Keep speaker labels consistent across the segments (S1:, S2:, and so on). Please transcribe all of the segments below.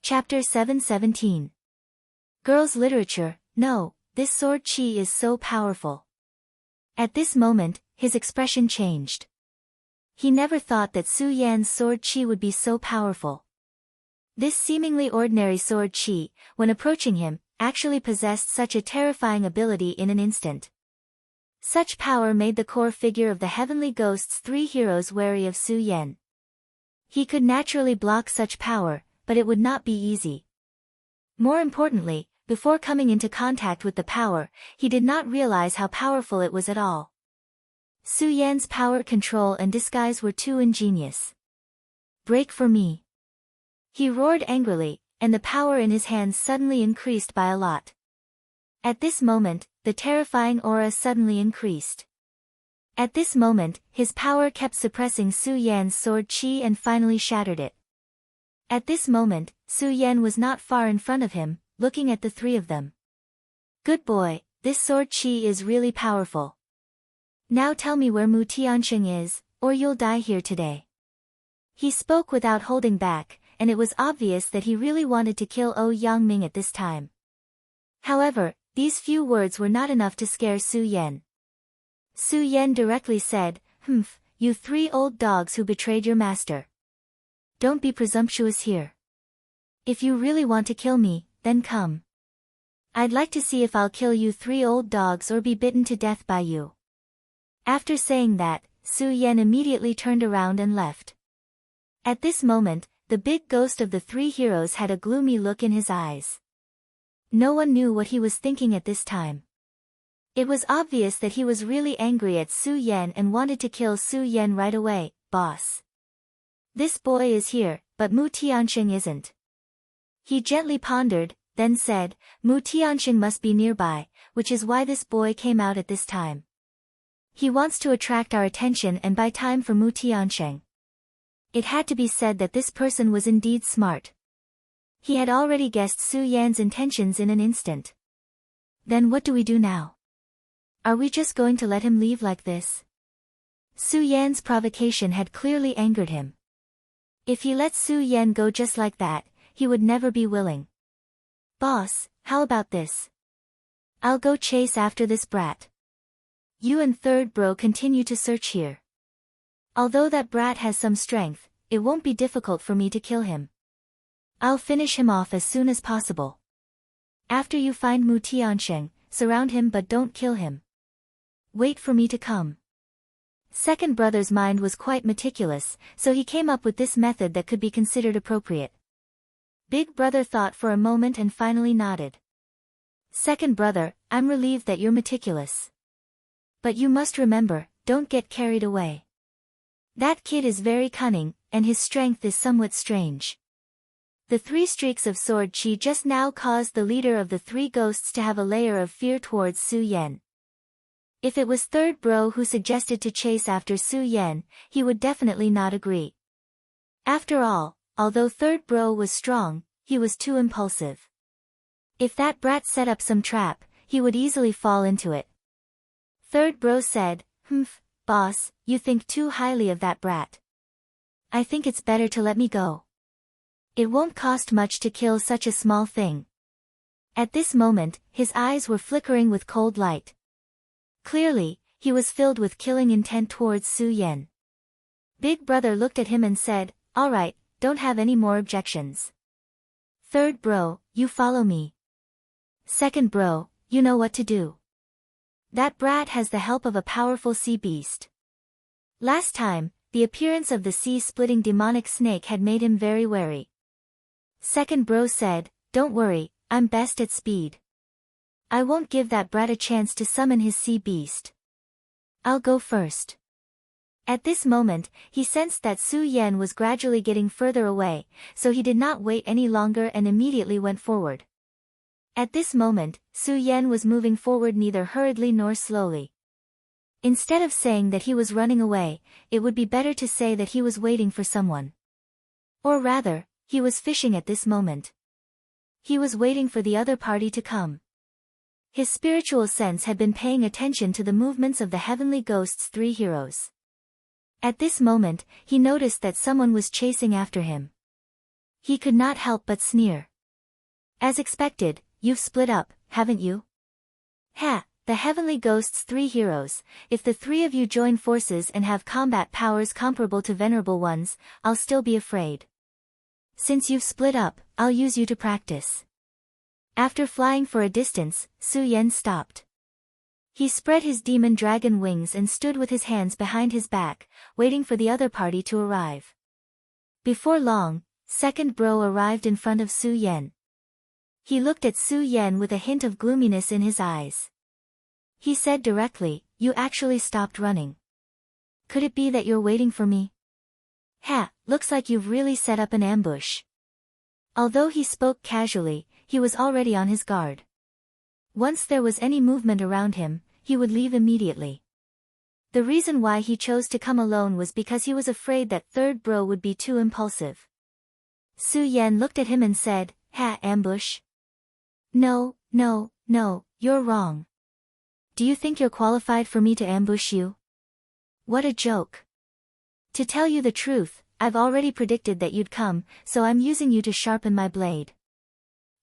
S1: Chapter 717. Girls' Literature. No, this sword chi is so powerful. At this moment, his expression changed. He never thought that Su Yan's sword chi would be so powerful. This seemingly ordinary sword chi, when approaching him, actually possessed such a terrifying ability in an instant. Such power made the core figure of the heavenly ghost's three heroes wary of Su Yan. He could naturally block such power, but it would not be easy. More importantly, before coming into contact with the power, he did not realize how powerful it was at all. Su Yan's power control and disguise were too ingenious. "Break for me!" He roared angrily, and the power in his hands suddenly increased by a lot. At this moment, the terrifying aura suddenly increased. At this moment, his power kept suppressing Su Yan's sword chi and finally shattered it. At this moment, Su Yan was not far in front of him, looking at the three of them. "Good boy, this sword chi is really powerful. Now tell me where Mu Tianxing is, or you'll die here today." He spoke without holding back, and it was obvious that he really wanted to kill Yangming at this time. However, these few words were not enough to scare Su Yan. Su Yan directly said, "Humph, you three old dogs who betrayed your master. Don't be presumptuous here. If you really want to kill me, then come. I'd like to see if I'll kill you three old dogs or be bitten to death by you." After saying that, Su Yan immediately turned around and left. At this moment, the big ghost of the three heroes had a gloomy look in his eyes. No one knew what he was thinking at this time. It was obvious that he was really angry at Su Yan and wanted to kill Su Yan right away. "Boss. This boy is here, but Mu Tianxing isn't." He gently pondered, then said, "Mu Tianxing must be nearby, which is why this boy came out at this time. He wants to attract our attention and buy time for Mu Tianxing." It had to be said that this person was indeed smart. He had already guessed Su Yan's intentions in an instant. "Then what do we do now? Are we just going to let him leave like this?" Su Yan's provocation had clearly angered him. If he let Su Yan go just like that, he would never be willing. "Boss, how about this? I'll go chase after this brat. You and third bro continue to search here. Although that brat has some strength, it won't be difficult for me to kill him. I'll finish him off as soon as possible. After you find Mu Tianxing, surround him but don't kill him. Wait for me to come." Second brother's mind was quite meticulous, so he came up with this method that could be considered appropriate. Big brother thought for a moment and finally nodded. "Second brother, I'm relieved that you're meticulous. But you must remember, don't get carried away. That kid is very cunning, and his strength is somewhat strange." The three streaks of sword chi just now caused the leader of the three ghosts to have a layer of fear towards Su Yan. If it was third bro who suggested to chase after Su Yan, he would definitely not agree. After all, although third bro was strong, he was too impulsive. If that brat set up some trap, he would easily fall into it. Third bro said, "Humph, boss, you think too highly of that brat. I think it's better to let me go. It won't cost much to kill such a small thing." At this moment, his eyes were flickering with cold light. Clearly, he was filled with killing intent towards Su Yan. Big brother looked at him and said, "All right, don't have any more objections. Third bro, you follow me. Second bro, you know what to do. That brat has the help of a powerful sea beast. Last time, the appearance of the sea-splitting demonic snake had made him very wary." Second bro said, "Don't worry, I'm best at speed. I won't give that brat a chance to summon his sea beast. I'll go first." At this moment, he sensed that Su Yan was gradually getting further away, so he did not wait any longer and immediately went forward. At this moment, Su Yan was moving forward neither hurriedly nor slowly. Instead of saying that he was running away, it would be better to say that he was waiting for someone. Or rather, he was fishing at this moment. He was waiting for the other party to come. His spiritual sense had been paying attention to the movements of the heavenly ghost's three heroes. At this moment, he noticed that someone was chasing after him. He could not help but sneer. As expected, you've split up, haven't you? Ha, the heavenly ghosts 3 heroes, if the 3 of you join forces and have combat powers comparable to venerable ones, I'll still be afraid. Since you've split up, I'll use you to practice. After flying for a distance, Su Yan stopped. He spread his demon dragon wings and stood with his hands behind his back, waiting for the other party to arrive. Before long, second bro arrived in front of Su Yan. He looked at Su Yan with a hint of gloominess in his eyes. He said directly, "You actually stopped running. Could it be that you're waiting for me?" Ha, looks like you've really set up an ambush. Although he spoke casually, he was already on his guard. Once there was any movement around him, he would leave immediately. The reason why he chose to come alone was because he was afraid that third bro would be too impulsive. Su Yan looked at him and said, "Ha, ambush? No, you're wrong. Do you think you're qualified for me to ambush you? What a joke. To tell you the truth, I've already predicted that you'd come, so I'm using you to sharpen my blade."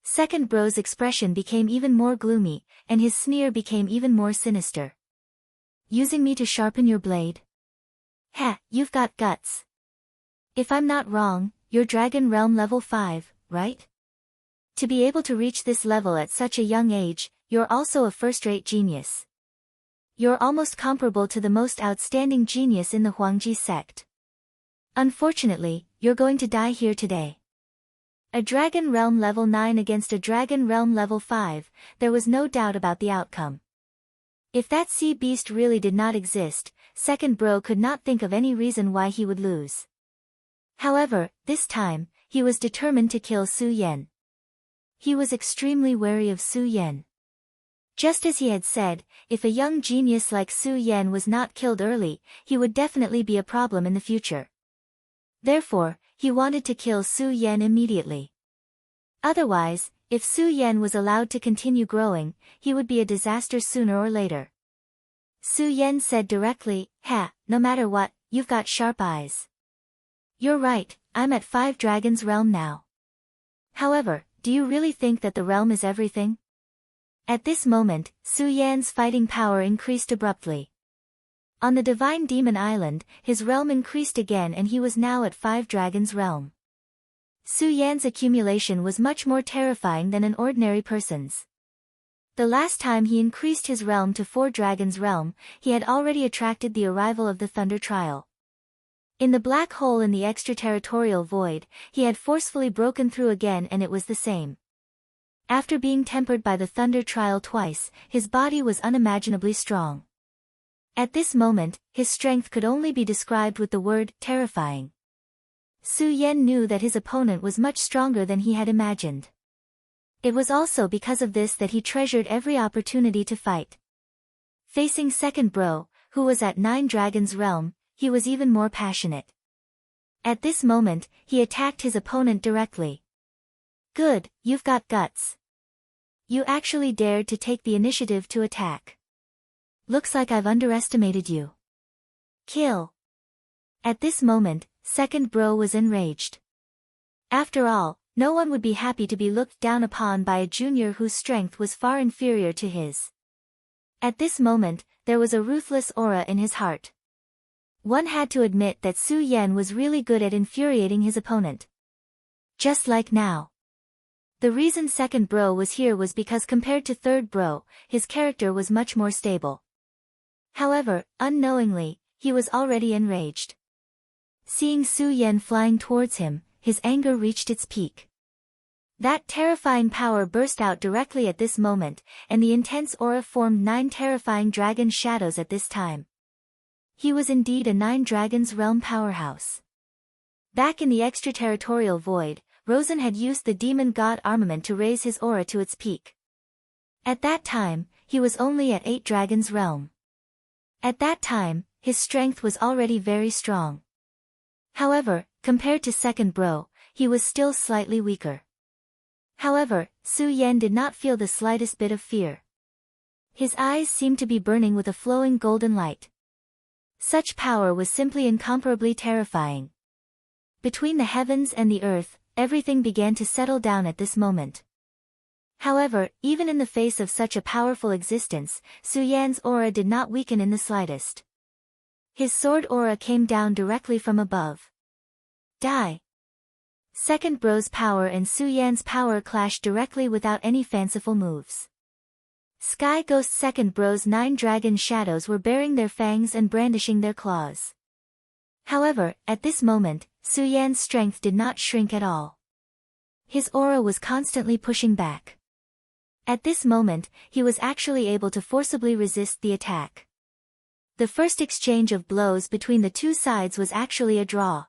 S1: Second bro's expression became even more gloomy, and his sneer became even more sinister. "Using me to sharpen your blade? Ha, you've got guts. If I'm not wrong, you're Dragon Realm level 5, right? To be able to reach this level at such a young age, you're also a first-rate genius. You're almost comparable to the most outstanding genius in the Huangji sect. Unfortunately, you're going to die here today." A Dragon Realm level 9 against a Dragon Realm level 5, there was no doubt about the outcome. If that sea beast really did not exist, second bro could not think of any reason why he would lose. However, this time, he was determined to kill Su Yan. He was extremely wary of Su Yan. Just as he had said, if a young genius like Su Yan was not killed early, he would definitely be a problem in the future. Therefore, he wanted to kill Su Yan immediately. Otherwise, if Su Yan was allowed to continue growing, he would be a disaster sooner or later. Su Yan said directly, "Ha, no matter what, you've got sharp eyes. You're right, I'm at 5 Dragons Realm now. However, do you really think that the realm is everything?" At this moment, Su Yan's fighting power increased abruptly. On the Divine Demon Island, his realm increased again and he was now at 5 Dragons Realm. Su Yan's accumulation was much more terrifying than an ordinary person's. The last time he increased his realm to 4 Dragons Realm, he had already attracted the arrival of the Thunder Trial. In the black hole in the extraterritorial void, he had forcefully broken through again and it was the same. After being tempered by the Thunder Trial twice, his body was unimaginably strong. At this moment, his strength could only be described with the word, terrifying. Su Yan knew that his opponent was much stronger than he had imagined. It was also because of this that he treasured every opportunity to fight. Facing second bro, who was at 9 Dragons Realm, he was even more passionate. At this moment, he attacked his opponent directly. "Good, you've got guts. You actually dared to take the initiative to attack. Looks like I've underestimated you. Kill." At this moment, second bro was enraged. After all, no one would be happy to be looked down upon by a junior whose strength was far inferior to his. At this moment, there was a ruthless aura in his heart. One had to admit that Su Yan was really good at infuriating his opponent. Just like now. The reason second bro was here was because compared to third bro, his character was much more stable. However, unknowingly, he was already enraged. Seeing Su Yan flying towards him, his anger reached its peak. That terrifying power burst out directly at this moment, and the intense aura formed 9 terrifying dragon shadows at this time. He was indeed a 9 Dragons Realm powerhouse. Back in the extraterritorial void, Rosen had used the demon god armament to raise his aura to its peak. At that time, he was only at 8 Dragons Realm. At that time, his strength was already very strong. However, compared to second bro, he was still slightly weaker. However, Su Yan did not feel the slightest bit of fear. His eyes seemed to be burning with a flowing golden light. Such power was simply incomparably terrifying. Between the heavens and the earth, everything began to settle down at this moment. However, even in the face of such a powerful existence, Su Yan's aura did not weaken in the slightest. His sword aura came down directly from above. Die. Second bro's power and Su Yan's power clashed directly without any fanciful moves. Sky Ghost's second bro's 9 dragon shadows were baring their fangs and brandishing their claws. However, at this moment, Su Yan's strength did not shrink at all. His aura was constantly pushing back. At this moment, he was actually able to forcibly resist the attack. The first exchange of blows between the two sides was actually a draw.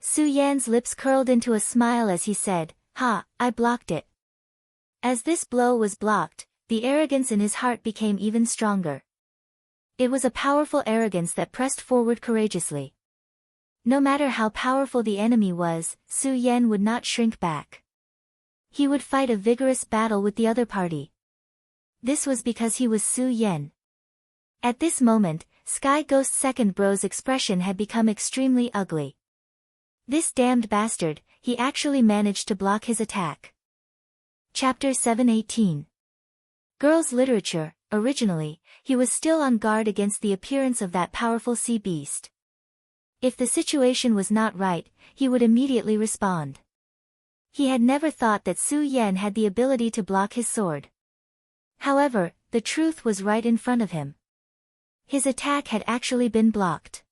S1: Su Yan's lips curled into a smile as he said, "Ha, I blocked it." As this blow was blocked, the arrogance in his heart became even stronger. It was a powerful arrogance that pressed forward courageously. No matter how powerful the enemy was, Su Yan would not shrink back. He would fight a vigorous battle with the other party. This was because he was Su Yan. At this moment, Sky Ghost's second bro's expression had become extremely ugly. This damned bastard, he actually managed to block his attack. Chapter 718. Girls' Literature. Originally, he was still on guard against the appearance of that powerful sea beast. If the situation was not right, he would immediately respond. He had never thought that Su Yan had the ability to block his sword. However, the truth was right in front of him. His attack had actually been blocked.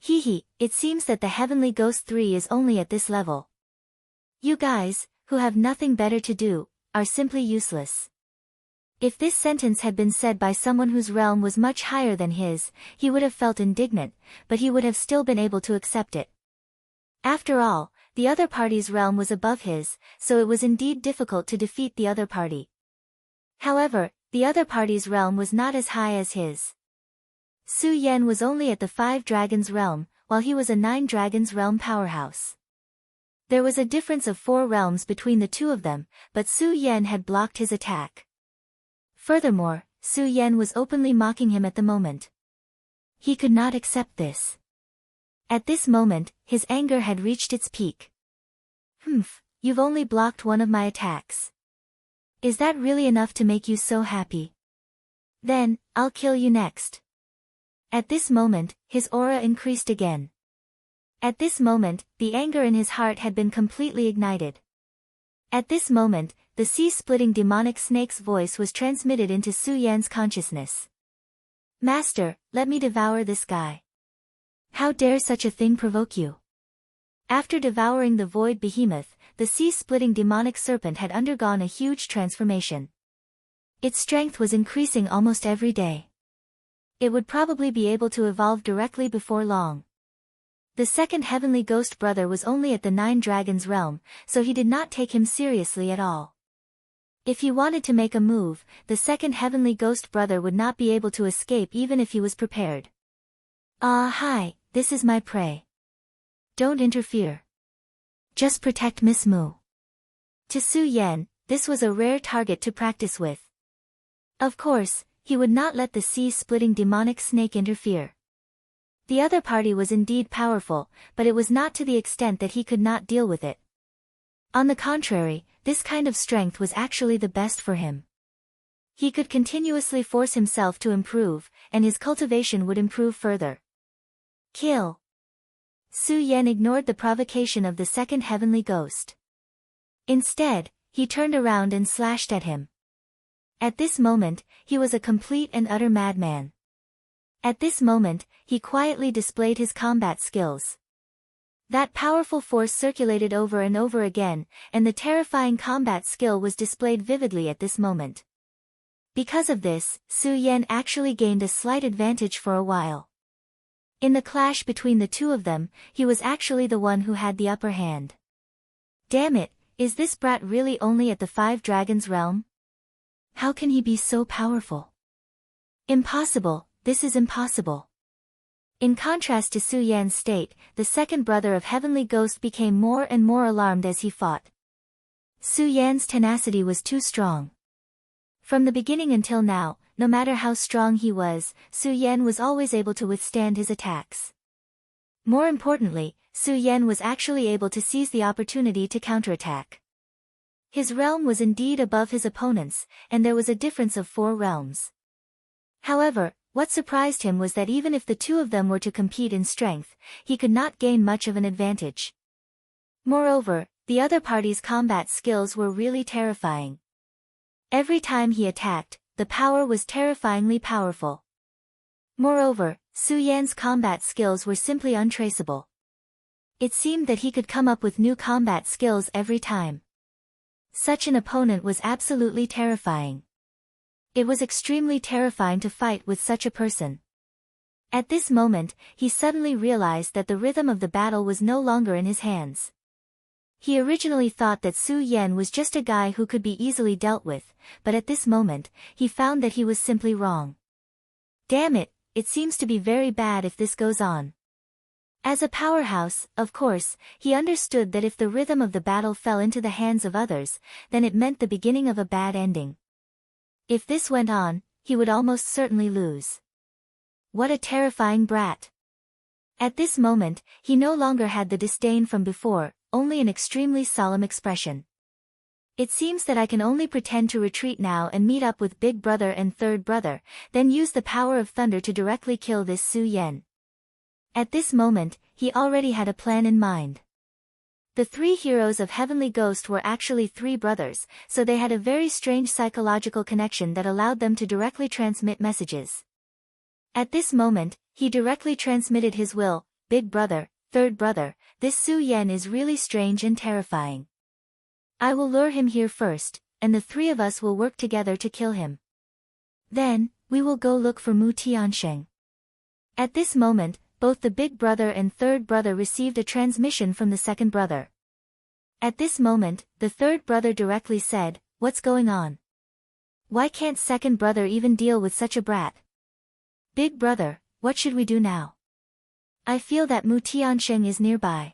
S1: It seems that the Heavenly Ghost 3 is only at this level. You guys, who have nothing better to do, are simply useless. If this sentence had been said by someone whose realm was much higher than his, he would have felt indignant, but he would have still been able to accept it. After all, the other party's realm was above his, so it was indeed difficult to defeat the other party. However, the other party's realm was not as high as his. Su Yan was only at the 5 dragons realm, while he was a 9 dragons realm powerhouse. There was a difference of 4 realms between the two of them, but Su Yan had blocked his attack. Furthermore, Su Yan was openly mocking him at the moment. He could not accept this. At this moment, his anger had reached its peak. You've only blocked one of my attacks. Is that really enough to make you so happy? Then, I'll kill you next. At this moment, his aura increased again. At this moment, the anger in his heart had been completely ignited. At this moment, the sea-splitting demonic snake's voice was transmitted into Su Yan's consciousness. Master, let me devour this guy. How dare such a thing provoke you? After devouring the void behemoth, the sea-splitting demonic serpent had undergone a huge transformation. Its strength was increasing almost every day. It would probably be able to evolve directly before long. The second heavenly ghost brother was only at the 9 dragons realm, so he did not take him seriously at all. If he wanted to make a move, the second heavenly ghost brother would not be able to escape even if he was prepared. Hi, this is my prey. Don't interfere. Just protect Miss Mu. To Su Yan, this was a rare target to practice with. Of course, he would not let the sea-splitting demonic snake interfere. The other party was indeed powerful, but it was not to the extent that he could not deal with it. On the contrary, this kind of strength was actually the best for him. He could continuously force himself to improve, and his cultivation would improve further. Kill. Su Yan ignored the provocation of the second heavenly ghost. Instead, he turned around and slashed at him. At this moment, he was a complete and utter madman. At this moment, he quietly displayed his combat skills. That powerful force circulated over and over again, and the terrifying combat skill was displayed vividly at this moment. Because of this, Su Yan actually gained a slight advantage for a while. In the clash between the two of them, he was actually the one who had the upper hand. Damn it, is this brat really only at the 5 dragons realm? How can he be so powerful? Impossible, this is impossible. In contrast to Su Yan's state, the second brother of Heavenly Ghost became more and more alarmed as he fought. Su Yan's tenacity was too strong. From the beginning until now, no matter how strong he was, Su Yan was always able to withstand his attacks. More importantly, Su Yan was actually able to seize the opportunity to counterattack. His realm was indeed above his opponent's, and there was a difference of 4 realms. However, what surprised him was that even if the two of them were to compete in strength, he could not gain much of an advantage. Moreover, the other party's combat skills were really terrifying. Every time he attacked, the power was terrifyingly powerful. Moreover, Su Yan's combat skills were simply untraceable. It seemed that he could come up with new combat skills every time. Such an opponent was absolutely terrifying. It was extremely terrifying to fight with such a person. At this moment, he suddenly realized that the rhythm of the battle was no longer in his hands. He originally thought that Su Yan was just a guy who could be easily dealt with, but at this moment, he found that he was simply wrong. Damn it, it seems to be very bad if this goes on. As a powerhouse, of course, he understood that if the rhythm of the battle fell into the hands of others, then it meant the beginning of a bad ending. If this went on, he would almost certainly lose. What a terrifying brat. At this moment, he no longer had the disdain from before, only an extremely solemn expression. It seems that I can only pretend to retreat now and meet up with Big Brother and Third Brother, then use the power of thunder to directly kill this Su Yan. At this moment, he already had a plan in mind. The 3 heroes of Heavenly Ghost were actually 3 brothers, so they had a very strange psychological connection that allowed them to directly transmit messages. At this moment, he directly transmitted his will, Big Brother, Third Brother, this Su Yan is really strange and terrifying. I will lure him here first, and the 3 of us will work together to kill him. Then, we will go look for Mu Tiansheng. At this moment, both the Big Brother and Third Brother received a transmission from the second brother. At this moment, the third brother directly said, "What's going on? Why can't second brother even deal with such a brat? Big Brother, what should we do now? I feel that Mu Tiansheng is nearby.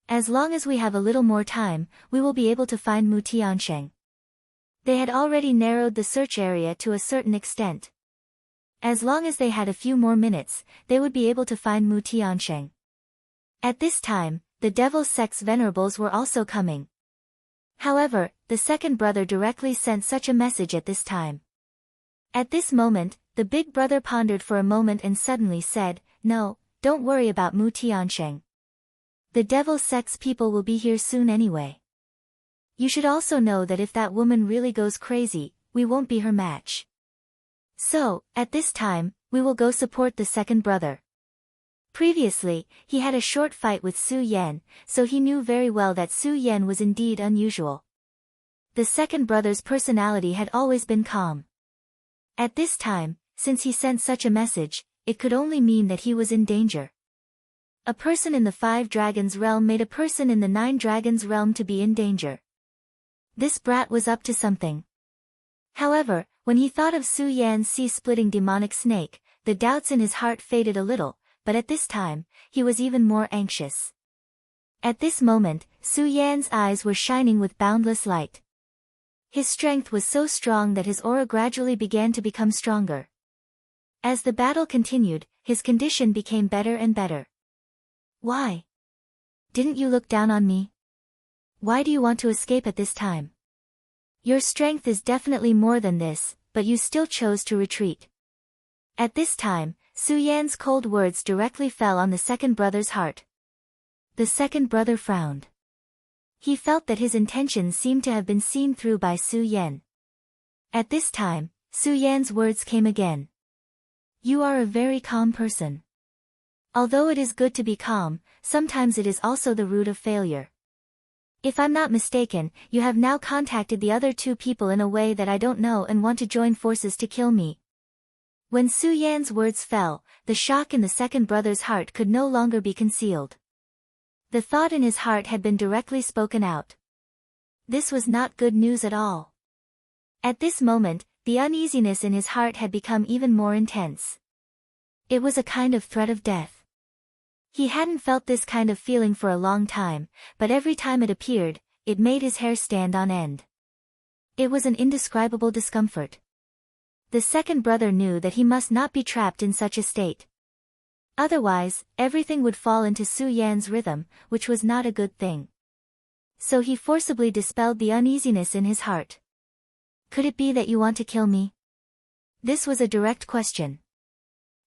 S1: As long as we have a little more time, we will be able to find Mu Tiansheng." They had already narrowed the search area to a certain extent. As long as they had a few more minutes, they would be able to find Mu Tiansheng. At this time, the Devil Sect's venerables were also coming. However, the second brother directly sent such a message at this time. At this moment, the Big Brother pondered for a moment and suddenly said, "No, don't worry about Mu Tiansheng. The Devil Sect's people will be here soon anyway. You should also know that if that woman really goes crazy, we won't be her match. So, at this time, we will go support the second brother." Previously, he had a short fight with Su Yan, so he knew very well that Su Yan was indeed unusual. The second brother's personality had always been calm. At this time, since he sent such a message, it could only mean that he was in danger. A person in the 5 Dragons realm made a person in the 9 Dragons realm to be in danger. This brat was up to something. However, when he thought of Su Yan's sea-splitting demonic snake, the doubts in his heart faded a little, but at this time, he was even more anxious. At this moment, Su Yan's eyes were shining with boundless light. His strength was so strong that his aura gradually began to become stronger. As the battle continued, his condition became better and better. "Why? Didn't you look down on me? Why do you want to escape at this time? Your strength is definitely more than this, but you still chose to retreat." At this time, Su Yan's cold words directly fell on the second brother's heart. The second brother frowned. He felt that his intentions seemed to have been seen through by Su Yan. At this time, Su Yan's words came again. "You are a very calm person. Although it is good to be calm, sometimes it is also the root of failure. If I'm not mistaken, you have now contacted the other 2 people in a way that I don't know and want to join forces to kill me." When Su Yan's words fell, the shock in the second brother's heart could no longer be concealed. The thought in his heart had been directly spoken out. This was not good news at all. At this moment, the uneasiness in his heart had become even more intense. It was a kind of threat of death. He hadn't felt this kind of feeling for a long time, but every time it appeared, it made his hair stand on end. It was an indescribable discomfort. The second brother knew that he must not be trapped in such a state. Otherwise, everything would fall into Su Yan's rhythm, which was not a good thing. So he forcibly dispelled the uneasiness in his heart. Could it be that you want to kill me? This was a direct question.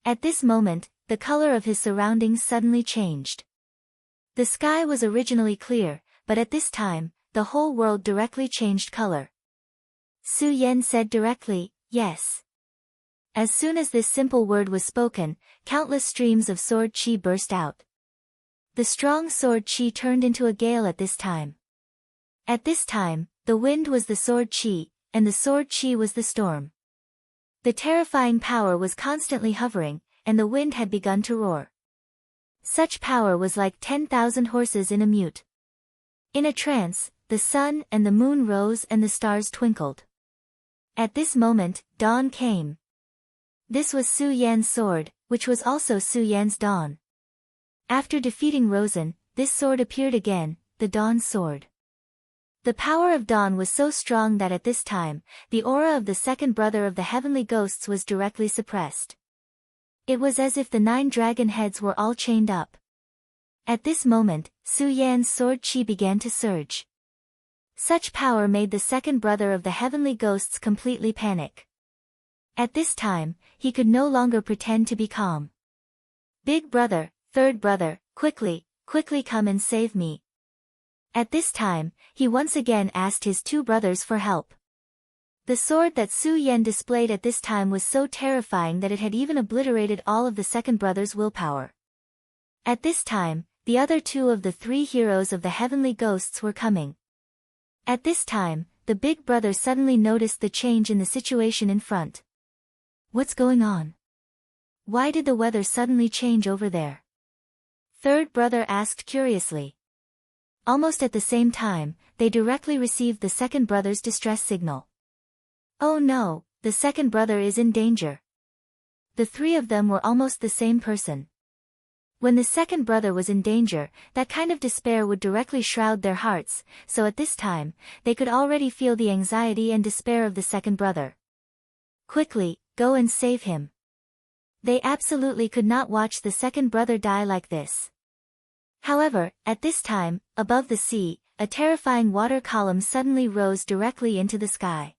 S1: At this moment, the color of his surroundings suddenly changed. The sky was originally clear, but at this time, the whole world directly changed color. Su Yan said directly, yes. As soon as this simple word was spoken, countless streams of sword chi burst out. The strong sword chi turned into a gale at this time. At this time, the wind was the sword chi, and the sword chi was the storm. The terrifying power was constantly hovering, and the wind had begun to roar. Such power was like 10,000 horses in a mute. In a trance, the sun and the moon rose and the stars twinkled. At this moment, dawn came. This was Su Yan's sword, which was also Su Yan's dawn. After defeating Rosen, this sword appeared again, the dawn sword. The power of dawn was so strong that at this time, the aura of the second brother of the heavenly ghosts was directly suppressed. It was as if the 9 dragon heads were all chained up. At this moment, Su Yan's sword chi began to surge. Such power made the second brother of the heavenly ghosts completely panic. At this time, he could no longer pretend to be calm. Big brother, third brother, quickly come and save me. At this time, he once again asked his 2 brothers for help. The sword that Su Yan displayed at this time was so terrifying that it had even obliterated all of the second brother's willpower. At this time, the other 2 of the 3 heroes of the heavenly ghosts were coming. At this time, the big brother suddenly noticed the change in the situation in front. What's going on? Why did the weather suddenly change over there? Third brother asked curiously. Almost at the same time, they directly received the second brother's distress signal. Oh no, the second brother is in danger. The 3 of them were almost the same person. When the second brother was in danger, that kind of despair would directly shroud their hearts, so at this time, they could already feel the anxiety and despair of the second brother. Quickly, go and save him. They absolutely could not watch the second brother die like this. However, at this time, above the sea, a terrifying water column suddenly rose directly into the sky.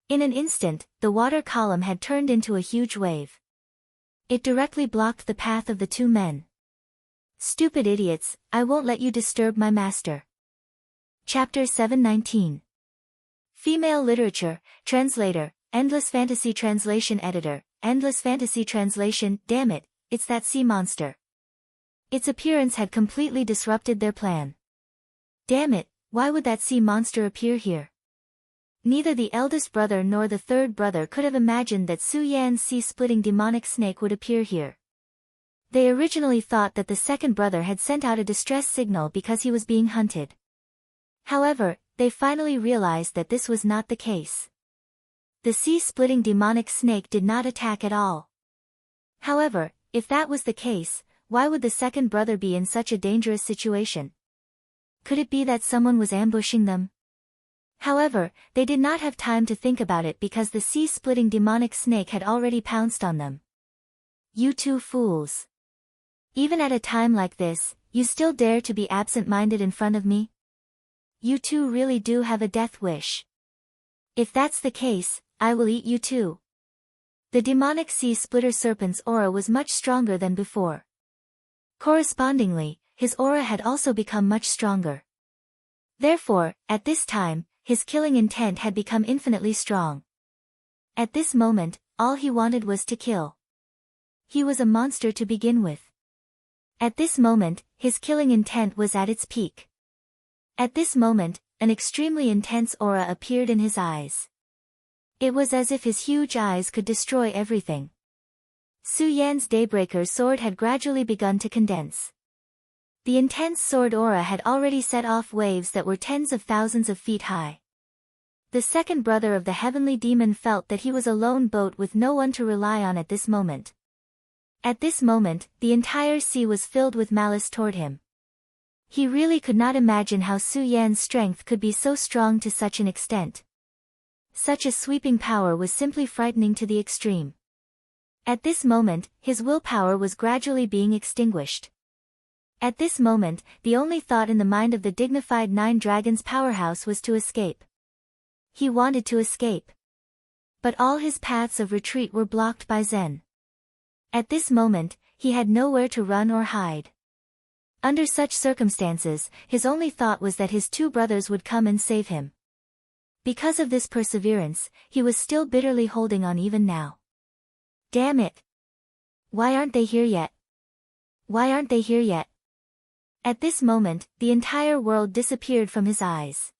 S1: In an instant, the water column had turned into a huge wave. It directly blocked the path of the 2 men. Stupid idiots, I won't let you disturb my master. Chapter 719. Female Literature, Translator, Endless Fantasy Translation Editor, Endless Fantasy Translation. Damn it, it's that sea monster. Its appearance had completely disrupted their plan. Damn it, why would that sea monster appear here? Neither the eldest brother nor the third brother could have imagined that Su Yan's sea-splitting demonic snake would appear here. They originally thought that the second brother had sent out a distress signal because he was being hunted. However, they finally realized that this was not the case. The sea-splitting demonic snake did not attack at all. However, if that was the case, why would the second brother be in such a dangerous situation? Could it be that someone was ambushing them? However, they did not have time to think about it because the sea-splitting demonic snake had already pounced on them. You 2 fools. Even at a time like this, you still dare to be absent-minded in front of me? You 2 really do have a death wish. If that's the case, I will eat you too. The demonic sea-splitter serpent's aura was much stronger than before. Correspondingly, his aura had also become much stronger. Therefore, at this time, his killing intent had become infinitely strong. At this moment, all he wanted was to kill. He was a monster to begin with. At this moment, his killing intent was at its peak. At this moment, an extremely intense aura appeared in his eyes. It was as if his huge eyes could destroy everything. Su Yan's Daybreaker sword had gradually begun to condense. The intense sword aura had already set off waves that were tens of thousands of feet high. The second brother of the heavenly demon felt that he was a lone boat with no one to rely on at this moment. At this moment, the entire sea was filled with malice toward him. He really could not imagine how Su Yan's strength could be so strong to such an extent. Such a sweeping power was simply frightening to the extreme. At this moment, his willpower was gradually being extinguished. At this moment, the only thought in the mind of the dignified Nine Dragons powerhouse was to escape. He wanted to escape. But all his paths of retreat were blocked by Zen. At this moment, he had nowhere to run or hide. Under such circumstances, his only thought was that his two brothers would come and save him. Because of this perseverance, he was still bitterly holding on even now. Damn it! Why aren't they here yet? Why aren't they here yet? At this moment, the entire world disappeared from his eyes.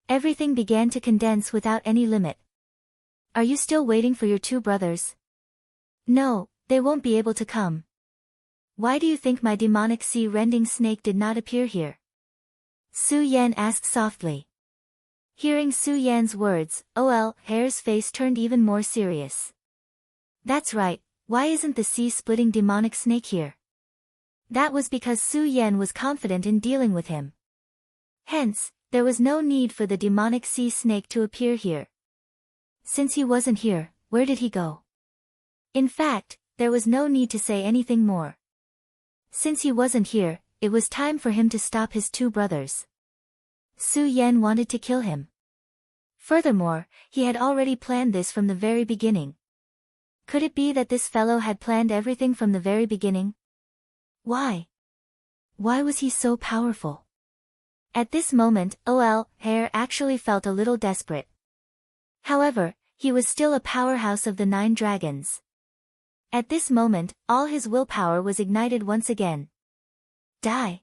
S1: Everything began to condense without any limit. Are you still waiting for your two brothers? No, they won't be able to come. Why do you think my demonic sea-rending snake did not appear here? Su Yan asked softly. Hearing Su Yan's words, Hare's face turned even more serious. That's right, why isn't the sea-splitting demonic snake here? That was because Su Yan was confident in dealing with him. Hence, there was no need for the demonic sea snake to appear here. Since he wasn't here, where did he go? In fact, there was no need to say anything more. Since he wasn't here, it was time for him to stop his two brothers. Su Yan wanted to kill him. Furthermore, he had already planned this from the very beginning. Could it be that this fellow had planned everything from the very beginning? Why? Why was he so powerful? At this moment, Hare actually felt a little desperate. However, he was still a powerhouse of the Nine Dragons. At this moment, all his willpower was ignited once again. Die.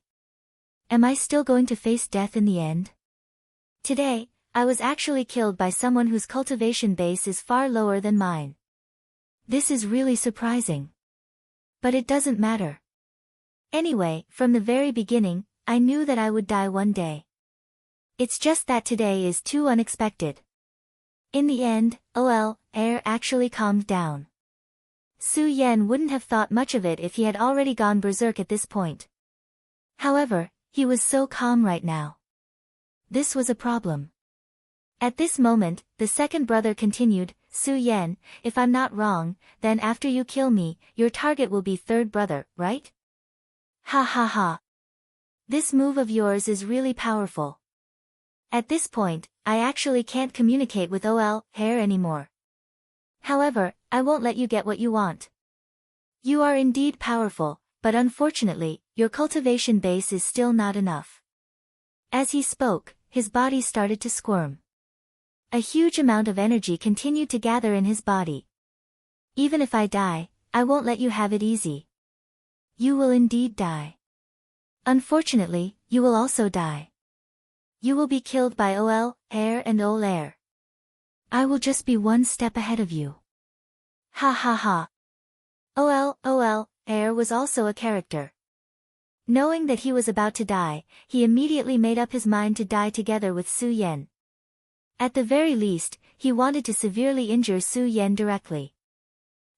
S1: Am I still going to face death in the end? Today, I was actually killed by someone whose cultivation base is far lower than mine. This is really surprising. But it doesn't matter. Anyway, from the very beginning, I knew that I would die one day. It's just that today is too unexpected. In the end, Hare actually calmed down. Su Yan wouldn't have thought much of it if he had already gone berserk at this point. However, he was so calm right now. This was a problem. At this moment, the second brother continued, Su Yan, if I'm not wrong, then after you kill me, your target will be third brother, right? Ha ha ha. This move of yours is really powerful. At this point, I actually can't communicate with Hare anymore. However, I won't let you get what you want. You are indeed powerful, but unfortunately, your cultivation base is still not enough. As he spoke, his body started to squirm. A huge amount of energy continued to gather in his body. Even if I die, I won't let you have it easy. You will indeed die. Unfortunately, you will also die. You will be killed by Hare and Hare. I will just be one step ahead of you. Ha ha ha. Hare was also a character. Knowing that he was about to die, he immediately made up his mind to die together with Su Yan. At the very least, he wanted to severely injure Su Yan directly.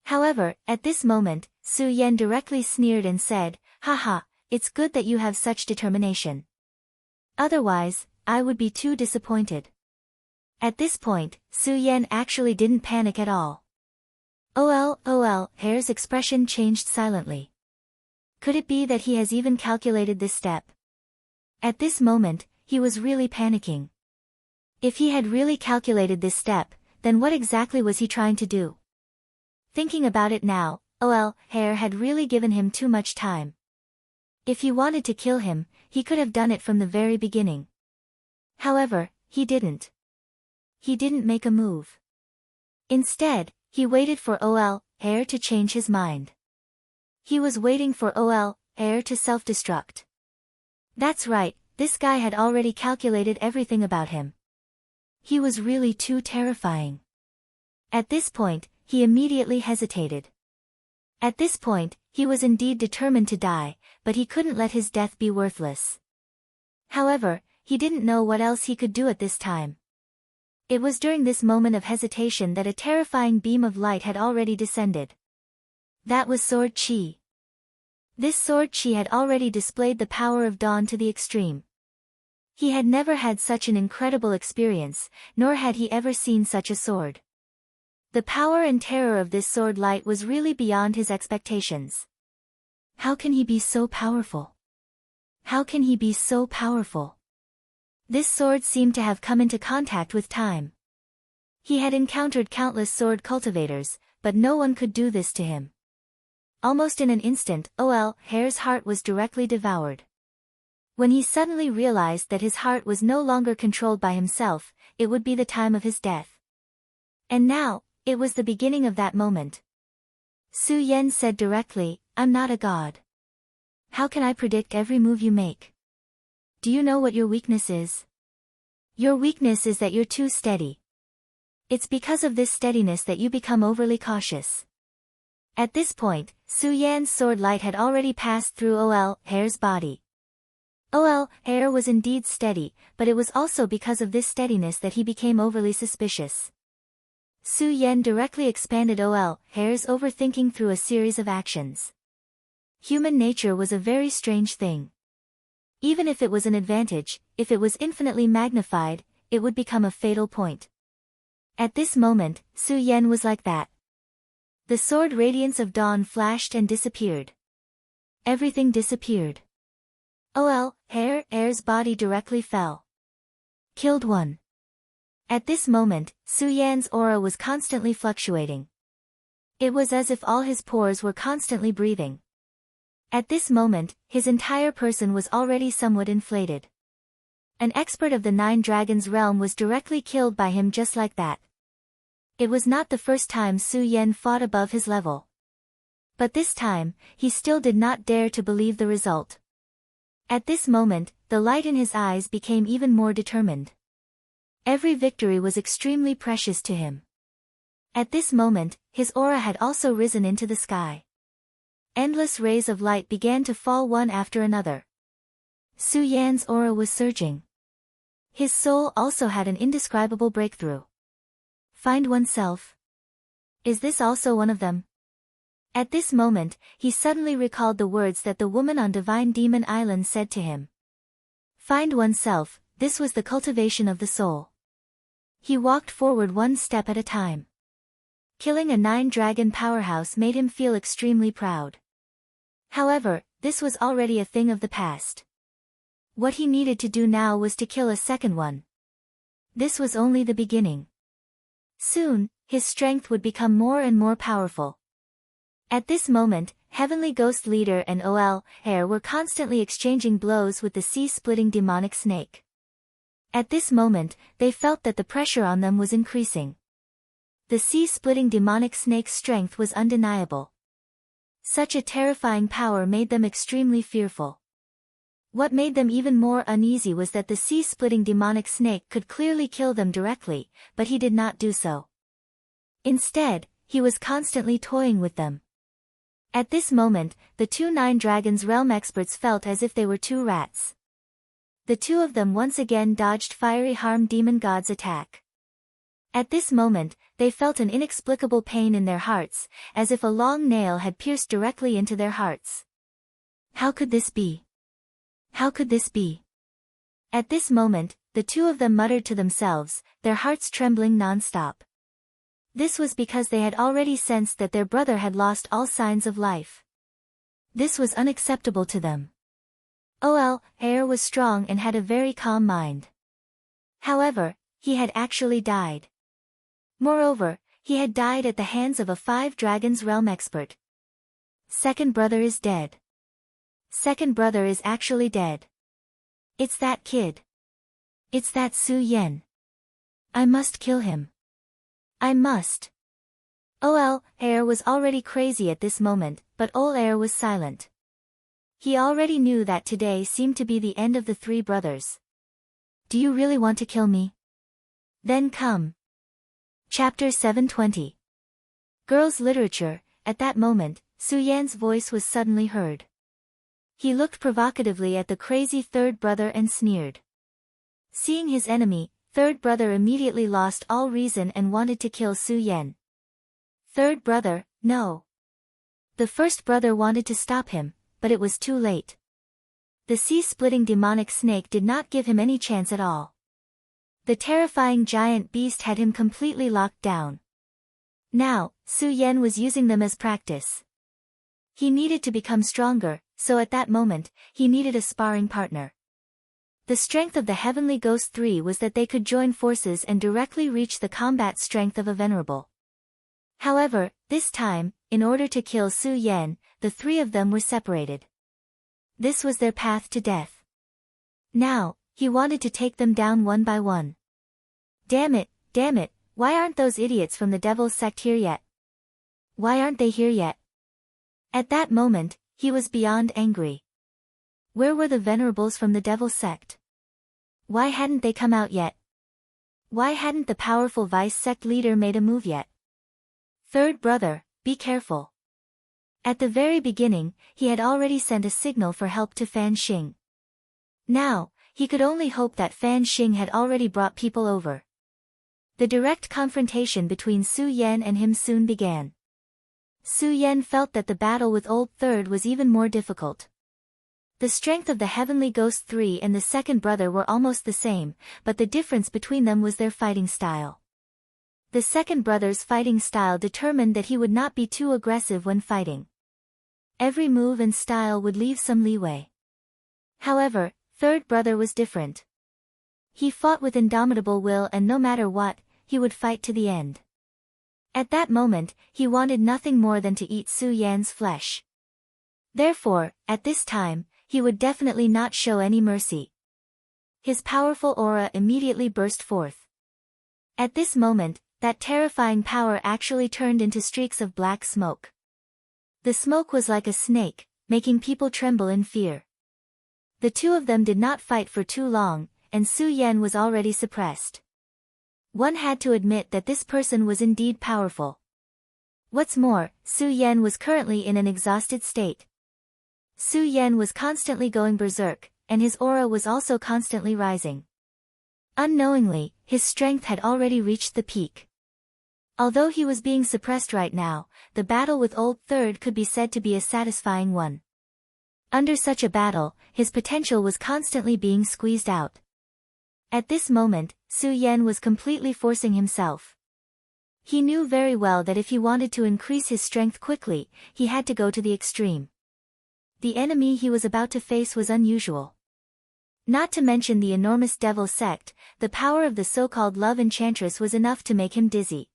S1: However, at this moment, Su Yan directly sneered and said, Haha, it's good that you have such determination. Otherwise, I would be too disappointed. At this point, Su Yan actually didn't panic at all. Hare's expression changed silently. Could it be that he has even calculated this step? At this moment, he was really panicking. If he had really calculated this step, then what exactly was he trying to do? Thinking about it now, Hare had really given him too much time. If he wanted to kill him, he could have done it from the very beginning. However, he didn't. He didn't make a move. Instead, he waited for Hare to change his mind. He was waiting for Hare to self-destruct. That's right, this guy had already calculated everything about him. He was really too terrifying. At this point, he immediately hesitated. At this point, he was indeed determined to die, but he couldn't let his death be worthless. However, he didn't know what else he could do at this time. It was during this moment of hesitation that a terrifying beam of light had already descended. That was Sword Chi. This Sword Chi had already displayed the power of dawn to the extreme. He had never had such an incredible experience, nor had he ever seen such a sword. The power and terror of this sword light was really beyond his expectations. How can he be so powerful? How can he be so powerful? This sword seemed to have come into contact with time. He had encountered countless sword cultivators, but no one could do this to him. Almost in an instant, Hare's heart was directly devoured. When he suddenly realized that his heart was no longer controlled by himself, it would be the time of his death. And now, it was the beginning of that moment. Su Yan said directly, "I'm not a god. How can I predict every move you make? Do you know what your weakness is? Your weakness is that you're too steady. It's because of this steadiness that you become overly cautious." At this point, Su Yan's sword light had already passed through Hare's body. Hare was indeed steady, but it was also because of this steadiness that he became overly suspicious. Su Yan directly expanded Hare's overthinking through a series of actions. Human nature was a very strange thing. Even if it was an advantage, if it was infinitely magnified, it would become a fatal point. At this moment, Su Yan was like that. The sword radiance of dawn flashed and disappeared. Everything disappeared. Hare's body directly fell. Killed one. At this moment, Su Yan's aura was constantly fluctuating. It was as if all his pores were constantly breathing. At this moment, his entire person was already somewhat inflated. An expert of the 9 Dragons realm was directly killed by him just like that. It was not the first time Su Yan fought above his level. But this time, he still did not dare to believe the result. At this moment, the light in his eyes became even more determined. Every victory was extremely precious to him. At this moment, his aura had also risen into the sky. Endless rays of light began to fall one after another. Su Yan's aura was surging. His soul also had an indescribable breakthrough. Find oneself. Is this also one of them? At this moment, he suddenly recalled the words that the woman on Divine Demon Island said to him. Find oneself, this was the cultivation of the soul. He walked forward one step at a time. Killing a 9-dragon powerhouse made him feel extremely proud. However, this was already a thing of the past. What he needed to do now was to kill a second one. This was only the beginning. Soon, his strength would become more and more powerful. At this moment, Heavenly Ghost Leader and Hare were constantly exchanging blows with the sea-splitting demonic snake. At this moment, they felt that the pressure on them was increasing. The sea-splitting demonic snake's strength was undeniable. Such a terrifying power made them extremely fearful. What made them even more uneasy was that the sea-splitting demonic snake could clearly kill them directly, but he did not do so. Instead, he was constantly toying with them. At this moment, the 2 9 Dragons realm experts felt as if they were 2 rats. The 2 of them once again dodged Fiery Harm Demon God's attack. At this moment, they felt an inexplicable pain in their hearts, as if a long nail had pierced directly into their hearts. How could this be? How could this be? At this moment, the 2 of them muttered to themselves, their hearts trembling non-stop. This was because they had already sensed that their brother had lost all signs of life. This was unacceptable to them. Hare was strong and had a very calm mind. However, he had actually died. Moreover, he had died at the hands of a 5 Dragons realm expert. Second brother is dead. Second brother is actually dead. It's that kid. It's that Su Yan. I must kill him. I must. Hare was already crazy at this moment, but Hare was silent. He already knew that today seemed to be the end of the 3 brothers. Do you really want to kill me? Then come. Chapter 720. Girls' Literature. At that moment, Su Yan's voice was suddenly heard. He looked provocatively at the crazy 3rd brother and sneered. Seeing his enemy, 3rd brother immediately lost all reason and wanted to kill Su Yan. 3rd brother, no. The 1st brother wanted to stop him, but it was too late. The sea-splitting demonic snake did not give him any chance at all. The terrifying giant beast had him completely locked down. Now, Su Yan was using them as practice. He needed to become stronger, so at that moment, he needed a sparring partner. The strength of the Heavenly Ghost 3 was that they could join forces and directly reach the combat strength of a venerable. However, this time, in order to kill Su Yan, the three of them were separated. This was their path to death. Now, he wanted to take them down one by one. Damn it, why aren't those idiots from the Devil's sect here yet? Why aren't they here yet? At that moment, he was beyond angry. Where were the venerables from the Devil's sect? Why hadn't they come out yet? Why hadn't the powerful vice sect leader made a move yet? Third brother, be careful. At the very beginning, he had already sent a signal for help to Fan Xing. Now, he could only hope that Fan Xing had already brought people over. The direct confrontation between Su Yan and him soon began. Su Yan felt that the battle with Old Third was even more difficult. The strength of the Heavenly Ghost 3 and the second brother were almost the same, but the difference between them was their fighting style. The second brother's fighting style determined that he would not be too aggressive when fighting. Every move and style would leave some leeway. However, third brother was different. He fought with indomitable will, and no matter what, he would fight to the end. At that moment, he wanted nothing more than to eat Su Yan's flesh. Therefore, at this time, he would definitely not show any mercy. His powerful aura immediately burst forth. At this moment, that terrifying power actually turned into streaks of black smoke. The smoke was like a snake, making people tremble in fear. The two of them did not fight for too long, and Su Yan was already suppressed. One had to admit that this person was indeed powerful. What's more, Su Yan was currently in an exhausted state. Su Yan was constantly going berserk, and his aura was also constantly rising. Unknowingly, his strength had already reached the peak. Although he was being suppressed right now, the battle with Old Third could be said to be a satisfying one. Under such a battle, his potential was constantly being squeezed out. At this moment, Su Yan was completely forcing himself. He knew very well that if he wanted to increase his strength quickly, he had to go to the extreme. The enemy he was about to face was unusual. Not to mention the enormous devil sect, the power of the so-called love enchantress was enough to make him dizzy.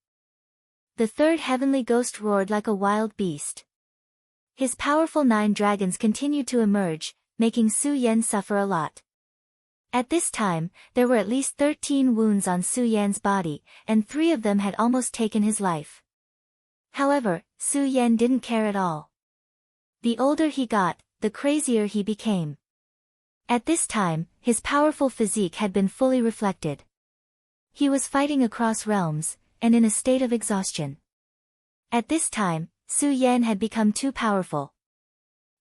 S1: The third heavenly ghost roared like a wild beast. His powerful 9 dragons continued to emerge, making Su Yan suffer a lot. At this time, there were at least 13 wounds on Su Yan's body, and 3 of them had almost taken his life. However, Su Yan didn't care at all. The older he got, the crazier he became. At this time, his powerful physique had been fully reflected. He was fighting across realms, and in a state of exhaustion. At this time, Su Yan had become too powerful.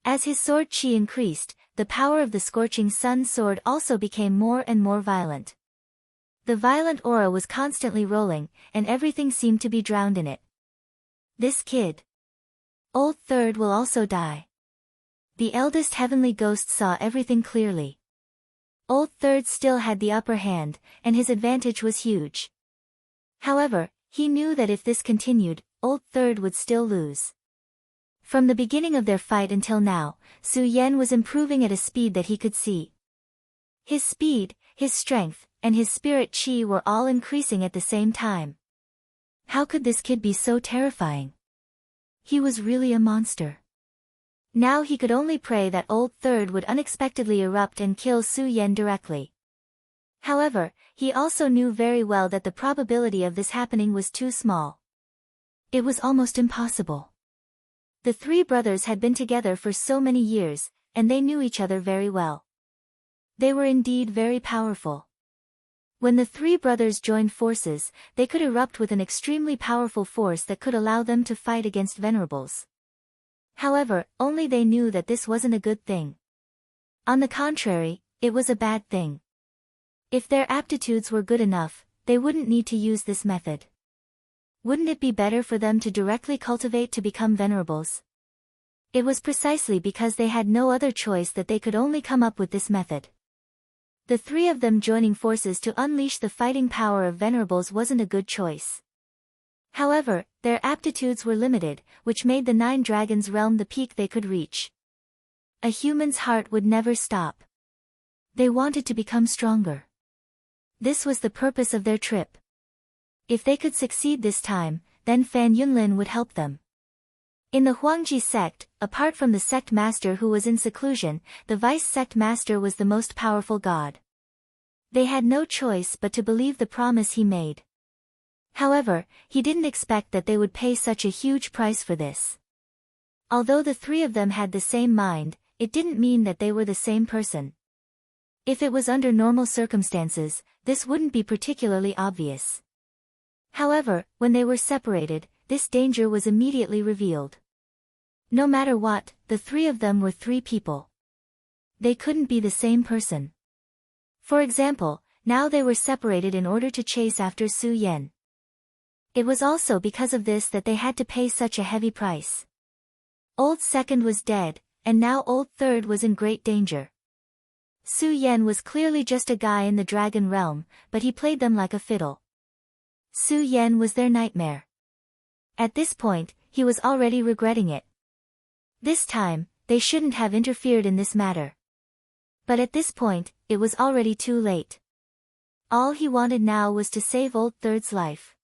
S1: As his sword chi increased, the power of the scorching sun sword also became more and more violent. The violent aura was constantly rolling, and everything seemed to be drowned in it. This kid. Old Third will also die. The eldest heavenly ghost saw everything clearly. Old Third still had the upper hand, and his advantage was huge. However, he knew that if this continued, Old Third would still lose. From the beginning of their fight until now, Su Yan was improving at a speed that he could see. His speed, his strength, and his spirit chi were all increasing at the same time. How could this kid be so terrifying? He was really a monster. Now he could only pray that Old Third would unexpectedly erupt and kill Su Yan directly. However, he also knew very well that the probability of this happening was too small. It was almost impossible. The 3 brothers had been together for so many years, and they knew each other very well. They were indeed very powerful. When the 3 brothers joined forces, they could erupt with an extremely powerful force that could allow them to fight against venerables. However, only they knew that this wasn't a good thing. On the contrary, it was a bad thing. If their aptitudes were good enough, they wouldn't need to use this method. Wouldn't it be better for them to directly cultivate to become venerables? It was precisely because they had no other choice that they could only come up with this method. The 3 of them joining forces to unleash the fighting power of venerables wasn't a good choice. However, their aptitudes were limited, which made the 9 dragons' realm the peak they could reach. A human's heart would never stop. They wanted to become stronger. This was the purpose of their trip. If they could succeed this time, then Fan Yunlin would help them. In the Huangji sect, apart from the sect master who was in seclusion, the vice sect master was the most powerful god. They had no choice but to believe the promise he made. However, he didn't expect that they would pay such a huge price for this. Although the 3 of them had the same mind, it didn't mean that they were the same person. If it was under normal circumstances, this wouldn't be particularly obvious. However, when they were separated, this danger was immediately revealed. No matter what, the 3 of them were 3 people. They couldn't be the same person. For example, now they were separated in order to chase after Su Yan. It was also because of this that they had to pay such a heavy price. Old Second was dead, and now Old Third was in great danger. Su Yan was clearly just a guy in the dragon realm, but he played them like a fiddle. Su Yan was their nightmare. At this point, he was already regretting it. This time, they shouldn't have interfered in this matter. But at this point, it was already too late. All he wanted now was to save Old Third's life.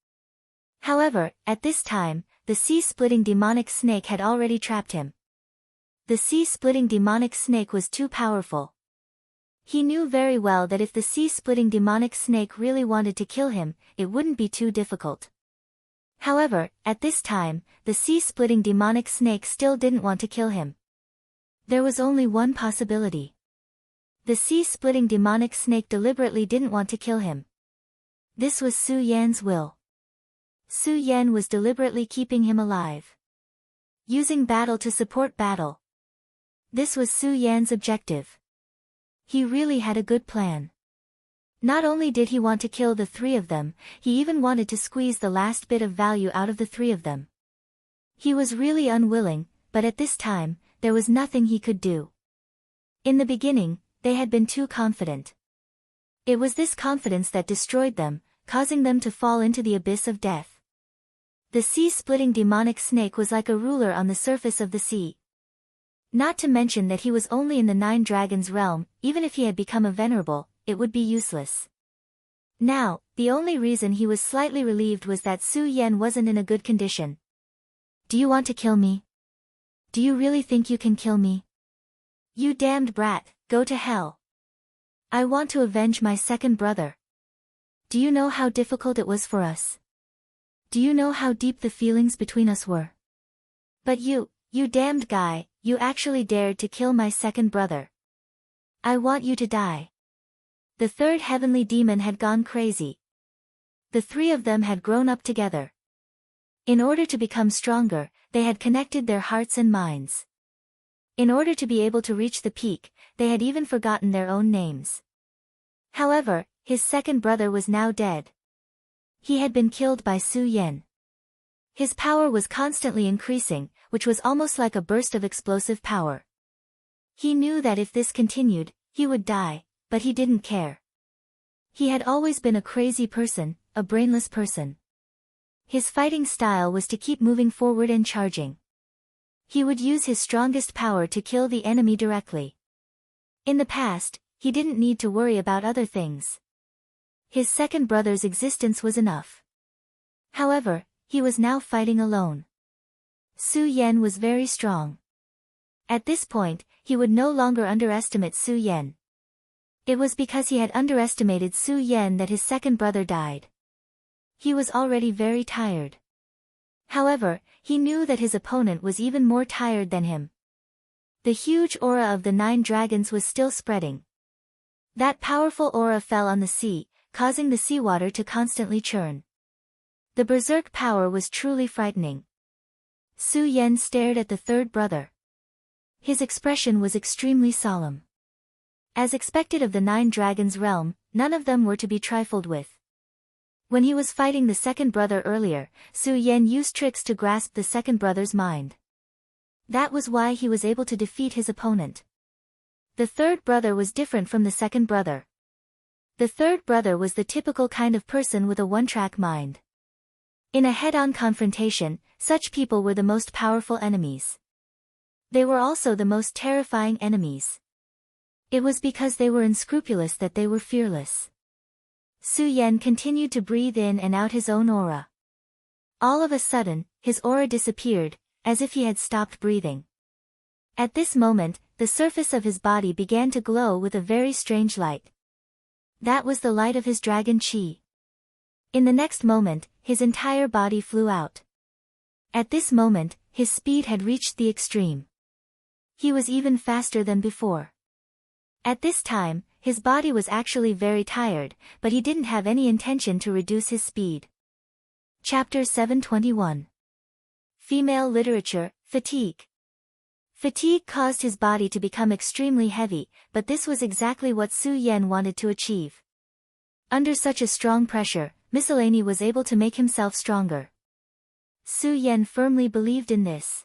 S1: However, at this time, the sea-splitting demonic snake had already trapped him. The sea-splitting demonic snake was too powerful. He knew very well that if the sea-splitting demonic snake really wanted to kill him, it wouldn't be too difficult. However, at this time, the sea-splitting demonic snake still didn't want to kill him. There was only one possibility. The sea-splitting demonic snake deliberately didn't want to kill him. This was Su Yan's will. Su Yan was deliberately keeping him alive. Using battle to support battle. This was Su Yan's objective. He really had a good plan. Not only did he want to kill the 3 of them, he even wanted to squeeze the last bit of value out of the 3 of them. He was really unwilling, but at this time, there was nothing he could do. In the beginning, they had been too confident. It was this confidence that destroyed them, causing them to fall into the abyss of death. The sea-splitting demonic snake was like a ruler on the surface of the sea. Not to mention that he was only in the 9 dragons realm, even if he had become a venerable, it would be useless. Now, the only reason he was slightly relieved was that Su Yan wasn't in a good condition. Do you want to kill me? Do you really think you can kill me? You damned brat, go to hell. I want to avenge my second brother. Do you know how difficult it was for us? Do you know how deep the feelings between us were? But you damned guy, you actually dared to kill my second brother. I want you to die. The 3rd heavenly demon had gone crazy. The 3 of them had grown up together. In order to become stronger, they had connected their hearts and minds. In order to be able to reach the peak, they had even forgotten their own names. However, his second brother was now dead. He had been killed by Su Yan. His power was constantly increasing, which was almost like a burst of explosive power. He knew that if this continued, he would die, but he didn't care. He had always been a crazy person, a brainless person. His fighting style was to keep moving forward and charging. He would use his strongest power to kill the enemy directly. In the past, he didn't need to worry about other things. His second brother's existence was enough. However, he was now fighting alone. Su Yan was very strong. At this point, he would no longer underestimate Su Yan. It was because he had underestimated Su Yan that his second brother died. He was already very tired. However, he knew that his opponent was even more tired than him. The huge aura of the 9 dragons was still spreading. That powerful aura fell on the sea, causing the seawater to constantly churn. The berserk power was truly frightening. Su Yan stared at the 3rd brother. His expression was extremely solemn. As expected of the 9 dragons realm, none of them were to be trifled with. When he was fighting the second brother earlier, Su Yan used tricks to grasp the second brother's mind. That was why he was able to defeat his opponent. The 3rd brother was different from the second brother. The 3rd brother was the typical kind of person with a one-track mind. In a head-on confrontation, such people were the most powerful enemies. They were also the most terrifying enemies. It was because they were unscrupulous that they were fearless. Su Yan continued to breathe in and out his own aura. All of a sudden, his aura disappeared, as if he had stopped breathing. At this moment, the surface of his body began to glow with a very strange light. That was the light of his dragon chi. In the next moment, his entire body flew out. At this moment, his speed had reached the extreme. He was even faster than before. At this time, his body was actually very tired, but he didn't have any intention to reduce his speed. Chapter 721. Female Literature, Fatigue. Fatigue caused his body to become extremely heavy, but this was exactly what Su Yan wanted to achieve. Under such a strong pressure, Miscellany was able to make himself stronger. Su Yan firmly believed in this.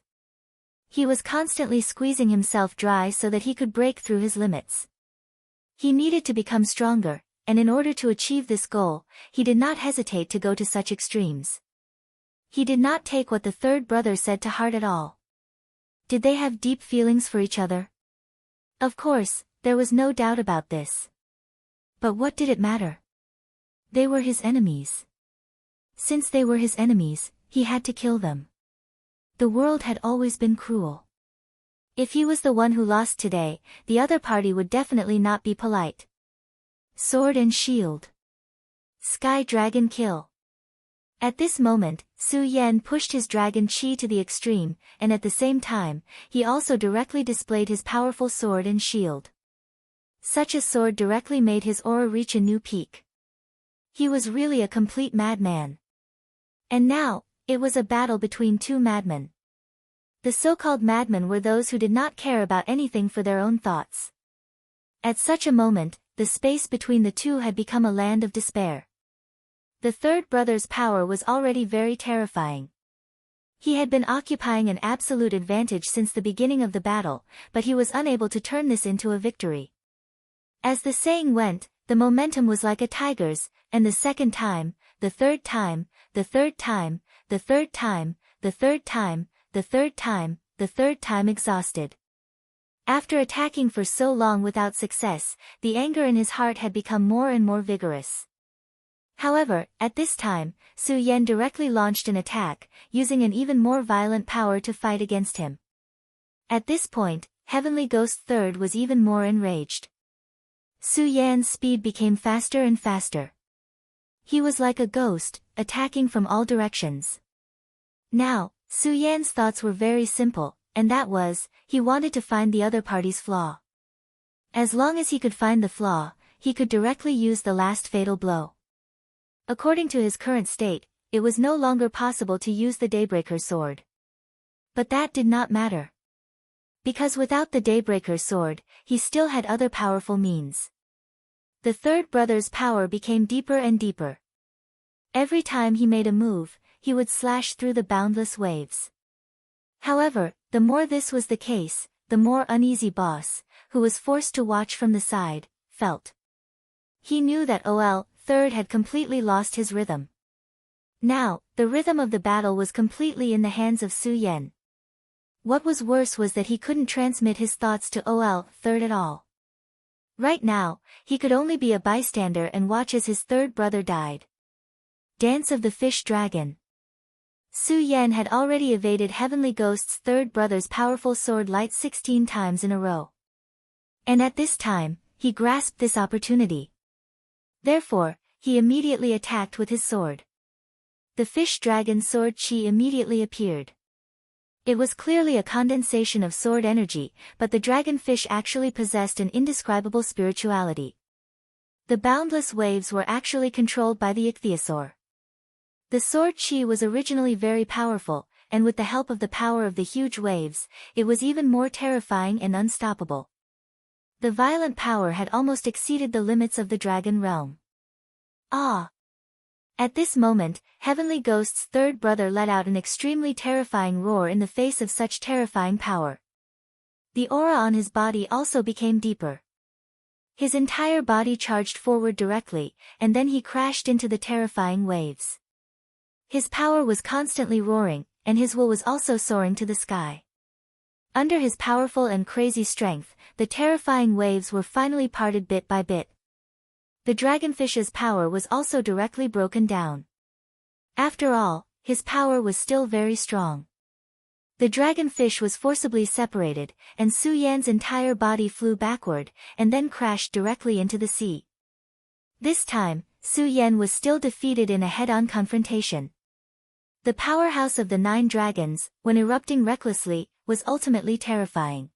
S1: He was constantly squeezing himself dry so that he could break through his limits. He needed to become stronger, and in order to achieve this goal, he did not hesitate to go to such extremes. He did not take what the third brother said to heart at all. Did they have deep feelings for each other? Of course, there was no doubt about this. But what did it matter? They were his enemies. Since they were his enemies, he had to kill them. The world had always been cruel. If he was the one who lost today, the other party would definitely not be polite. Sword and Shield. Sky Dragon Kill. At this moment, Su Yan pushed his dragon chi to the extreme, and at the same time, he also directly displayed his powerful sword and shield. Such a sword directly made his aura reach a new peak. He was really a complete madman. And now, it was a battle between two madmen. The so-called madmen were those who did not care about anything for their own thoughts. At such a moment, the space between the two had become a land of despair. The third brother's power was already very terrifying. He had been occupying an absolute advantage since the beginning of the battle, but he was unable to turn this into a victory. As the saying went, the momentum was like a tiger's, and the second time, the third time, the third time, the third time, the third time, the third time, the third time exhausted. After attacking for so long without success, the anger in his heart had become more and more vigorous. However, at this time, Su Yan directly launched an attack, using an even more violent power to fight against him. At this point, Heavenly Ghost III was even more enraged. Su Yan's speed became faster and faster. He was like a ghost, attacking from all directions. Now, Su Yan's thoughts were very simple, and that was, he wanted to find the other party's flaw. As long as he could find the flaw, he could directly use the last fatal blow. According to his current state, it was no longer possible to use the Daybreaker sword. But that did not matter. Because without the Daybreaker sword, he still had other powerful means. The third brother's power became deeper and deeper. Every time he made a move, he would slash through the boundless waves. However, the more this was the case, the more uneasy Boss, who was forced to watch from the side, felt. He knew that Third had completely lost his rhythm. Now, the rhythm of the battle was completely in the hands of Su Yan. What was worse was that he couldn't transmit his thoughts to Third at all. Right now, he could only be a bystander and watch as his third brother died. Dance of the Fish Dragon. Su Yan had already evaded Heavenly Ghost's third brother's powerful sword light 16 times in a row. And at this time, he grasped this opportunity. Therefore, he immediately attacked with his sword. The fish dragon sword chi immediately appeared. It was clearly a condensation of sword energy, but the dragonfish actually possessed an indescribable spirituality. The boundless waves were actually controlled by the ichthyosaur. The sword chi was originally very powerful, and with the help of the power of the huge waves, it was even more terrifying and unstoppable. The violent power had almost exceeded the limits of the dragon realm. Ah! At this moment, Heavenly Ghost's third brother let out an extremely terrifying roar in the face of such terrifying power. The aura on his body also became deeper. His entire body charged forward directly, and then he crashed into the terrifying waves. His power was constantly roaring, and his will was also soaring to the sky. Under his powerful and crazy strength, the terrifying waves were finally parted bit by bit. The dragonfish's power was also directly broken down. After all, his power was still very strong. The dragonfish was forcibly separated, and Su Yan's entire body flew backward, and then crashed directly into the sea. This time, Su Yan was still defeated in a head-on confrontation. The powerhouse of the 9 dragons, when erupting recklessly, was ultimately terrifying.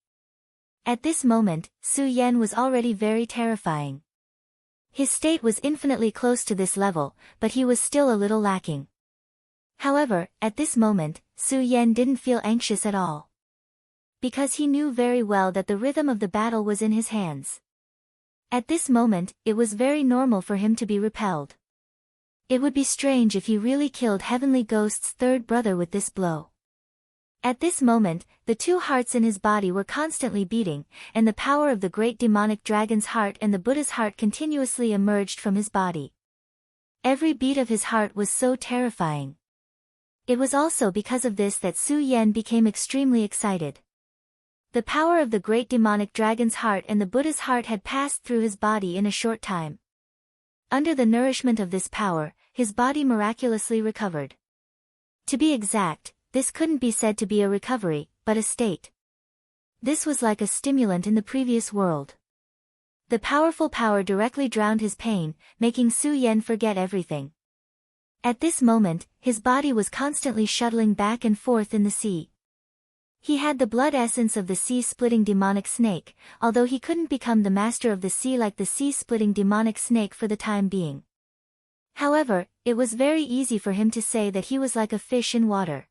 S1: At this moment, Su Yan was already very terrifying. His state was infinitely close to this level, but he was still a little lacking. However, at this moment, Su Yan didn't feel anxious at all. Because he knew very well that the rhythm of the battle was in his hands. At this moment, it was very normal for him to be repelled. It would be strange if he really killed Heavenly Ghost's 3rd brother with this blow. At this moment, the 2 hearts in his body were constantly beating, and the power of the great demonic dragon's heart and the Buddha's heart continuously emerged from his body. Every beat of his heart was so terrifying. It was also because of this that Su Yan became extremely excited. The power of the great demonic dragon's heart and the Buddha's heart had passed through his body in a short time. Under the nourishment of this power, his body miraculously recovered. To be exact, this couldn't be said to be a recovery, but a state. This was like a stimulant in the previous world. The powerful power directly drowned his pain, making Su Yan forget everything. At this moment, his body was constantly shuttling back and forth in the sea. He had the blood essence of the sea-splitting demonic snake, although he couldn't become the master of the sea like the sea-splitting demonic snake for the time being. However, it was very easy for him to say that he was like a fish in water.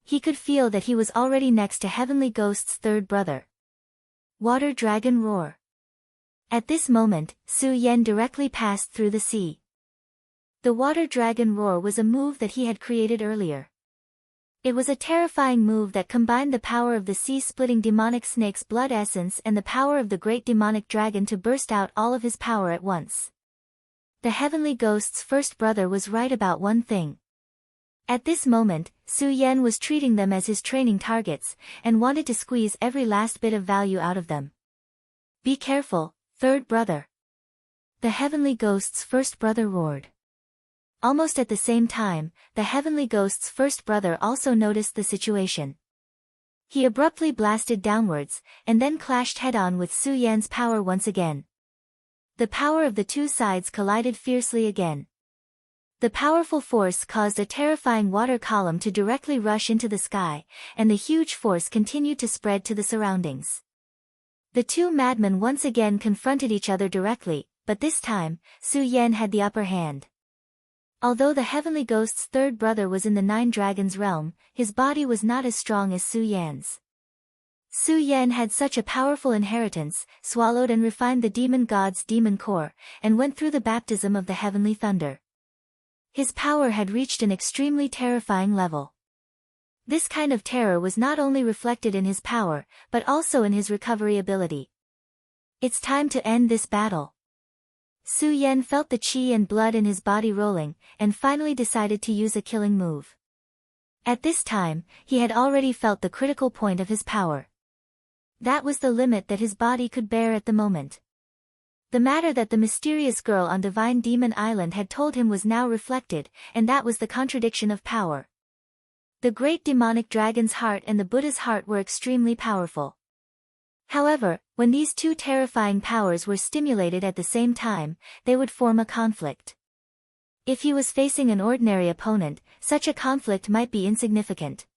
S1: He could feel that he was already next to Heavenly Ghost's 3rd brother. Water Dragon Roar. At this moment, Su Yan directly passed through the sea. The Water Dragon Roar was a move that he had created earlier. It was a terrifying move that combined the power of the sea-splitting demonic snake's blood essence and the power of the great demonic dragon to burst out all of his power at once. The Heavenly Ghost's 1st brother was right about one thing. At this moment, Su Yan was treating them as his training targets, and wanted to squeeze every last bit of value out of them. Be careful, 3rd brother. The Heavenly Ghost's 1st brother roared. Almost at the same time, the Heavenly Ghost's 1st brother also noticed the situation. He abruptly blasted downwards, and then clashed head-on with Su Yan's power once again. The power of the 2 sides collided fiercely again. The powerful force caused a terrifying water column to directly rush into the sky, and the huge force continued to spread to the surroundings. The 2 madmen once again confronted each other directly, but this time, Su Yan had the upper hand. Although the Heavenly Ghost's 3rd brother was in the 9 dragons realm, his body was not as strong as Su Yan's. Su Yan had such a powerful inheritance, swallowed and refined the demon god's demon core, and went through the baptism of the heavenly thunder. His power had reached an extremely terrifying level. This kind of terror was not only reflected in his power, but also in his recovery ability. It's time to end this battle. Su Yan felt the qi and blood in his body rolling, and finally decided to use a killing move. At this time, he had already felt the critical point of his power. That was the limit that his body could bear at the moment. The matter that the mysterious girl on Divine Demon Island had told him was now reflected, and that was the contradiction of power. The great demonic dragon's heart and the Buddha's heart were extremely powerful. However, when these 2 terrifying powers were stimulated at the same time, they would form a conflict. If he was facing an ordinary opponent, such a conflict might be insignificant.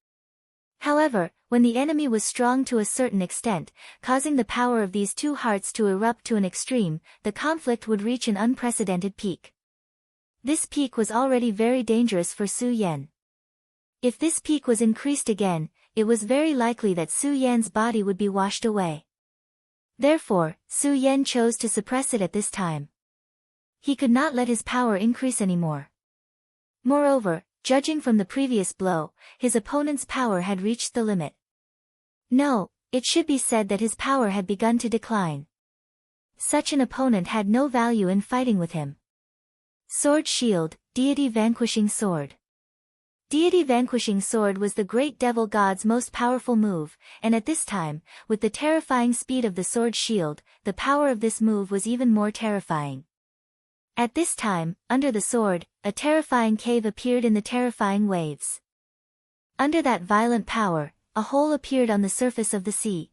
S1: However, when the enemy was strong to a certain extent, causing the power of these 2 hearts to erupt to an extreme, the conflict would reach an unprecedented peak. This peak was already very dangerous for Su Yan. If this peak was increased again, it was very likely that Su Yan's body would be washed away. Therefore, Su Yan chose to suppress it at this time. He could not let his power increase anymore. Moreover, judging from the previous blow, his opponent's power had reached the limit. No, it should be said that his power had begun to decline. Such an opponent had no value in fighting with him. Sword Shield, Deity Vanquishing Sword. Deity vanquishing sword was the great devil god's most powerful move, and at this time, with the terrifying speed of the sword shield, the power of this move was even more terrifying. At this time, under the sword, a terrifying cave appeared in the terrifying waves. Under that violent power, a hole appeared on the surface of the sea.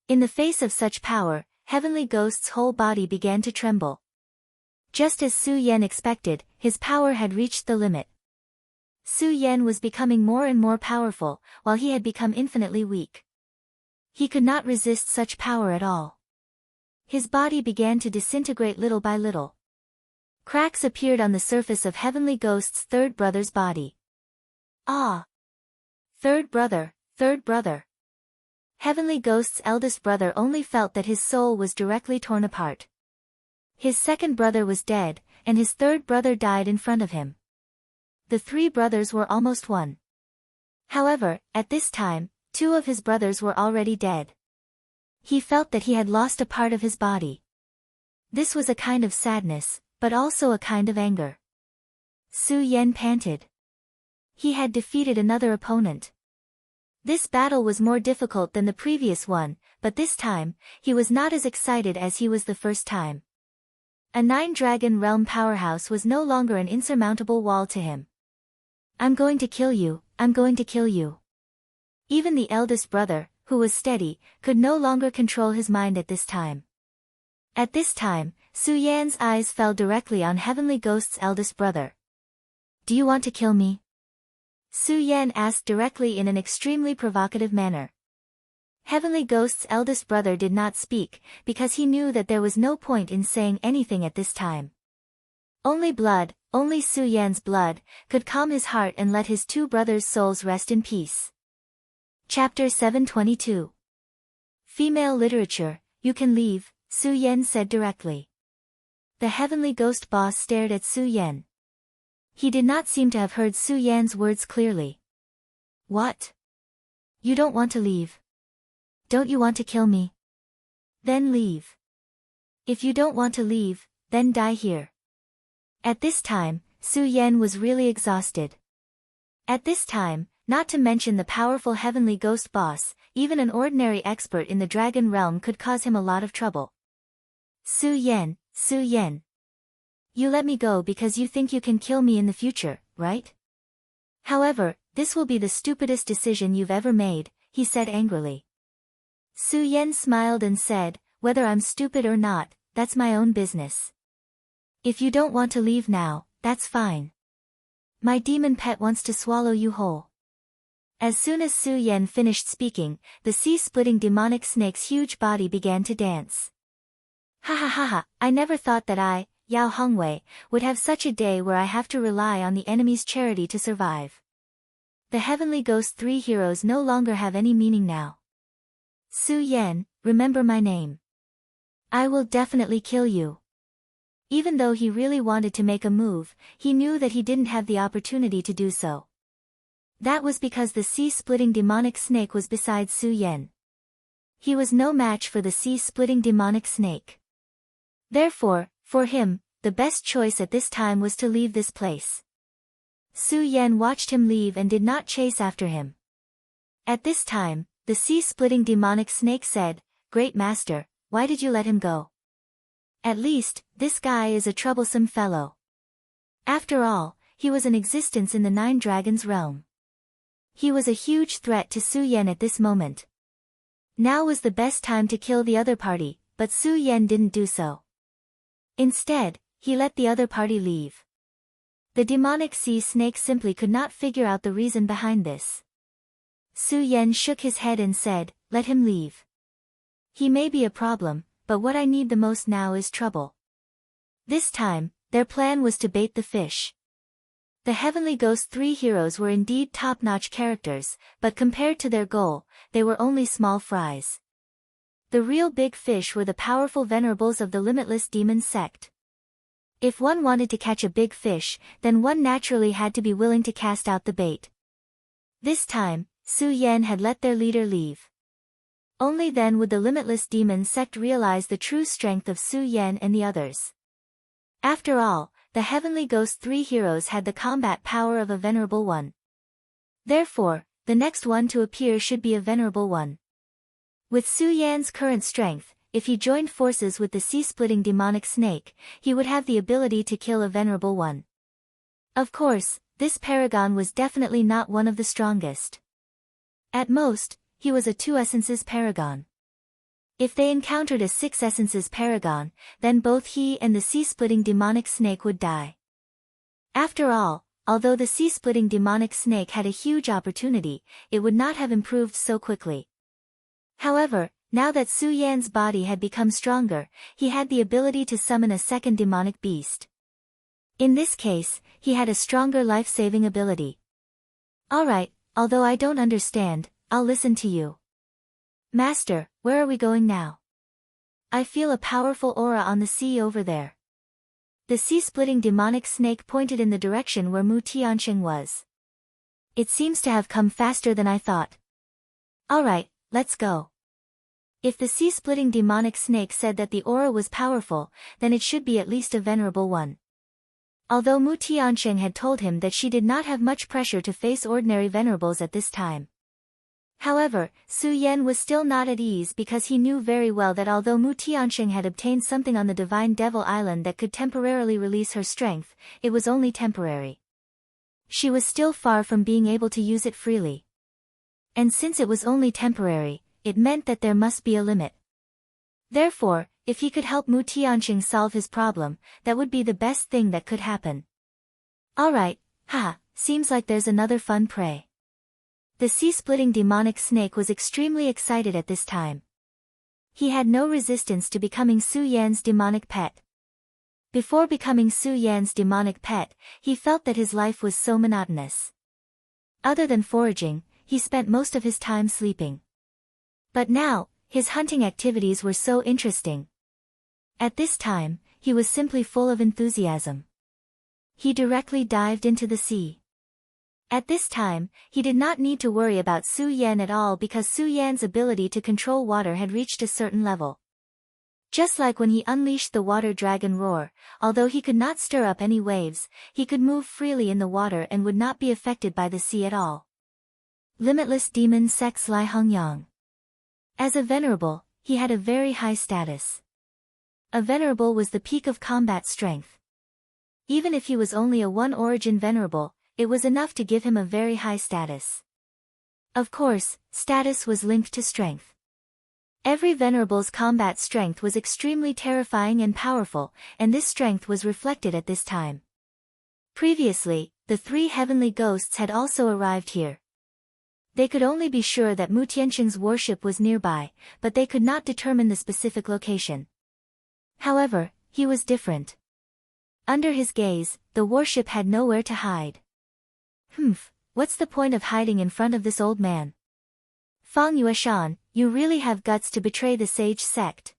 S1: In the face of such power, Heavenly Ghost's whole body began to tremble. Just as Su Yan expected, his power had reached the limit. Su Yan was becoming more and more powerful, while he had become infinitely weak. He could not resist such power at all. His body began to disintegrate little by little. Cracks appeared on the surface of Heavenly Ghost's third brother's body. Ah! Third brother, third brother. Heavenly Ghost's eldest brother only felt that his soul was directly torn apart. His second brother was dead, and his third brother died in front of him. The three brothers were almost one. However, at this time, two of his brothers were already dead. He felt that he had lost a part of his body. This was a kind of sadness, but also a kind of anger. Su Yan panted. He had defeated another opponent. This battle was more difficult than the previous one, but this time, he was not as excited as he was the first time. A 9-dragon realm powerhouse was no longer an insurmountable wall to him. I'm going to kill you, I'm going to kill you. Even the eldest brother, who was steady, could no longer control his mind at this time. At this time, Su Yan's eyes fell directly on Heavenly Ghost's eldest brother. Do you want to kill me? Su Yan asked directly in an extremely provocative manner. Heavenly Ghost's eldest brother did not speak, because he knew that there was no point in saying anything at this time. Only blood, only Su Yan's blood, could calm his heart and let his two brothers' souls rest in peace. Chapter 722. Female literature, you can leave, Su Yan said directly. The Heavenly Ghost boss stared at Su Yan. He did not seem to have heard Su Yan's words clearly. What? You don't want to leave? Don't you want to kill me? Then leave. If you don't want to leave, then die here. At this time, Su Yan was really exhausted. At this time, not to mention the powerful Heavenly Ghost boss, even an ordinary expert in the dragon realm could cause him a lot of trouble. Su Yan, Su Yan. You let me go because you think you can kill me in the future, right? However, this will be the stupidest decision you've ever made, he said angrily. Su Yan smiled and said, whether I'm stupid or not, that's my own business. If you don't want to leave now, that's fine. My demon pet wants to swallow you whole. As soon as Su Yan finished speaking, the sea-splitting demonic snake's huge body began to dance. Ha ha ha ha, I never thought that I, Yao Hongwei, would have such a day where I have to rely on the enemy's charity to survive. The Heavenly Ghost 3 heroes no longer have any meaning now. Su Yan, remember my name. I will definitely kill you. Even though he really wanted to make a move, he knew that he didn't have the opportunity to do so. That was because the sea-splitting demonic snake was beside Su Yan. He was no match for the sea-splitting demonic snake. Therefore, for him, the best choice at this time was to leave this place. Su Yan watched him leave and did not chase after him. At this time, the sea-splitting demonic snake said, Great Master, why did you let him go? At least, this guy is a troublesome fellow. After all, he was in existence in the 9 Dragons realm. He was a huge threat to Su Yan at this moment. Now was the best time to kill the other party, but Su Yan didn't do so. Instead, he let the other party leave. The demonic sea snake simply could not figure out the reason behind this. Su Yan shook his head and said, Let him leave. He may be a problem, but what I need the most now is trouble. This time, their plan was to bait the fish. The Heavenly Ghost 3 heroes were indeed top-notch characters, but compared to their goal, they were only small fries. The real big fish were the powerful venerables of the Limitless Demon sect. If one wanted to catch a big fish, then one naturally had to be willing to cast out the bait. This time, Su Yan had let their leader leave. Only then would the Limitless Demon sect realize the true strength of Su Yan and the others. After all, the Heavenly Ghost 3 heroes had the combat power of a venerable one. Therefore, the next one to appear should be a venerable one. With Su Yan's current strength, if he joined forces with the sea-splitting demonic snake, he would have the ability to kill a venerable one. Of course, this paragon was definitely not one of the strongest. At most, he was a 2 essences paragon. If they encountered a 6 essences paragon, then both he and the sea-splitting demonic snake would die. After all, although the sea-splitting demonic snake had a huge opportunity, it would not have improved so quickly. However, now that Su Yan's body had become stronger, he had the ability to summon a second demonic beast. In this case, he had a stronger life-saving ability. Alright, although I don't understand, I'll listen to you. Master, where are we going now? I feel a powerful aura on the sea over there. The sea-splitting demonic snake pointed in the direction where Mu Tianxing was. It seems to have come faster than I thought. Alright, let's go. If the sea-splitting demonic snake said that the aura was powerful, then it should be at least a venerable one. Although Mu Tianxing had told him that she did not have much pressure to face ordinary venerables at this time. However, Su Yan was still not at ease because he knew very well that although Mu Tianxing had obtained something on the Divine Devil Island that could temporarily release her strength, it was only temporary. She was still far from being able to use it freely. And since it was only temporary, it meant that there must be a limit. Therefore, if he could help Mu Tianxing solve his problem, that would be the best thing that could happen. Alright, seems like there's another fun prey. The sea-splitting demonic snake was extremely excited at this time. He had no resistance to becoming Su Yan's demonic pet. Before becoming Su Yan's demonic pet, he felt that his life was so monotonous. Other than foraging, he spent most of his time sleeping. But now, his hunting activities were so interesting. At this time, he was simply full of enthusiasm. He directly dived into the sea. At this time, he did not need to worry about Su Yan at all because Su Yan's ability to control water had reached a certain level. Just like when he unleashed the water dragon roar, although he could not stir up any waves, he could move freely in the water and would not be affected by the sea at all. Limitless Demon Sex Lai Hongyang. As a venerable, he had a very high status. A venerable was the peak of combat strength. Even if he was only a 1 origin venerable, it was enough to give him a very high status. Of course, status was linked to strength. Every venerable's combat strength was extremely terrifying and powerful, and this strength was reflected at this time. Previously, the 3 heavenly ghosts had also arrived here. They could only be sure that Mu Tianxing's warship was nearby, but they could not determine the specific location. However, he was different. Under his gaze, the warship had nowhere to hide. What's the point of hiding in front of this old man? Fang Yueshan, you really have guts to betray the sage sect.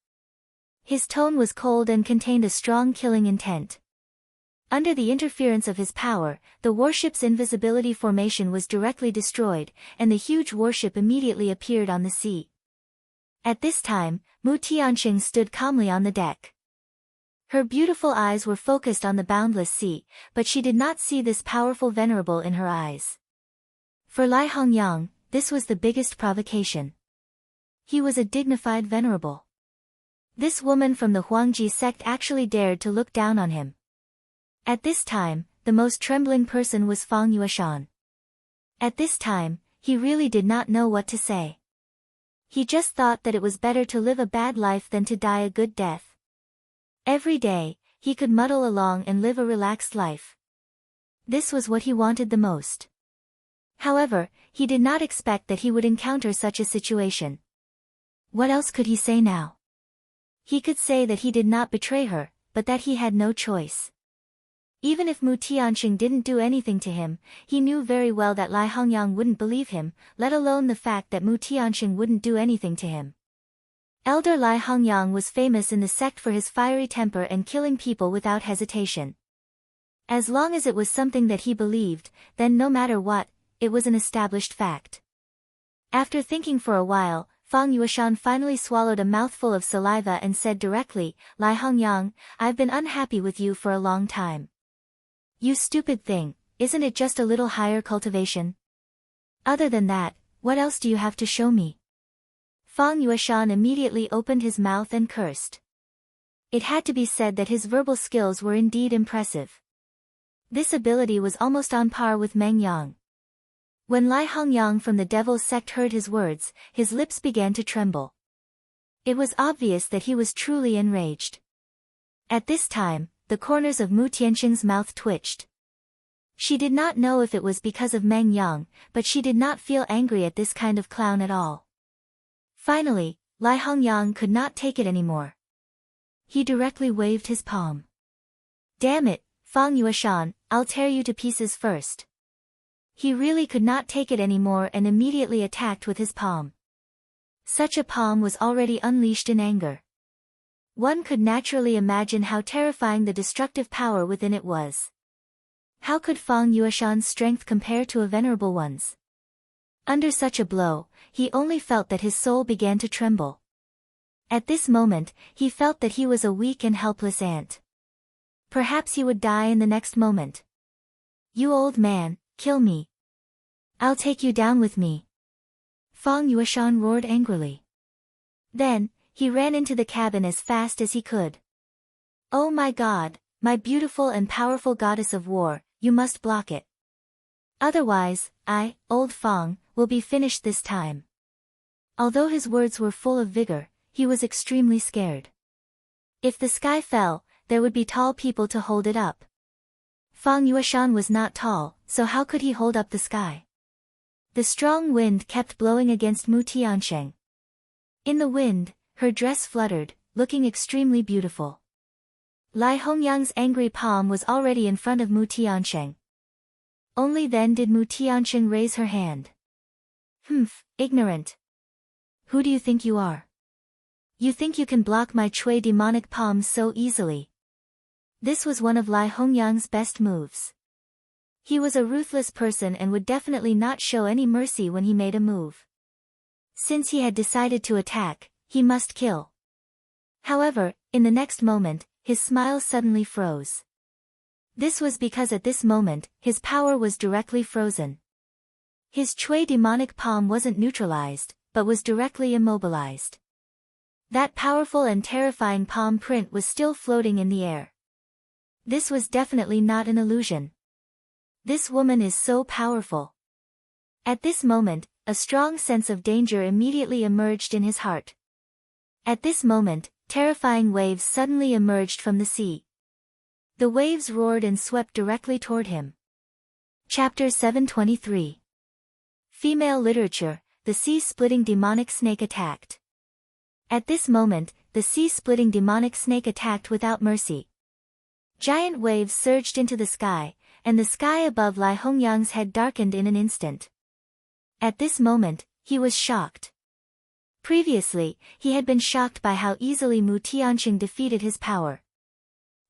S1: His tone was cold and contained a strong killing intent. Under the interference of his power, the warship's invisibility formation was directly destroyed, and the huge warship immediately appeared on the sea. At this time, Mu Tianxing stood calmly on the deck. Her beautiful eyes were focused on the boundless sea, but she did not see this powerful venerable in her eyes. For Lai Hongyang, this was the biggest provocation. He was a dignified venerable. This woman from the Huangji sect actually dared to look down on him. At this time, the most trembling person was Fang Yueshan. At this time, he really did not know what to say. He just thought that it was better to live a bad life than to die a good death. Every day, he could muddle along and live a relaxed life. This was what he wanted the most. However, he did not expect that he would encounter such a situation. What else could he say now? He could say that he did not betray her, but that he had no choice. Even if Mu Tianxing didn't do anything to him, he knew very well that Lai Hongyang wouldn't believe him, let alone the fact that Mu Tianxing wouldn't do anything to him. Elder Lai Hongyang was famous in the sect for his fiery temper and killing people without hesitation. As long as it was something that he believed, then no matter what, it was an established fact. After thinking for a while, Fang Yueshan finally swallowed a mouthful of saliva and said directly, Lai Hongyang, I've been unhappy with you for a long time. You stupid thing, isn't it just a little higher cultivation? Other than that, what else do you have to show me? Fang Yueshan immediately opened his mouth and cursed. It had to be said that his verbal skills were indeed impressive. This ability was almost on par with Meng Yang. When Lai Hongyang from the Devil's sect heard his words, his lips began to tremble. It was obvious that he was truly enraged. At this time, the corners of Mu Tianxing's mouth twitched. She did not know if it was because of Meng Yang, but she did not feel angry at this kind of clown at all. Finally, Lai Hongyang could not take it anymore. He directly waved his palm. Damn it, Fang Yueshan, I'll tear you to pieces first. He really could not take it anymore and immediately attacked with his palm. Such a palm was already unleashed in anger. One could naturally imagine how terrifying the destructive power within it was. How could Fang Yueshan's strength compare to a venerable one's? Under such a blow, he only felt that his soul began to tremble. At this moment, he felt that he was a weak and helpless ant. Perhaps he would die in the next moment. You old man, kill me. I'll take you down with me. Fang Yueshan roared angrily. Then, he ran into the cabin as fast as he could. Oh my God, my beautiful and powerful goddess of war, you must block it. Otherwise, I, old Fang, will be finished this time. Although his words were full of vigor, he was extremely scared. If the sky fell, there would be tall people to hold it up. Fang Yueshan was not tall, so how could he hold up the sky? The strong wind kept blowing against Mu Tianxing. In the wind, her dress fluttered, looking extremely beautiful. Lai Hongyang's angry palm was already in front of Mu Tianxing. Only then did Mu Tianxing raise her hand. Humph, ignorant. Who do you think you are? You think you can block my Chui demonic palms so easily? This was one of Lai Hongyang's best moves. He was a ruthless person and would definitely not show any mercy when he made a move. Since he had decided to attack, he must kill. However, in the next moment, his smile suddenly froze. This was because at this moment, his power was directly frozen. His Chui demonic palm wasn't neutralized, but was directly immobilized. That powerful and terrifying palm print was still floating in the air. This was definitely not an illusion. This woman is so powerful. At this moment, a strong sense of danger immediately emerged in his heart. At this moment, terrifying waves suddenly emerged from the sea. The waves roared and swept directly toward him. Chapter 723. Female Literature, the Sea-Splitting Demonic Snake Attacked. At this moment, the sea-splitting demonic snake attacked without mercy. Giant waves surged into the sky, and the sky above Lai Hongyang's head darkened in an instant. At this moment, he was shocked. Previously, he had been shocked by how easily Mu Tianxing defeated his power.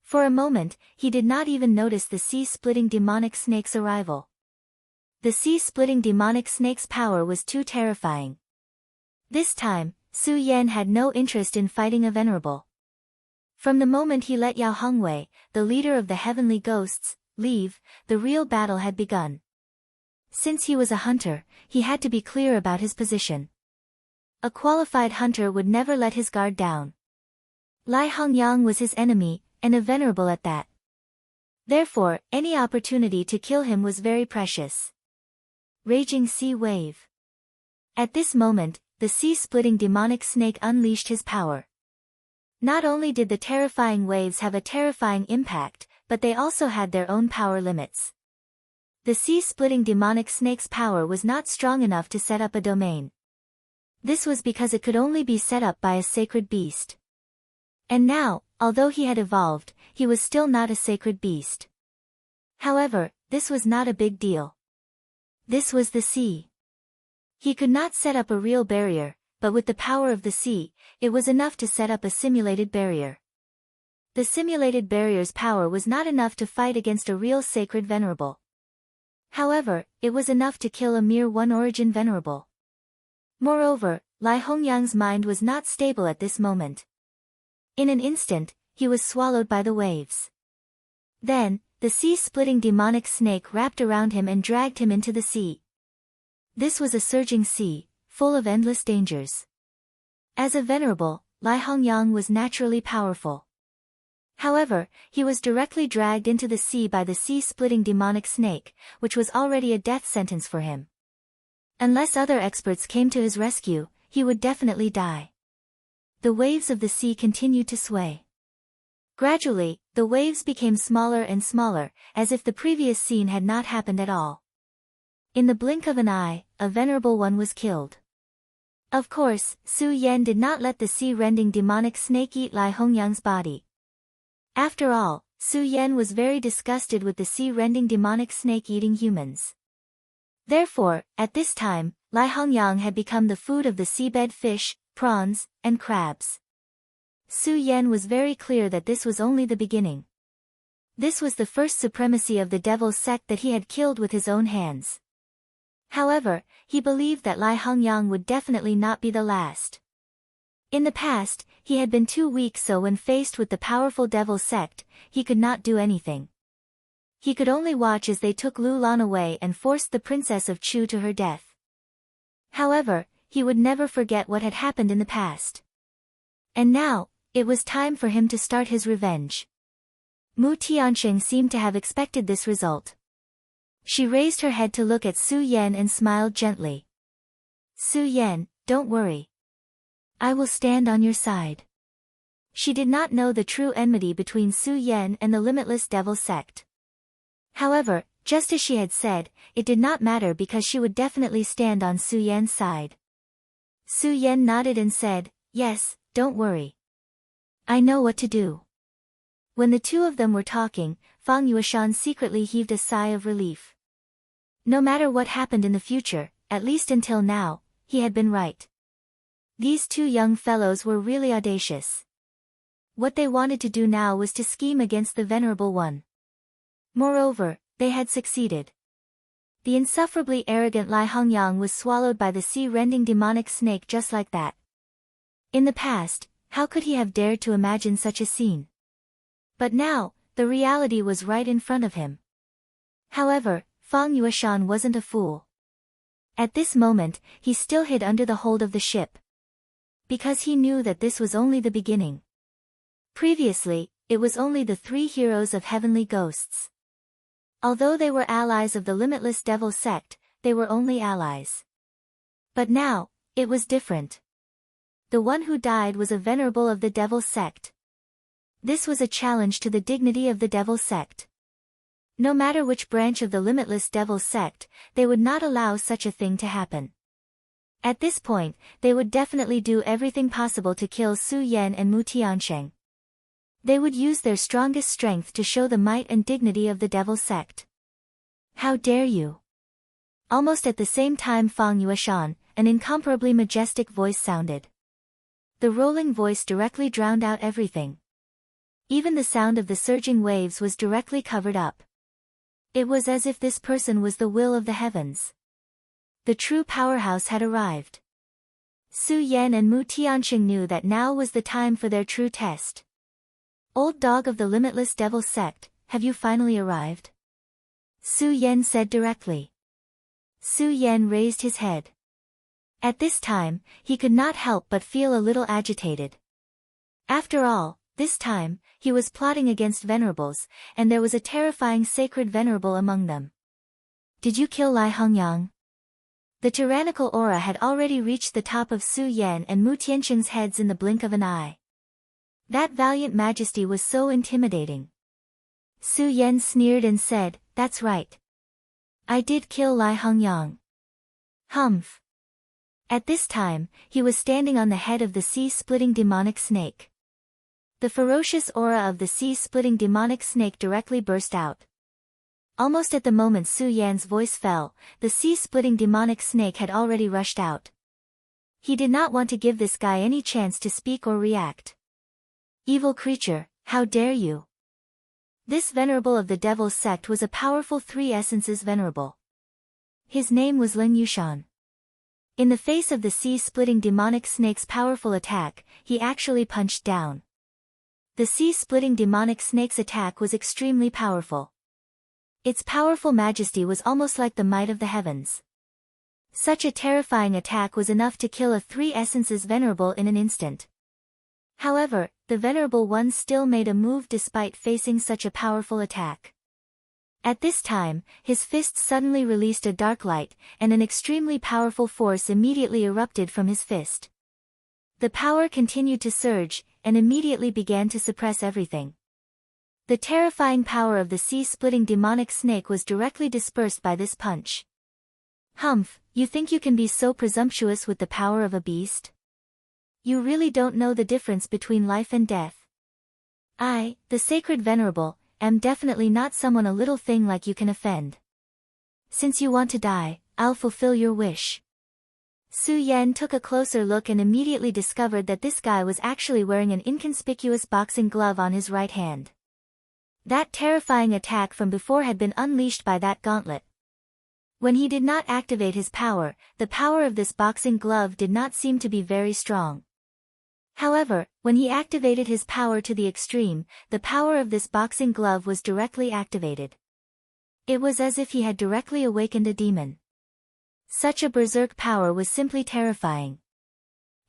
S1: For a moment, he did not even notice the sea-splitting demonic snake's arrival. The sea-splitting demonic snake's power was too terrifying. This time, Su Yan had no interest in fighting a venerable. From the moment he let Yao Hongwei, the leader of the heavenly ghosts, leave, the real battle had begun. Since he was a hunter, he had to be clear about his position. A qualified hunter would never let his guard down. Lai Hongyang was his enemy, and a venerable at that. Therefore, any opportunity to kill him was very precious. Raging Sea Wave. At this moment, the sea-splitting demonic snake unleashed his power. Not only did the terrifying waves have a terrifying impact, but they also had their own power limits. The sea-splitting demonic snake's power was not strong enough to set up a domain. This was because it could only be set up by a sacred beast. And now, although he had evolved, he was still not a sacred beast. However, this was not a big deal. This was the sea. He could not set up a real barrier, but with the power of the sea, it was enough to set up a simulated barrier. The simulated barrier's power was not enough to fight against a real sacred venerable. However, it was enough to kill a mere one-origin venerable. Moreover, Lai Hongyang's mind was not stable at this moment. In an instant, he was swallowed by the waves. Then, the sea-splitting demonic snake wrapped around him and dragged him into the sea. This was a surging sea, full of endless dangers. As a venerable, Lai Hongyang was naturally powerful. However, he was directly dragged into the sea by the sea-splitting demonic snake, which was already a death sentence for him. Unless other experts came to his rescue, he would definitely die. The waves of the sea continued to sway. Gradually, the waves became smaller and smaller, as if the previous scene had not happened at all. In the blink of an eye, a venerable one was killed. Of course, Su Yan did not let the sea-rending demonic snake eat Lai Hongyang's body. After all, Su Yan was very disgusted with the sea-rending demonic snake eating humans. Therefore, at this time, Lai Hongyang had become the food of the seabed fish, prawns, and crabs. Su Yan was very clear that this was only the beginning. This was the first supremacy of the devil's sect that he had killed with his own hands. However, he believed that Lai Hongyang would definitely not be the last. In the past, he had been too weak, so when faced with the powerful devil sect, he could not do anything. He could only watch as they took Lu Lan away and forced the princess of Chu to her death. However, he would never forget what had happened in the past. And now, it was time for him to start his revenge. Mu Tianxing seemed to have expected this result. She raised her head to look at Su Yan and smiled gently. Su Yan, don't worry. I will stand on your side. She did not know the true enmity between Su Yan and the limitless devil sect. However, just as she had said, it did not matter because she would definitely stand on Su Yan's side. Su Yan nodded and said, yes, don't worry. I know what to do. When the two of them were talking, Fang Yueshan secretly heaved a sigh of relief. No matter what happened in the future, at least until now, he had been right. These two young fellows were really audacious. What they wanted to do now was to scheme against the Venerable One. Moreover, they had succeeded. The insufferably arrogant Lai Hongyang was swallowed by the sea-rending demonic snake just like that. In the past, how could he have dared to imagine such a scene? But now, the reality was right in front of him. However, Fang Yueshan wasn't a fool. At this moment, he still hid under the hold of the ship. Because he knew that this was only the beginning. Previously, it was only the three heroes of heavenly ghosts. Although they were allies of the limitless devil sect, they were only allies. But now, it was different. The one who died was a venerable of the devil sect. This was a challenge to the dignity of the devil sect. No matter which branch of the limitless devil sect, they would not allow such a thing to happen. At this point, they would definitely do everything possible to kill Su Yan and Mu Tianxing. They would use their strongest strength to show the might and dignity of the devil sect. How dare you! Almost at the same time, Fang Yueshan, an incomparably majestic voice sounded. The rolling voice directly drowned out everything. Even the sound of the surging waves was directly covered up. It was as if this person was the will of the heavens. The true powerhouse had arrived. Su Yan and Mu Tianxing knew that now was the time for their true test. Old dog of the limitless devil sect, have you finally arrived? Su Yan said directly. Su Yan raised his head. At this time, he could not help but feel a little agitated. After all, this time, he was plotting against venerables, and there was a terrifying sacred venerable among them. Did you kill Lai Hongyang? The tyrannical aura had already reached the top of Su Yan and Mu Tianxing's heads in the blink of an eye. That valiant majesty was so intimidating. Su Yan sneered and said, that's right. I did kill Lai Hongyang. Humph. At this time, he was standing on the head of the sea-splitting demonic snake. The ferocious aura of the sea-splitting demonic snake directly burst out. Almost at the moment Su Yan's voice fell, the sea-splitting demonic snake had already rushed out. He did not want to give this guy any chance to speak or react. Evil creature, how dare you! This venerable of the devil's sect was a powerful three essences venerable. His name was Lin Yushan. In the face of the sea-splitting demonic snake's powerful attack, he actually punched down. The sea-splitting demonic snake's attack was extremely powerful. Its powerful majesty was almost like the might of the heavens. Such a terrifying attack was enough to kill a 3 essences venerable in an instant. However, the venerable one still made a move despite facing such a powerful attack. At this time, his fist suddenly released a dark light, and an extremely powerful force immediately erupted from his fist. The power continued to surge, and immediately began to suppress everything. The terrifying power of the sea-splitting demonic snake was directly dispersed by this punch. Humph, you think you can be so presumptuous with the power of a beast? You really don't know the difference between life and death. I, the sacred venerable, am definitely not someone a little thing like you can offend. Since you want to die, I'll fulfill your wish. Su Yan took a closer look and immediately discovered that this guy was actually wearing an inconspicuous boxing glove on his right hand. That terrifying attack from before had been unleashed by that gauntlet. When he did not activate his power, the power of this boxing glove did not seem to be very strong. However, when he activated his power to the extreme, the power of this boxing glove was directly activated. It was as if he had directly awakened a demon. Such a berserk power was simply terrifying.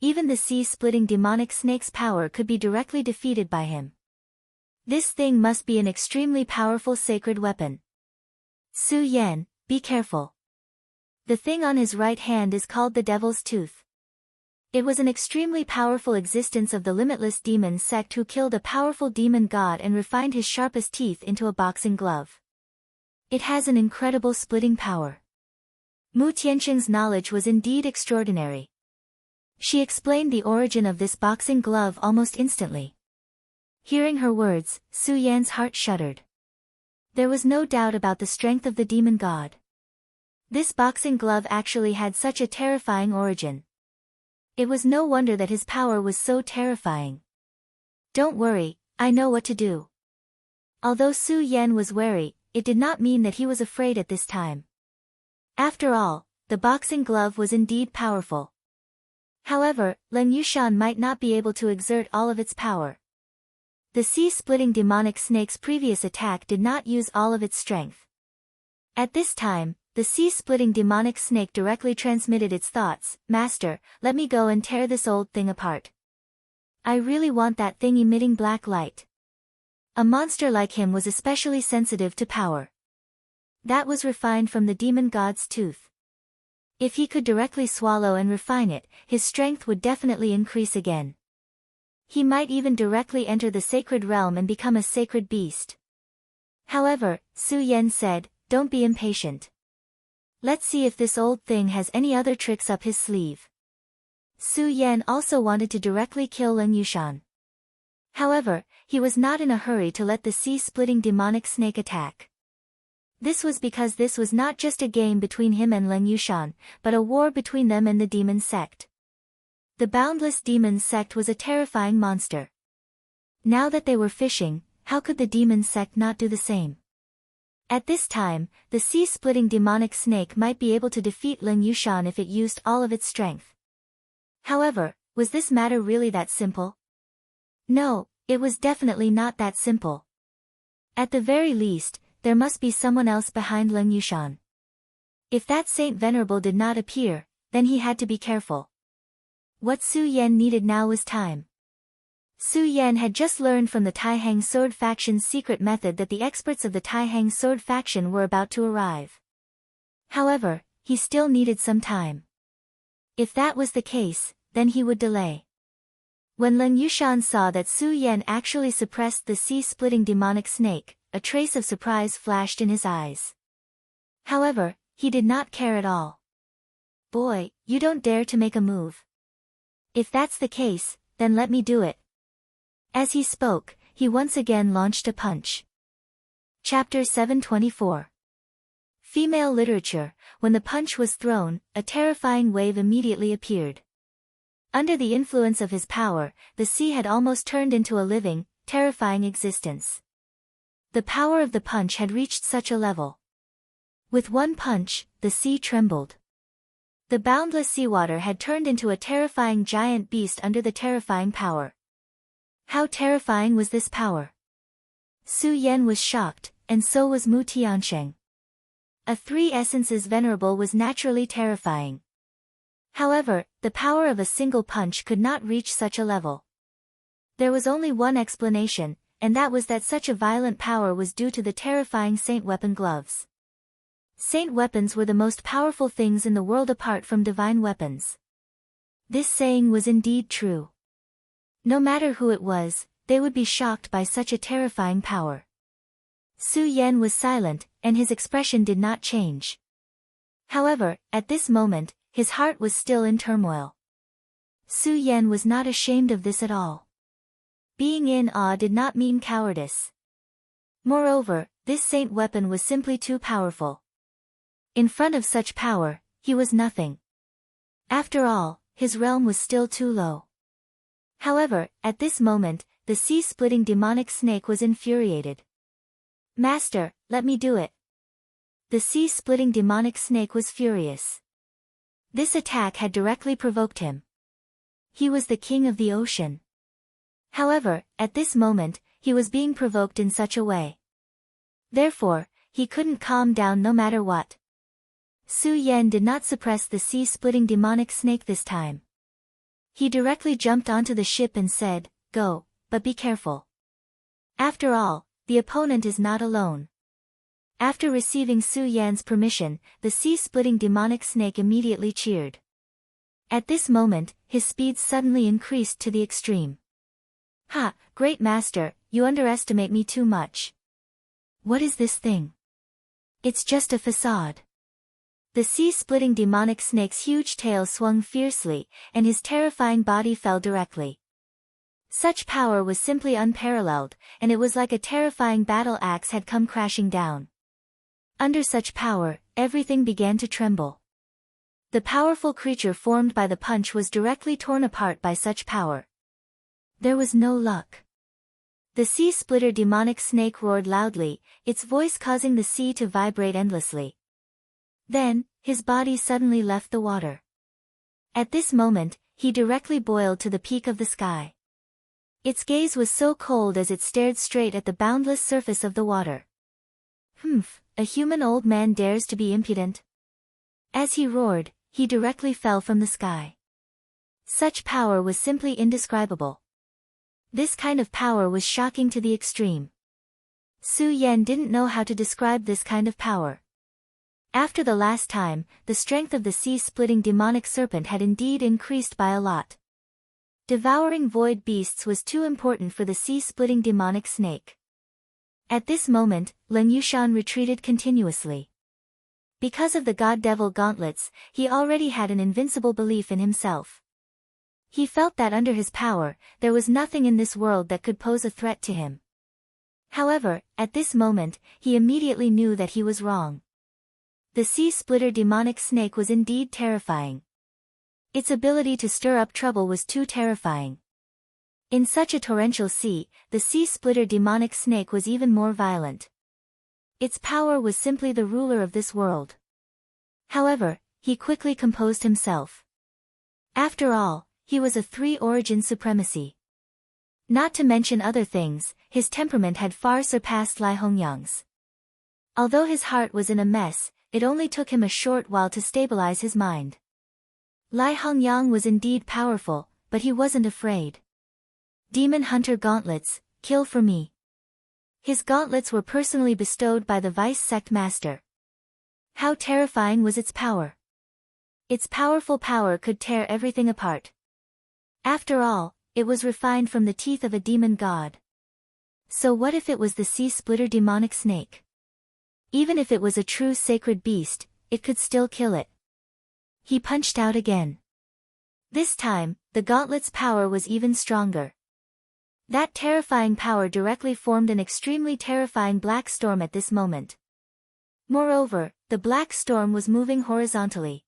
S1: Even the sea-splitting demonic snake's power could be directly defeated by him. This thing must be an extremely powerful sacred weapon. Su Yan, be careful. The thing on his right hand is called the Devil's Tooth. It was an extremely powerful existence of the limitless demon sect who killed a powerful demon god and refined his sharpest teeth into a boxing glove. It has an incredible splitting power. Mu Tianqing's knowledge was indeed extraordinary. She explained the origin of this boxing glove almost instantly. Hearing her words, Su Yan's heart shuddered. There was no doubt about the strength of the demon god. This boxing glove actually had such a terrifying origin. It was no wonder that his power was so terrifying. Don't worry, I know what to do. Although Su Yan was wary, it did not mean that he was afraid at this time. After all, the boxing glove was indeed powerful. However, Leng Yushan might not be able to exert all of its power. The sea-splitting demonic snake's previous attack did not use all of its strength. At this time, the sea-splitting demonic snake directly transmitted its thoughts, Master, let me go and tear this old thing apart. I really want that thing emitting black light. A monster like him was especially sensitive to power. That was refined from the demon god's tooth. If he could directly swallow and refine it, his strength would definitely increase again. He might even directly enter the sacred realm and become a sacred beast. However, Su Yan said, don't be impatient. Let's see if this old thing has any other tricks up his sleeve. Su Yan also wanted to directly kill Leng Yushan. However, he was not in a hurry to let the sea-splitting demonic snake attack. This was because this was not just a game between him and Leng Yushan, but a war between them and the demon sect. The boundless demon sect was a terrifying monster. Now that they were fishing, how could the demon sect not do the same? At this time, the sea-splitting demonic snake might be able to defeat Leng Yushan if it used all of its strength. However, was this matter really that simple? No, it was definitely not that simple. At the very least, there must be someone else behind Leng Yushan. If that Saint Venerable did not appear, then he had to be careful. What Su Yan needed now was time. Su Yan had just learned from the Taihang Sword faction's secret method that the experts of the Taihang Sword faction were about to arrive. However, he still needed some time. If that was the case, then he would delay. When Leng Yushan saw that Su Yan actually suppressed the sea-splitting demonic snake, a trace of surprise flashed in his eyes. However, he did not care at all. Boy, you don't dare to make a move. If that's the case, then let me do it. As he spoke, he once again launched a punch. Chapter 724. Female literature. When the punch was thrown, a terrifying wave immediately appeared. Under the influence of his power, the sea had almost turned into a living, terrifying existence. The power of the punch had reached such a level. With one punch, the sea trembled. The boundless seawater had turned into a terrifying giant beast under the terrifying power. How terrifying was this power? Su Yan was shocked, and so was Mu Tiansheng. a three essences venerable was naturally terrifying. However, the power of a single punch could not reach such a level. There was only one explanation, and that was that such a violent power was due to the terrifying saint weapon gloves. Saint weapons were the most powerful things in the world apart from divine weapons. This saying was indeed true. No matter who it was, they would be shocked by such a terrifying power. Su Yan was silent, and his expression did not change. However, at this moment, his heart was still in turmoil. Su Yan was not ashamed of this at all. Being in awe did not mean cowardice. Moreover, this saint weapon was simply too powerful. In front of such power, he was nothing. After all, his realm was still too low. However, at this moment, the sea-splitting demonic snake was infuriated. "Master, let me do it." The sea-splitting demonic snake was furious. This attack had directly provoked him. He was the king of the ocean. However, at this moment, he was being provoked in such a way. Therefore, he couldn't calm down no matter what. Su Yan did not suppress the sea-splitting demonic snake this time. He directly jumped onto the ship and said, "Go, but be careful. After all, the opponent is not alone." After receiving Su Yan's permission, the sea-splitting demonic snake immediately cheered. At this moment, his speed suddenly increased to the extreme. "Ha, great master, you underestimate me too much. What is this thing? It's just a facade." The sea-splitting demonic snake's huge tail swung fiercely, and his terrifying body fell directly. Such power was simply unparalleled, and it was like a terrifying battle axe had come crashing down. Under such power, everything began to tremble. The powerful creature formed by the punch was directly torn apart by such power. There was no luck. The sea-splitter demonic snake roared loudly, its voice causing the sea to vibrate endlessly. Then, his body suddenly left the water. At this moment, he directly boiled to the peak of the sky. Its gaze was so cold as it stared straight at the boundless surface of the water. "Humph, a human old man dares to be impudent." As he roared, he directly fell from the sky. Such power was simply indescribable. This kind of power was shocking to the extreme. Su Yan didn't know how to describe this kind of power. After the last time, the strength of the sea-splitting demonic serpent had indeed increased by a lot. Devouring void beasts was too important for the sea-splitting demonic snake. At this moment, Leng Yushan retreated continuously. Because of the god-devil gauntlets, he already had an invincible belief in himself. He felt that under his power, there was nothing in this world that could pose a threat to him. However, at this moment, he immediately knew that he was wrong. The sea-splitter demonic snake was indeed terrifying. Its ability to stir up trouble was too terrifying. In such a torrential sea, the sea-splitter demonic snake was even more violent. Its power was simply the ruler of this world. However, he quickly composed himself. After all, he was a three-origin supremacy. Not to mention other things, his temperament had far surpassed Lai Hongyang's. Although his heart was in a mess, it only took him a short while to stabilize his mind. Lai Hongyang was indeed powerful, but he wasn't afraid. Demon Hunter Gauntlets, kill for me. His gauntlets were personally bestowed by the Vice Sect Master. How terrifying was its power! Its powerful power could tear everything apart. After all, it was refined from the teeth of a demon god. So what if it was the sea-splitter demonic snake? Even if it was a true sacred beast, it could still kill it. He punched out again. This time, the gauntlet's power was even stronger. That terrifying power directly formed an extremely terrifying black storm at this moment. Moreover, the black storm was moving horizontally.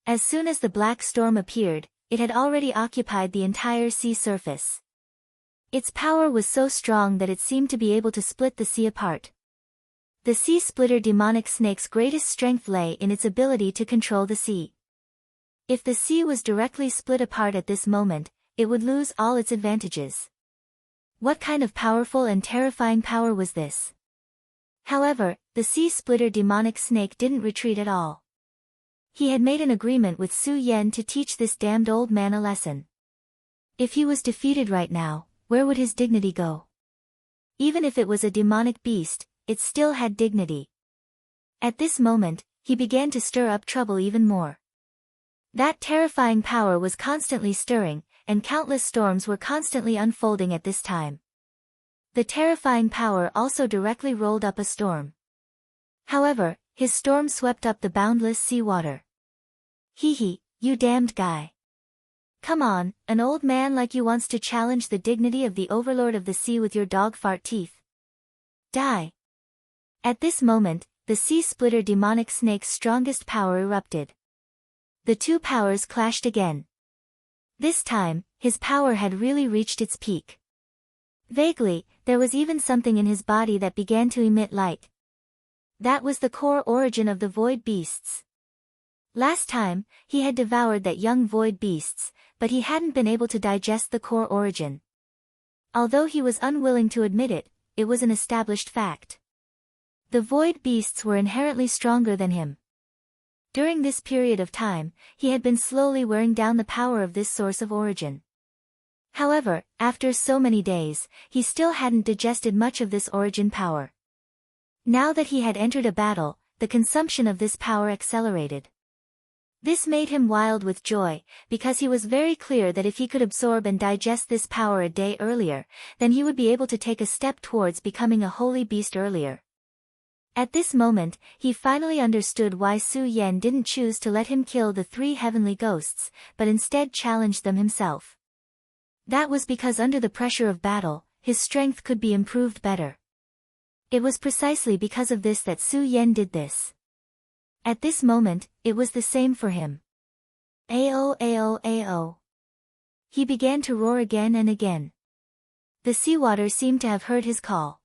S1: As soon as the black storm appeared, it had already occupied the entire sea surface. Its power was so strong that it seemed to be able to split the sea apart. The sea-splitter demonic snake's greatest strength lay in its ability to control the sea. If the sea was directly split apart at this moment, it would lose all its advantages. What kind of powerful and terrifying power was this? However, the sea splitter demonic snake didn't retreat at all. He had made an agreement with Su Yan to teach this damned old man a lesson. If he was defeated right now, where would his dignity go? Even if it was a demonic beast, it still had dignity. At this moment, he began to stir up trouble even more. That terrifying power was constantly stirring, and countless storms were constantly unfolding at this time. The terrifying power also directly rolled up a storm. However, his storm swept up the boundless sea water. Hee hee, you damned guy. Come on, an old man like you wants to challenge the dignity of the overlord of the sea with your dog fart teeth. Die. At this moment, the sea splitter demonic snake's strongest power erupted. The two powers clashed again. This time, his power had really reached its peak. Vaguely, there was even something in his body that began to emit light. That was the core origin of the void beasts. Last time, he had devoured that young void beasts, but he hadn't been able to digest the core origin. Although he was unwilling to admit it, it was an established fact. The void beasts were inherently stronger than him. During this period of time, he had been slowly wearing down the power of this source of origin. However, after so many days, he still hadn't digested much of this origin power. Now that he had entered a battle, the consumption of this power accelerated. This made him wild with joy, because he was very clear that if he could absorb and digest this power a day earlier, then he would be able to take a step towards becoming a holy beast earlier. At this moment, he finally understood why Su Yan didn't choose to let him kill the 3 heavenly ghosts, but instead challenged them himself. That was because under the pressure of battle, his strength could be improved better. It was precisely because of this that Su Yan did this. At this moment, it was the same for him. Ao ao ao. He began to roar again and again. The seawater seemed to have heard his call.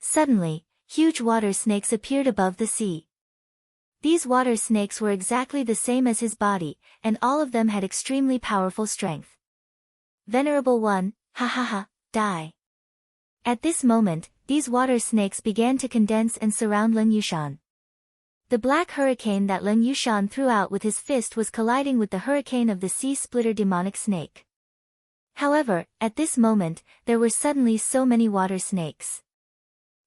S1: Suddenly, huge water snakes appeared above the sea. These water snakes were exactly the same as his body, and all of them had extremely powerful strength. Venerable One, ha ha ha, die. At this moment, these water snakes began to condense and surround Leng Yushan. The black hurricane that Leng Yushan threw out with his fist was colliding with the hurricane of the sea splitter demonic snake. However, at this moment, there were suddenly so many water snakes.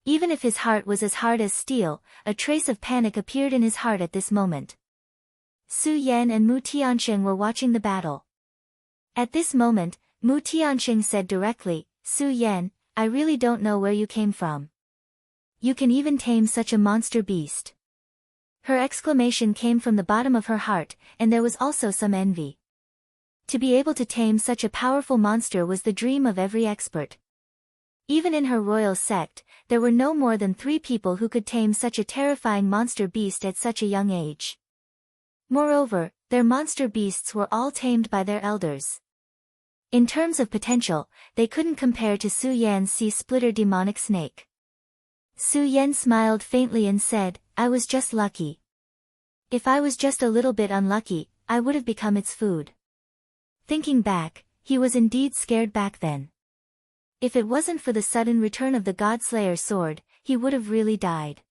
S1: Even if his heart was as hard as steel, a trace of panic appeared in his heart at this moment. Su Yan and Mu Tianxing were watching the battle. At this moment, Mu Tianxing said directly, Su Yan, I really don't know where you came from. You can even tame such a monster beast. Her exclamation came from the bottom of her heart, and there was also some envy. To be able to tame such a powerful monster was the dream of every expert. Even in her royal sect, there were no more than 3 people who could tame such a terrifying monster beast at such a young age. Moreover, their monster beasts were all tamed by their elders. In terms of potential, they couldn't compare to Su Yan's sea splitter demonic snake. Su Yan smiled faintly and said, I was just lucky. If I was just a little bit unlucky, I would have become its food. Thinking back, he was indeed scared back then. If it wasn't for the sudden return of the Godslayer sword, he would have really died.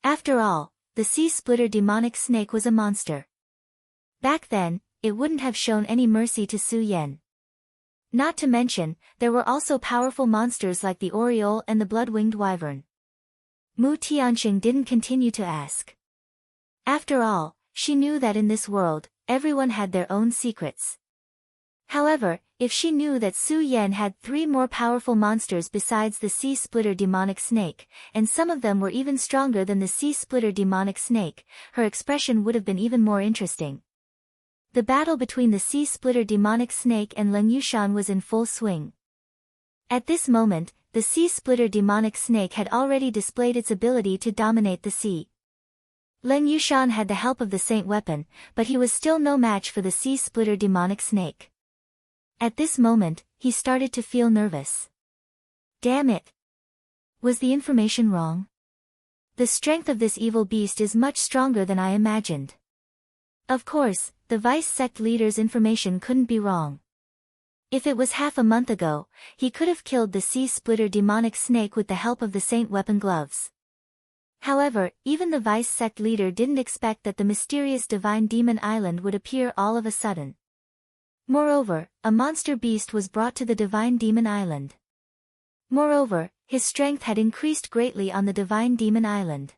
S1: After all, the sea splitter demonic snake was a monster. Back then, it wouldn't have shown any mercy to Su Yan. Not to mention, there were also powerful monsters like the Oriole and the blood-winged wyvern. Mu Tianxing didn't continue to ask. After all, she knew that in this world, everyone had their own secrets. However, if she knew that Su Yan had 3 more powerful monsters besides the sea splitter demonic snake, and some of them were even stronger than the sea splitter demonic snake, her expression would have been even more interesting. The battle between the sea splitter demonic snake and Leng Yushan was in full swing. At this moment, the sea splitter demonic snake had already displayed its ability to dominate the sea. Leng Yushan had the help of the saint weapon, but he was still no match for the sea splitter demonic snake. At this moment, he started to feel nervous. Damn it! Was the information wrong? The strength of this evil beast is much stronger than I imagined. Of course, the vice sect leader's information couldn't be wrong. If it was half a month ago, he could have killed the sea splitter demonic snake with the help of the saint weapon gloves. However, even the vice sect leader didn't expect that the mysterious divine demon island would appear all of a sudden. Moreover, a monster beast was brought to the divine demon island. Moreover, his strength had increased greatly on the divine demon island.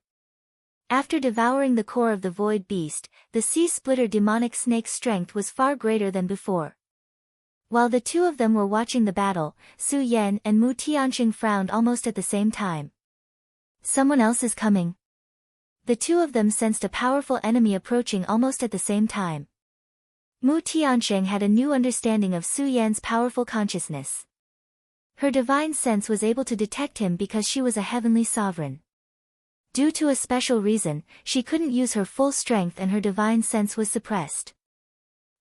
S1: After devouring the core of the void beast, the sea-splitter demonic snake's strength was far greater than before. While the two of them were watching the battle, Su Yan and Mu Tianxing frowned almost at the same time. Someone else is coming. The two of them sensed a powerful enemy approaching almost at the same time. Mu Tianxing had a new understanding of Su Yan's powerful consciousness. Her divine sense was able to detect him because she was a heavenly sovereign. Due to a special reason, she couldn't use her full strength and her divine sense was suppressed.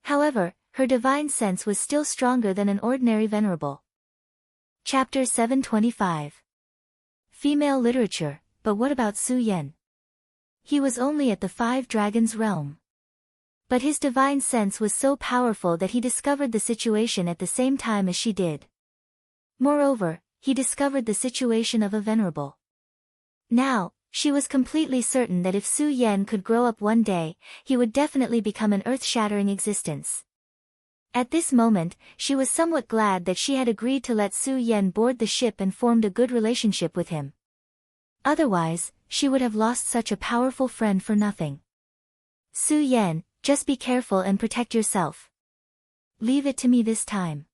S1: However, her divine sense was still stronger than an ordinary venerable. Chapter 725. Female literature, but what about Su Yan? He was only at the Five Dragons realm. But his divine sense was so powerful that he discovered the situation at the same time as she did. Moreover, he discovered the situation of a venerable. Now, she was completely certain that if Su Yan could grow up one day, he would definitely become an earth-shattering existence. At this moment, she was somewhat glad that she had agreed to let Su Yan board the ship and formed a good relationship with him. Otherwise, she would have lost such a powerful friend for nothing. Su Yan, just be careful and protect yourself. Leave it to me this time.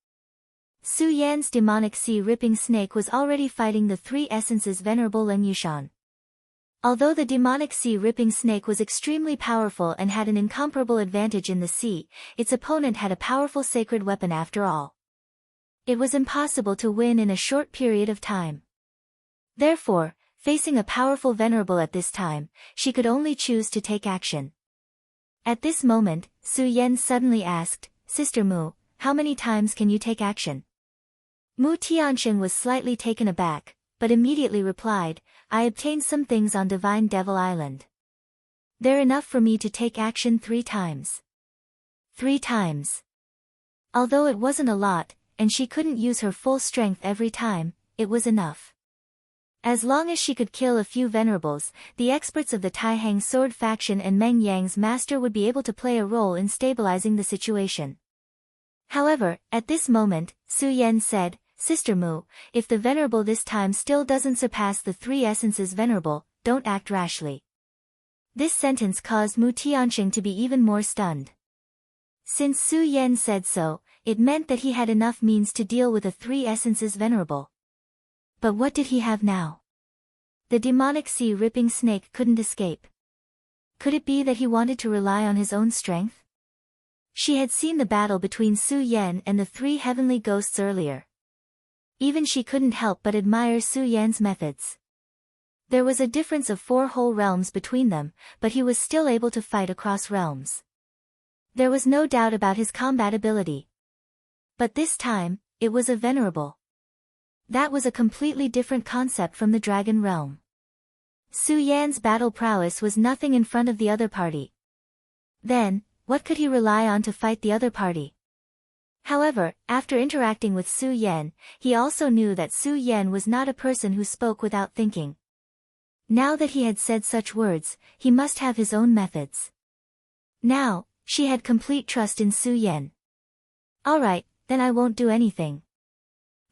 S1: Su Yan's demonic sea-ripping snake was already fighting the three essences venerable Len Yushan. Although the demonic sea-ripping snake was extremely powerful and had an incomparable advantage in the sea, its opponent had a powerful sacred weapon after all. It was impossible to win in a short period of time. Therefore, facing a powerful venerable at this time, she could only choose to take action. At this moment, Su Yan suddenly asked, Sister Mu, how many times can you take action? Mu Tianxing was slightly taken aback, but immediately replied, I obtained some things on Divine Devil Island. They're enough for me to take action 3 times. 3 times. Although it wasn't a lot, and she couldn't use her full strength every time, it was enough. As long as she could kill a few venerables, the experts of the Taihang sword faction and Meng Yang's master would be able to play a role in stabilizing the situation. However, at this moment, Su Yan said, Sister Mu, if the venerable this time still doesn't surpass the 3 essences venerable, don't act rashly. This sentence caused Mu Tianxing to be even more stunned. Since Su Yan said so, it meant that he had enough means to deal with a 3 essences venerable. But what did he have now? The demonic sea-ripping snake couldn't escape. Could it be that he wanted to rely on his own strength? She had seen the battle between Su Yan and the 3 heavenly ghosts earlier. Even she couldn't help but admire Su Yan's methods. There was a difference of 4 whole realms between them, but he was still able to fight across realms. There was no doubt about his combat ability. But this time, it was a venerable. That was a completely different concept from the dragon realm. Su Yan's battle prowess was nothing in front of the other party. Then, what could he rely on to fight the other party? However, after interacting with Su Yan, he also knew that Su Yan was not a person who spoke without thinking. Now that he had said such words, he must have his own methods. Now, she had complete trust in Su Yan. Alright, then I won't do anything.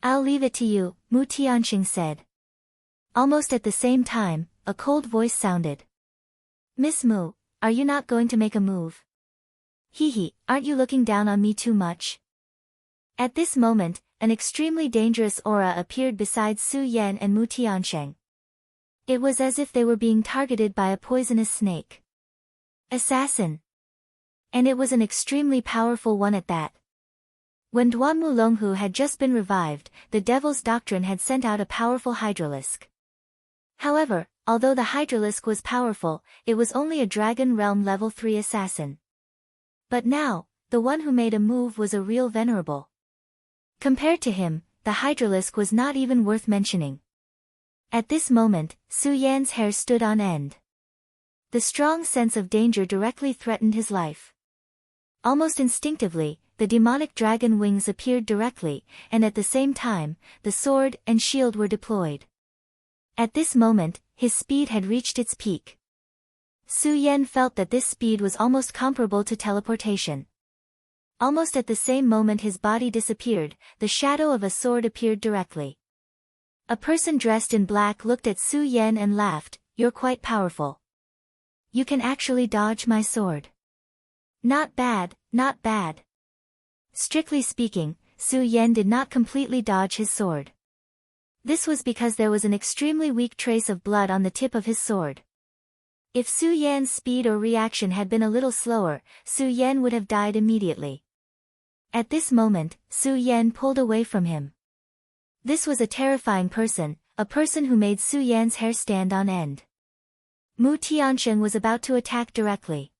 S1: I'll leave it to you, Mu Tianxing said. Almost at the same time, a cold voice sounded. Miss Mu, are you not going to make a move? Hee, aren't you looking down on me too much? At this moment, an extremely dangerous aura appeared beside Su Yan and Mu Tianxing. It was as if they were being targeted by a poisonous snake. Assassin. And it was an extremely powerful one at that. When Duanmu Longhu had just been revived, the Devil's Doctrine had sent out a powerful hydralisk. However, although the hydralisk was powerful, it was only a Dragon Realm level 3 assassin. But now, the one who made a move was a real venerable. Compared to him, the hydralisk was not even worth mentioning. At this moment, Su Yan's hair stood on end. The strong sense of danger directly threatened his life. Almost instinctively, the demonic dragon wings appeared directly, and at the same time, the sword and shield were deployed. At this moment, his speed had reached its peak. Su Yan felt that this speed was almost comparable to teleportation. Almost at the same moment his body disappeared, the shadow of a sword appeared directly. A person dressed in black looked at Su Yan and laughed, "You're quite powerful. You can actually dodge my sword." "Not bad, not bad." Strictly speaking, Su Yan did not completely dodge his sword. This was because there was an extremely weak trace of blood on the tip of his sword. If Su Yan's speed or reaction had been a little slower, Su Yan would have died immediately. At this moment, Su Yan pulled away from him. This was a terrifying person, a person who made Su Yan's hair stand on end. Mu Tiansheng was about to attack directly.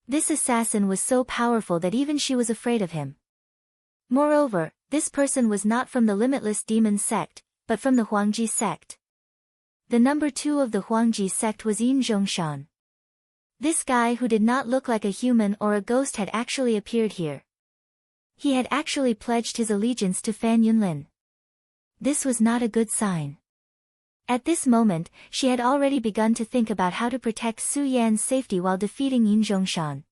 S1: This assassin was so powerful that even she was afraid of him. Moreover, this person was not from the Limitless Demon sect, but from the Huangji sect. The number 2 of the Huangji sect was Yin Zhongshan. This guy who did not look like a human or a ghost had actually appeared here. He had actually pledged his allegiance to Fan Yunlin. This was not a good sign. At this moment, she had already begun to think about how to protect Su Yan's safety while defeating Yin Zhongshan.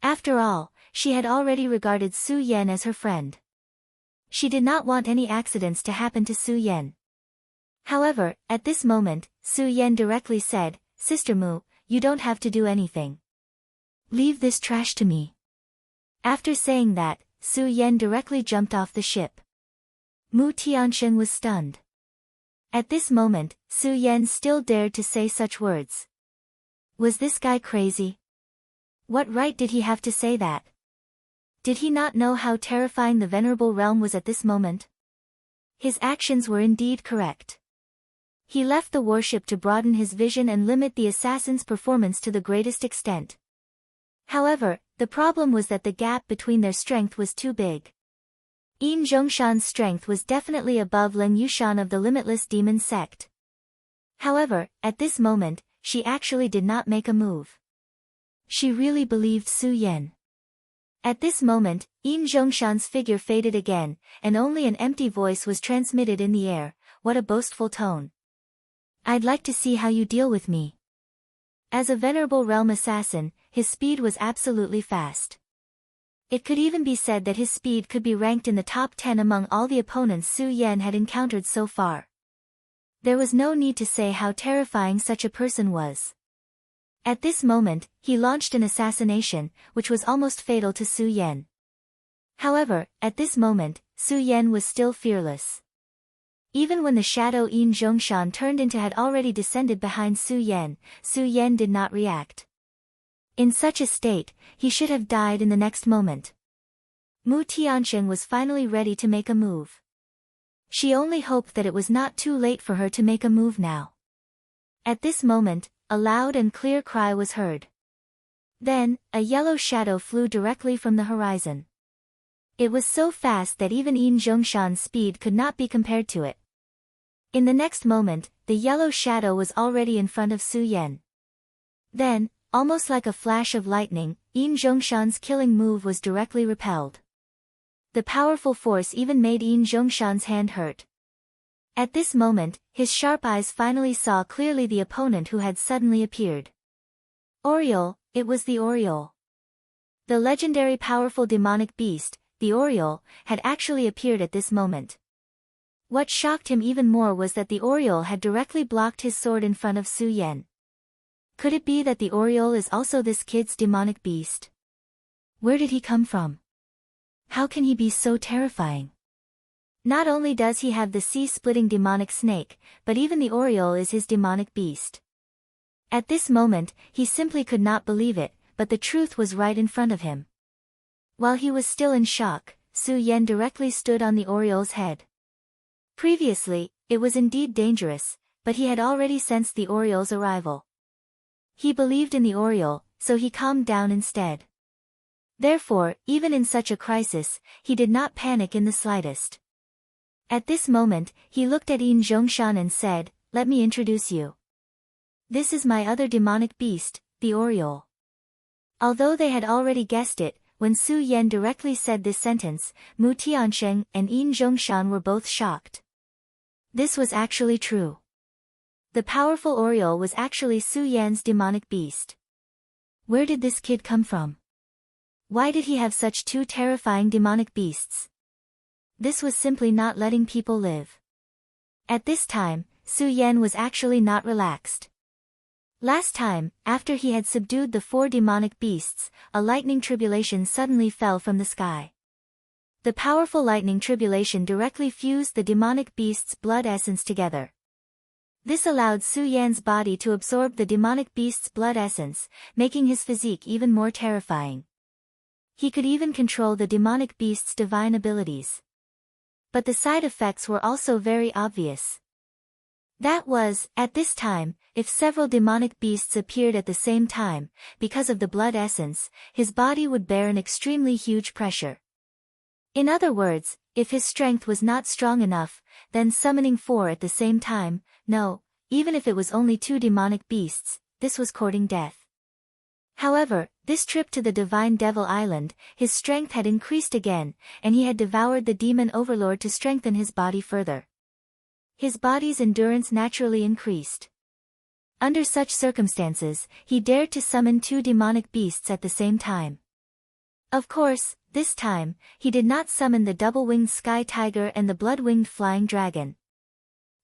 S1: After all, she had already regarded Su Yan as her friend. She did not want any accidents to happen to Su Yan. However, at this moment, Su Yan directly said, "Sister Mu, you don't have to do anything. Leave this trash to me." After saying that, Su Yan directly jumped off the ship. Mu Tiansheng was stunned. At this moment, Su Yan still dared to say such words. Was this guy crazy? What right did he have to say that? Did he not know how terrifying the Venerable Realm was at this moment? His actions were indeed correct. He left the warship to broaden his vision and limit the assassin's performance to the greatest extent. However, the problem was that the gap between their strength was too big. Yin Zhongshan's strength was definitely above Leng Yushan of the Limitless Demon sect. However, at this moment, she actually did not make a move. She really believed Su Yan. At this moment, Yin Zhongshan's figure faded again, and only an empty voice was transmitted in the air. What a boastful tone. I'd like to see how you deal with me. As a Venerable Realm assassin, his speed was absolutely fast. It could even be said that his speed could be ranked in the top 10 among all the opponents Su Yan had encountered so far. There was no need to say how terrifying such a person was. At this moment, he launched an assassination, which was almost fatal to Su Yan. However, at this moment, Su Yan was still fearless. Even when the shadow Yin Zhongshan turned into had already descended behind Su Yan did not react. In such a state, he should have died in the next moment. Mu Tiansheng was finally ready to make a move. She only hoped that it was not too late for her to make a move now. At this moment, a loud and clear cry was heard. Then, a yellow shadow flew directly from the horizon. It was so fast that even Yin Zhongshan's speed could not be compared to it. In the next moment, the yellow shadow was already in front of Su Yan. Then, almost like a flash of lightning, Yin Zhongshan's killing move was directly repelled. The powerful force even made Yin Zhongshan's hand hurt. At this moment, his sharp eyes finally saw clearly the opponent who had suddenly appeared. Oriole, it was the Oriole. The legendary powerful demonic beast, the Oriole, had actually appeared at this moment. What shocked him even more was that the Oriole had directly blocked his sword in front of Su Yan. Could it be that the Oriole is also this kid's demonic beast? Where did he come from? How can he be so terrifying? Not only does he have the sea-splitting demonic snake, but even the Oriole is his demonic beast. At this moment, he simply could not believe it, but the truth was right in front of him. While he was still in shock, Su Yan directly stood on the Oriole's head. Previously, it was indeed dangerous, but he had already sensed the Oriole's arrival. He believed in the Oriole, so he calmed down instead. Therefore, even in such a crisis, he did not panic in the slightest. At this moment, he looked at Yin Zhongshan and said, "Let me introduce you. This is my other demonic beast, the Oriole." Although they had already guessed it, when Su Yan directly said this sentence, Mu Tiansheng and Yin Zhongshan were both shocked. This was actually true. The powerful Oriole was actually Su Yan's demonic beast. Where did this kid come from? Why did he have such two terrifying demonic beasts? This was simply not letting people live. At this time, Su Yan was actually not relaxed. Last time, after he had subdued the 4 demonic beasts, a lightning tribulation suddenly fell from the sky. The powerful lightning tribulation directly fused the demonic beast's blood essence together. This allowed Su Yan's body to absorb the demonic beast's blood essence, making his physique even more terrifying. He could even control the demonic beast's divine abilities. But the side effects were also very obvious. That was, at this time, if several demonic beasts appeared at the same time, because of the blood essence, his body would bear an extremely huge pressure. In other words, if his strength was not strong enough, then summoning 4 at the same time, no, even if it was only 2 demonic beasts, this was courting death. However, this trip to the Divine Devil Island, his strength had increased again, and he had devoured the demon overlord to strengthen his body further. His body's endurance naturally increased. Under such circumstances, he dared to summon 2 demonic beasts at the same time. Of course, this time, he did not summon the double-winged sky tiger and the blood-winged flying dragon.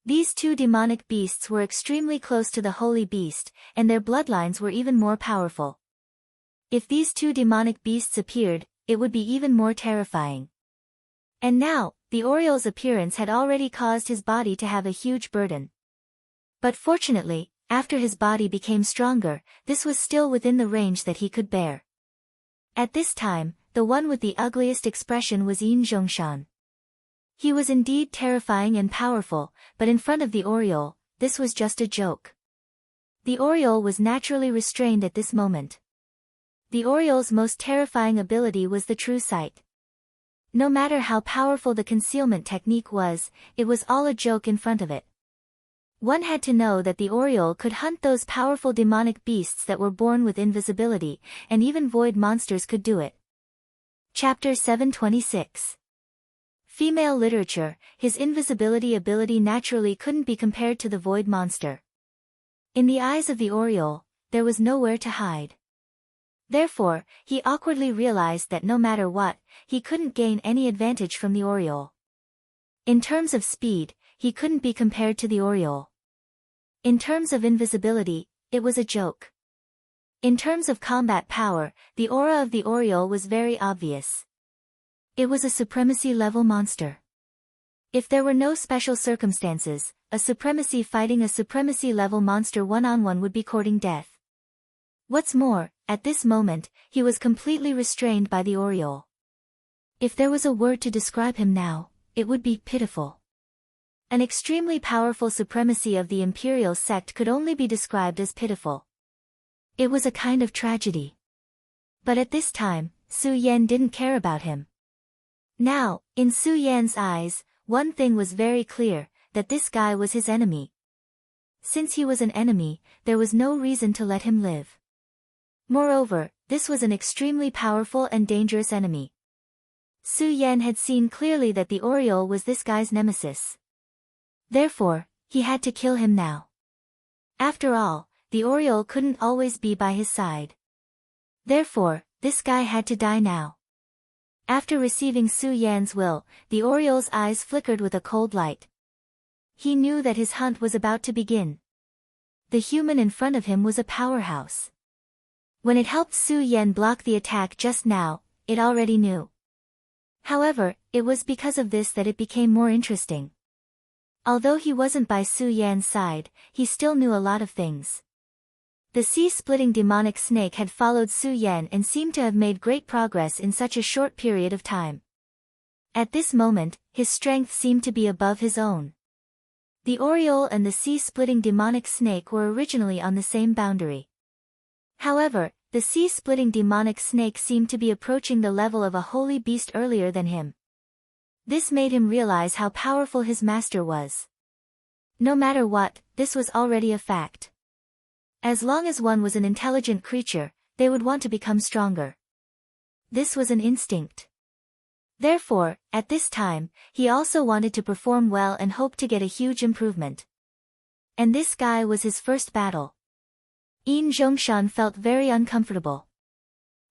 S1: These 2 demonic beasts were extremely close to the holy beast, and their bloodlines were even more powerful. If these 2 demonic beasts appeared, it would be even more terrifying. And now, the Oriole's appearance had already caused his body to have a huge burden. But fortunately, after his body became stronger, this was still within the range that he could bear. At this time, the one with the ugliest expression was Yin Zhongshan. He was indeed terrifying and powerful, but in front of the Oriole, this was just a joke. The Oriole was naturally restrained at this moment. The Oriole's most terrifying ability was the true sight. No matter how powerful the concealment technique was, it was all a joke in front of it. One had to know that the Oriole could hunt those powerful demonic beasts that were born with invisibility, and even void monsters could do it. Chapter 726. Female literature, his invisibility ability naturally couldn't be compared to the void monster. In the eyes of the Oriole, there was nowhere to hide. Therefore, he awkwardly realized that no matter what, he couldn't gain any advantage from the Oriole. In terms of speed, he couldn't be compared to the Oriole. In terms of invisibility, it was a joke. In terms of combat power, the aura of the Oriole was very obvious. It was a supremacy-level monster. If there were no special circumstances, a supremacy fighting a supremacy-level monster one-on-one would be courting death. What's more, at this moment, he was completely restrained by the Oriole. If there was a word to describe him now, it would be pitiful. An extremely powerful supremacy of the imperial sect could only be described as pitiful. It was a kind of tragedy. But at this time, Su Yan didn't care about him. Now, in Su Yan's eyes, one thing was very clear, that this guy was his enemy. Since he was an enemy, there was no reason to let him live. Moreover, this was an extremely powerful and dangerous enemy. Su Yan had seen clearly that the Oriole was this guy's nemesis. Therefore, he had to kill him now. After all, the Oriole couldn't always be by his side. Therefore, this guy had to die now. After receiving Su Yan's will, the Oriole's eyes flickered with a cold light. He knew that his hunt was about to begin. The human in front of him was a powerhouse. When it helped Su Yan block the attack just now, it already knew. However, it was because of this that it became more interesting. Although he wasn't by Su Yan's side, he still knew a lot of things. The sea-splitting demonic snake had followed Su Yan and seemed to have made great progress in such a short period of time. At this moment, his strength seemed to be above his own. The Oriole and the sea-splitting demonic snake were originally on the same boundary. However, the sea-splitting demonic snake seemed to be approaching the level of a holy beast earlier than him. This made him realize how powerful his master was. No matter what, this was already a fact. As long as one was an intelligent creature, they would want to become stronger. This was an instinct. Therefore, at this time, he also wanted to perform well and hoped to get a huge improvement. And this sky was his first battle. Yin Zhongshan felt very uncomfortable.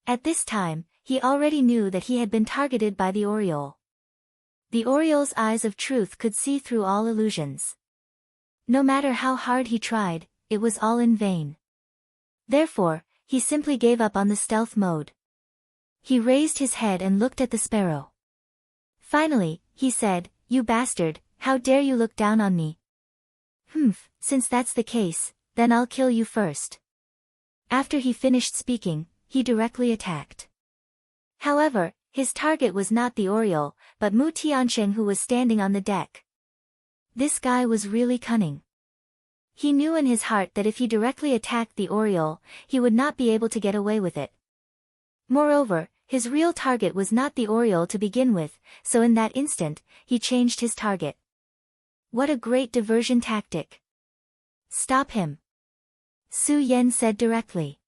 S1: At this time, he already knew that he had been targeted by the Oriole. The Oriole's eyes of truth could see through all illusions. No matter how hard he tried, it was all in vain. Therefore, he simply gave up on the stealth mode. He raised his head and looked at the sparrow. Finally, he said, "You bastard, how dare you look down on me? Since that's the case, then I'll kill you first." After he finished speaking, he directly attacked. However, his target was not the Oriole, but Mu Tiansheng, who was standing on the deck. This guy was really cunning. He knew in his heart that if he directly attacked the Oriole, he would not be able to get away with it. Moreover, his real target was not the Oriole to begin with, so in that instant, he changed his target. What a great diversion tactic. "Stop him," Su Yan said directly.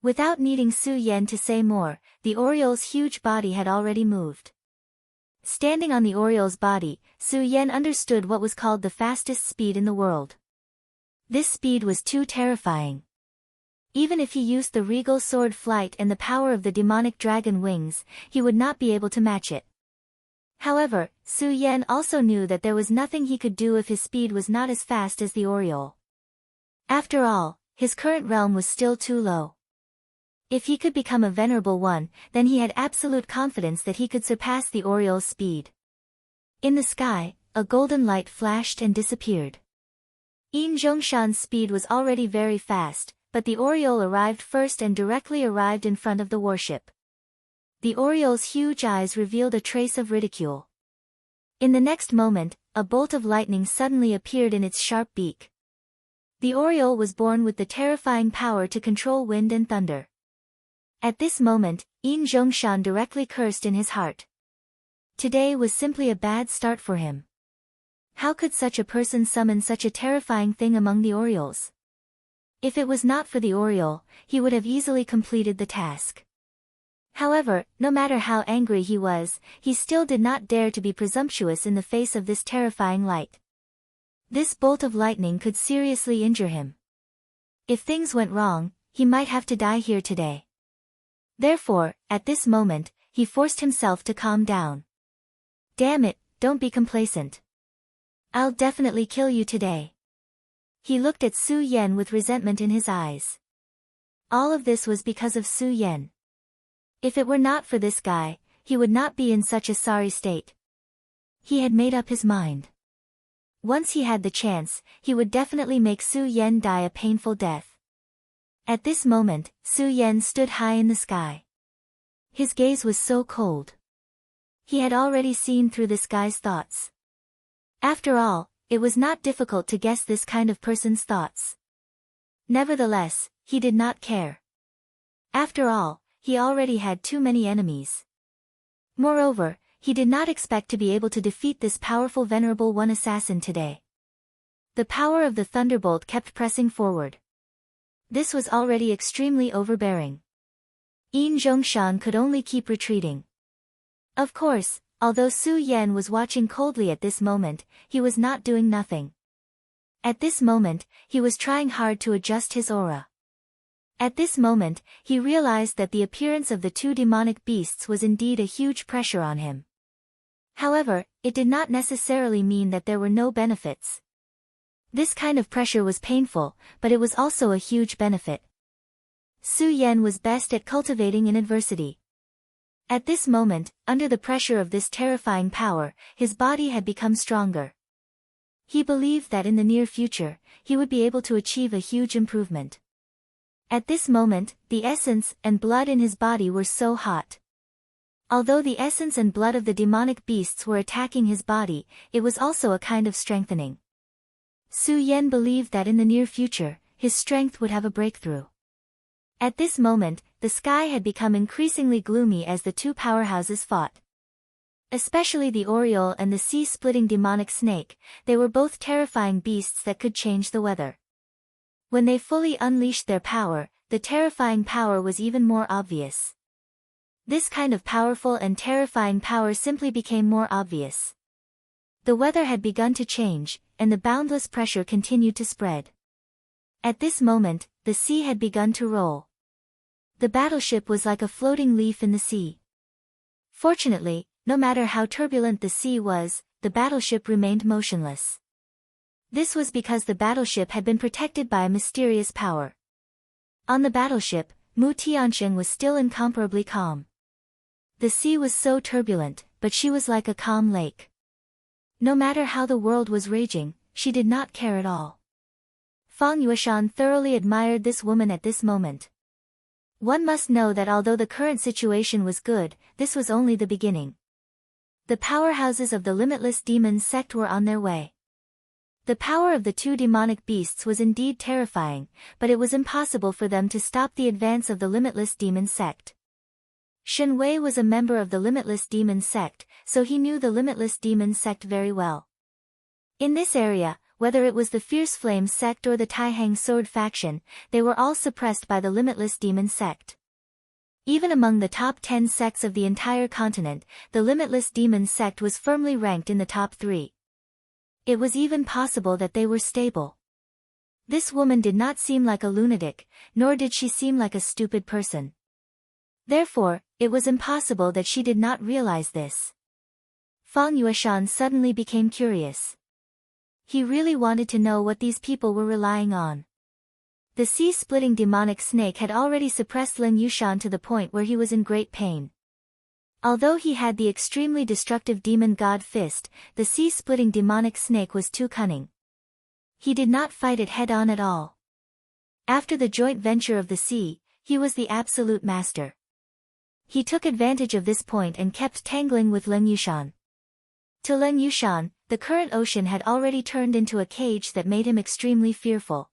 S1: Without needing Su Yan to say more, the Oriole's huge body had already moved. Standing on the Oriole's body, Su Yan understood what was called the fastest speed in the world. This speed was too terrifying. Even if he used the regal sword flight and the power of the demonic dragon wings, he would not be able to match it. However, Su Yan also knew that there was nothing he could do if his speed was not as fast as the Oriole. After all, his current realm was still too low. If he could become a venerable one, then he had absolute confidence that he could surpass the Oriole's speed. In the sky, a golden light flashed and disappeared. Yin Zhongshan's speed was already very fast, but the Oriole arrived first and directly arrived in front of the warship. The Oriole's huge eyes revealed a trace of ridicule. In the next moment, a bolt of lightning suddenly appeared in its sharp beak. The Oriole was born with the terrifying power to control wind and thunder. At this moment, Yin Zhongshan directly cursed in his heart. Today was simply a bad start for him. How could such a person summon such a terrifying thing among the Orioles? If it was not for the Oriole, he would have easily completed the task. However, no matter how angry he was, he still did not dare to be presumptuous in the face of this terrifying light. This bolt of lightning could seriously injure him. If things went wrong, he might have to die here today. Therefore, at this moment, he forced himself to calm down. "Damn it, don't be complacent. I'll definitely kill you today." He looked at Su Yan with resentment in his eyes. All of this was because of Su Yan. If it were not for this guy, he would not be in such a sorry state. He had made up his mind. Once he had the chance, he would definitely make Su Yan die a painful death. At this moment, Su Yan stood high in the sky. His gaze was so cold. He had already seen through this guy's thoughts. After all, it was not difficult to guess this kind of person's thoughts. Nevertheless, he did not care. After all, he already had too many enemies. Moreover, he did not expect to be able to defeat this powerful venerable one assassin today. The power of the thunderbolt kept pressing forward. This was already extremely overbearing. Yin Zhongshan could only keep retreating. Of course, although Su Yan was watching coldly at this moment, he was not doing nothing. At this moment, he was trying hard to adjust his aura. At this moment, he realized that the appearance of the two demonic beasts was indeed a huge pressure on him. However, it did not necessarily mean that there were no benefits. This kind of pressure was painful, but it was also a huge benefit. Su Yan was best at cultivating in adversity. At this moment, under the pressure of this terrifying power, his body had become stronger. He believed that in the near future, he would be able to achieve a huge improvement. At this moment, the essence and blood in his body were so hot. Although the essence and blood of the demonic beasts were attacking his body, it was also a kind of strengthening. Su Yan believed that in the near future, his strength would have a breakthrough. At this moment, the sky had become increasingly gloomy as the two powerhouses fought. Especially the Oriole and the sea-splitting demonic snake, they were both terrifying beasts that could change the weather. When they fully unleashed their power, the terrifying power was even more obvious. This kind of powerful and terrifying power simply became more obvious. The weather had begun to change, and the boundless pressure continued to spread. At this moment, the sea had begun to roll. The battleship was like a floating leaf in the sea. Fortunately, no matter how turbulent the sea was, the battleship remained motionless. This was because the battleship had been protected by a mysterious power. On the battleship, Mu Tiansheng was still incomparably calm. The sea was so turbulent, but she was like a calm lake. No matter how the world was raging, she did not care at all. Fang Yueshan thoroughly admired this woman at this moment. One must know that although the current situation was good, this was only the beginning. The powerhouses of the limitless demon sect were on their way. The power of the two demonic beasts was indeed terrifying, but it was impossible for them to stop the advance of the limitless demon sect. Shen Wei was a member of the limitless demon sect, so he knew the limitless demon sect very well. In this area, whether it was the Fierce Flame sect or the Taihang Sword faction, they were all suppressed by the limitless demon sect. Even among the top 10 sects of the entire continent, the limitless demon sect was firmly ranked in the top 3. It was even possible that they were stable. This woman did not seem like a lunatic, nor did she seem like a stupid person. Therefore, it was impossible that she did not realize this. Fang Yueshan suddenly became curious. He really wanted to know what these people were relying on. The sea-splitting demonic snake had already suppressed Lin Yushan to the point where he was in great pain. Although he had the extremely destructive demon god fist, the sea-splitting demonic snake was too cunning. He did not fight it head-on at all. After the joint venture of the sea, he was the absolute master. He took advantage of this point and kept tangling with Lin Yushan. To Lin Yushan, the current ocean had already turned into a cage that made him extremely fearful.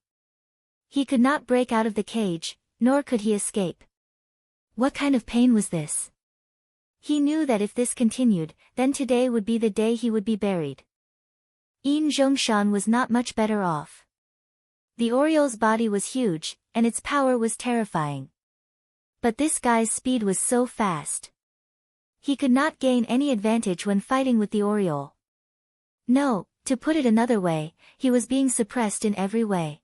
S1: He could not break out of the cage, nor could he escape. What kind of pain was this? He knew that if this continued, then today would be the day he would be buried. Yin Zhongshan was not much better off. The Oriole's body was huge, and its power was terrifying. But this guy's speed was so fast. He could not gain any advantage when fighting with the Oriole. No, to put it another way, he was being suppressed in every way.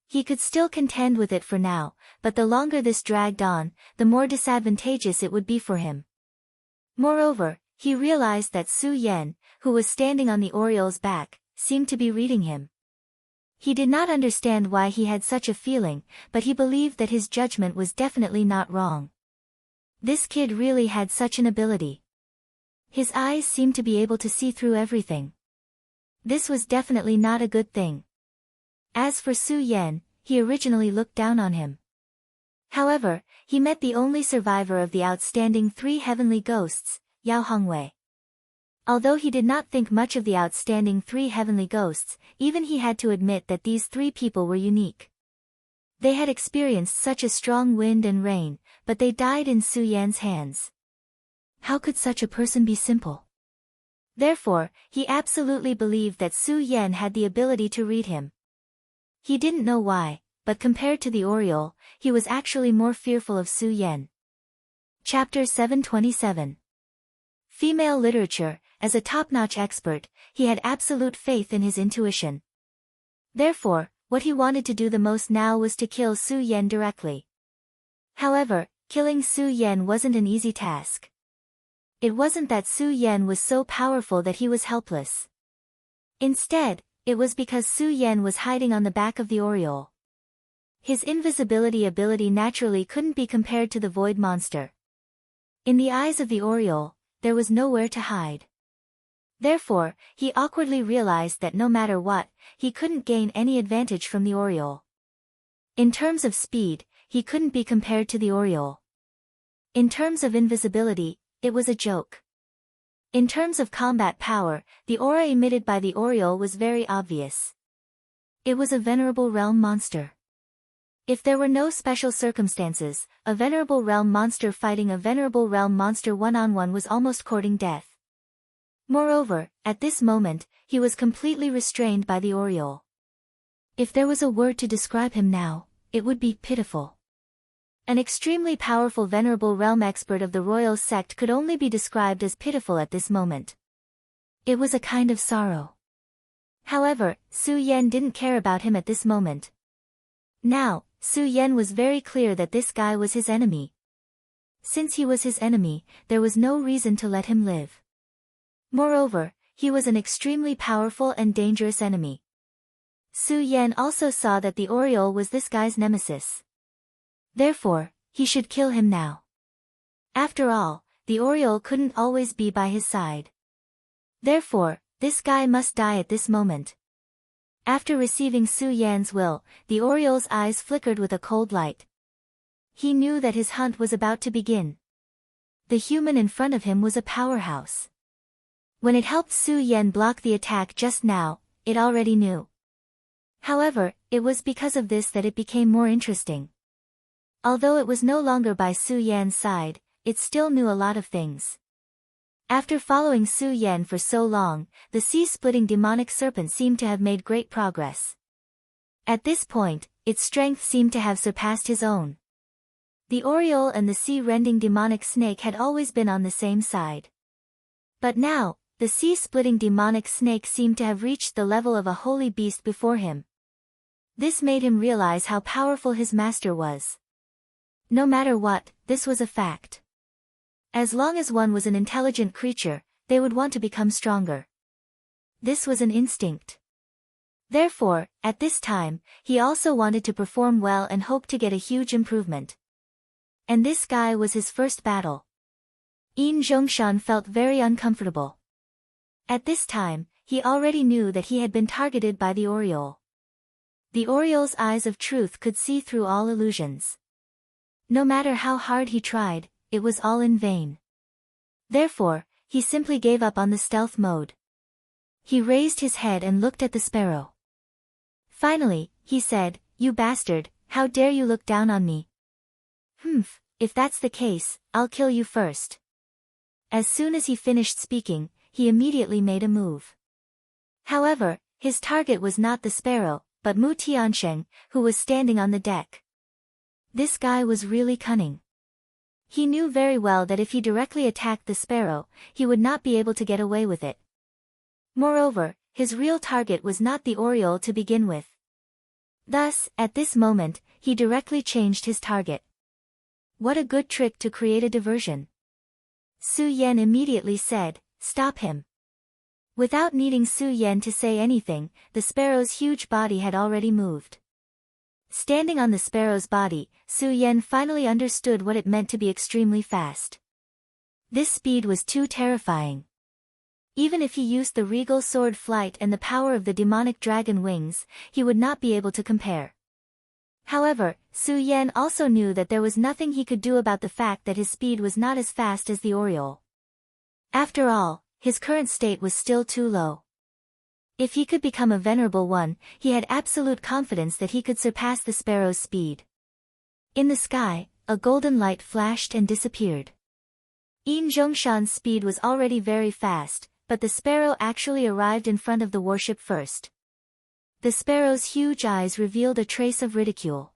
S1: He could still contend with it for now, but the longer this dragged on, the more disadvantageous it would be for him. Moreover, he realized that Su Yan, who was standing on the Oriole's back, seemed to be reading him. He did not understand why he had such a feeling, but he believed that his judgment was definitely not wrong. This kid really had such an ability. His eyes seemed to be able to see through everything. This was definitely not a good thing. As for Su Yan, he originally looked down on him. However, he met the only survivor of the outstanding 3 heavenly ghosts, Yao Hongwei. Although he did not think much of the outstanding 3 heavenly ghosts, even he had to admit that these 3 people were unique. They had experienced such a strong wind and rain, but they died in Su Yan's hands. How could such a person be simple? Therefore, he absolutely believed that Su Yan had the ability to read him. He didn't know why, but compared to the Oriole, he was actually more fearful of Su Yan. Chapter 727. Female Literature. As a top-notch expert, he had absolute faith in his intuition. Therefore, what he wanted to do the most now was to kill Su Yan directly. However, killing Su Yan wasn't an easy task. It wasn't that Su Yan was so powerful that he was helpless. Instead, it was because Su Yan was hiding on the back of the Oriole. His invisibility ability naturally couldn't be compared to the Void Monster. In the eyes of the Oriole, there was nowhere to hide. Therefore, he awkwardly realized that no matter what, he couldn't gain any advantage from the Oriole. In terms of speed, he couldn't be compared to the Oriole. In terms of invisibility, it was a joke. In terms of combat power, the aura emitted by the Oriole was very obvious. It was a venerable realm monster. If there were no special circumstances, a venerable realm monster fighting a venerable realm monster one-on-one was almost courting death. Moreover, at this moment, he was completely restrained by the Oriole. If there was a word to describe him now, it would be pitiful. An extremely powerful venerable realm expert of the royal sect could only be described as pitiful at this moment. It was a kind of sorrow. However, Su Yan didn't care about him at this moment. Now, Su Yan was very clear that this guy was his enemy. Since he was his enemy, there was no reason to let him live. Moreover, he was an extremely powerful and dangerous enemy. Su Yan also saw that the Oriole was this guy's nemesis. Therefore, he should kill him now. After all, the Oriole couldn't always be by his side. Therefore, this guy must die at this moment. After receiving Su Yan's will, the Oriole's eyes flickered with a cold light. He knew that his hunt was about to begin. The human in front of him was a powerhouse. When it helped Su Yan block the attack just now, it already knew. However, it was because of this that it became more interesting. Although it was no longer by Su Yan's side, it still knew a lot of things. After following Su Yan for so long, the sea-splitting demonic serpent seemed to have made great progress. At this point, its strength seemed to have surpassed his own. The Oriole and the sea-rending demonic snake had always been on the same side. But now, the sea-splitting demonic snake seemed to have reached the level of a holy beast before him. This made him realize how powerful his master was. No matter what, this was a fact. As long as one was an intelligent creature, they would want to become stronger. This was an instinct. Therefore, at this time, he also wanted to perform well and hoped to get a huge improvement. And this guy was his first battle. Yin Zhongshan felt very uncomfortable. At this time, he already knew that he had been targeted by the Oriole. The Oriole's eyes of truth could see through all illusions. No matter how hard he tried, it was all in vain. Therefore, he simply gave up on the stealth mode. He raised his head and looked at the sparrow. Finally, he said, "You bastard, how dare you look down on me? If that's the case, I'll kill you first." As soon as he finished speaking, he immediately made a move. However, his target was not the sparrow, but Mu Tiansheng, who was standing on the deck. This guy was really cunning. He knew very well that if he directly attacked the sparrow, he would not be able to get away with it. Moreover, his real target was not the Oriole to begin with. Thus, at this moment, he directly changed his target. What a good trick to create a diversion. Su Yan immediately said, "Stop him." Without needing Su Yan to say anything, the sparrow's huge body had already moved. Standing on the sparrow's body, Su Yan finally understood what it meant to be extremely fast. This speed was too terrifying. Even if he used the regal sword flight and the power of the demonic dragon wings, he would not be able to compare. However, Su Yan also knew that there was nothing he could do about the fact that his speed was not as fast as the Oriole. After all, his current state was still too low. If he could become a venerable one, he had absolute confidence that he could surpass the sparrow's speed. In the sky, a golden light flashed and disappeared. Yin Zhongshan's speed was already very fast, but the sparrow actually arrived in front of the warship first. The sparrow's huge eyes revealed a trace of ridicule.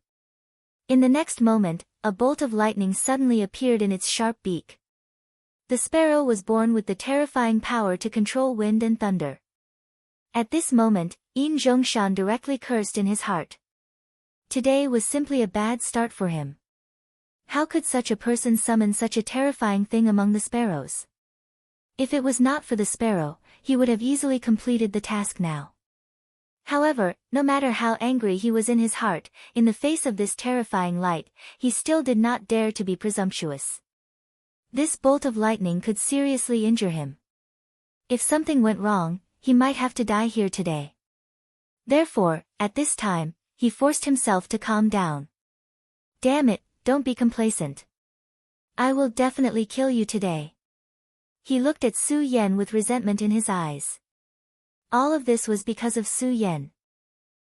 S1: In the next moment, a bolt of lightning suddenly appeared in its sharp beak. The sparrow was born with the terrifying power to control wind and thunder. At this moment, Yin Zhongshan directly cursed in his heart. Today was simply a bad start for him. How could such a person summon such a terrifying thing among the sparrows? If it was not for the sparrow, he would have easily completed the task now. However, no matter how angry he was in his heart, in the face of this terrifying light, he still did not dare to be presumptuous. This bolt of lightning could seriously injure him. If something went wrong, he might have to die here today. Therefore, at this time, he forced himself to calm down. "Damn it, don't be complacent. I will definitely kill you today." He looked at Su Yan with resentment in his eyes. All of this was because of Su Yan.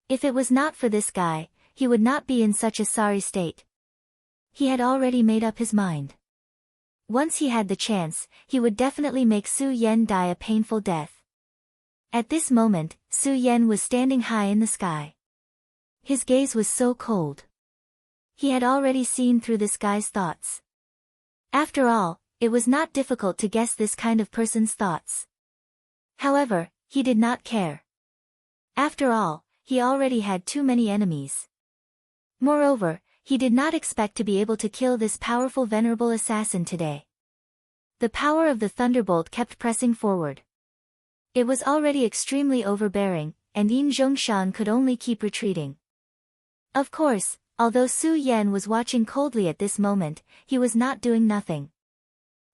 S1: If it was not for this guy, he would not be in such a sorry state. He had already made up his mind. Once he had the chance, he would definitely make Su Yan die a painful death. At this moment, Su Yan was standing high in the sky. His gaze was so cold. He had already seen through this guy's thoughts. After all, it was not difficult to guess this kind of person's thoughts. However, he did not care. After all, he already had too many enemies. Moreover, he did not expect to be able to kill this powerful venerable assassin today. The power of the thunderbolt kept pressing forward. It was already extremely overbearing, and Yin Zhongshan could only keep retreating. Of course, although Su Yan was watching coldly at this moment, he was not doing nothing.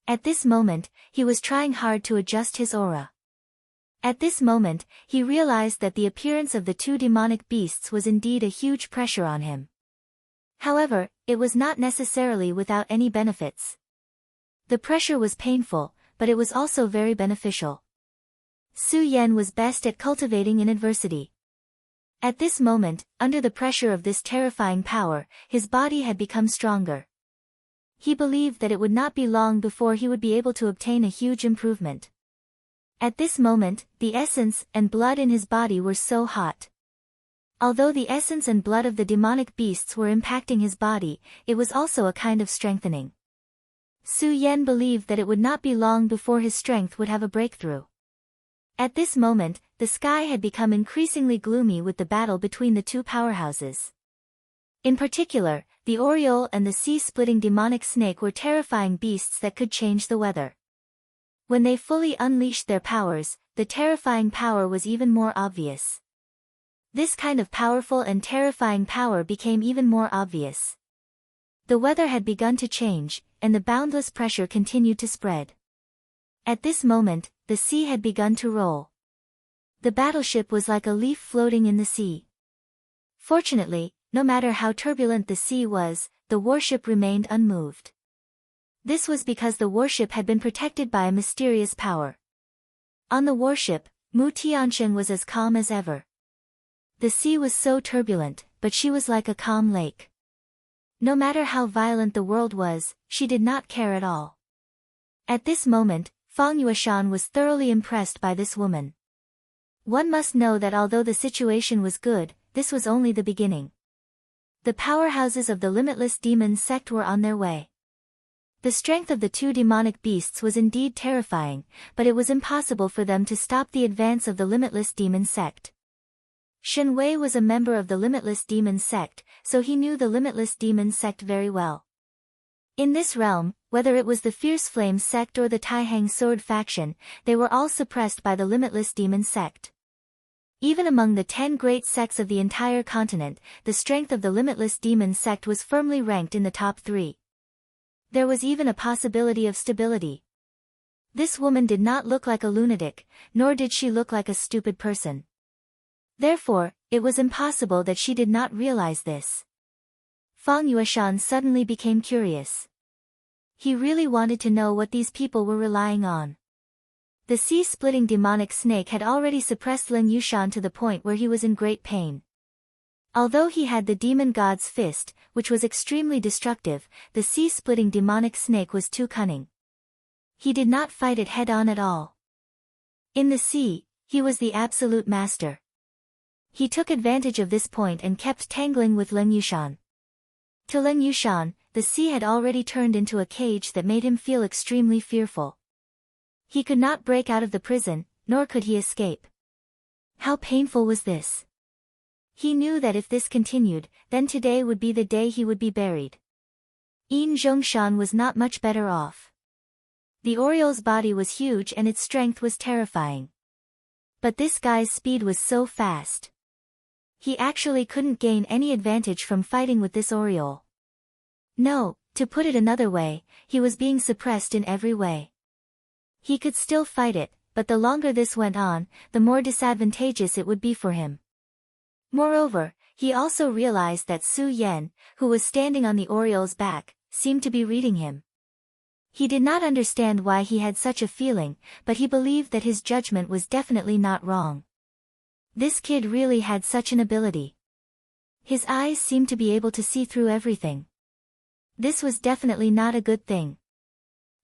S1: At this moment, he was trying hard to adjust his aura. At this moment, he realized that the appearance of the two demonic beasts was indeed a huge pressure on him. However, it was not necessarily without any benefits. The pressure was painful, but it was also very beneficial. Su Yan was best at cultivating in adversity. At this moment, under the pressure of this terrifying power, his body had become stronger. He believed that it would not be long before he would be able to obtain a huge improvement. At this moment, the essence and blood in his body were so hot. Although the essence and blood of the demonic beasts were impacting his body, it was also a kind of strengthening. Su Yan believed that it would not be long before his strength would have a breakthrough. At this moment, the sky had become increasingly gloomy with the battle between the two powerhouses. In particular, the Oriole and the sea-splitting demonic snake were terrifying beasts that could change the weather. When they fully unleashed their powers, the terrifying power was even more obvious. This kind of powerful and terrifying power became even more obvious. The weather had begun to change, and the boundless pressure continued to spread. At this moment, the sea had begun to roll. The battleship was like a leaf floating in the sea. Fortunately, no matter how turbulent the sea was, the warship remained unmoved. This was because the warship had been protected by a mysterious power. On the warship, Mu Tiansheng was as calm as ever. The sea was so turbulent, but she was like a calm lake. No matter how violent the world was, she did not care at all. At this moment, Fang Yueshan was thoroughly impressed by this woman. One must know that although the situation was good, this was only the beginning. The powerhouses of the limitless demon sect were on their way. The strength of the two demonic beasts was indeed terrifying, but it was impossible for them to stop the advance of the limitless demon sect. Shen Wei was a member of the limitless demon sect, so he knew the limitless demon sect very well. In this realm, whether it was the Fierce Flame sect or the Taihang Sword faction, they were all suppressed by the limitless demon sect. Even among the 10 great sects of the entire continent, the strength of the limitless demon sect was firmly ranked in the top 3. There was even a possibility of stability. This woman did not look like a lunatic, nor did she look like a stupid person. Therefore, it was impossible that she did not realize this. Fang Yueshan suddenly became curious. He really wanted to know what these people were relying on. The sea-splitting demonic snake had already suppressed Lin Yushan to the point where he was in great pain. Although he had the demon god's fist, which was extremely destructive, the sea-splitting demonic snake was too cunning. He did not fight it head-on at all. In the sea, he was the absolute master. He took advantage of this point and kept tangling with Lin Yushan. To Lin Yushan, the sea had already turned into a cage that made him feel extremely fearful. He could not break out of the prison, nor could he escape. How painful was this? He knew that if this continued, then today would be the day he would be buried. Yin Zhongshan was not much better off. The Oriole's body was huge and its strength was terrifying. But this guy's speed was so fast. He actually couldn't gain any advantage from fighting with this Oriole. No, to put it another way, he was being suppressed in every way. He could still fight it, but the longer this went on, the more disadvantageous it would be for him. Moreover, he also realized that Su Yan, who was standing on the Oriole's back, seemed to be reading him. He did not understand why he had such a feeling, but he believed that his judgment was definitely not wrong. This kid really had such an ability. His eyes seemed to be able to see through everything. This was definitely not a good thing.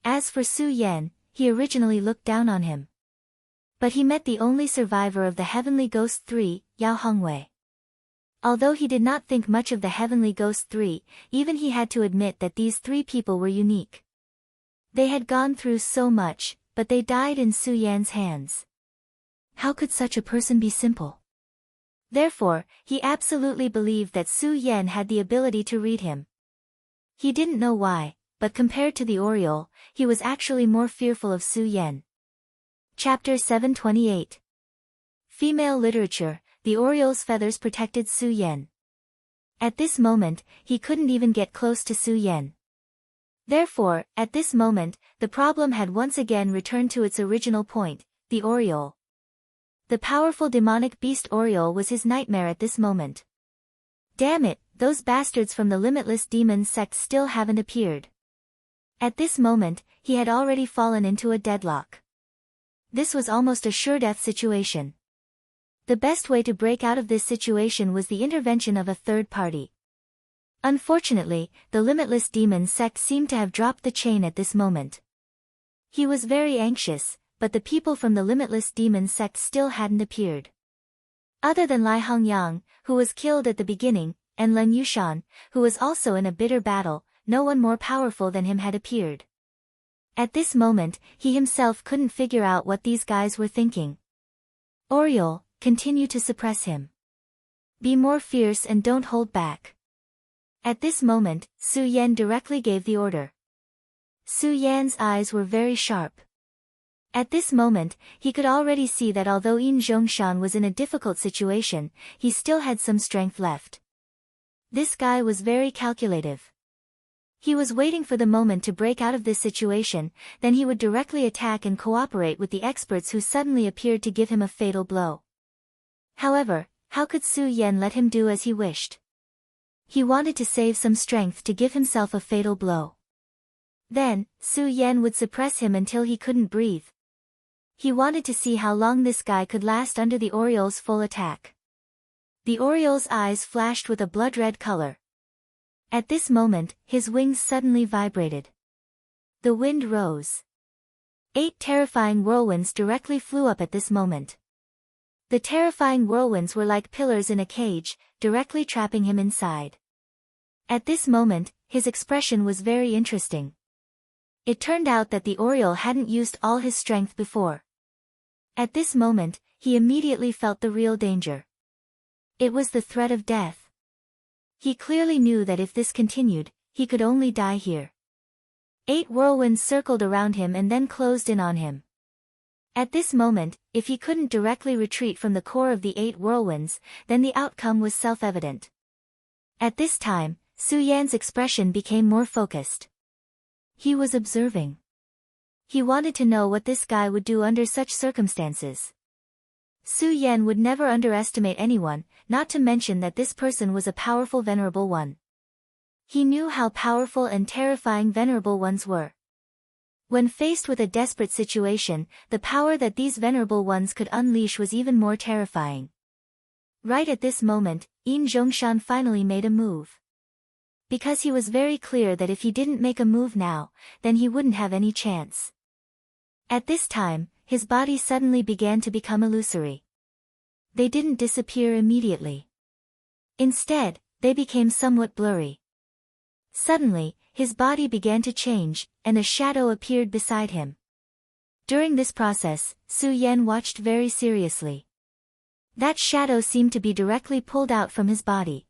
S1: As for Su Yan, he originally looked down on him. But he met the only survivor of the Heavenly Ghost 3, Yao Hongwei. Although he did not think much of the Heavenly Ghost 3, even he had to admit that these 3 people were unique. They had gone through so much, but they died in Su Yan's hands. How could such a person be simple? Therefore, he absolutely believed that Su Yan had the ability to read him. He didn't know why, but compared to the Oriole, he was actually more fearful of Su Yan. Chapter 728. Female Literature. The Oriole's feathers protected Su Yan. At this moment, he couldn't even get close to Su Yan. Therefore, at this moment, the problem had once again returned to its original point, the Oriole. The powerful demonic beast Oriole was his nightmare at this moment. Damn it, those bastards from the Limitless Demon sect still haven't appeared. At this moment, he had already fallen into a deadlock. This was almost a sure-death situation. The best way to break out of this situation was the intervention of a third party. Unfortunately, the Limitless Demon sect seemed to have dropped the chain at this moment. He was very anxious, but the people from the Limitless Demon sect still hadn't appeared. Other than Lai Hongyang, who was killed at the beginning, and Len Yushan, who was also in a bitter battle, no one more powerful than him had appeared. At this moment, he himself couldn't figure out what these guys were thinking. Oriole, continue to suppress him. Be more fierce and don't hold back. At this moment, Su Yan directly gave the order. Su Yan's eyes were very sharp. At this moment, he could already see that although Yin Zhongshan was in a difficult situation, he still had some strength left. This guy was very calculative. He was waiting for the moment to break out of this situation, then he would directly attack and cooperate with the experts who suddenly appeared to give him a fatal blow. However, how could Su Yan let him do as he wished? He wanted to save some strength to give himself a fatal blow. Then, Su Yan would suppress him until he couldn't breathe. He wanted to see how long this guy could last under the Oriole's full attack. The Oriole's eyes flashed with a blood-red color. At this moment, his wings suddenly vibrated. The wind rose. 8 terrifying whirlwinds directly flew up at this moment. The terrifying whirlwinds were like pillars in a cage, directly trapping him inside. At this moment, his expression was very interesting. It turned out that the Oriole hadn't used all his strength before. At this moment, he immediately felt the real danger. It was the threat of death. He clearly knew that if this continued, he could only die here. 8 whirlwinds circled around him and then closed in on him. At this moment, if he couldn't directly retreat from the core of the 8 whirlwinds, then the outcome was self-evident. At this time, Su Yan's expression became more focused. He was observing. He wanted to know what this guy would do under such circumstances. Su Yan would never underestimate anyone, not to mention that this person was a powerful venerable one. He knew how powerful and terrifying venerable ones were. When faced with a desperate situation, the power that these venerable ones could unleash was even more terrifying. Right at this moment, Yin Zhongshan finally made a move. Because he was very clear that if he didn't make a move now, then he wouldn't have any chance. At this time, his body suddenly began to become illusory. They didn't disappear immediately. Instead, they became somewhat blurry. Suddenly, his body began to change, and a shadow appeared beside him. During this process, Su Yan watched very seriously. That shadow seemed to be directly pulled out from his body.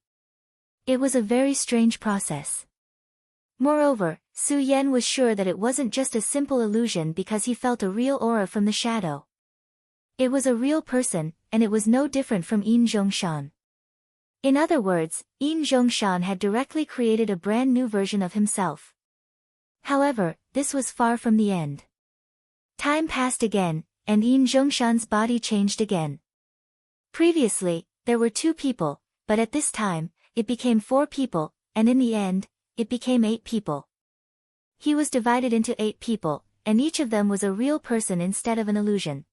S1: It was a very strange process. Moreover, Su Yan was sure that it wasn't just a simple illusion because he felt a real aura from the shadow. It was a real person, and it was no different from Yin Zhongshan. In other words, Yin Zhongshan had directly created a brand new version of himself. However, this was far from the end. Time passed again, and Yin Zhongshan's body changed again. Previously, there were 2 people, but at this time, it became 4 people, and in the end, it became 8 people. He was divided into 8 people, and each of them was a real person instead of an illusion.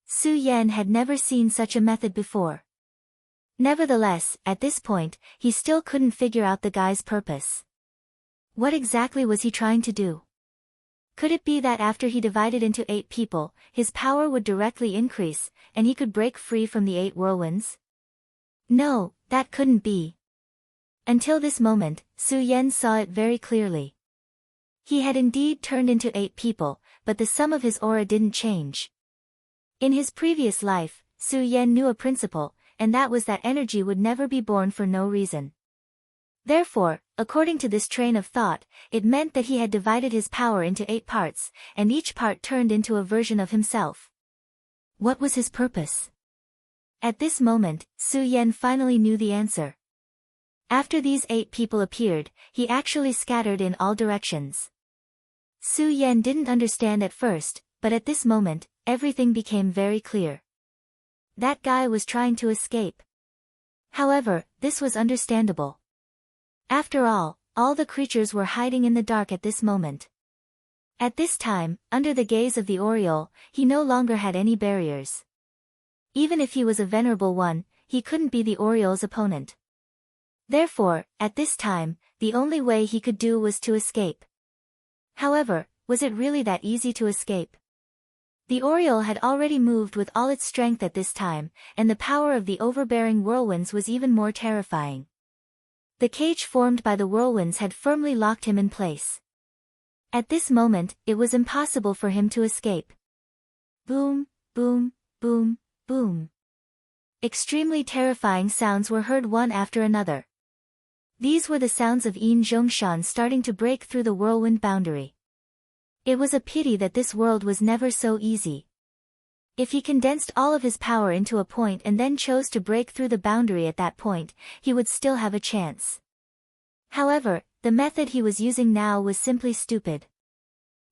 S1: Su Yan had never seen such a method before. Nevertheless, at this point, he still couldn't figure out the guy's purpose. What exactly was he trying to do? Could it be that after he divided into 8 people, his power would directly increase, and he could break free from the 8 whirlwinds? No, that couldn't be. Until this moment, Su Yan saw it very clearly. He had indeed turned into 8 people, but the sum of his aura didn't change. In his previous life, Su Yan knew a principle, and that was that energy would never be born for no reason. Therefore, according to this train of thought, it meant that he had divided his power into 8 parts, and each part turned into a version of himself. What was his purpose? At this moment, Su Yan finally knew the answer. After these 8 people appeared, he actually scattered in all directions. Su Yan didn't understand at first, but at this moment, everything became very clear. That guy was trying to escape. However, this was understandable. After all the creatures were hiding in the dark at this moment. At this time, under the gaze of the Oriole, he no longer had any barriers. Even if he was a venerable one, he couldn't be the Oriole's opponent. Therefore, at this time, the only way he could do was to escape. However, was it really that easy to escape? The Oriole had already moved with all its strength at this time, and the power of the overbearing whirlwinds was even more terrifying. The cage formed by the whirlwinds had firmly locked him in place. At this moment, it was impossible for him to escape. Boom, boom, boom, boom. Extremely terrifying sounds were heard one after another. These were the sounds of Yin Zhongshan starting to break through the whirlwind boundary. It was a pity that this world was never so easy. If he condensed all of his power into a point and then chose to break through the boundary at that point, he would still have a chance. However, the method he was using now was simply stupid.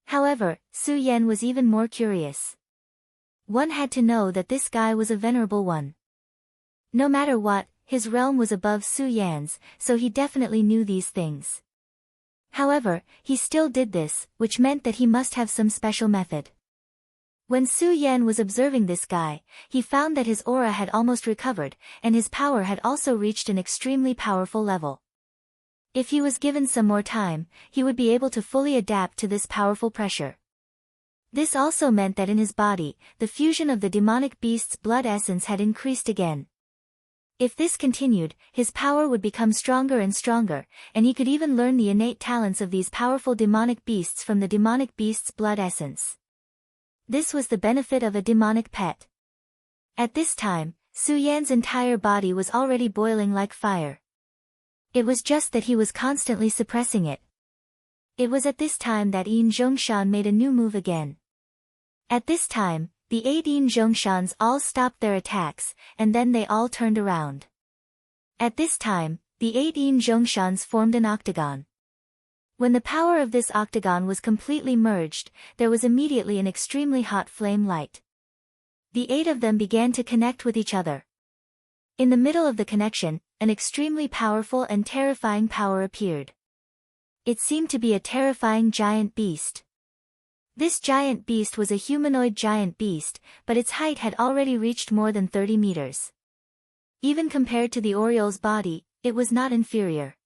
S1: However, Su Yan was even more curious. One had to know that this guy was a venerable one. No matter what, his realm was above Su Yan's, so he definitely knew these things. However, he still did this, which meant that he must have some special method. When Su Yan was observing this guy, he found that his aura had almost recovered, and his power had also reached an extremely powerful level. If he was given some more time, he would be able to fully adapt to this powerful pressure. This also meant that in his body, the fusion of the demonic beast's blood essence had increased again. If this continued, his power would become stronger and stronger, and he could even learn the innate talents of these powerful demonic beasts from the demonic beast's blood essence. This was the benefit of a demonic pet. At this time, Su Yan's entire body was already boiling like fire. It was just that he was constantly suppressing it. It was at this time that Yin Zhongshan made a new move again. At this time, the 8 Yin Zhongshans all stopped their attacks, and then they all turned around. At this time, the 8 Yin Zhongshans formed an octagon. When the power of this octagon was completely merged, there was immediately an extremely hot flame light. The 8 of them began to connect with each other. In the middle of the connection, an extremely powerful and terrifying power appeared. It seemed to be a terrifying giant beast. This giant beast was a humanoid giant beast, but its height had already reached more than 30 meters. Even compared to the Oriole's body, it was not inferior.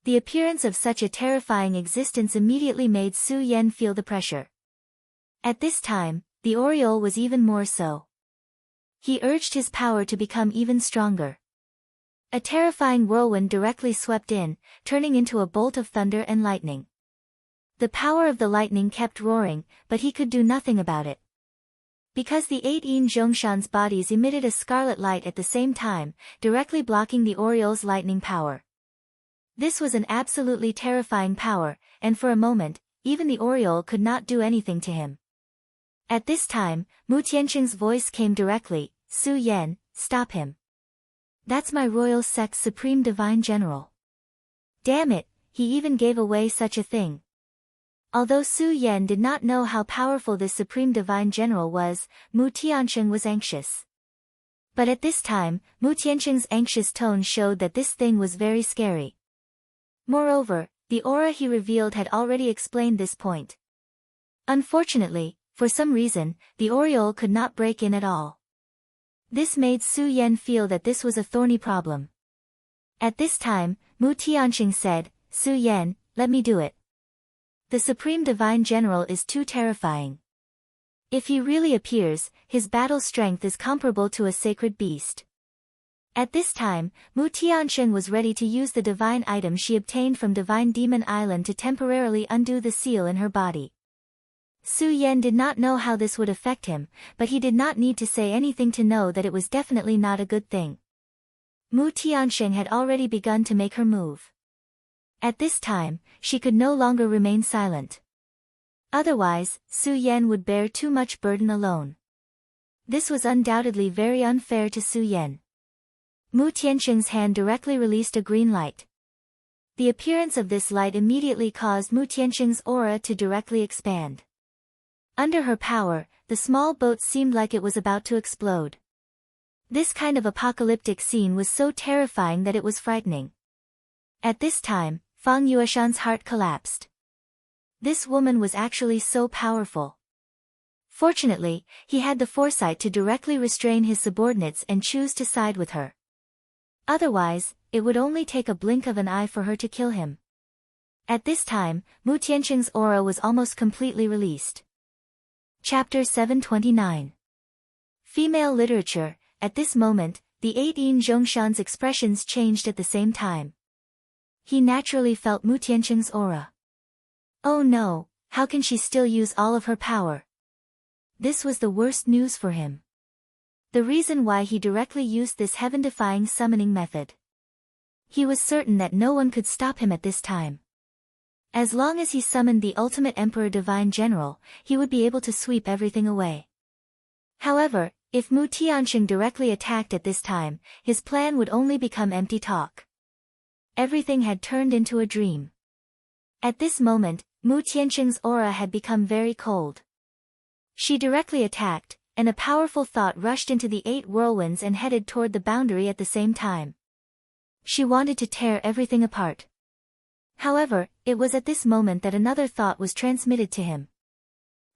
S1: The appearance of such a terrifying existence immediately made Su Yan feel the pressure. At this time, the Oriole was even more so. He urged his power to become even stronger. A terrifying whirlwind directly swept in, turning into a bolt of thunder and lightning. The power of the lightning kept roaring, but he could do nothing about it. Because the 8 Yin Zhongshan's bodies emitted a scarlet light at the same time, directly blocking the Oriole's lightning power. This was an absolutely terrifying power, and for a moment, even the Oriole could not do anything to him. At this time, Mu Tianqing's voice came directly, "Su Yan, stop him. That's my royal sect's supreme divine general." Damn it, he even gave away such a thing. Although Su Yan did not know how powerful this supreme divine general was, Mu Tianqing was anxious. But at this time, Mu Tianqing's anxious tone showed that this thing was very scary. Moreover, the aura he revealed had already explained this point. Unfortunately, for some reason, the Oriole could not break in at all. This made Su Yan feel that this was a thorny problem. At this time, Mu Tianqing said, "Su Yan, let me do it. The Supreme Divine General is too terrifying. If he really appears, his battle strength is comparable to a sacred beast." At this time, Mu Tianqing was ready to use the divine item she obtained from Divine Demon Island to temporarily undo the seal in her body. Su Yan did not know how this would affect him, but he did not need to say anything to know that it was definitely not a good thing. Mu Tianxing had already begun to make her move. At this time, she could no longer remain silent. Otherwise, Su Yan would bear too much burden alone. This was undoubtedly very unfair to Su Yan. Mu Tianxing's hand directly released a green light. The appearance of this light immediately caused Mu Tianxing's aura to directly expand. Under her power, the small boat seemed like it was about to explode. This kind of apocalyptic scene was so terrifying that it was frightening. At this time, Fang Yueshan's heart collapsed. This woman was actually so powerful. Fortunately, he had the foresight to directly restrain his subordinates and choose to side with her. Otherwise, it would only take a blink of an eye for her to kill him. At this time, Mu Tianxing's aura was almost completely released. Chapter 729. Female Literature. At this moment, the 8 Yin Zhongshan's expressions changed at the same time. He naturally felt Mu Tianxing's aura. Oh no, how can she still use all of her power? This was the worst news for him. The reason why he directly used this heaven-defying summoning method. He was certain that no one could stop him at this time. As long as he summoned the ultimate Emperor Divine General, he would be able to sweep everything away. However, if Mu Tianxing directly attacked at this time, his plan would only become empty talk. Everything had turned into a dream. At this moment, Mu Tianxing's aura had become very cold. She directly attacked, and a powerful thought rushed into the 8 whirlwinds and headed toward the boundary at the same time. She wanted to tear everything apart. However, it was at this moment that another thought was transmitted to him.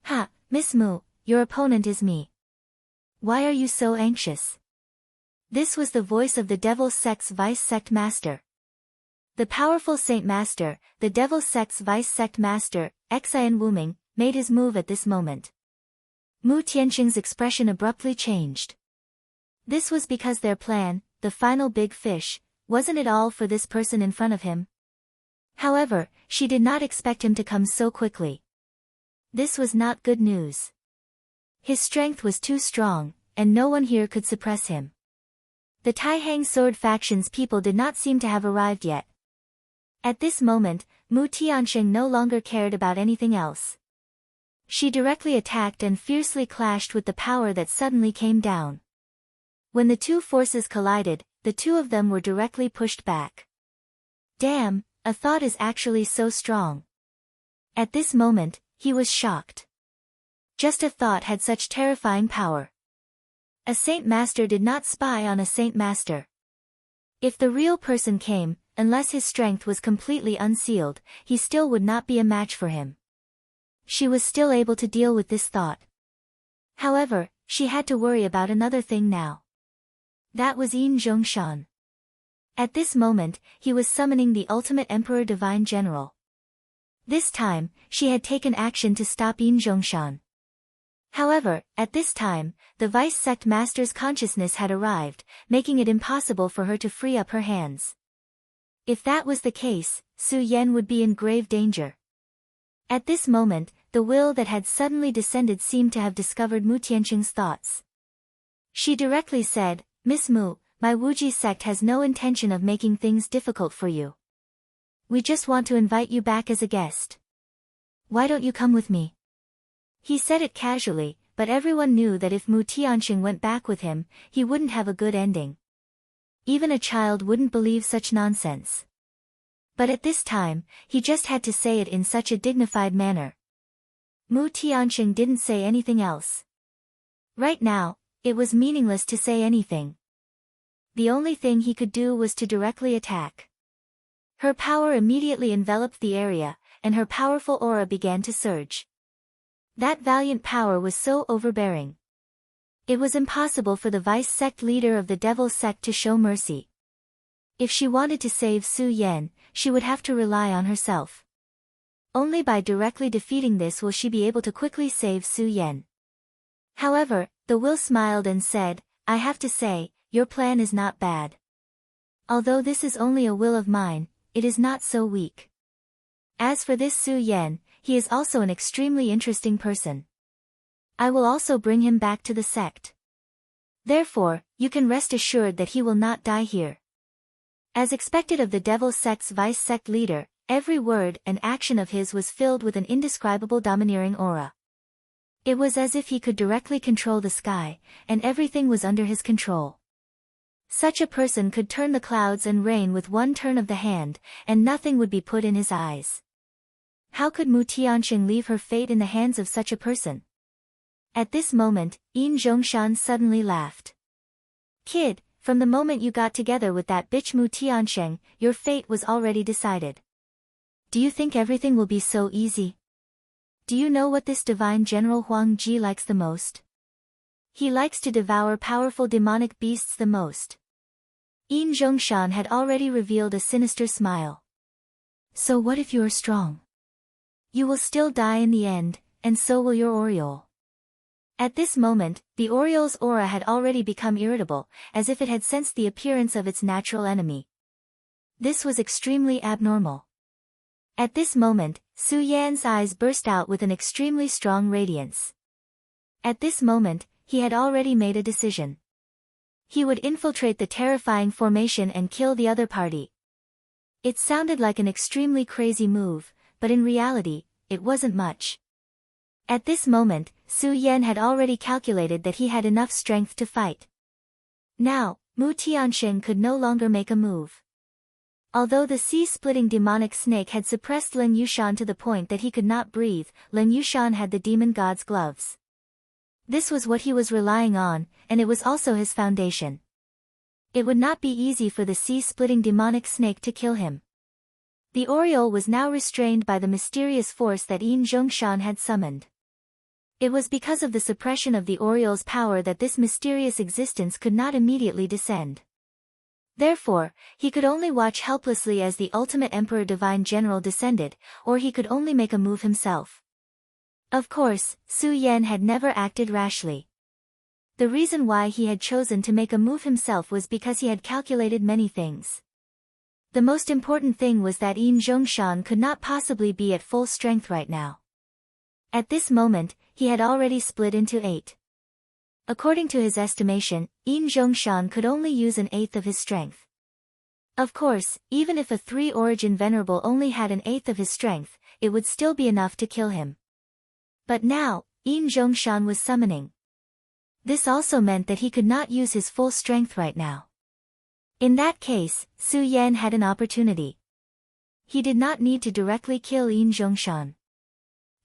S1: Ha, Miss Mu, your opponent is me. Why are you so anxious? This was the voice of the Devil Sect's Vice Sect Master. The powerful Saint Master, the Devil Sect's Vice Sect Master, Xian Wuming, made his move at this moment. Mu Tianxing's expression abruptly changed. This was because their plan, the final big fish, wasn't at all for this person in front of him. However, she did not expect him to come so quickly. This was not good news. His strength was too strong, and no one here could suppress him. The Taihang Sword faction's people did not seem to have arrived yet. At this moment, Mu Tianxing no longer cared about anything else. She directly attacked and fiercely clashed with the power that suddenly came down. When the two forces collided, the two of them were directly pushed back. Damn, a thought is actually so strong. At this moment, he was shocked. Just a thought had such terrifying power. A Saint Master did not spy on a Saint Master. If the real person came, unless his strength was completely unsealed, he still would not be a match for him. She was still able to deal with this thought. However, she had to worry about another thing now. That was Yin Zhongshan. At this moment, he was summoning the ultimate Emperor Divine General. This time, she had taken action to stop Yin Zhongshan. However, at this time, the Vice Sect Master's consciousness had arrived, making it impossible for her to free up her hands. If that was the case, Su Yan would be in grave danger. At this moment, the will that had suddenly descended seemed to have discovered Mu Tianxing's thoughts. She directly said, Miss Mu, my Wuji sect has no intention of making things difficult for you. We just want to invite you back as a guest. Why don't you come with me? He said it casually, but everyone knew that if Mu Tianxing went back with him, he wouldn't have a good ending. Even a child wouldn't believe such nonsense. But at this time, he just had to say it in such a dignified manner. Mu Tianxing didn't say anything else. Right now, it was meaningless to say anything. The only thing he could do was to directly attack. Her power immediately enveloped the area, and her powerful aura began to surge. That valiant power was so overbearing. It was impossible for the vice sect leader of the Devil Sect to show mercy. If she wanted to save Su Yan, she would have to rely on herself. Only by directly defeating this will she be able to quickly save Su Yan. However, the will smiled and said, I have to say, your plan is not bad. Although this is only a will of mine, it is not so weak. As for this Su Yan, he is also an extremely interesting person. I will also bring him back to the sect. Therefore, you can rest assured that he will not die here. As expected of the Devil Sect's vice-sect leader, every word and action of his was filled with an indescribable domineering aura. It was as if he could directly control the sky, and everything was under his control. Such a person could turn the clouds and rain with one turn of the hand, and nothing would be put in his eyes. How could Mu Tianxing leave her fate in the hands of such a person? At this moment, Yin Zhongshan suddenly laughed. Kid, from the moment you got together with that bitch Mu Tianxing, your fate was already decided. Do you think everything will be so easy? Do you know what this divine General Huang Ji likes the most? He likes to devour powerful demonic beasts the most. Yin Zhongshan had already revealed a sinister smile. So what if you are strong? You will still die in the end, and so will your Oriole. At this moment, the Oriole's aura had already become irritable, as if it had sensed the appearance of its natural enemy. This was extremely abnormal. At this moment, Su Yan's eyes burst out with an extremely strong radiance. At this moment, he had already made a decision. He would infiltrate the terrifying formation and kill the other party. It sounded like an extremely crazy move, but in reality, it wasn't much. At this moment, Su Yan had already calculated that he had enough strength to fight. Now, Mu Tianxing could no longer make a move. Although the sea-splitting demonic snake had suppressed Lin Yushan to the point that he could not breathe, Lin Yushan had the demon god's gloves. This was what he was relying on, and it was also his foundation. It would not be easy for the sea-splitting demonic snake to kill him. The Oriole was now restrained by the mysterious force that Yin Zhongshan had summoned. It was because of the suppression of the Oriole's power that this mysterious existence could not immediately descend. Therefore, he could only watch helplessly as the ultimate Emperor Divine General descended, or he could only make a move himself. Of course, Su Yan had never acted rashly. The reason why he had chosen to make a move himself was because he had calculated many things. The most important thing was that Yin Zhongshan could not possibly be at full strength right now. At this moment, he had already split into 8. According to his estimation, Yin Zhongshan could only use an eighth of his strength. Of course, even if a 3-origin venerable only had an eighth of his strength, it would still be enough to kill him. But now, Yin Zhongshan was summoning. This also meant that he could not use his full strength right now. In that case, Su Yan had an opportunity. He did not need to directly kill Yin Zhongshan.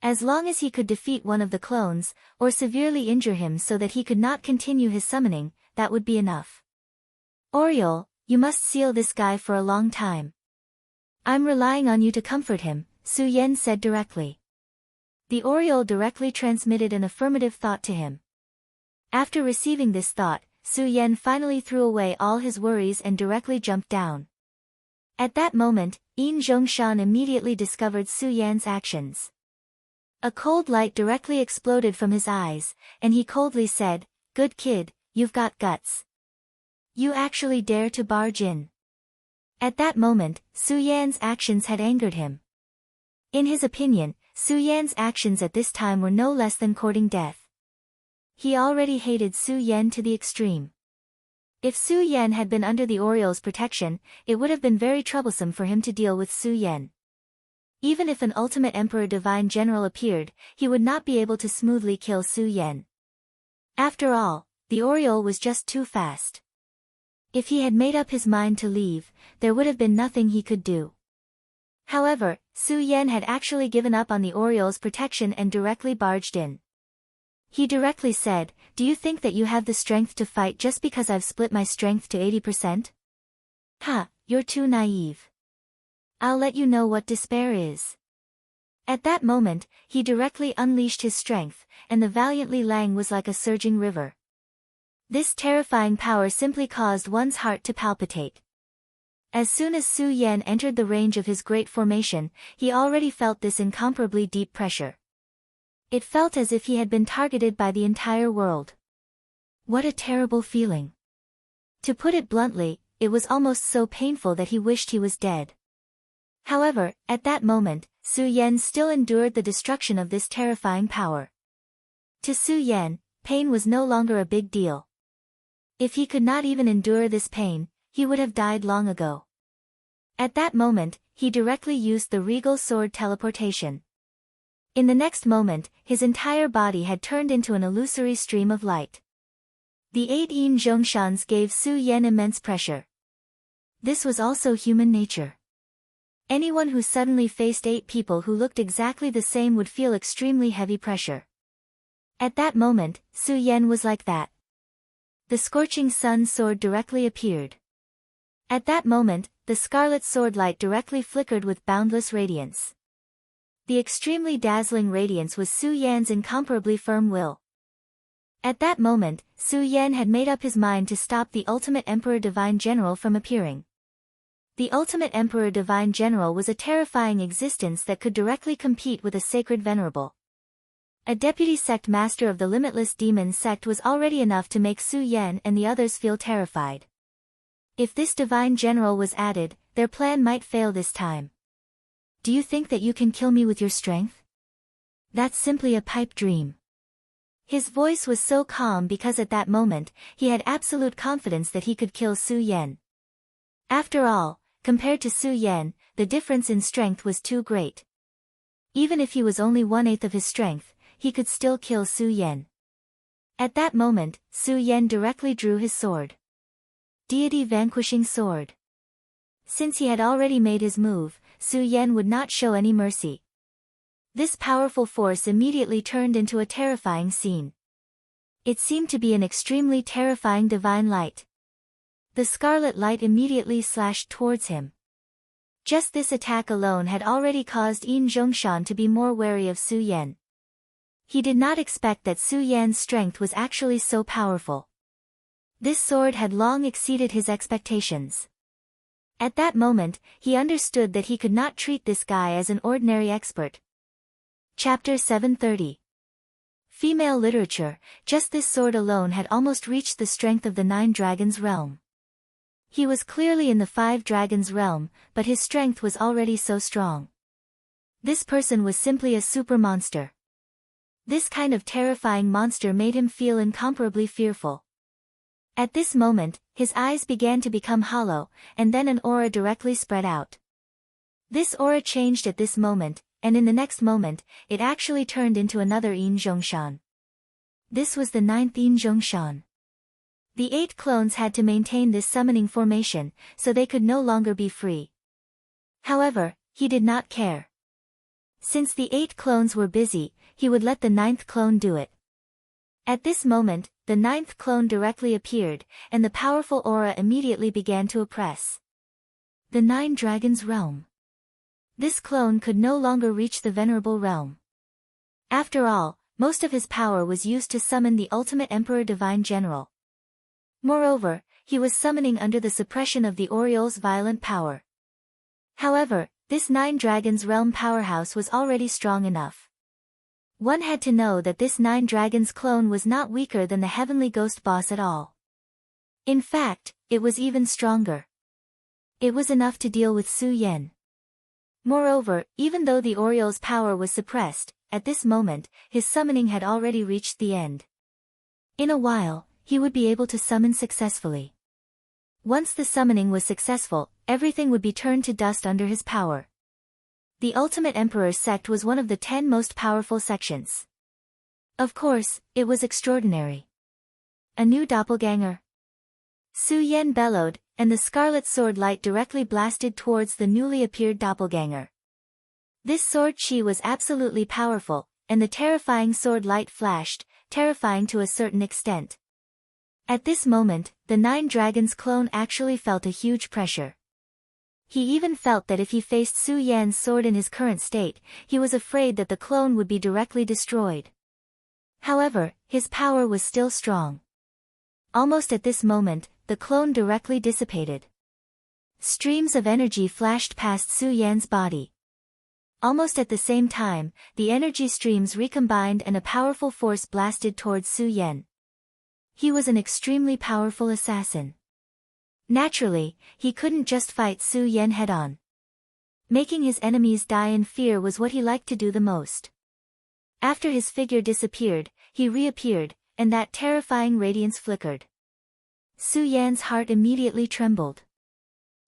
S1: As long as he could defeat one of the clones, or severely injure him so that he could not continue his summoning, that would be enough. Oriole, you must seal this guy for a long time. I'm relying on you to comfort him, Su Yan said directly. The Oriole directly transmitted an affirmative thought to him. After receiving this thought, Su Yan finally threw away all his worries and directly jumped down. At that moment, Yin Zhongshan immediately discovered Su Yan's actions. A cold light directly exploded from his eyes, and he coldly said, "Good kid, you've got guts. You actually dare to barge in." At that moment, Su Yan's actions had angered him. In his opinion, Su Yan's actions at this time were no less than courting death. He already hated Su Yan to the extreme. If Su Yan had been under the Oriole's protection, it would have been very troublesome for him to deal with Su Yan. Even if an ultimate Emperor Divine General appeared, he would not be able to smoothly kill Su Yan. After all, the Oriole was just too fast. If he had made up his mind to leave, there would have been nothing he could do. However, Su Yan had actually given up on the Oriole's protection and directly barged in. He directly said, "Do you think that you have the strength to fight just because I've split my strength to 80%? Ha, you're too naive. I'll let you know what despair is." At that moment, he directly unleashed his strength, and the valiantly Lang was like a surging river. This terrifying power simply caused one's heart to palpitate. As soon as Su Yan entered the range of his great formation, he already felt this incomparably deep pressure. It felt as if he had been targeted by the entire world. What a terrible feeling. To put it bluntly, it was almost so painful that he wished he was dead. However, at that moment, Su Yan still endured the destruction of this terrifying power. To Su Yan, pain was no longer a big deal. If he could not even endure this pain, he would have died long ago. At that moment, he directly used the regal sword teleportation. In the next moment, his entire body had turned into an illusory stream of light. The 8 yin zhongshans gave Su Yan immense pressure. This was also human nature. Anyone who suddenly faced 8 people who looked exactly the same would feel extremely heavy pressure. At that moment, Su Yan was like that. The scorching sun sword directly appeared. At that moment, the scarlet sword light directly flickered with boundless radiance. The extremely dazzling radiance was Su Yan's incomparably firm will. At that moment, Su Yan had made up his mind to stop the Ultimate Emperor Divine General from appearing. The Ultimate Emperor Divine General was a terrifying existence that could directly compete with a sacred venerable. A deputy sect master of the limitless demon sect was already enough to make Su Yan and the others feel terrified. If this divine general was added, their plan might fail this time. Do you think that you can kill me with your strength? That's simply a pipe dream. His voice was so calm because at that moment, he had absolute confidence that he could kill Su Yan. After all, compared to Su Yan, the difference in strength was too great. Even if he was only 1/8 of his strength, he could still kill Su Yan. At that moment, Su Yan directly drew his sword. Deity Vanquishing Sword. Since he had already made his move, Su Yan would not show any mercy. This powerful force immediately turned into a terrifying scene. It seemed to be an extremely terrifying divine light. The scarlet light immediately slashed towards him. Just this attack alone had already caused Yin Zhongshan to be more wary of Su Yan. He did not expect that Su Yan's strength was actually so powerful. This sword had long exceeded his expectations. At that moment, he understood that he could not treat this guy as an ordinary expert. Chapter 730. Female literature. Just this sword alone had almost reached the strength of the 9 dragons realm. He was clearly in the 5 dragons realm, but his strength was already so strong. This person was simply a super monster. This kind of terrifying monster made him feel incomparably fearful. At this moment, his eyes began to become hollow, and then an aura directly spread out. This aura changed at this moment, and in the next moment, it actually turned into another Yin Zhongshan. This was the 9th Yin Zhongshan. The 8 clones had to maintain this summoning formation, so they could no longer be free. However, he did not care. Since the 8 clones were busy, he would let the 9th clone do it. At this moment, the 9th clone directly appeared, and the powerful aura immediately began to oppress the 9 dragons realm. This clone could no longer reach the venerable realm. After all, most of his power was used to summon the Ultimate Emperor Divine General. Moreover, he was summoning under the suppression of the Oriole's violent power. However, this 9 dragons realm powerhouse was already strong enough. One had to know that this 9 dragons clone was not weaker than the heavenly ghost boss at all. In fact, it was even stronger. It was enough to deal with Su Yan. Moreover, even though the Oriole's power was suppressed, at this moment, his summoning had already reached the end. In a while, he would be able to summon successfully. Once the summoning was successful, everything would be turned to dust under his power. The Ultimate Emperor's sect was one of the 10 most powerful sections. Of course, it was extraordinary. A new doppelganger? Su Yan bellowed, and the scarlet sword light directly blasted towards the newly appeared doppelganger. This sword chi was absolutely powerful, and the terrifying sword light flashed, terrifying to a certain extent. At this moment, the 9 dragons clone actually felt a huge pressure. He even felt that if he faced Su Yan's sword in his current state, he was afraid that the clone would be directly destroyed. However, his power was still strong. Almost at this moment, the clone directly dissipated. Streams of energy flashed past Su Yan's body. Almost at the same time, the energy streams recombined and a powerful force blasted towards Su Yan. He was an extremely powerful assassin. Naturally, he couldn't just fight Su Yan head-on. Making his enemies die in fear was what he liked to do the most. After his figure disappeared, he reappeared, and that terrifying radiance flickered. Su Yan's heart immediately trembled.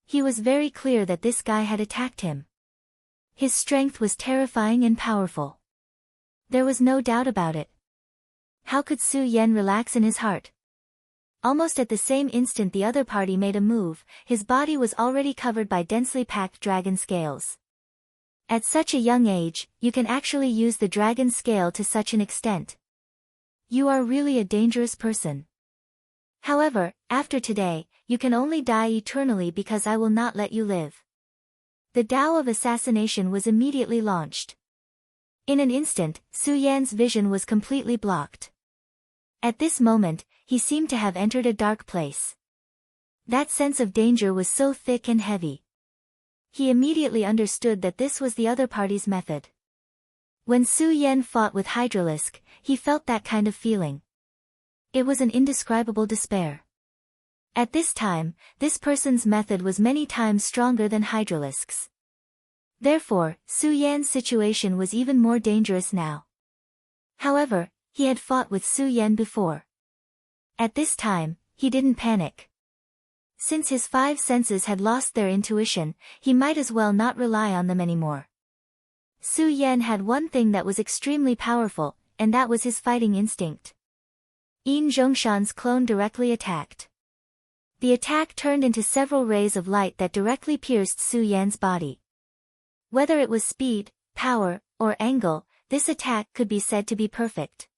S1: He was very clear that this guy had attacked him. His strength was terrifying and powerful. There was no doubt about it. How could Su Yan relax in his heart? Almost at the same instant the other party made a move, his body was already covered by densely packed dragon scales. At such a young age, you can actually use the dragon scale to such an extent. You are really a dangerous person. However, after today, you can only die eternally because I will not let you live. The Tao of assassination was immediately launched. In an instant, Su Yan's vision was completely blocked. At this moment, he seemed to have entered a dark place. That sense of danger was so thick and heavy. He immediately understood that this was the other party's method. When Su Yan fought with Hydralisk, he felt that kind of feeling. It was an indescribable despair. At this time, this person's method was many times stronger than Hydralisk's. Therefore, Su Yan's situation was even more dangerous now. However, he had fought with Su Yan before. At this time, he didn't panic. Since his five senses had lost their intuition, he might as well not rely on them anymore. Su Yan had one thing that was extremely powerful, and that was his fighting instinct. Yin Zhongshan's clone directly attacked. The attack turned into several rays of light that directly pierced Su Yan's body. Whether it was speed, power, or angle, this attack could be said to be perfect.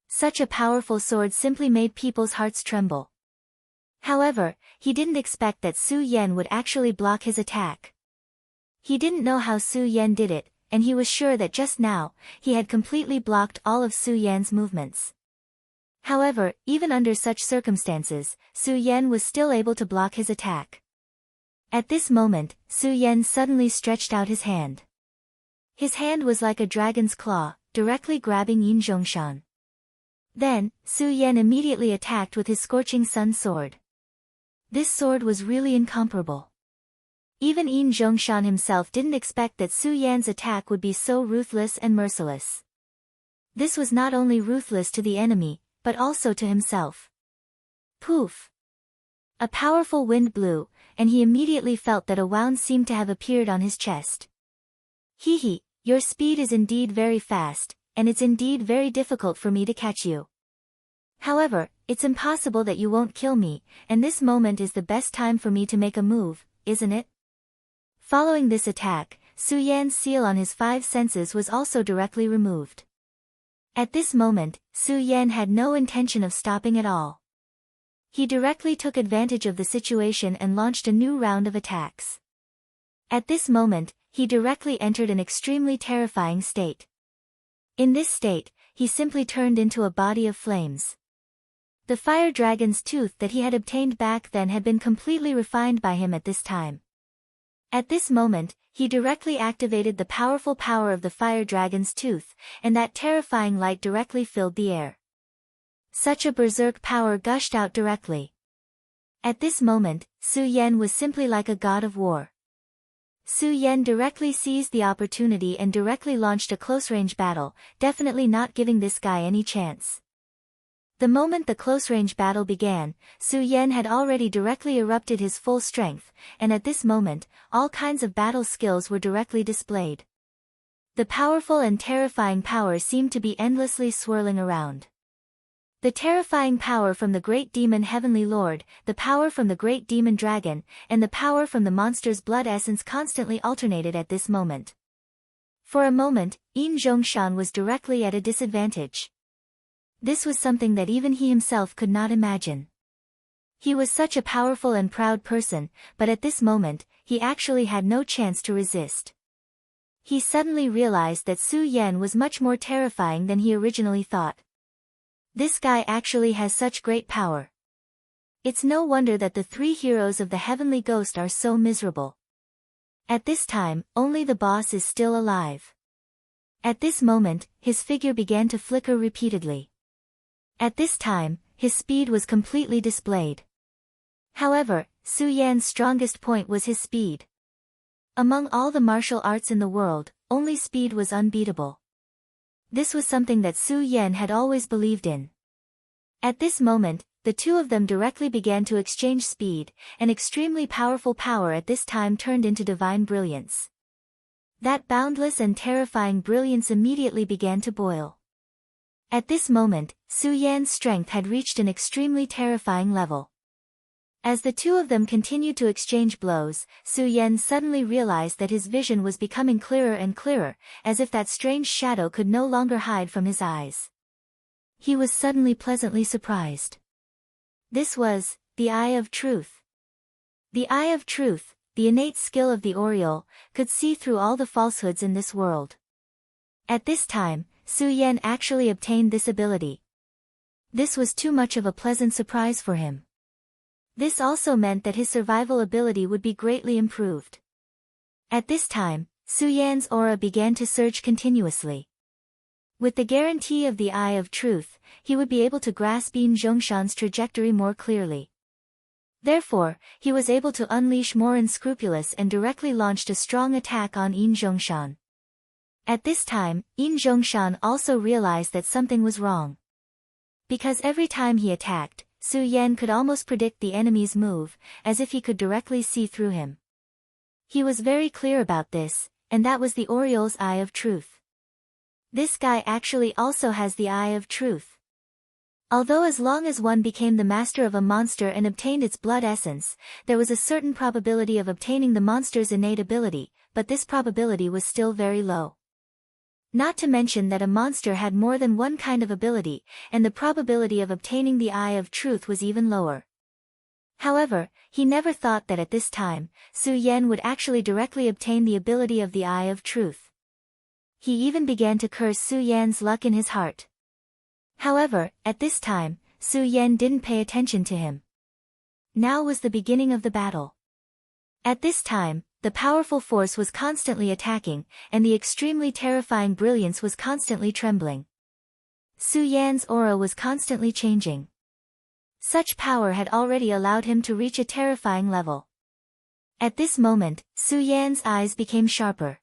S1: Such a powerful sword simply made people's hearts tremble. However, he didn't expect that Su Yan would actually block his attack. He didn't know how Su Yan did it, and he was sure that just now, he had completely blocked all of Su Yan's movements. However, even under such circumstances, Su Yan was still able to block his attack. At this moment, Su Yan suddenly stretched out his hand. His hand was like a dragon's claw, directly grabbing Yin Zhongshan. Then, Su Yan immediately attacked with his Scorching Sun sword. This sword was really incomparable. Even Yin Zhongshan himself didn't expect that Su Yan's attack would be so ruthless and merciless. This was not only ruthless to the enemy, but also to himself. Poof! A powerful wind blew, and he immediately felt that a wound seemed to have appeared on his chest. Hee, your speed is indeed very fast, and it's indeed very difficult for me to catch you. However, it's impossible that you won't kill me, and this moment is the best time for me to make a move, isn't it? Following this attack, Su Yan's seal on his five senses was also directly removed. At this moment, Su Yan had no intention of stopping at all. He directly took advantage of the situation and launched a new round of attacks. At this moment, he directly entered an extremely terrifying state. In this state, he simply turned into a body of flames. The fire dragon's tooth that he had obtained back then had been completely refined by him at this time. At this moment, he directly activated the powerful power of the fire dragon's tooth, and that terrifying light directly filled the air. Such a berserk power gushed out directly. At this moment, Su Yan was simply like a god of war. Su Yan directly seized the opportunity and directly launched a close-range battle, definitely not giving this guy any chance. The moment the close-range battle began, Su Yan had already directly erupted his full strength, and at this moment, all kinds of battle skills were directly displayed. The powerful and terrifying power seemed to be endlessly swirling around. The terrifying power from the great demon Heavenly Lord, the power from the great demon dragon, and the power from the monster's blood essence constantly alternated at this moment. For a moment, Yin Zhongshan was directly at a disadvantage. This was something that even he himself could not imagine. He was such a powerful and proud person, but at this moment, he actually had no chance to resist. He suddenly realized that Su Yan was much more terrifying than he originally thought. This guy actually has such great power. It's no wonder that the three heroes of the Heavenly Ghost are so miserable. At this time, only the boss is still alive. At this moment, his figure began to flicker repeatedly. At this time, his speed was completely displayed. However, Su Yan's strongest point was his speed. Among all the martial arts in the world, only speed was unbeatable. This was something that Su Yan had always believed in. At this moment, the two of them directly began to exchange speed, an extremely powerful power at this time turned into divine brilliance. That boundless and terrifying brilliance immediately began to boil. At this moment, Su Yan's strength had reached an extremely terrifying level. As the two of them continued to exchange blows, Su Yan suddenly realized that his vision was becoming clearer and clearer, as if that strange shadow could no longer hide from his eyes. He was suddenly pleasantly surprised. This was the Eye of Truth. The Eye of Truth, the innate skill of the Oriole, could see through all the falsehoods in this world. At this time, Su Yan actually obtained this ability. This was too much of a pleasant surprise for him. This also meant that his survival ability would be greatly improved. At this time, Su Yan's aura began to surge continuously. With the guarantee of the Eye of Truth, he would be able to grasp Yin Zhongshan's trajectory more clearly. Therefore, he was able to unleash more unscrupulous and directly launched a strong attack on Yin Zhongshan. At this time, Yin Zhongshan also realized that something was wrong. Because every time he attacked, Su Yan could almost predict the enemy's move, as if he could directly see through him. He was very clear about this, and that was the Oriole's Eye of Truth. This guy actually also has the Eye of Truth. Although as long as one became the master of a monster and obtained its blood essence, there was a certain probability of obtaining the monster's innate ability, but this probability was still very low. Not to mention that a monster had more than one kind of ability, and the probability of obtaining the Eye of Truth was even lower. However, he never thought that at this time, Su Yan would actually directly obtain the ability of the Eye of Truth. He even began to curse Su Yan's luck in his heart. However, at this time, Su Yan didn't pay attention to him. Now was the beginning of the battle. At this time, the powerful force was constantly attacking, and the extremely terrifying brilliance was constantly trembling. Su Yan's aura was constantly changing. Such power had already allowed him to reach a terrifying level. At this moment, Su Yan's eyes became sharper.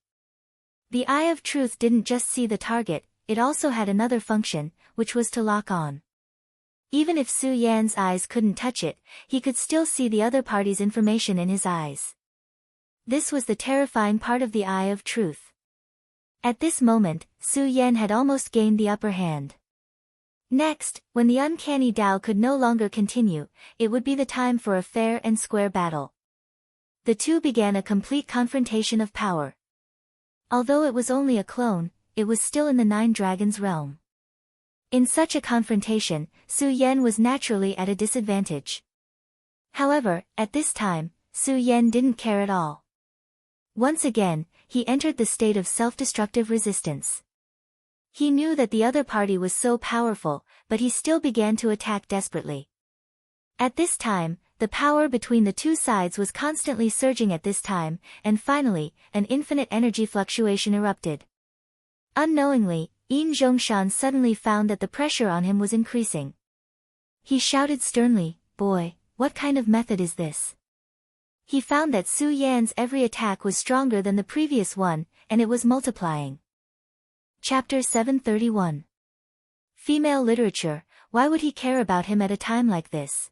S1: The Eye of Truth didn't just see the target, it also had another function, which was to lock on. Even if Su Yan's eyes couldn't touch it, he could still see the other party's information in his eyes. This was the terrifying part of the Eye of Truth. At this moment, Su Yan had almost gained the upper hand. Next, when the uncanny Tao could no longer continue, it would be the time for a fair and square battle. The two began a complete confrontation of power. Although it was only a clone, it was still in the Nine Dragons realm. In such a confrontation, Su Yan was naturally at a disadvantage. However, at this time, Su Yan didn't care at all. Once again, he entered the state of self-destructive resistance. He knew that the other party was so powerful, but he still began to attack desperately. At this time, the power between the two sides was constantly surging at this time, and finally, an infinite energy fluctuation erupted. Unknowingly, Yin Zhongshan suddenly found that the pressure on him was increasing. He shouted sternly, "Boy, what kind of method is this?" He found that Su Yan's every attack was stronger than the previous one, and it was multiplying. Chapter 731. Female Literature, why would he care about him at a time like this?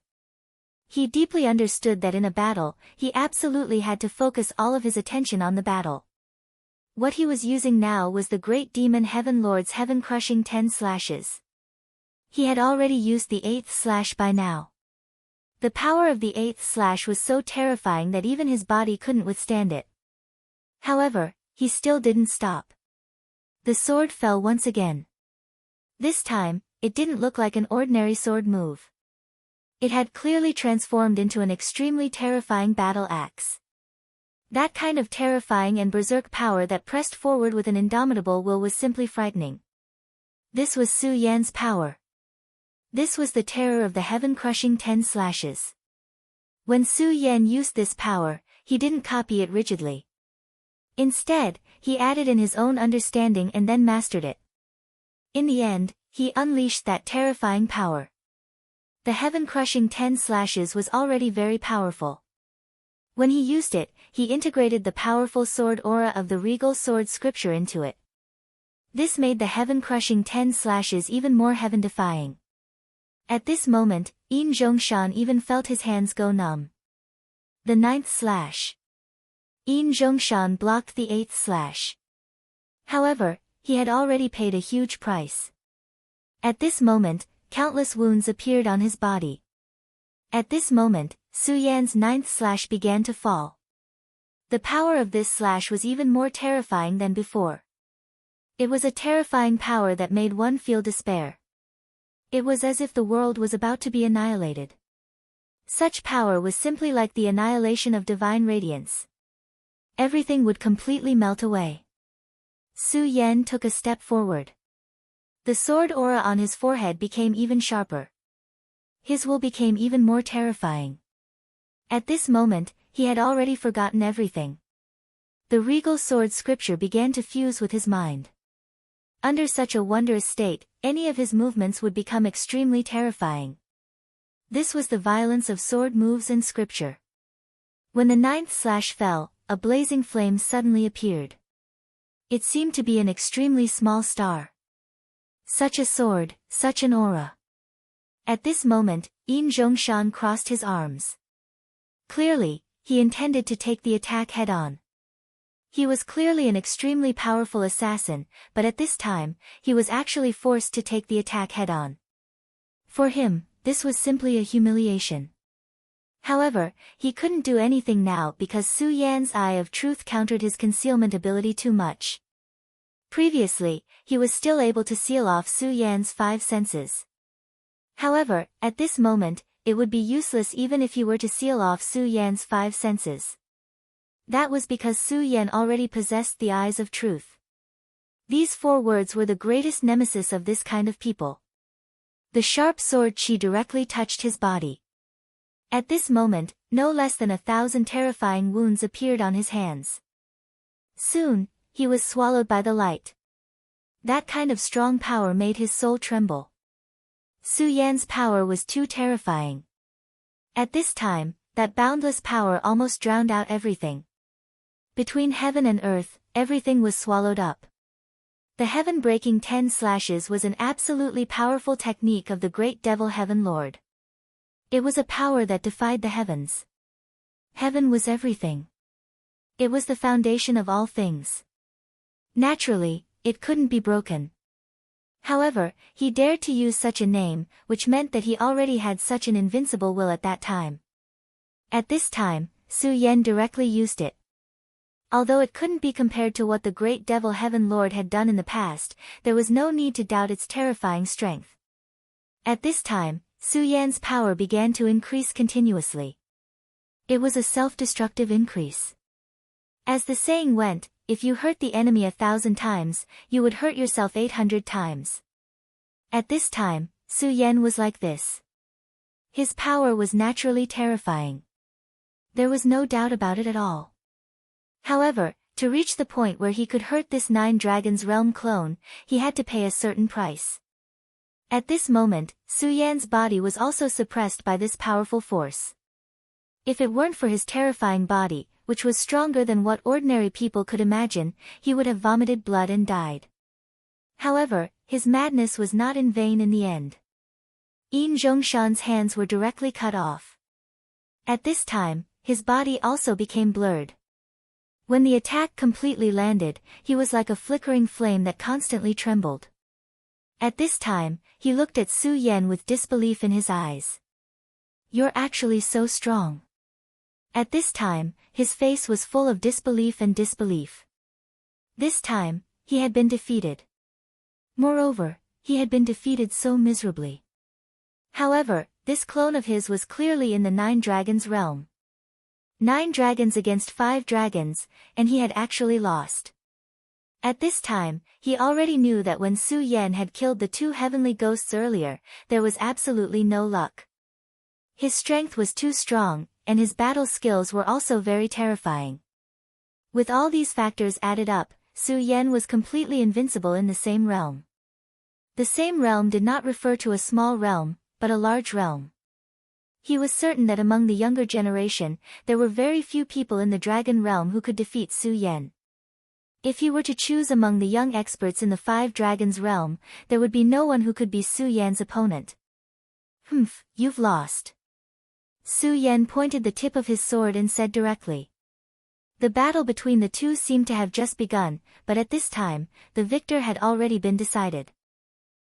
S1: He deeply understood that in a battle, he absolutely had to focus all of his attention on the battle. What he was using now was the great demon Heaven Lord's heaven-crushing 10 slashes. He had already used the 8th slash by now. The power of the 8th slash was so terrifying that even his body couldn't withstand it. However, he still didn't stop. The sword fell once again. This time, it didn't look like an ordinary sword move. It had clearly transformed into an extremely terrifying battle axe. That kind of terrifying and berserk power that pressed forward with an indomitable will was simply frightening. This was Su Yan's power. This was the terror of the heaven-crushing 10 slashes. When Su Yan used this power, he didn't copy it rigidly. Instead, he added in his own understanding and then mastered it. In the end, he unleashed that terrifying power. The heaven-crushing 10 slashes was already very powerful. When he used it, he integrated the powerful sword aura of the regal sword scripture into it. This made the heaven-crushing 10 slashes even more heaven-defying. At this moment, Yin Zhongshan even felt his hands go numb. The 9th slash. Yin Zhongshan blocked the 8th slash. However, he had already paid a huge price. At this moment, countless wounds appeared on his body. At this moment, Su Yan's 9th slash began to fall. The power of this slash was even more terrifying than before. It was a terrifying power that made one feel despair. It was as if the world was about to be annihilated. Such power was simply like the annihilation of divine radiance. Everything would completely melt away. Su Yan took a step forward. The sword aura on his forehead became even sharper. His will became even more terrifying. At this moment, he had already forgotten everything. The regal sword scripture began to fuse with his mind. Under such a wondrous state, any of his movements would become extremely terrifying. This was the violence of sword moves and scripture. When the 9th slash fell, a blazing flame suddenly appeared. It seemed to be an extremely small star. Such a sword, such an aura. At this moment, Yin Zhongshan crossed his arms. Clearly, he intended to take the attack head-on. He was clearly an extremely powerful assassin, but at this time, he was actually forced to take the attack head-on. For him, this was simply a humiliation. However, he couldn't do anything now because Su Yan's Eye of Truth countered his concealment ability too much. Previously, he was still able to seal off Su Yan's 5 senses. However, at this moment, it would be useless even if he were to seal off Su Yan's 5 senses. That was because Su Yan already possessed the eyes of truth. These 4 words were the greatest nemesis of this kind of people. The sharp sword qi directly touched his body. At this moment, no less than 1,000 terrifying wounds appeared on his hands. Soon, he was swallowed by the light. That kind of strong power made his soul tremble. Su Yan's power was too terrifying. At this time, that boundless power almost drowned out everything. Between heaven and earth, everything was swallowed up. The heaven-breaking 10 slashes was an absolutely powerful technique of the great devil Heaven Lord. It was a power that defied the heavens. Heaven was everything. It was the foundation of all things. Naturally, it couldn't be broken. However, he dared to use such a name, which meant that he already had such an invincible will at that time. At this time, Su Yan directly used it. Although it couldn't be compared to what the great devil Heaven Lord had done in the past, there was no need to doubt its terrifying strength. At this time, Su Yan's power began to increase continuously. It was a self-destructive increase. As the saying went, if you hurt the enemy 1,000 times, you would hurt yourself 800 times. At this time, Su Yan was like this. His power was naturally terrifying. There was no doubt about it at all. However, to reach the point where he could hurt this 9 Dragons Realm clone, he had to pay a certain price. At this moment, Su Yan's body was also suppressed by this powerful force. If it weren't for his terrifying body, which was stronger than what ordinary people could imagine, he would have vomited blood and died. However, his madness was not in vain in the end. Yin Zhongshan's hands were directly cut off. At this time, his body also became blurred. When the attack completely landed, he was like a flickering flame that constantly trembled. At this time, he looked at Su Yan with disbelief in his eyes. You're actually so strong. At this time, his face was full of disbelief and disbelief. This time, he had been defeated. Moreover, he had been defeated so miserably. However, this clone of his was clearly in the 9 Dragons realm. 9 dragons against 5 dragons, and he had actually lost. At this time, he already knew that when Su Yan had killed the 2 heavenly ghosts earlier, there was absolutely no luck. His strength was too strong, and his battle skills were also very terrifying. With all these factors added up, Su Yan was completely invincible in the same realm. The same realm did not refer to a small realm, but a large realm. He was certain that among the younger generation, there were very few people in the dragon realm who could defeat Su Yan. If he were to choose among the young experts in the Five Dragons realm, there would be no one who could be Su Yan's opponent. Humph, you've lost. Su Yan pointed the tip of his sword and said directly. The battle between the two seemed to have just begun, but at this time, the victor had already been decided.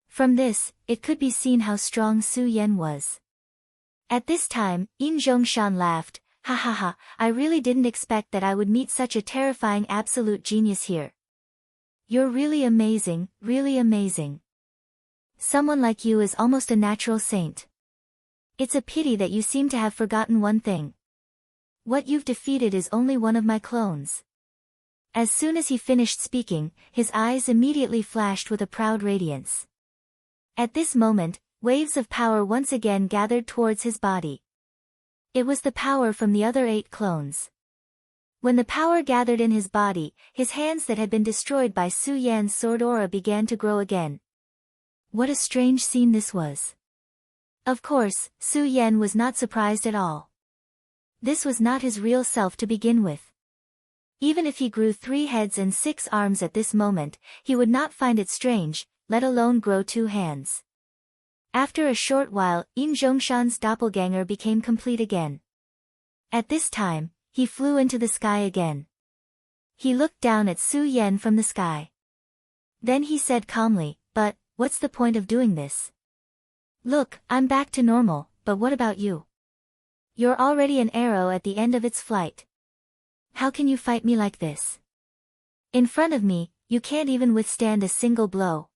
S1: From this, it could be seen how strong Su Yan was. At this time, Yin Zhongshan laughed, "Ha ha ha, I really didn't expect that I would meet such a terrifying absolute genius here. You're really amazing, really amazing. Someone like you is almost a natural saint. It's a pity that you seem to have forgotten one thing. What you've defeated is only one of my clones." As soon as he finished speaking, his eyes immediately flashed with a proud radiance. At this moment, waves of power once again gathered towards his body. It was the power from the other 8 clones. When the power gathered in his body, his hands that had been destroyed by Su Yan's sword aura began to grow again. What a strange scene this was. Of course, Su Yan was not surprised at all. This was not his real self to begin with. Even if he grew 3 heads and 6 arms at this moment, he would not find it strange, let alone grow 2 hands. After a short while, Yin Zhongshan's doppelganger became complete again. At this time, he flew into the sky again. He looked down at Su Yan from the sky. Then he said calmly, "But, what's the point of doing this? Look, I'm back to normal, but what about you? You're already an arrow at the end of its flight. How can you fight me like this? In front of me, you can't even withstand a single blow."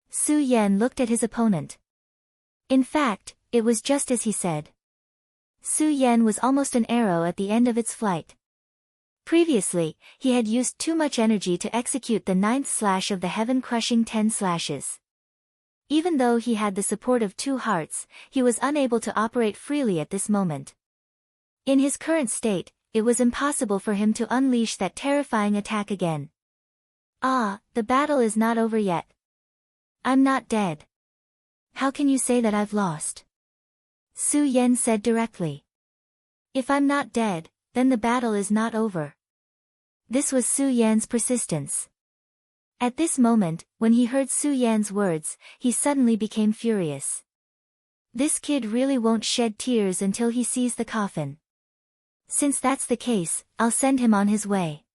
S1: Su Yan looked at his opponent. In fact, it was just as he said. Su Yan was almost an arrow at the end of its flight. Previously, he had used too much energy to execute the 9th slash of the heaven-crushing 10 slashes. Even though he had the support of 2 hearts, he was unable to operate freely at this moment. In his current state, it was impossible for him to unleash that terrifying attack again. "Ah, the battle is not over yet. I'm not dead. How can you say that I've lost?" Su Yan said directly. "If I'm not dead, then the battle is not over." This was Su Yan's persistence. At this moment, when he heard Su Yan's words, he suddenly became furious. This kid really won't shed tears until he sees the coffin. Since that's the case, I'll send him on his way.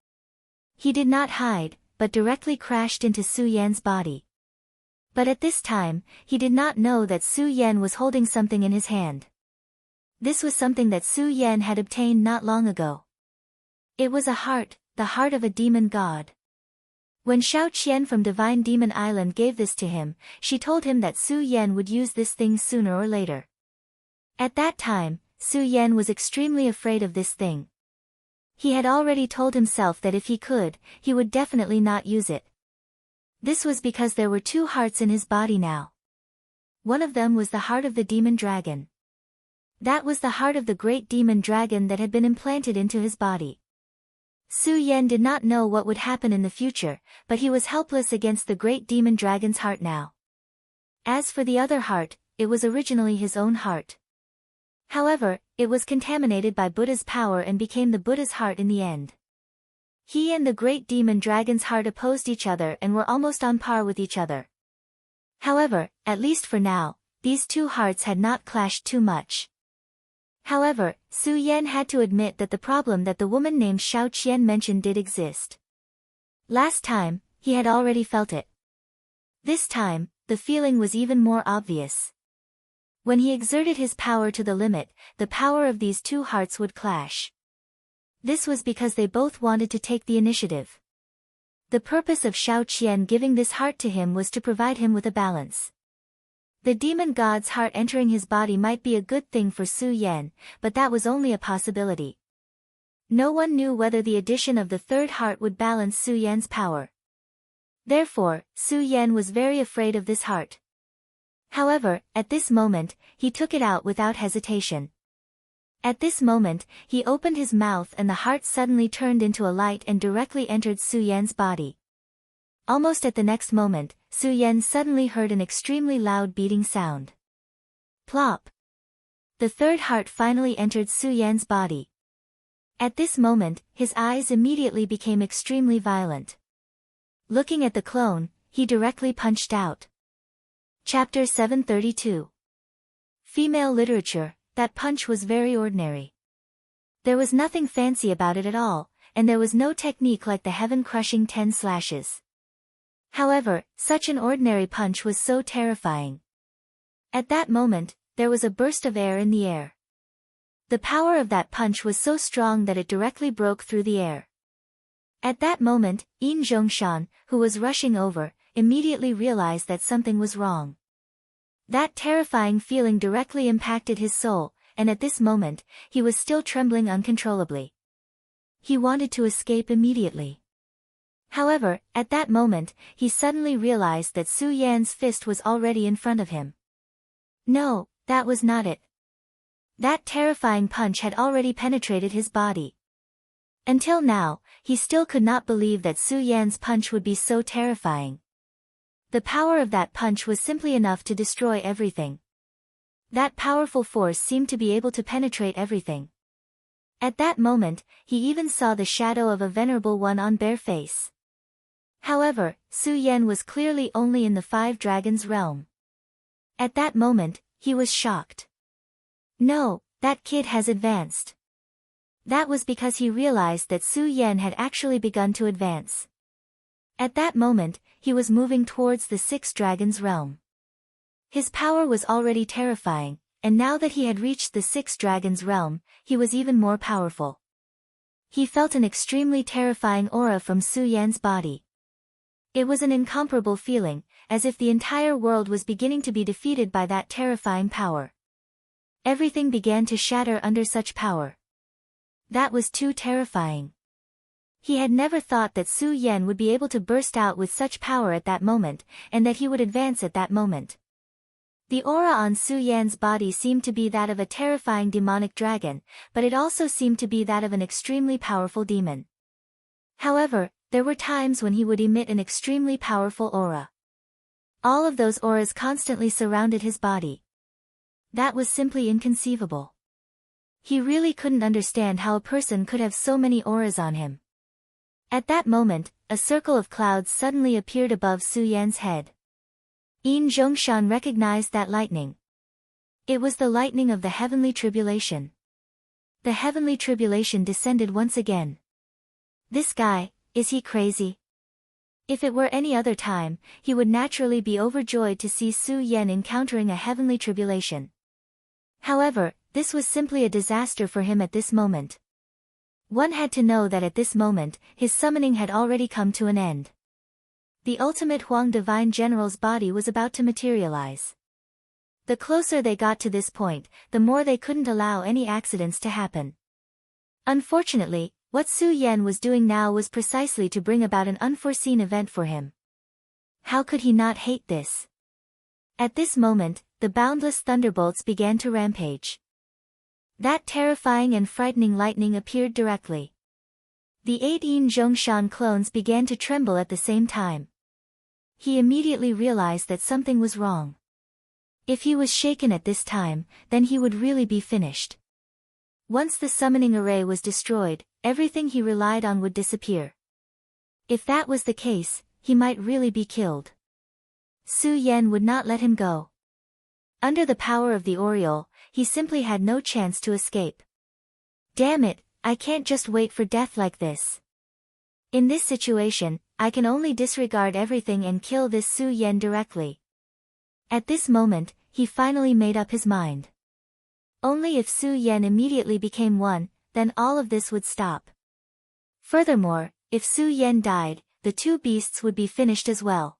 S1: He did not hide, but directly crashed into Su Yan's body. But at this time, he did not know that Su Yan was holding something in his hand. This was something that Su Yan had obtained not long ago. It was a heart, the heart of a demon god. When Xiao Qian from Divine Demon Island gave this to him, she told him that Su Yan would use this thing sooner or later. At that time, Su Yan was extremely afraid of this thing. He had already told himself that if he could, he would definitely not use it. This was because there were 2 hearts in his body now. One of them was the heart of the demon dragon. That was the heart of the great demon dragon that had been implanted into his body. Su Yan did not know what would happen in the future, but he was helpless against the great demon dragon's heart now. As for the other heart, it was originally his own heart. However, it was contaminated by Buddha's power and became the Buddha's heart in the end. He and the great demon dragon's heart opposed each other and were almost on par with each other. However, at least for now, these 2 hearts had not clashed too much. However, Su Yan had to admit that the problem that the woman named Xiao Qian mentioned did exist. Last time, he had already felt it. This time, the feeling was even more obvious. When he exerted his power to the limit, the power of these 2 hearts would clash. This was because they both wanted to take the initiative. The purpose of Xiao Qian giving this heart to him was to provide him with a balance. The demon god's heart entering his body might be a good thing for Su Yan, but that was only a possibility. No one knew whether the addition of the 3rd heart would balance Su Yan's power. Therefore, Su Yan was very afraid of this heart. However, at this moment, he took it out without hesitation. At this moment, he opened his mouth and the heart suddenly turned into a light and directly entered Su Yan's body. Almost at the next moment, Su Yan suddenly heard an extremely loud beating sound. Plop! the third heart finally entered Su Yan's body. At this moment, his eyes immediately became extremely violent. Looking at the clone, he directly punched out. Chapter 732. Female literature. That punch was very ordinary. There was nothing fancy about it at all, and there was no technique like the heaven-crushing 10 slashes. However, such an ordinary punch was so terrifying. At that moment, there was a burst of air in the air. The power of that punch was so strong that it directly broke through the air. At that moment, Yin Zhongshan, who was rushing over, immediately realized that something was wrong. That terrifying feeling directly impacted his soul, and at this moment, he was still trembling uncontrollably. He wanted to escape immediately. However, at that moment, he suddenly realized that Su Yan's fist was already in front of him. No, that was not it. That terrifying punch had already penetrated his body. Until now, he still could not believe that Su Yan's punch would be so terrifying. The power of that punch was simply enough to destroy everything. That powerful force seemed to be able to penetrate everything. At that moment, he even saw the shadow of a venerable one on bare face. However, Su Yan was clearly only in the 5 dragons realm. At that moment, he was shocked. No, that kid has advanced. That was because he realized that Su Yan had actually begun to advance. At that moment, he was moving towards the 6 dragons realm. His power was already terrifying, and now that he had reached the 6 dragons realm, he was even more powerful. He felt an extremely terrifying aura from Su Yan's body. It was an incomparable feeling, as if the entire world was beginning to be defeated by that terrifying power. Everything began to shatter under such power. That was too terrifying. He had never thought that Su Yan would be able to burst out with such power at that moment, and that he would advance at that moment. The aura on Su Yan's body seemed to be that of a terrifying demonic dragon, but it also seemed to be that of an extremely powerful demon. However, there were times when he would emit an extremely powerful aura. All of those auras constantly surrounded his body. That was simply inconceivable. He really couldn't understand how a person could have so many auras on him. At that moment, a circle of clouds suddenly appeared above Su Yan's head. Yin Zhongshan recognized that lightning. It was the lightning of the heavenly tribulation. The heavenly tribulation descended once again. This guy, is he crazy? If it were any other time, he would naturally be overjoyed to see Su Yan encountering a heavenly tribulation. However, this was simply a disaster for him at this moment. One had to know that at this moment, his summoning had already come to an end. The ultimate Huang Divine General's body was about to materialize. The closer they got to this point, the more they couldn't allow any accidents to happen. Unfortunately, what Su Yan was doing now was precisely to bring about an unforeseen event for him. How could he not hate this? At this moment, the boundless thunderbolts began to rampage. That terrifying and frightening lightning appeared directly. The 8 Yin Zhongshan clones began to tremble at the same time. He immediately realized that something was wrong. If he was shaken at this time, then he would really be finished. Once the summoning array was destroyed, everything he relied on would disappear. If that was the case, he might really be killed. Su Yan would not let him go. Under the power of the Oriole, he simply had no chance to escape. Damn it, I can't just wait for death like this. In this situation, I can only disregard everything and kill this Su Yan directly. At this moment, he finally made up his mind. Only if Su Yan immediately became one, then all of this would stop. Furthermore, if Su Yan died, the 2 beasts would be finished as well.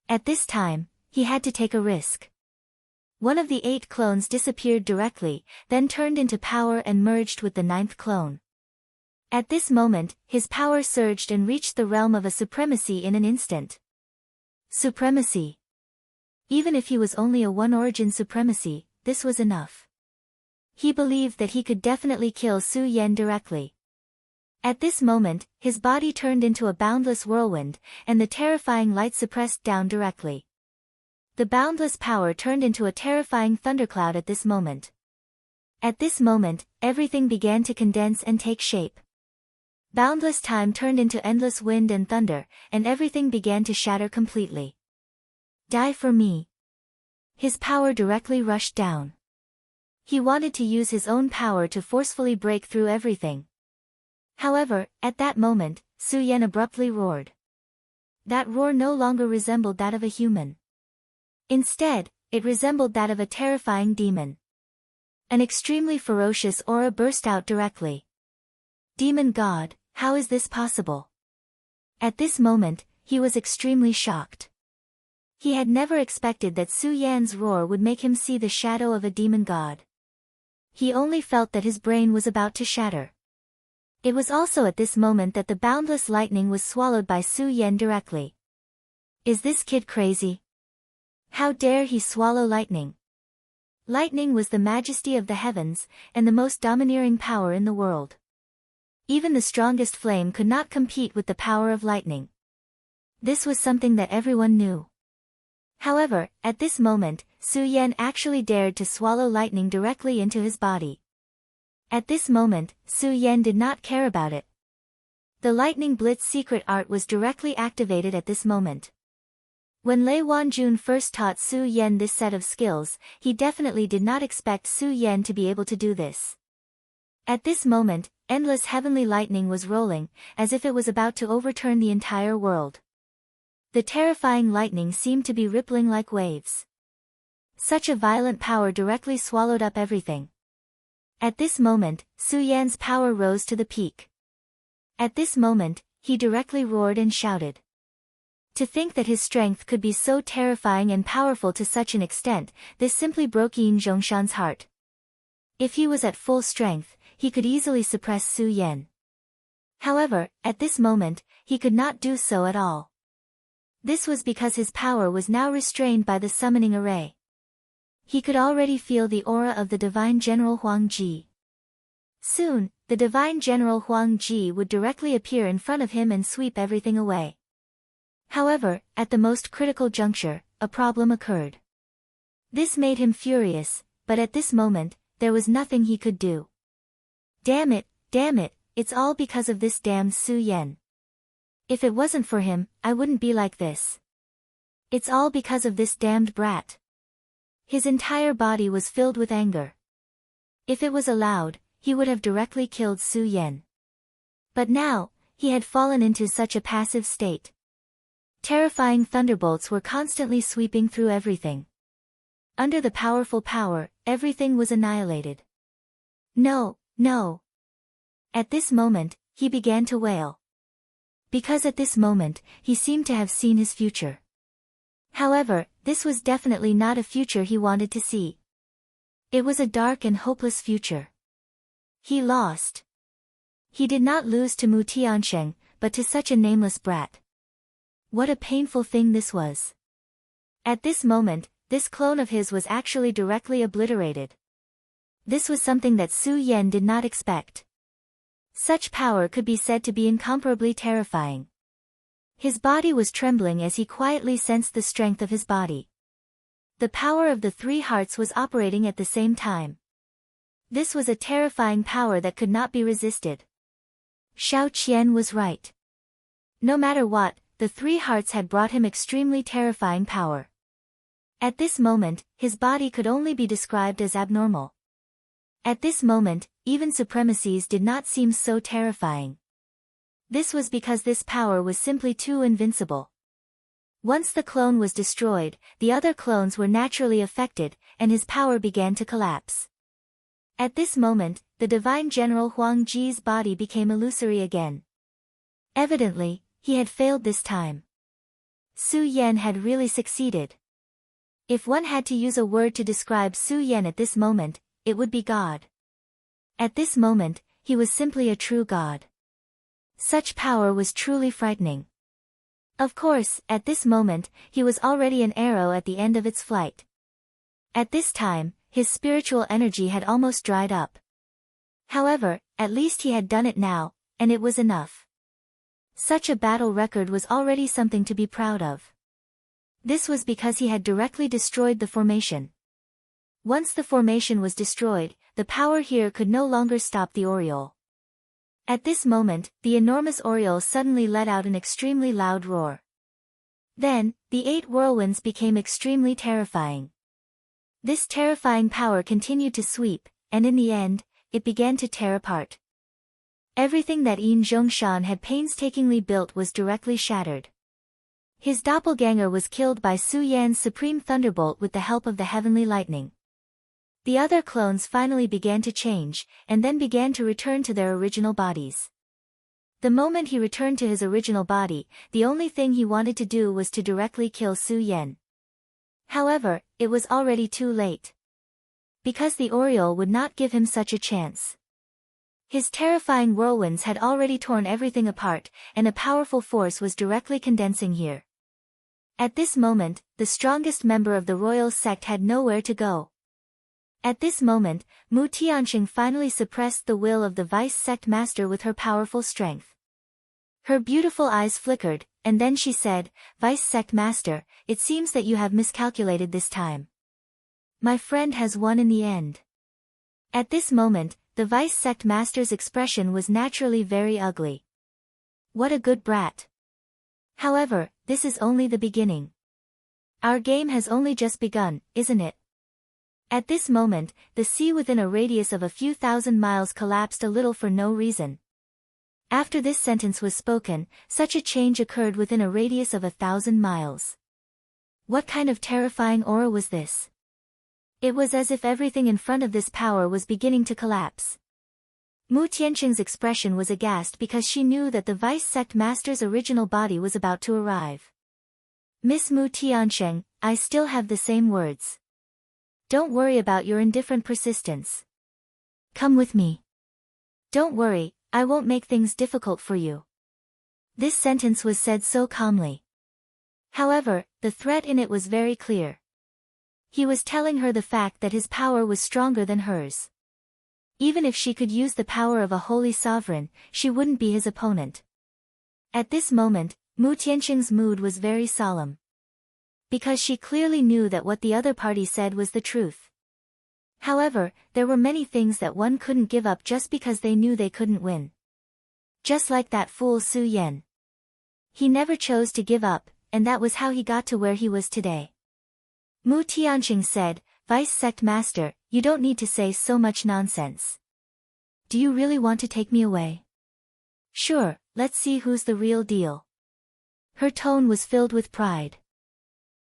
S1: At this time, he had to take a risk. One of the 8 clones disappeared directly, then turned into power and merged with the 9th clone. At this moment, his power surged and reached the realm of a supremacy in an instant. Supremacy. Even if he was only a 1 origin supremacy, this was enough. He believed that he could definitely kill Su Yan directly. At this moment, his body turned into a boundless whirlwind, and the terrifying light suppressed down directly. The boundless power turned into a terrifying thundercloud at this moment. At this moment, everything began to condense and take shape. Boundless time turned into endless wind and thunder, and everything began to shatter completely. Die for me. His power directly rushed down. He wanted to use his own power to forcefully break through everything. However, at that moment, Su Yan abruptly roared. That roar no longer resembled that of a human. Instead, it resembled that of a terrifying demon. An extremely ferocious aura burst out directly. Demon God, how is this possible? At this moment, he was extremely shocked. He had never expected that Su Yan's roar would make him see the shadow of a demon god. He only felt that his brain was about to shatter. It was also at this moment that the boundless lightning was swallowed by Su Yan directly. Is this kid crazy? How dare he swallow lightning? Lightning was the majesty of the heavens, and the most domineering power in the world. Even the strongest flame could not compete with the power of lightning. This was something that everyone knew. However, at this moment, Su Yan actually dared to swallow lightning directly into his body. At this moment, Su Yan did not care about it. The lightning blitz secret art was directly activated at this moment. When Lei Wanjun first taught Su Yan this set of skills, he definitely did not expect Su Yan to be able to do this. At this moment, endless heavenly lightning was rolling, as if it was about to overturn the entire world. The terrifying lightning seemed to be rippling like waves. Such a violent power directly swallowed up everything. At this moment, Su Yan's power rose to the peak. At this moment, he directly roared and shouted. To think that his strength could be so terrifying and powerful to such an extent, this simply broke Yin Zhongshan's heart. If he was at full strength, he could easily suppress Su Yan. However, at this moment, he could not do so at all. This was because his power was now restrained by the summoning array. He could already feel the aura of the Divine General Huang Ji. Soon, the Divine General Huang Ji would directly appear in front of him and sweep everything away. However, at the most critical juncture, a problem occurred. This made him furious, but at this moment, there was nothing he could do. Damn it, it's all because of this damned Su Yan. If it wasn't for him, I wouldn't be like this. It's all because of this damned brat. His entire body was filled with anger. If it was allowed, he would have directly killed Su Yan. But now, he had fallen into such a passive state. Terrifying thunderbolts were constantly sweeping through everything. Under the powerful power, everything was annihilated. No. At this moment, he began to wail. Because at this moment, he seemed to have seen his future. However, this was definitely not a future he wanted to see. It was a dark and hopeless future. He lost. He did not lose to Mu Tiansheng, but to such a nameless brat. What a painful thing this was. At this moment, this clone of his was actually directly obliterated. This was something that Su Yan did not expect. Such power could be said to be incomparably terrifying. His body was trembling as he quietly sensed the strength of his body. The power of the three hearts was operating at the same time. This was a terrifying power that could not be resisted. Xiao Qian was right. No matter what, the three hearts had brought him extremely terrifying power. At this moment, his body could only be described as abnormal. At this moment, even supremacies did not seem so terrifying. This was because this power was simply too invincible. Once the clone was destroyed, the other clones were naturally affected, and his power began to collapse. At this moment, the Divine General Huang Ji's body became illusory again. Evidently, he had failed this time. Su Yan had really succeeded. If one had to use a word to describe Su Yan at this moment, it would be God. At this moment, he was simply a true god. Such power was truly frightening. Of course, at this moment, he was already an arrow at the end of its flight. At this time, his spiritual energy had almost dried up. However, at least he had done it now, and it was enough. Such a battle record was already something to be proud of. This was because he had directly destroyed the formation. Once the formation was destroyed, the power here could no longer stop the Oriole. At this moment, the enormous Oriole suddenly let out an extremely loud roar. Then, the 8 whirlwinds became extremely terrifying. This terrifying power continued to sweep, and in the end, it began to tear apart. Everything that Yin Zhongshan had painstakingly built was directly shattered. His doppelganger was killed by Su Yan's supreme thunderbolt with the help of the heavenly lightning. The other clones finally began to change, and then began to return to their original bodies. The moment he returned to his original body, the only thing he wanted to do was to directly kill Su Yan. However, it was already too late. Because the Oriole would not give him such a chance. His terrifying whirlwinds had already torn everything apart, and a powerful force was directly condensing here. At this moment, the strongest member of the royal sect had nowhere to go. At this moment, Mu Tianxing finally suppressed the will of the vice sect master with her powerful strength. Her beautiful eyes flickered, and then she said, "Vice sect master, it seems that you have miscalculated this time. My friend has won in the end." At this moment, the vice sect master's expression was naturally very ugly. What a good brat. However, this is only the beginning. Our game has only just begun, isn't it? At this moment, the sea within a radius of a few thousand miles collapsed a little for no reason. After this sentence was spoken, such a change occurred within a radius of 1,000 miles. What kind of terrifying aura was this? It was as if everything in front of this power was beginning to collapse. Mu Tianxing's expression was aghast because she knew that the vice sect master's original body was about to arrive. "Miss Mu Tianxing, I still have the same words. Don't worry about your indifferent persistence. Come with me. Don't worry, I won't make things difficult for you." This sentence was said so calmly. However, the threat in it was very clear. He was telling her the fact that his power was stronger than hers. Even if she could use the power of a holy sovereign, she wouldn't be his opponent. At this moment, Mu Tianxing's mood was very solemn. Because she clearly knew that what the other party said was the truth. However, there were many things that one couldn't give up just because they knew they couldn't win. Just like that fool Su Yan. He never chose to give up, and that was how he got to where he was today. Mu Tianxing said, "Vice sect master, you don't need to say so much nonsense. Do you really want to take me away? Sure, let's see who's the real deal." Her tone was filled with pride.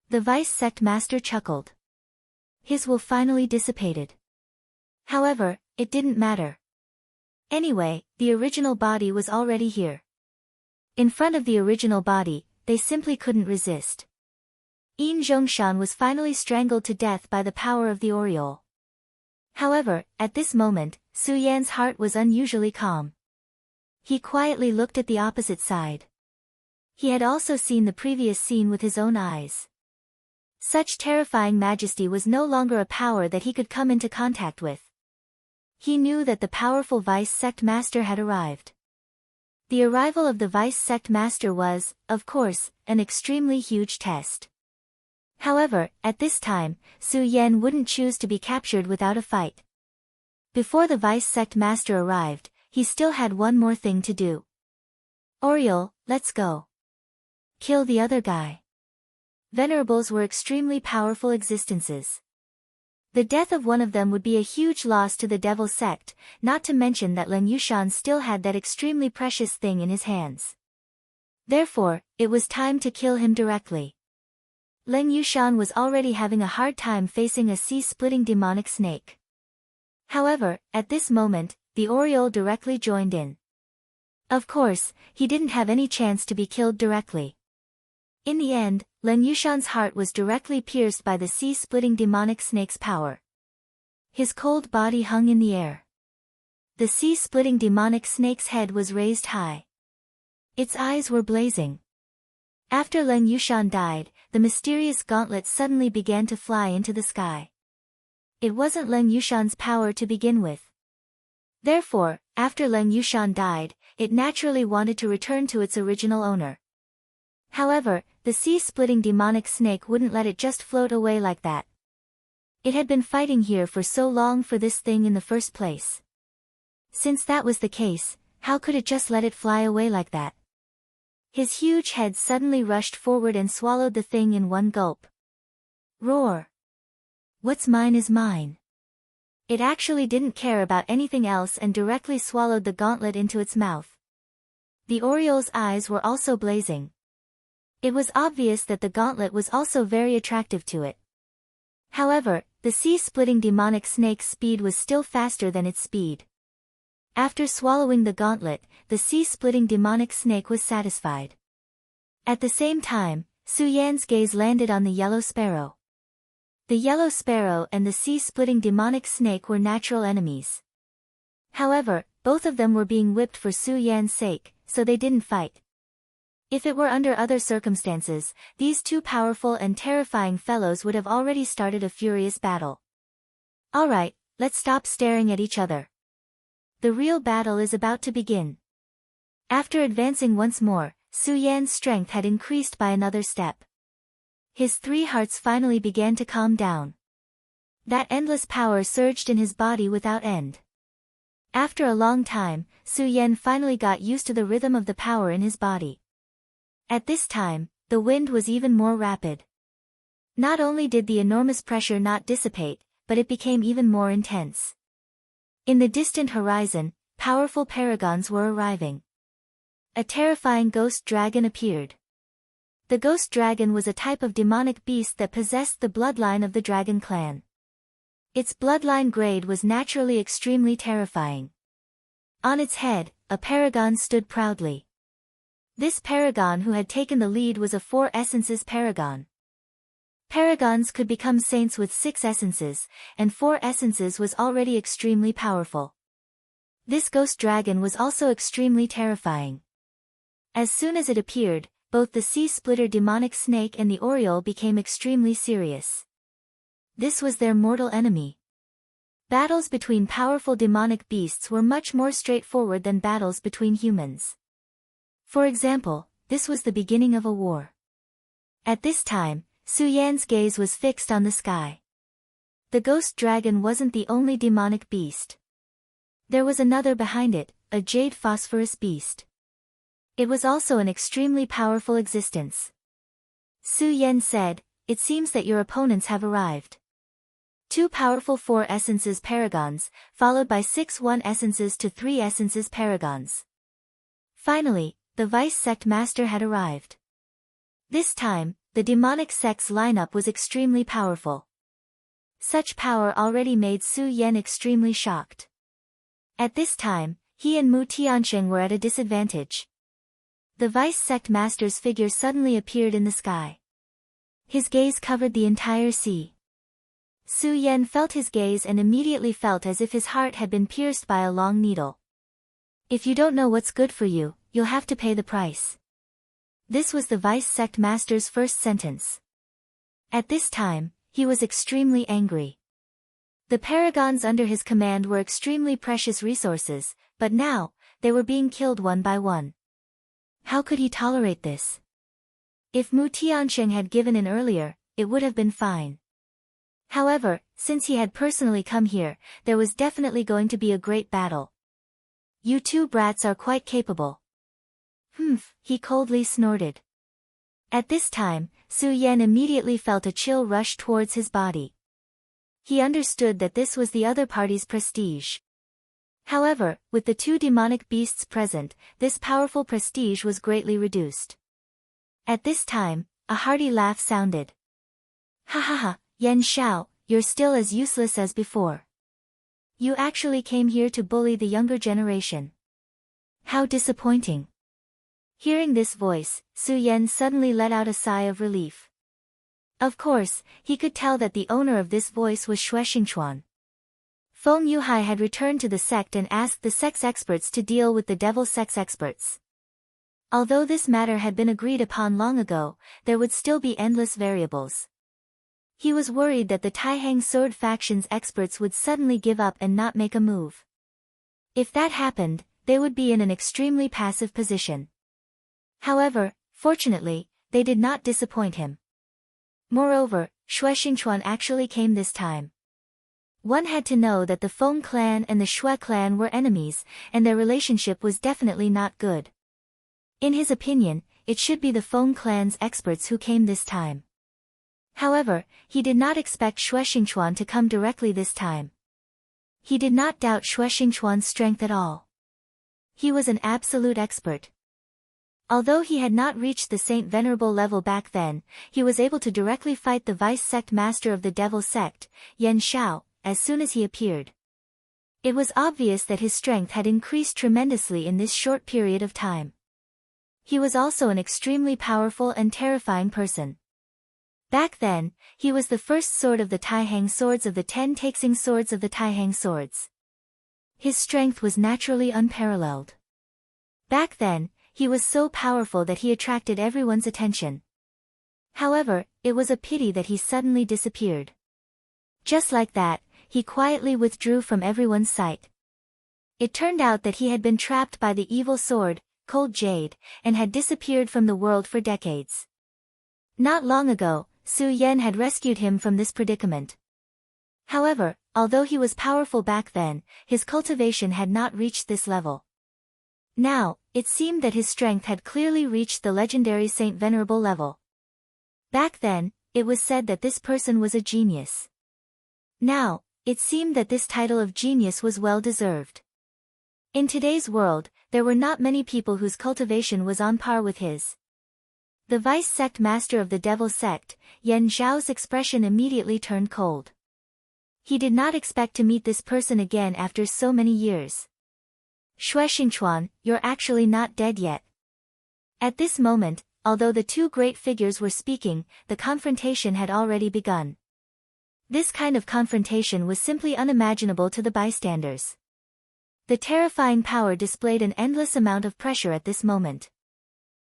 S1: The vice sect master chuckled. His will finally dissipated. However, it didn't matter. Anyway, the original body was already here. In front of the original body, they simply couldn't resist. Yin Zhongshan was finally strangled to death by the power of the Oriole. However, at this moment, Su Yan's heart was unusually calm. He quietly looked at the opposite side. He had also seen the previous scene with his own eyes. Such terrifying majesty was no longer a power that he could come into contact with. He knew that the powerful vice sect master had arrived. The arrival of the vice sect master was, of course, an extremely huge test. However, at this time, Su Yan wouldn't choose to be captured without a fight. Before the vice sect master arrived, he still had one more thing to do. "Oriole, let's go. Kill the other guy." Venerables were extremely powerful existences. The death of one of them would be a huge loss to the devil sect, not to mention that Leng Yushan still had that extremely precious thing in his hands. Therefore, it was time to kill him directly. Leng Yushan was already having a hard time facing a sea-splitting demonic snake. However, at this moment, the Oriole directly joined in. Of course, he didn't have any chance to be killed directly. In the end, Leng Yushan's heart was directly pierced by the sea-splitting demonic snake's power. His cold body hung in the air. The sea-splitting demonic snake's head was raised high. Its eyes were blazing. After Leng Yushan died, the mysterious gauntlet suddenly began to fly into the sky. It wasn't Leng Yushan's power to begin with. Therefore, after Leng Yushan died, it naturally wanted to return to its original owner. However, the sea-splitting demonic snake wouldn't let it just float away like that. It had been fighting here for so long for this thing in the first place. Since that was the case, how could it just let it fly away like that? His huge head suddenly rushed forward and swallowed the thing in one gulp. Roar! What's mine is mine. It actually didn't care about anything else and directly swallowed the gauntlet into its mouth. The Oriole's eyes were also blazing. It was obvious that the gauntlet was also very attractive to it. However, the sea-splitting demonic snake's speed was still faster than its speed. After swallowing the gauntlet, the sea-splitting demonic snake was satisfied. At the same time, Su Yan's gaze landed on the yellow sparrow. The yellow sparrow and the sea-splitting demonic snake were natural enemies. However, both of them were being whipped for Su Yan's sake, so they didn't fight. If it were under other circumstances, these two powerful and terrifying fellows would have already started a furious battle. Alright, let's stop staring at each other. The real battle is about to begin. After advancing once more, Su Yan's strength had increased by another step. His three hearts finally began to calm down. That endless power surged in his body without end. After a long time, Su Yan finally got used to the rhythm of the power in his body. At this time, the wind was even more rapid. Not only did the enormous pressure not dissipate, but it became even more intense. In the distant horizon, powerful paragons were arriving. A terrifying ghost dragon appeared. The ghost dragon was a type of demonic beast that possessed the bloodline of the dragon clan. Its bloodline grade was naturally extremely terrifying. On its head, a paragon stood proudly. This paragon who had taken the lead was a 4 essences paragon. Paragons could become saints with 6 essences, and 4 essences was already extremely powerful. This ghost dragon was also extremely terrifying. As soon as it appeared, both the sea-splitter demonic snake and the Oriole became extremely serious. This was their mortal enemy. Battles between powerful demonic beasts were much more straightforward than battles between humans. For example, this was the beginning of a war. At this time, Su Yan's gaze was fixed on the sky. The ghost dragon wasn't the only demonic beast. There was another behind it, a jade phosphorus beast. It was also an extremely powerful existence. Su Yan said, "It seems that your opponents have arrived." 2 powerful 4 essences paragons, followed by 6 1 essences to 3 essences paragons. Finally, the vice sect master had arrived. This time, the demonic sect's lineup was extremely powerful. Such power already made Su Yan extremely shocked. At this time, he and Mu Tiansheng were at a disadvantage. The vice sect master's figure suddenly appeared in the sky. His gaze covered the entire sea. Su Yan felt his gaze and immediately felt as if his heart had been pierced by a long needle. If you don't know what's good for you, you'll have to pay the price. This was the vice sect master's first sentence. At this time, he was extremely angry. The paragons under his command were extremely precious resources, but now, they were being killed one by one. How could he tolerate this? If Mu Tiansheng had given in earlier, it would have been fine. However, since he had personally come here, there was definitely going to be a great battle. You two brats are quite capable. Humph, he coldly snorted. At this time, Su Yan immediately felt a chill rush towards his body. He understood that this was the other party's prestige. However, with the 2 demonic beasts present, this powerful prestige was greatly reduced. At this time, a hearty laugh sounded. Ha ha ha, Yan Xiao, you're still as useless as before. You actually came here to bully the younger generation. How disappointing. Hearing this voice, Su Yan suddenly let out a sigh of relief. Of course, he could tell that the owner of this voice was Xue Xingchuan. Feng Yuhai had returned to the sect and asked the sex experts to deal with the devil sex experts. Although this matter had been agreed upon long ago, there would still be endless variables. He was worried that the Taihang Sword faction's experts would suddenly give up and not make a move. If that happened, they would be in an extremely passive position. However, fortunately, they did not disappoint him. Moreover, Xue Xingchuan actually came this time. One had to know that the Feng clan and the Xue clan were enemies, and their relationship was definitely not good. In his opinion, it should be the Feng clan's experts who came this time. However, he did not expect Xue Xingchuan to come directly this time. He did not doubt Xue Xingchuan's strength at all. He was an absolute expert. Although he had not reached the Saint Venerable level back then, he was able to directly fight the vice sect master of the devil sect, Yan Xiao, as soon as he appeared. It was obvious that his strength had increased tremendously in this short period of time. He was also an extremely powerful and terrifying person. Back then, he was the first sword of the Taihang swords of the 10 Taixing swords of the Taihang swords. His strength was naturally unparalleled. Back then, he was so powerful that he attracted everyone's attention. However, it was a pity that he suddenly disappeared. Just like that, he quietly withdrew from everyone's sight. It turned out that he had been trapped by the evil sword, Cold Jade, and had disappeared from the world for decades. Not long ago, Su Yan had rescued him from this predicament. However, although he was powerful back then, his cultivation had not reached this level. Now, it seemed that his strength had clearly reached the legendary Saint Venerable level. Back then, it was said that this person was a genius. Now, it seemed that this title of genius was well deserved. In today's world, there were not many people whose cultivation was on par with his. The vice sect master of the devil sect, Yan Zhao's expression immediately turned cold. He did not expect to meet this person again after so many years. Xue Xingchuan, you're actually not dead yet. At this moment, although the two great figures were speaking, the confrontation had already begun. This kind of confrontation was simply unimaginable to the bystanders. The terrifying power displayed an endless amount of pressure at this moment.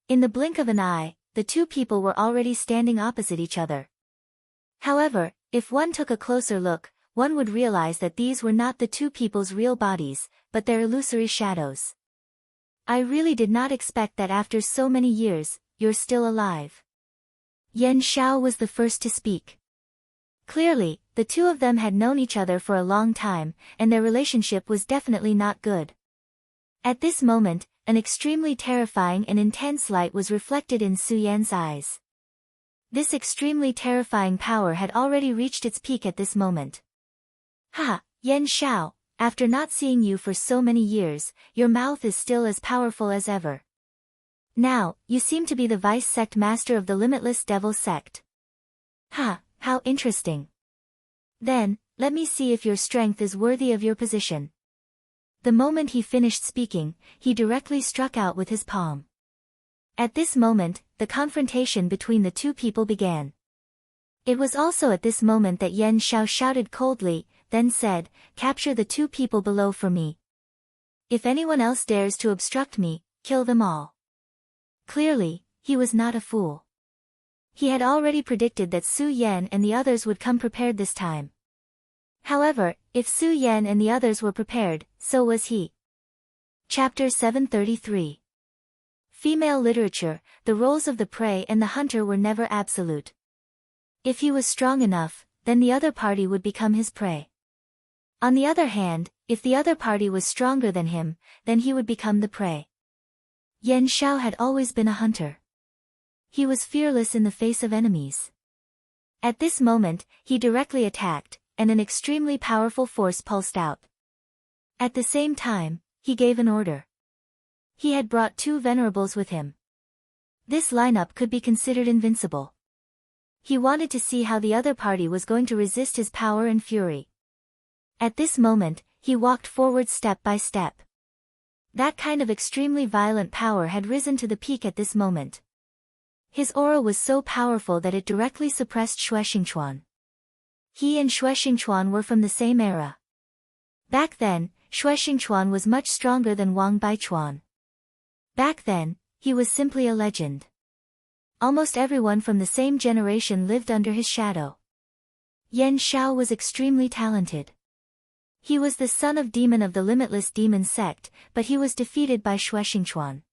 S1: In the blink of an eye, the two people were already standing opposite each other. However, if one took a closer look, one would realize that these were not the two people's real bodies, but their illusory shadows. I really did not expect that after so many years, you're still alive. Yan Xiao was the first to speak. Clearly, the two of them had known each other for a long time, and their relationship was definitely not good. At this moment, an extremely terrifying and intense light was reflected in Su Yan's eyes. This extremely terrifying power had already reached its peak at this moment. Ha, Yan Xiao, after not seeing you for so many years, your mouth is still as powerful as ever. Now, you seem to be the vice sect master of the limitless devil sect. Ha, how interesting. Then, let me see if your strength is worthy of your position. The moment he finished speaking, he directly struck out with his palm. At this moment, the confrontation between the two people began. It was also at this moment that Yan Xiao shouted coldly, then said, "Capture the two people below for me. If anyone else dares to obstruct me, kill them all." Clearly, he was not a fool. He had already predicted that Su Yan and the others would come prepared this time. However, if Su Yan and the others were prepared, so was he. Chapter 733. Female literature, the roles of the prey and the hunter were never absolute. If he was strong enough, then the other party would become his prey. On the other hand, if the other party was stronger than him, then he would become the prey. Yan Xiao had always been a hunter. He was fearless in the face of enemies. At this moment, he directly attacked, and an extremely powerful force pulsed out. At the same time, he gave an order. He had brought two venerables with him. This lineup could be considered invincible. He wanted to see how the other party was going to resist his power and fury. At this moment, he walked forward step by step. That kind of extremely violent power had risen to the peak at this moment. His aura was so powerful that it directly suppressed Xue Xingchuan. He and Xue Xingchuan were from the same era. Back then, Xue Xingchuan was much stronger than Wang Baichuan. Back then, he was simply a legend. Almost everyone from the same generation lived under his shadow. Yan Xiao was extremely talented. He was the son of demon of the limitless demon sect, but he was defeated by Xue Xingchuan.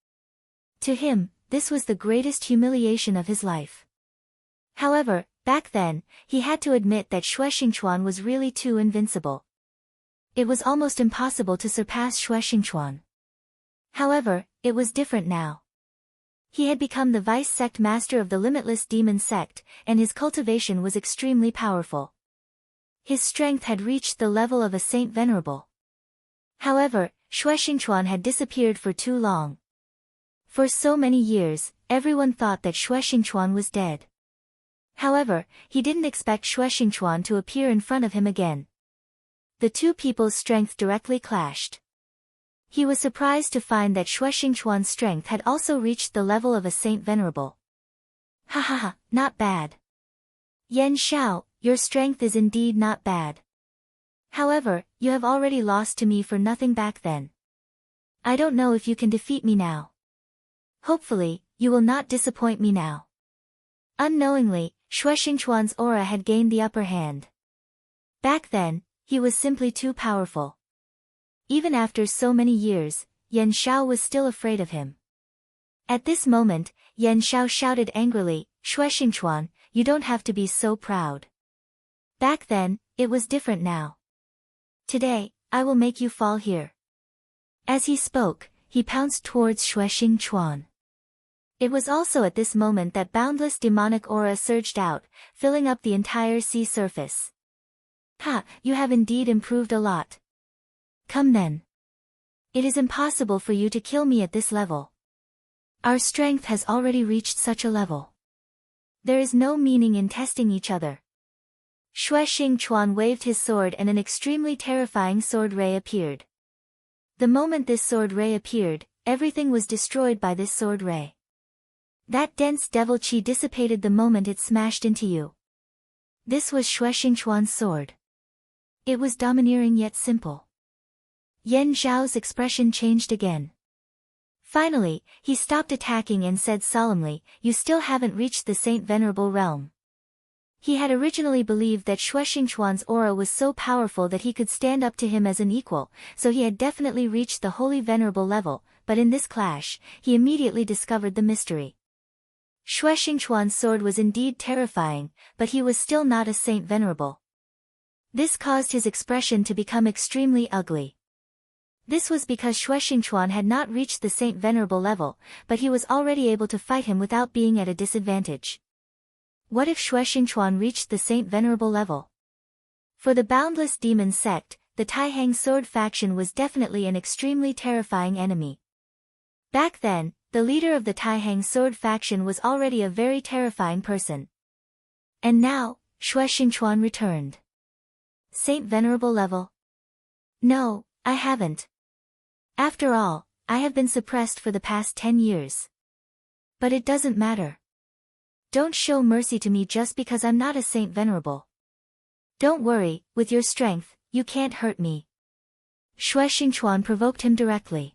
S1: To him, this was the greatest humiliation of his life. However, Back then, he had to admit that Xue Xingchuan was really too invincible. It was almost impossible to surpass Xue Xingchuan. However, it was different now. He had become the vice sect master of the limitless demon sect, and his cultivation was extremely powerful. His strength had reached the level of a saint venerable. However, Xue Xingchuan had disappeared for too long. For so many years, everyone thought that Xue Xingchuan was dead. However, he didn't expect Xue Xingchuan to appear in front of him again. The two people's strength directly clashed. He was surprised to find that Xue Xingchuan's strength had also reached the level of a saint venerable. Ha ha ha, not bad. Yan Xiao, your strength is indeed not bad. However, you have already lost to me for nothing back then. I don't know if you can defeat me now. Hopefully, you will not disappoint me now. Unknowingly, Xue Xingchuan's aura had gained the upper hand. Back then, he was simply too powerful. Even after so many years, Yan Xiao was still afraid of him. At this moment, Yan Xiao shouted angrily, Xue Xingchuan, you don't have to be so proud. Back then, it was different now. Today, I will make you fall here. As he spoke, he pounced towards Xue Xingchuan. It was also at this moment that boundless demonic aura surged out, filling up the entire sea surface. Ha, you have indeed improved a lot. Come then. It is impossible for you to kill me at this level. Our strength has already reached such a level. There is no meaning in testing each other. Xue Xingchuan waved his sword and an extremely terrifying sword ray appeared. The moment this sword ray appeared, everything was destroyed by this sword ray. That dense devil chi dissipated the moment it smashed into you. This was Xue Xingchuan's sword. It was domineering yet simple. Yan Zhao's expression changed again. Finally, he stopped attacking and said solemnly, you still haven't reached the Saint Venerable realm. He had originally believed that Xue Xingchuan's aura was so powerful that he could stand up to him as an equal, so he had definitely reached the Holy Venerable level, but in this clash, he immediately discovered the mystery. Xue Xingchuan's sword was indeed terrifying, but he was still not a Saint Venerable. This caused his expression to become extremely ugly. This was because Xue Xingchuan had not reached the Saint Venerable level, but he was already able to fight him without being at a disadvantage. What if Xue Xingchuan reached the Saint Venerable level? For the boundless demon sect, the Taihang sword faction was definitely an extremely terrifying enemy. Back then, the leader of the Taihang sword faction was already a very terrifying person. And now, Xue Xingchuan returned. Saint Venerable level? No, I haven't. After all, I have been suppressed for the past 10 years. But it doesn't matter. Don't show mercy to me just because I'm not a Saint Venerable. Don't worry, with your strength, you can't hurt me. Xue Xingchuan provoked him directly.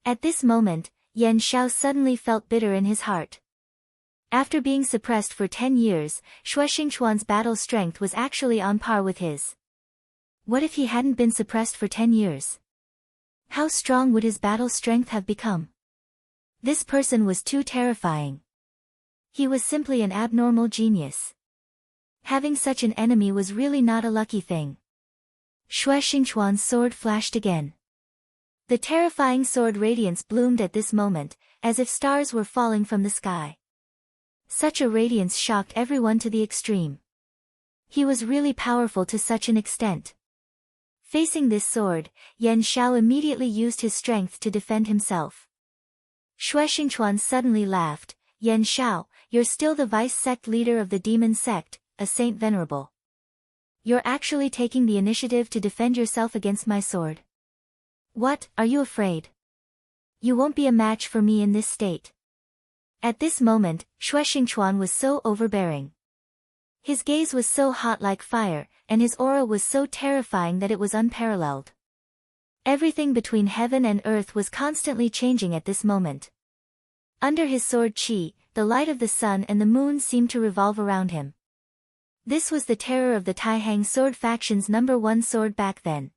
S1: At this moment, Yan Xiao suddenly felt bitter in his heart. After being suppressed for 10 years, Xue Xingchuan's battle strength was actually on par with his. What if he hadn't been suppressed for 10 years? How strong would his battle strength have become? This person was too terrifying. He was simply an abnormal genius. Having such an enemy was really not a lucky thing. Xue Xingchuan's sword flashed again. The terrifying sword radiance bloomed at this moment, as if stars were falling from the sky. Such a radiance shocked everyone to the extreme. He was really powerful to such an extent. Facing this sword, Yan Xiao immediately used his strength to defend himself. Xue Xingchuan suddenly laughed, Yan Xiao, you're still the vice sect leader of the demon sect, a Saint Venerable. You're actually taking the initiative to defend yourself against my sword. What, are you afraid? You won't be a match for me in this state. At this moment, Xue Xingchuan was so overbearing. His gaze was so hot like fire, and his aura was so terrifying that it was unparalleled. Everything between heaven and earth was constantly changing at this moment. Under his sword chi, the light of the sun and the moon seemed to revolve around him. This was the terror of the Taihang sword faction's #1 sword back then.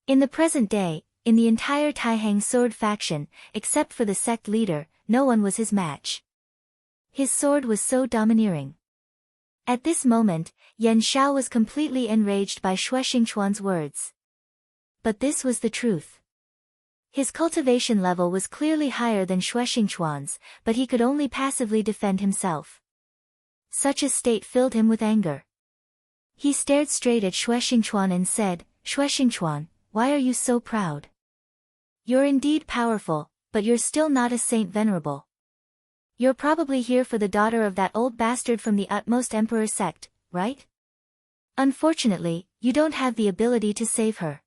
S1: In the present day, in the entire Taihang sword faction, except for the sect leader, no one was his match. His sword was so domineering. At this moment, Yan Xiao was completely enraged by Xue Xingchuan's words. But this was the truth. His cultivation level was clearly higher than Xue Xingchuan's, but he could only passively defend himself. Such a state filled him with anger. He stared straight at Xue Xingchuan and said, "Xue Xingchuan, why are you so proud? You're indeed powerful, but you're still not a saint venerable. You're probably here for the daughter of that old bastard from the utmost emperor sect, right? Unfortunately, you don't have the ability to save her.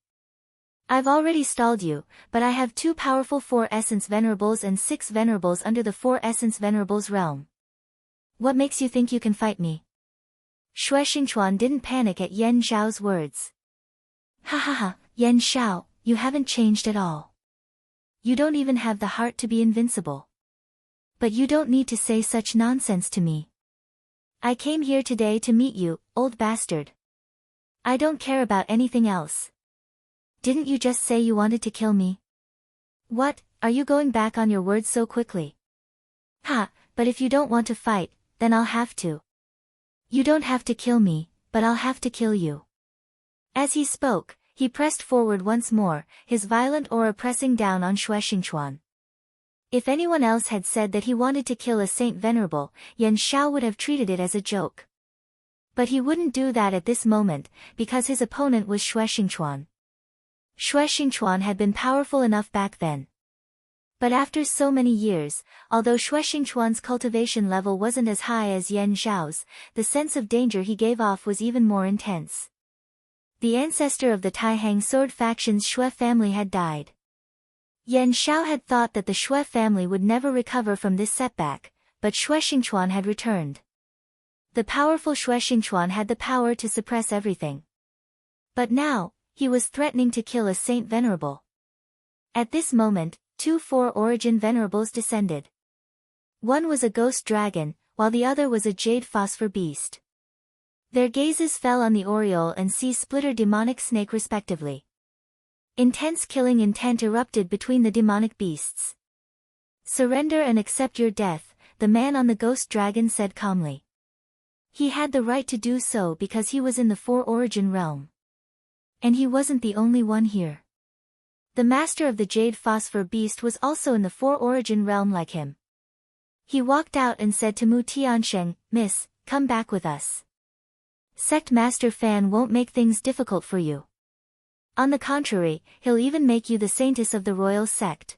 S1: I've already stalled you, but I have 2 powerful 4 essence venerables and 6 venerables under the 4 essence venerables realm. What makes you think you can fight me?" Xue Xingchuan didn't panic at Yan Xiao's words. "Ha ha ha, Yan Xiao, you haven't changed at all. You don't even have the heart to be invincible. But you don't need to say such nonsense to me. I came here today to meet you, old bastard. I don't care about anything else. Didn't you just say you wanted to kill me? What, are you going back on your words so quickly? Ha, but if you don't want to fight, then I'll have to. You don't have to kill me, but I'll have to kill you." As he spoke, he pressed forward once more, his violent aura pressing down on Xue Xingchuan. If anyone else had said that he wanted to kill a saint venerable, Yan Xiao would have treated it as a joke. But he wouldn't do that at this moment, because his opponent was Xue Xingchuan. Xue Xingchuan had been powerful enough back then. But after so many years, although Xue Xingchuan's cultivation level wasn't as high as Yan Xiao's, the sense of danger he gave off was even more intense. The ancestor of the Taihang sword faction's Xue family had died. Yan Xiao had thought that the Xue family would never recover from this setback, but Xue Xingchuan had returned. The powerful Xue Xingchuan had the power to suppress everything. But now, he was threatening to kill a saint venerable. At this moment, 2 4-origin venerables descended. One was a ghost dragon, while the other was a jade phosphor beast. Their gazes fell on the Oriole and Sea Splitter demonic snake respectively. Intense killing intent erupted between the demonic beasts. "Surrender and accept your death," the man on the ghost dragon said calmly. He had the right to do so because he was in the 4-origin realm. And he wasn't the only one here. The master of the jade phosphor beast was also in the 4-origin realm like him. He walked out and said to Mu Tiansheng, "Miss, come back with us. Sect Master Fan won't make things difficult for you. On the contrary, he'll even make you the saintess of the royal sect."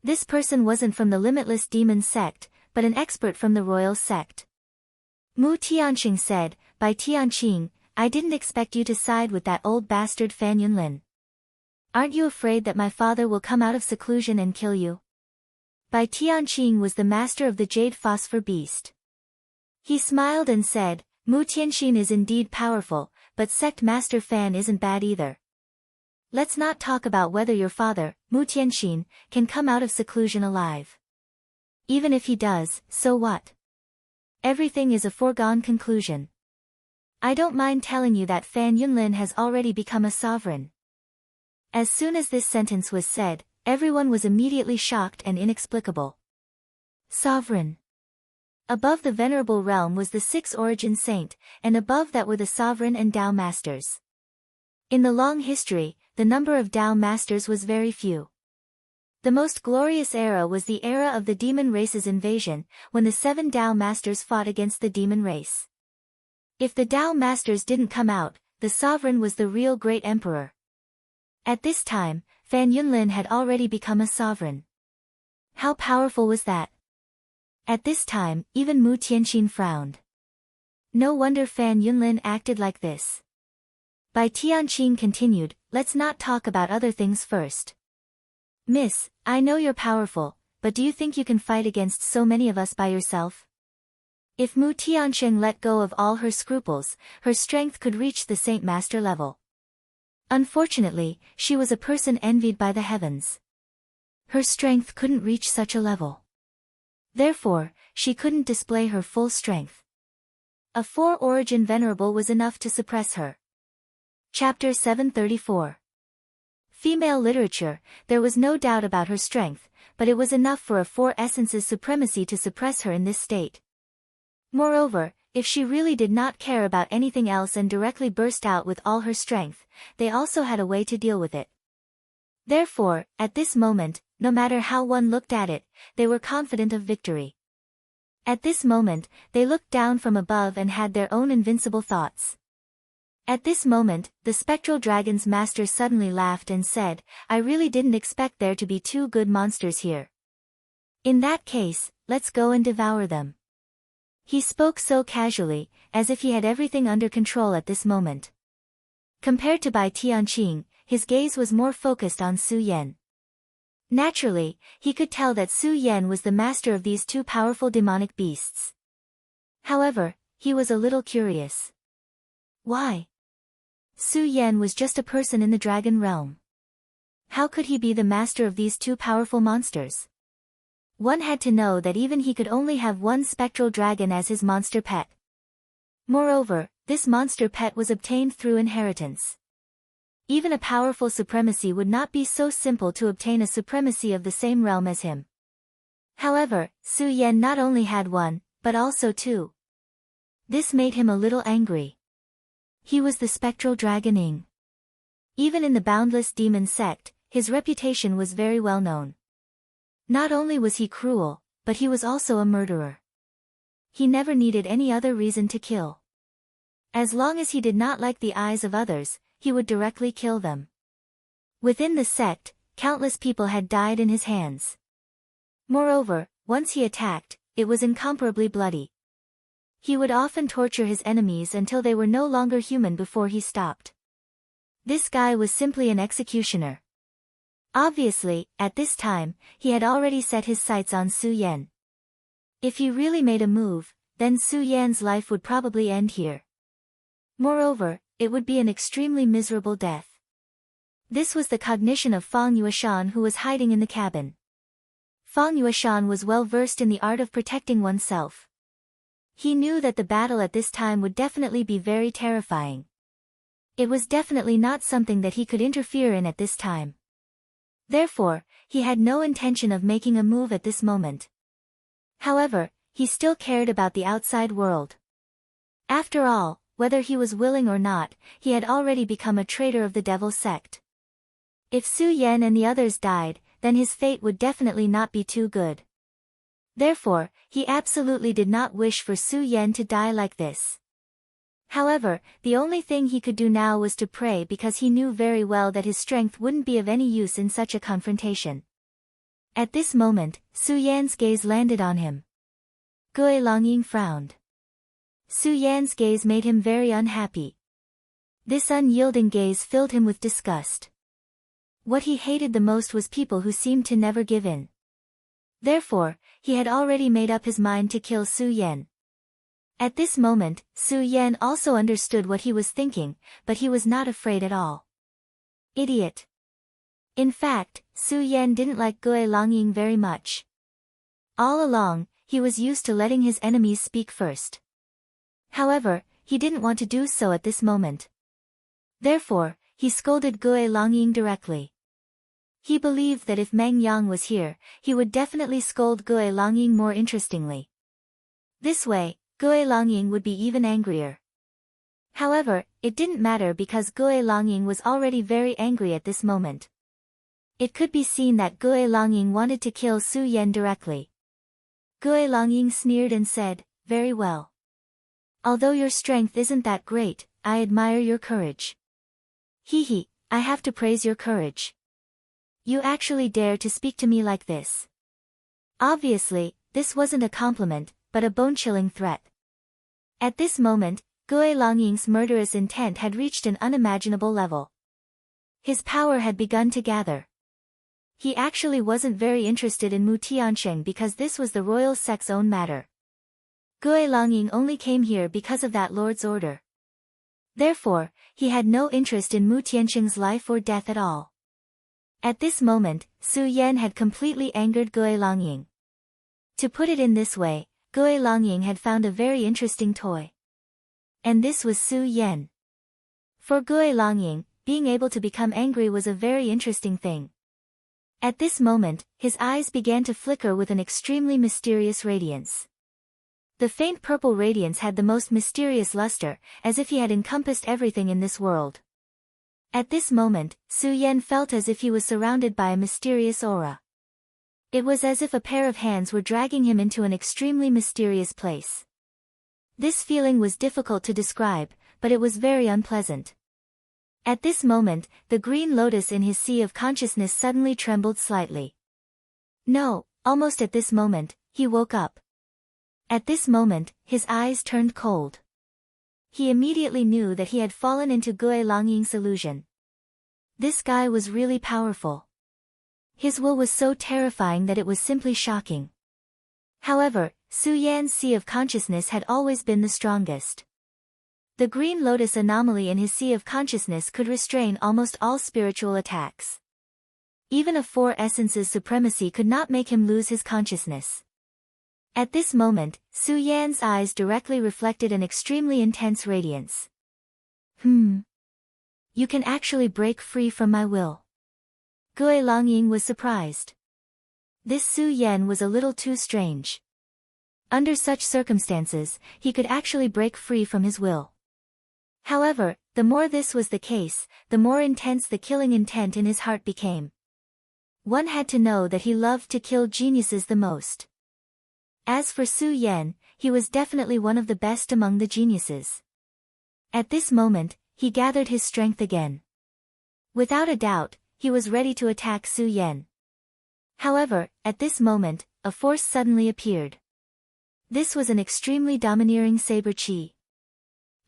S1: This person wasn't from the limitless demon sect, but an expert from the royal sect. Mu Tianqing said, "By Tianqing, I didn't expect you to side with that old bastard Fan Yunlin. Aren't you afraid that my father will come out of seclusion and kill you?" Bai Tianqing was the master of the jade phosphor beast. He smiled and said, "Mu Tianqing is indeed powerful, but sect master Fan isn't bad either. Let's not talk about whether your father, Mu Tianqing, can come out of seclusion alive. Even if he does, so what? Everything is a foregone conclusion. I don't mind telling you that Fan Yunlin has already become a sovereign." As soon as this sentence was said, everyone was immediately shocked and inexplicable. Sovereign. Above the venerable realm was the 6-origin saint, and above that were the sovereign and Dao masters. In the long history, the number of Dao masters was very few. The most glorious era was the era of the demon race's invasion, when the 7 Dao masters fought against the demon race. If the Dao masters didn't come out, the sovereign was the real great emperor. At this time, Fan Yunlin had already become a sovereign. How powerful was that? At this time, even Mu Tianqing frowned. No wonder Fan Yunlin acted like this. Bai Tianqing continued, "Let's not talk about other things first. Miss, I know you're powerful, but do you think you can fight against so many of us by yourself? If Mu Tiansheng let go of all her scruples, her strength could reach the Saint Master level. Unfortunately, she was a person envied by the heavens. Her strength couldn't reach such a level. Therefore, she couldn't display her full strength. A 4-origin venerable was enough to suppress her." Chapter 734. Female literature, there was no doubt about her strength, but it was enough for a 4 essences supremacy to suppress her in this state. Moreover, if she really did not care about anything else and directly burst out with all her strength, they also had a way to deal with it. Therefore, at this moment, no matter how one looked at it, they were confident of victory. At this moment, they looked down from above and had their own invincible thoughts. At this moment, the spectral dragon's master suddenly laughed and said, "I really didn't expect there to be two good monsters here. In that case, let's go and devour them." He spoke so casually, as if he had everything under control at this moment. Compared to Bai Tianqing, his gaze was more focused on Su Yan. Naturally, he could tell that Su Yan was the master of these two powerful demonic beasts. However, he was a little curious. Why? Su Yan was just a person in the dragon realm. How could he be the master of these two powerful monsters? One had to know that even he could only have one spectral dragon as his monster pet. Moreover, this monster pet was obtained through inheritance. Even a powerful supremacy would not be so simple to obtain a supremacy of the same realm as him. However, Su Yan not only had one, but also two. This made him a little angry. He was the spectral dragon Ing. Even in the boundless demon sect, his reputation was very well known. Not only was he cruel, but he was also a murderer. He never needed any other reason to kill. As long as he did not like the eyes of others, he would directly kill them. Within the sect, countless people had died in his hands. Moreover, once he attacked, it was incomparably bloody. He would often torture his enemies until they were no longer human before he stopped. This guy was simply an executioner. Obviously, at this time, he had already set his sights on Su Yan. If he really made a move, then Su Yan's life would probably end here. Moreover, it would be an extremely miserable death. This was the cognition of Fang Yueshan, who was hiding in the cabin. Fang Yueshan was well versed in the art of protecting oneself. He knew that the battle at this time would definitely be very terrifying. It was definitely not something that he could interfere in at this time. Therefore, he had no intention of making a move at this moment. However, he still cared about the outside world. After all, whether he was willing or not, he had already become a traitor of the devil sect. If Su Yan and the others died, then his fate would definitely not be too good. Therefore, he absolutely did not wish for Su Yan to die like this. However, the only thing he could do now was to pray, because he knew very well that his strength wouldn't be of any use in such a confrontation. At this moment, Su Yan's gaze landed on him. Gui Longying frowned. Su Yan's gaze made him very unhappy. This unyielding gaze filled him with disgust. What he hated the most was people who seemed to never give in. Therefore, he had already made up his mind to kill Su Yan. At this moment, Su Yan also understood what he was thinking, but he was not afraid at all. Idiot. In fact, Su Yan didn't like Gui Longying very much. All along, he was used to letting his enemies speak first. However, he didn't want to do so at this moment. Therefore, he scolded Gui Longying directly. He believed that if Meng Yang was here, he would definitely scold Gui Longying more interestingly. This way, Gui Longying would be even angrier. However, it didn't matter because Gui Longying was already very angry at this moment. It could be seen that Gui Longying wanted to kill Su Yan directly. Gui Longying sneered and said, "Very well. Although your strength isn't that great, I admire your courage." Hee, I have to praise your courage. You actually dare to speak to me like this. Obviously, this wasn't a compliment, but a bone-chilling threat. At this moment, Gui Longying's murderous intent had reached an unimaginable level. His power had begun to gather. He actually wasn't very interested in Mu Tiansheng because this was the royal sect's own matter. Gui Longying only came here because of that lord's order. Therefore, he had no interest in Mu Tiansheng's life or death at all. At this moment, Su Yan had completely angered Gui Longying. To put it in this way, Gui Longying had found a very interesting toy. And this was Su Yan. For Gui Longying, being able to become angry was a very interesting thing. At this moment, his eyes began to flicker with an extremely mysterious radiance. The faint purple radiance had the most mysterious luster, as if he had encompassed everything in this world. At this moment, Su Yan felt as if he was surrounded by a mysterious aura. It was as if a pair of hands were dragging him into an extremely mysterious place. This feeling was difficult to describe, but it was very unpleasant. At this moment, the green lotus in his sea of consciousness suddenly trembled slightly. No, almost at this moment, he woke up. At this moment, his eyes turned cold. He immediately knew that he had fallen into Gue Longying's illusion. This guy was really powerful. His will was so terrifying that it was simply shocking. However, Su Yan's sea of consciousness had always been the strongest. The green lotus anomaly in his sea of consciousness could restrain almost all spiritual attacks. Even a four essences supremacy could not make him lose his consciousness. At this moment, Su Yan's eyes directly reflected an extremely intense radiance. You can actually break free from my will. Gue Longying was surprised. This Su Yan was a little too strange. Under such circumstances, he could actually break free from his will. However, the more this was the case, the more intense the killing intent in his heart became. One had to know that he loved to kill geniuses the most. As for Su Yan, he was definitely one of the best among the geniuses. At this moment, he gathered his strength again. Without a doubt, he was ready to attack Su Yan. However, at this moment, a force suddenly appeared. This was an extremely domineering saber chi.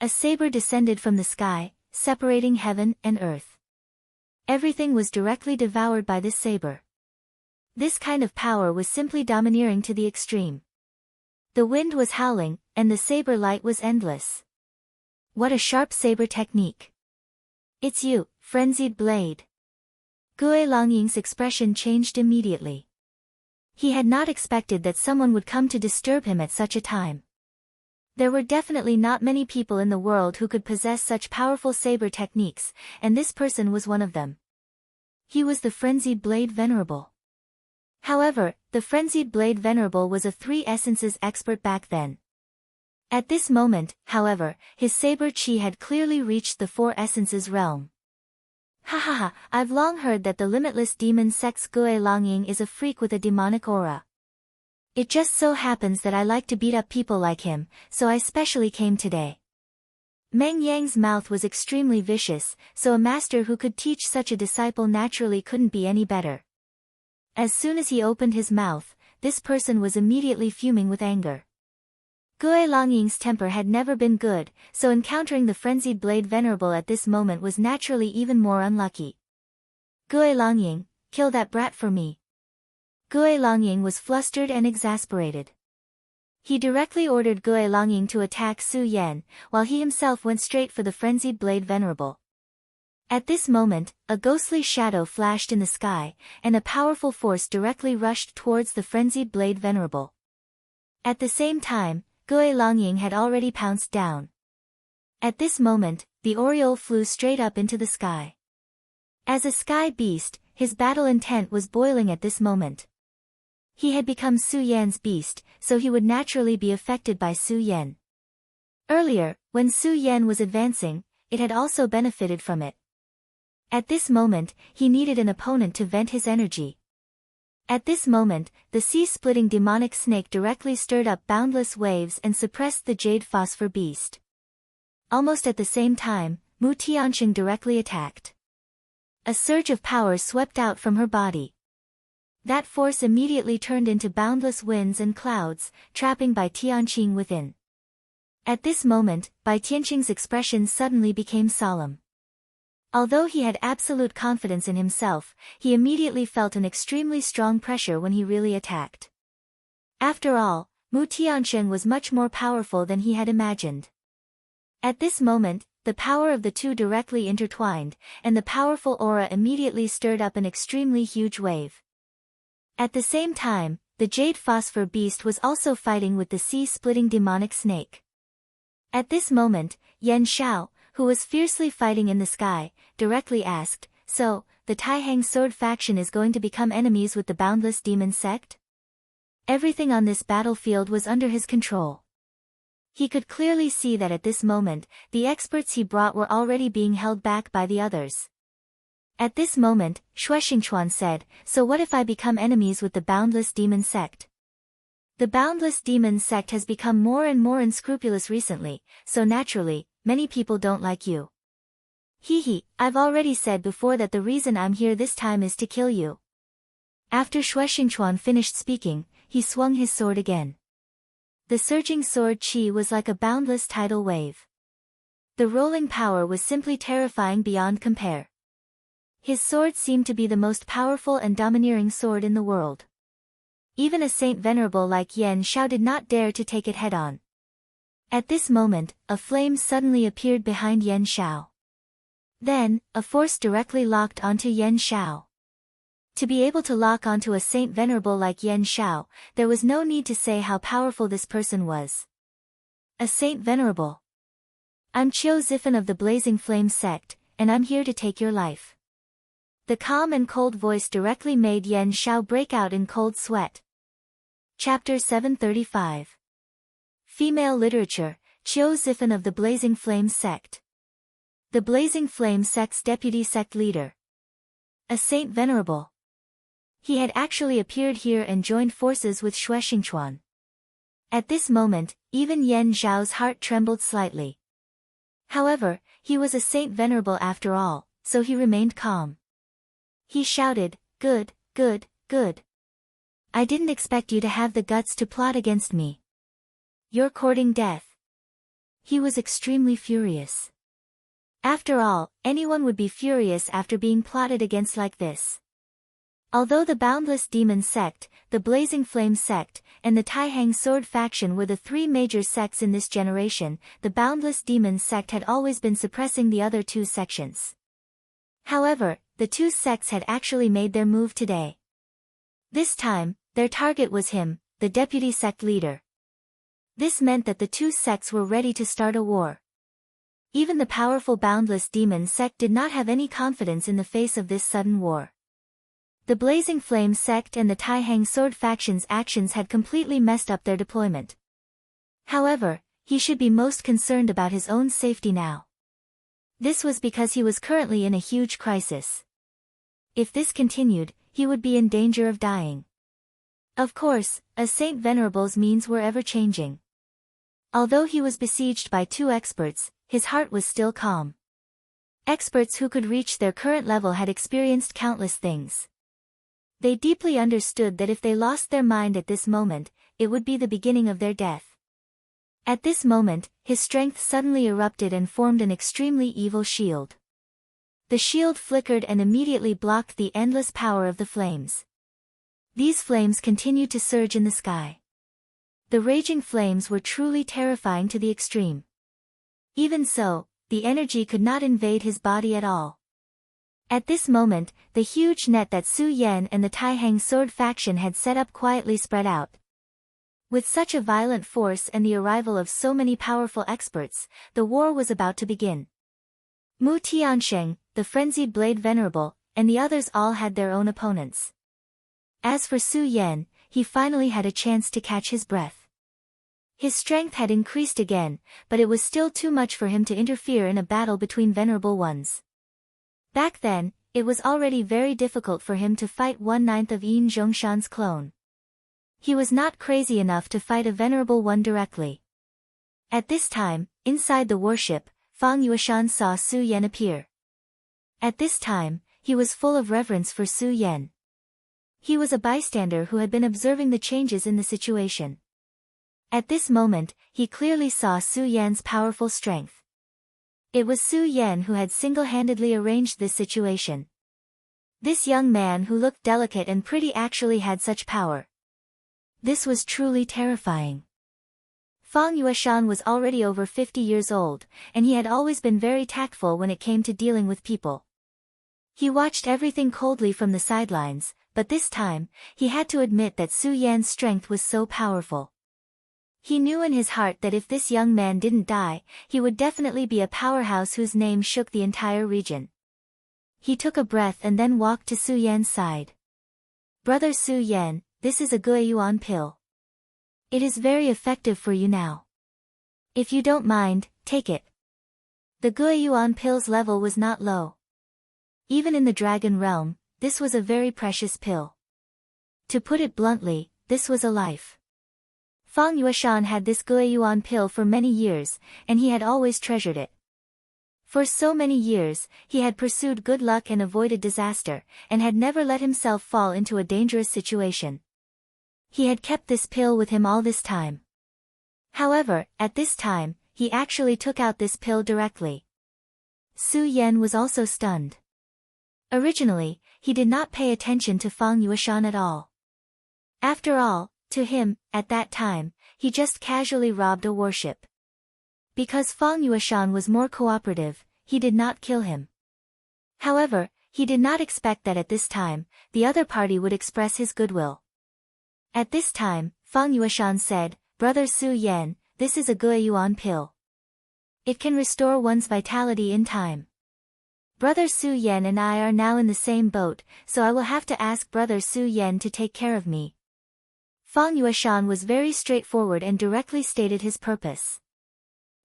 S1: A saber descended from the sky, separating heaven and earth. Everything was directly devoured by this saber. This kind of power was simply domineering to the extreme. The wind was howling, and the saber light was endless. What a sharp saber technique! It's you, frenzied blade. Gue Longying's expression changed immediately. He had not expected that someone would come to disturb him at such a time. There were definitely not many people in the world who could possess such powerful saber techniques, and this person was one of them. He was the Frenzied Blade Venerable. However, the Frenzied Blade Venerable was a three essences expert back then. At this moment, however, his saber chi had clearly reached the four essences realm. Ha, I've long heard that the limitless demon sex Gue Longying is a freak with a demonic aura. It just so happens that I like to beat up people like him, so I specially came today. Meng Yang's mouth was extremely vicious, so a master who could teach such a disciple naturally couldn't be any better. As soon as he opened his mouth, this person was immediately fuming with anger. Gue Longying's temper had never been good, so encountering the Frenzied Blade Venerable at this moment was naturally even more unlucky. Gue Longying, kill that brat for me. Gue Longying was flustered and exasperated. He directly ordered Gue Longying to attack Su Yan, while he himself went straight for the Frenzied Blade Venerable. At this moment, a ghostly shadow flashed in the sky, and a powerful force directly rushed towards the Frenzied Blade Venerable. At the same time, Gue Longying had already pounced down. At this moment, the Oriole flew straight up into the sky. As a sky beast, his battle intent was boiling at this moment. He had become Su Yan's beast, so he would naturally be affected by Su Yan. Earlier, when Su Yan was advancing, it had also benefited from it. At this moment, he needed an opponent to vent his energy. At this moment, the sea-splitting demonic snake directly stirred up boundless waves and suppressed the jade phosphor beast. Almost at the same time, Mu Tianqing directly attacked. A surge of power swept out from her body. That force immediately turned into boundless winds and clouds, trapping Bai Tianqing within. At this moment, Bai Tianqing's expression suddenly became solemn. Although he had absolute confidence in himself, he immediately felt an extremely strong pressure when he really attacked. After all, Mu Tianqing was much more powerful than he had imagined. At this moment, the power of the two directly intertwined, and the powerful aura immediately stirred up an extremely huge wave. At the same time, the jade phosphor beast was also fighting with the sea-splitting demonic snake. At this moment, Yan Xiao, who was fiercely fighting in the sky, directly asked, "So, the Taihang sword faction is going to become enemies with the boundless demon sect?" Everything on this battlefield was under his control. He could clearly see that at this moment, the experts he brought were already being held back by the others. At this moment, Shueshingchuan said, "So what if I become enemies with the Boundless Demon Sect?" The Boundless Demon Sect has become more and more unscrupulous recently, so naturally, many people don't like you. I've already said before that the reason I'm here this time is to kill you. After Shueshingchuan finished speaking, he swung his sword again. The surging sword chi was like a boundless tidal wave. The rolling power was simply terrifying beyond compare. His sword seemed to be the most powerful and domineering sword in the world. Even a saint venerable like Yan Shao did not dare to take it head-on. At this moment, a flame suddenly appeared behind Yan Shao. Then, a force directly locked onto Yan Shao. To be able to lock onto a saint venerable like Yan Shao, there was no need to say how powerful this person was. A saint venerable. I'm Qiu Zifan of the Blazing Flame sect, and I'm here to take your life. The calm and cold voice directly made Yan Shao break out in cold sweat. Chapter 735. Female Literature, Qiu Zifan of the Blazing Flame sect. The Blazing Flame sect's deputy sect leader. A saint venerable. He had actually appeared here and joined forces with Shueshingchuan. At this moment, even Yan Zhao's heart trembled slightly. However, he was a saint venerable after all, so he remained calm. He shouted, "Good, good, good. I didn't expect you to have the guts to plot against me. You're courting death." He was extremely furious. After all, anyone would be furious after being plotted against like this. Although the Boundless Demon Sect, the Blazing Flame Sect, and the Taihang Sword Faction were the three major sects in this generation, the Boundless Demon Sect had always been suppressing the other two sections. However, the two sects had actually made their move today. This time, their target was him, the deputy sect leader. This meant that the two sects were ready to start a war. Even the powerful Boundless Demon Sect did not have any confidence in the face of this sudden war. The Blazing Flame Sect and the Taihang Sword Faction's actions had completely messed up their deployment. However, he should be most concerned about his own safety now. This was because he was currently in a huge crisis. If this continued, he would be in danger of dying. Of course, a saint venerable's means were ever-changing. Although he was besieged by two experts, his heart was still calm. Experts who could reach their current level had experienced countless things. They deeply understood that if they lost their mind at this moment, it would be the beginning of their death. At this moment, his strength suddenly erupted and formed an extremely evil shield. The shield flickered and immediately blocked the endless power of the flames. These flames continued to surge in the sky. The raging flames were truly terrifying to the extreme. Even so, the energy could not invade his body at all. At this moment, the huge net that Su Yan and the Taihang Sword Faction had set up quietly spread out. With such a violent force and the arrival of so many powerful experts, the war was about to begin. Mu Tiansheng, the Frenzied Blade Venerable, and the others all had their own opponents. As for Su Yan, he finally had a chance to catch his breath. His strength had increased again, but it was still too much for him to interfere in a battle between venerable ones. Back then, it was already very difficult for him to fight 1/9 of Yin Zhongshan's clone. He was not crazy enough to fight a venerable one directly. At this time, inside the warship, Fang Yueshan saw Su Yan appear. At this time, he was full of reverence for Su Yan. He was a bystander who had been observing the changes in the situation. At this moment, he clearly saw Su Yan's powerful strength. It was Su Yan who had single-handedly arranged this situation. This young man who looked delicate and pretty actually had such power. This was truly terrifying. Fang Yueshan was already over 50 years old, and he had always been very tactful when it came to dealing with people. He watched everything coldly from the sidelines, but this time, he had to admit that Su Yan's strength was so powerful. He knew in his heart that if this young man didn't die, he would definitely be a powerhouse whose name shook the entire region. He took a breath and then walked to Su Yan's side. "Brother Su Yan, this is a Guiyuan pill. It is very effective for you now. If you don't mind, take it. The Guiyuan pill's level was not low. Even in the dragon realm, this was a very precious pill. To put it bluntly, this was a life. Fang Yueshan had this Guiyuan pill for many years, and he had always treasured it. For so many years, he had pursued good luck and avoided disaster, and had never let himself fall into a dangerous situation. He had kept this pill with him all this time. However, at this time, he actually took out this pill directly. Su Yan was also stunned. Originally, he did not pay attention to Fang Yueshan at all. After all, to him, at that time, he just casually robbed a warship. Because Fang Yueshan was more cooperative, he did not kill him. However, he did not expect that at this time, the other party would express his goodwill. At this time, Fang Yueshan said, "Brother Su Yan, this is a Guiyuan pill. It can restore one's vitality in time. Brother Su Yan and I are now in the same boat, so I will have to ask Brother Su Yan to take care of me." Fang Yueshan was very straightforward and directly stated his purpose.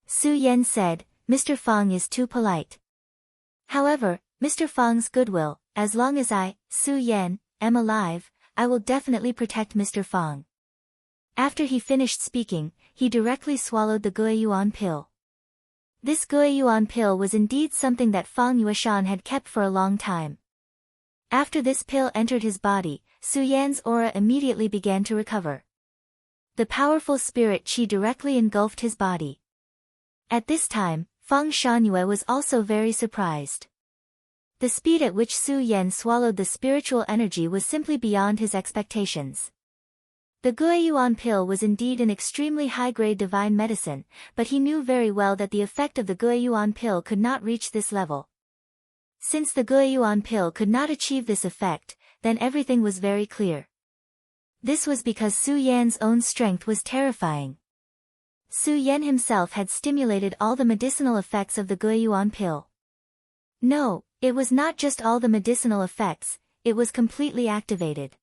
S1: Su Yan said, "Mr. Fang is too polite. However, Mr. Fang's goodwill, as long as I, Su Yan, am alive, I will definitely protect Mr. Fang." After he finished speaking, he directly swallowed the Guiyuan pill. This Guiyuan pill was indeed something that Fang Yueshan had kept for a long time. After this pill entered his body, Su Yan's aura immediately began to recover. The powerful spirit qi directly engulfed his body. At this time, Fang Shangyue was also very surprised. The speed at which Su Yan swallowed the spiritual energy was simply beyond his expectations. The Guiyuan pill was indeed an extremely high-grade divine medicine, but he knew very well that the effect of the Guiyuan pill could not reach this level. Since the Guiyuan pill could not achieve this effect, then everything was very clear. This was because Su Yan's own strength was terrifying. Su Yan himself had stimulated all the medicinal effects of the Guiyuan pill. No, it was not just all the medicinal effects, it was completely activated.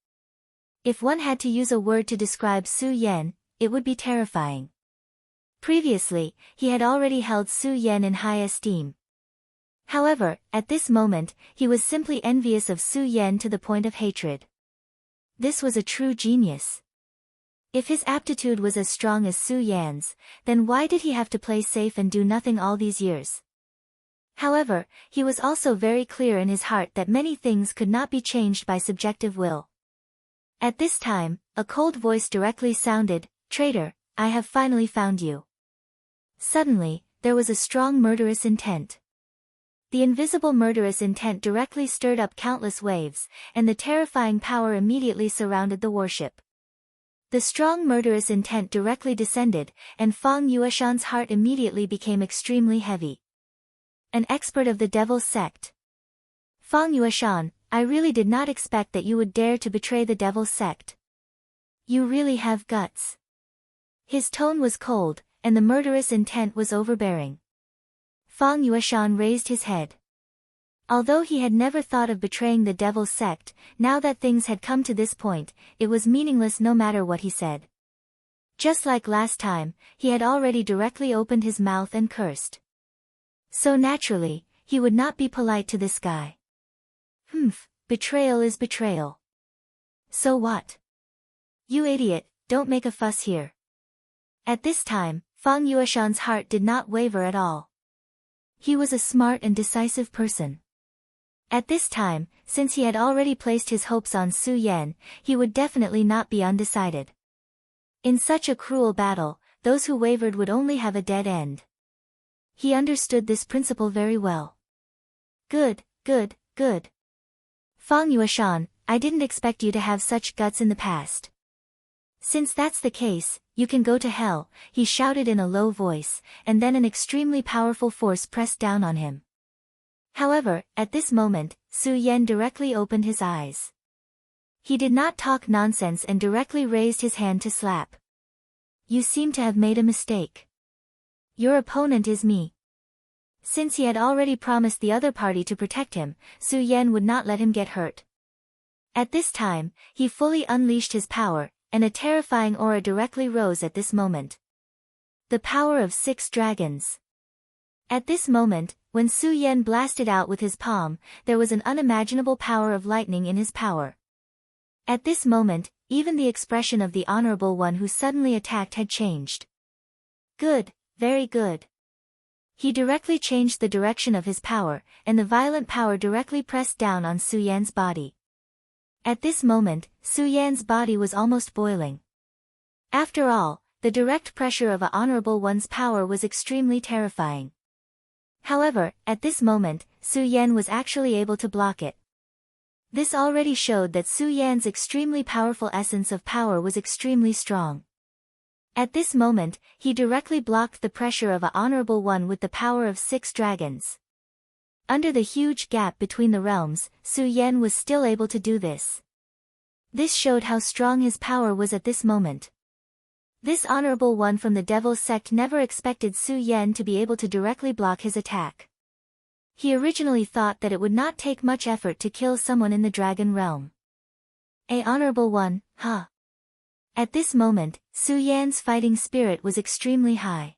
S1: If one had to use a word to describe Su Yan, it would be terrifying. Previously, he had already held Su Yan in high esteem. However, at this moment, he was simply envious of Su Yan to the point of hatred. This was a true genius. If his aptitude was as strong as Su Yan's, then why did he have to play safe and do nothing all these years? However, he was also very clear in his heart that many things could not be changed by subjective will. At this time, a cold voice directly sounded, "Traitor, I have finally found you." Suddenly, there was a strong murderous intent. The invisible murderous intent directly stirred up countless waves, and the terrifying power immediately surrounded the warship. The strong murderous intent directly descended, and Fang Yueshan's heart immediately became extremely heavy. An expert of the Devil's Sect. Fang Yueshan, I really did not expect that you would dare to betray the Devil's Sect. You really have guts. His tone was cold, and the murderous intent was overbearing. Fang Yueshan raised his head. Although he had never thought of betraying the Devil's Sect, now that things had come to this point, it was meaningless no matter what he said. Just like last time, he had already directly opened his mouth and cursed. So naturally, he would not be polite to this guy. Betrayal is betrayal. So what? You idiot, don't make a fuss here. At this time, Fang Yueshan's heart did not waver at all. He was a smart and decisive person. At this time, since he had already placed his hopes on Su Yan, he would definitely not be undecided. In such a cruel battle, those who wavered would only have a dead end. He understood this principle very well. Good. Fang Yueshan, I didn't expect you to have such guts in the past. Since that's the case, you can go to hell, he shouted in a low voice, and then an extremely powerful force pressed down on him. However, at this moment, Su Yan directly opened his eyes. He did not talk nonsense and directly raised his hand to slap. You seem to have made a mistake. Your opponent is me. Since he had already promised the other party to protect him, Su Yan would not let him get hurt. At this time, he fully unleashed his power, and a terrifying aura directly rose at this moment. The power of 6 dragons. At this moment, when Su Yan blasted out with his palm, there was an unimaginable power of lightning in his power. At this moment, even the expression of the Honorable One who suddenly attacked had changed. Good, very good. He directly changed the direction of his power, and the violent power directly pressed down on Su Yan's body. At this moment, Su Yan's body was almost boiling. After all, the direct pressure of a Honorable One's power was extremely terrifying. However, at this moment, Su Yan was actually able to block it. This already showed that Su Yan's extremely powerful essence of power was extremely strong. At this moment, he directly blocked the pressure of a Honorable One with the power of 6 dragons. Under the huge gap between the realms, Su Yan was still able to do this. This showed how strong his power was at this moment. This Honorable One from the Devil's Sect never expected Su Yan to be able to directly block his attack. He originally thought that it would not take much effort to kill someone in the Dragon Realm. A Honorable One, huh? At this moment, Su Yan's fighting spirit was extremely high.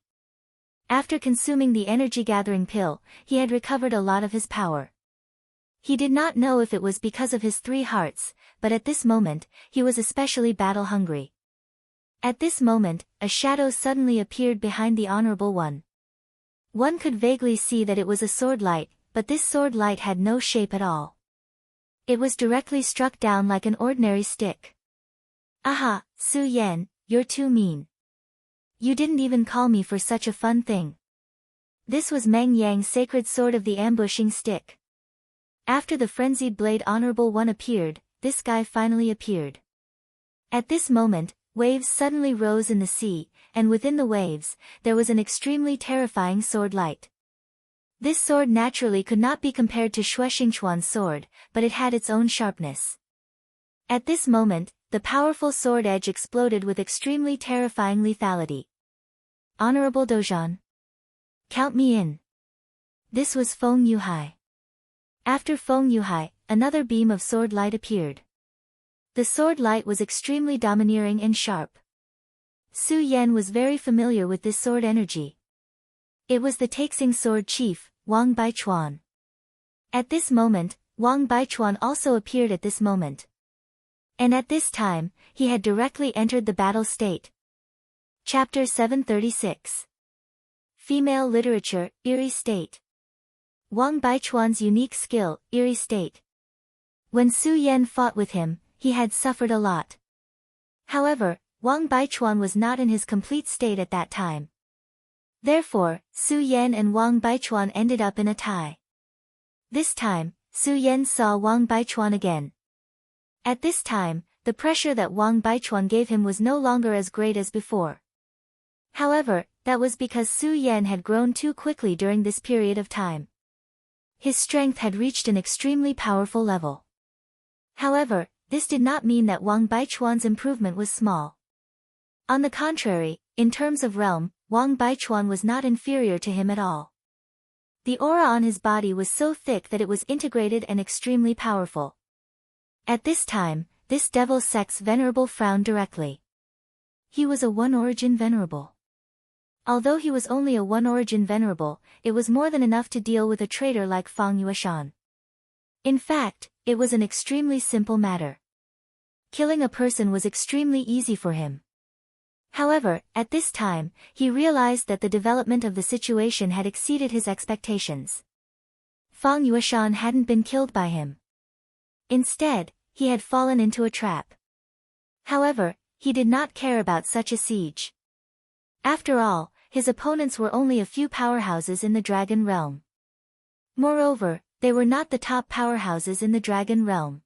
S1: After consuming the energy-gathering pill, he had recovered a lot of his power. He did not know if it was because of his 3 hearts, but at this moment, he was especially battle-hungry. At this moment, a shadow suddenly appeared behind the Honorable One. One could vaguely see that it was a sword light, but this sword light had no shape at all. It was directly struck down like an ordinary stick. Aha, Su Yan, you're too mean. You didn't even call me for such a fun thing. This was Meng Yang's sacred sword of the ambushing stick. After the frenzied blade Honorable One appeared, this guy finally appeared. At this moment, waves suddenly rose in the sea, and within the waves, there was an extremely terrifying sword light. This sword naturally could not be compared to Shuexingchuan's sword, but it had its own sharpness. At this moment, the powerful sword edge exploded with extremely terrifying lethality. Honorable Dozhan. Count me in. This was Feng Yuhai. After Feng Yuhai, another beam of sword light appeared. The sword light was extremely domineering and sharp. Su Yan was very familiar with this sword energy. It was the Taixing sword chief, Wang Baichuan. At this moment, Wang Baichuan also appeared at this moment. And at this time, he had directly entered the battle state. Chapter 736. Female Literature, Eerie State. Wang Baichuan's unique skill, Eerie State. When Su Yan fought with him, he had suffered a lot. However, Wang Baichuan was not in his complete state at that time. Therefore, Su Yan and Wang Baichuan ended up in a tie. This time, Su Yan saw Wang Baichuan again. At this time, the pressure that Wang Baichuan gave him was no longer as great as before. However, that was because Su Yan had grown too quickly during this period of time. His strength had reached an extremely powerful level. However, this did not mean that Wang Baichuan's improvement was small. On the contrary, in terms of realm, Wang Baichuan was not inferior to him at all. The aura on his body was so thick that it was integrated and extremely powerful. At this time, this Devil's Sect's venerable frowned directly. He was a one-origin venerable. Although he was only a one-origin venerable, it was more than enough to deal with a traitor like Fang Yueshan. In fact, it was an extremely simple matter. Killing a person was extremely easy for him. However, at this time, he realized that the development of the situation had exceeded his expectations. Fang Yueshan hadn't been killed by him. Instead, he had fallen into a trap. However, he did not care about such a siege. After all, his opponents were only a few powerhouses in the Dragon Realm. Moreover, they were not the top powerhouses in the Dragon Realm.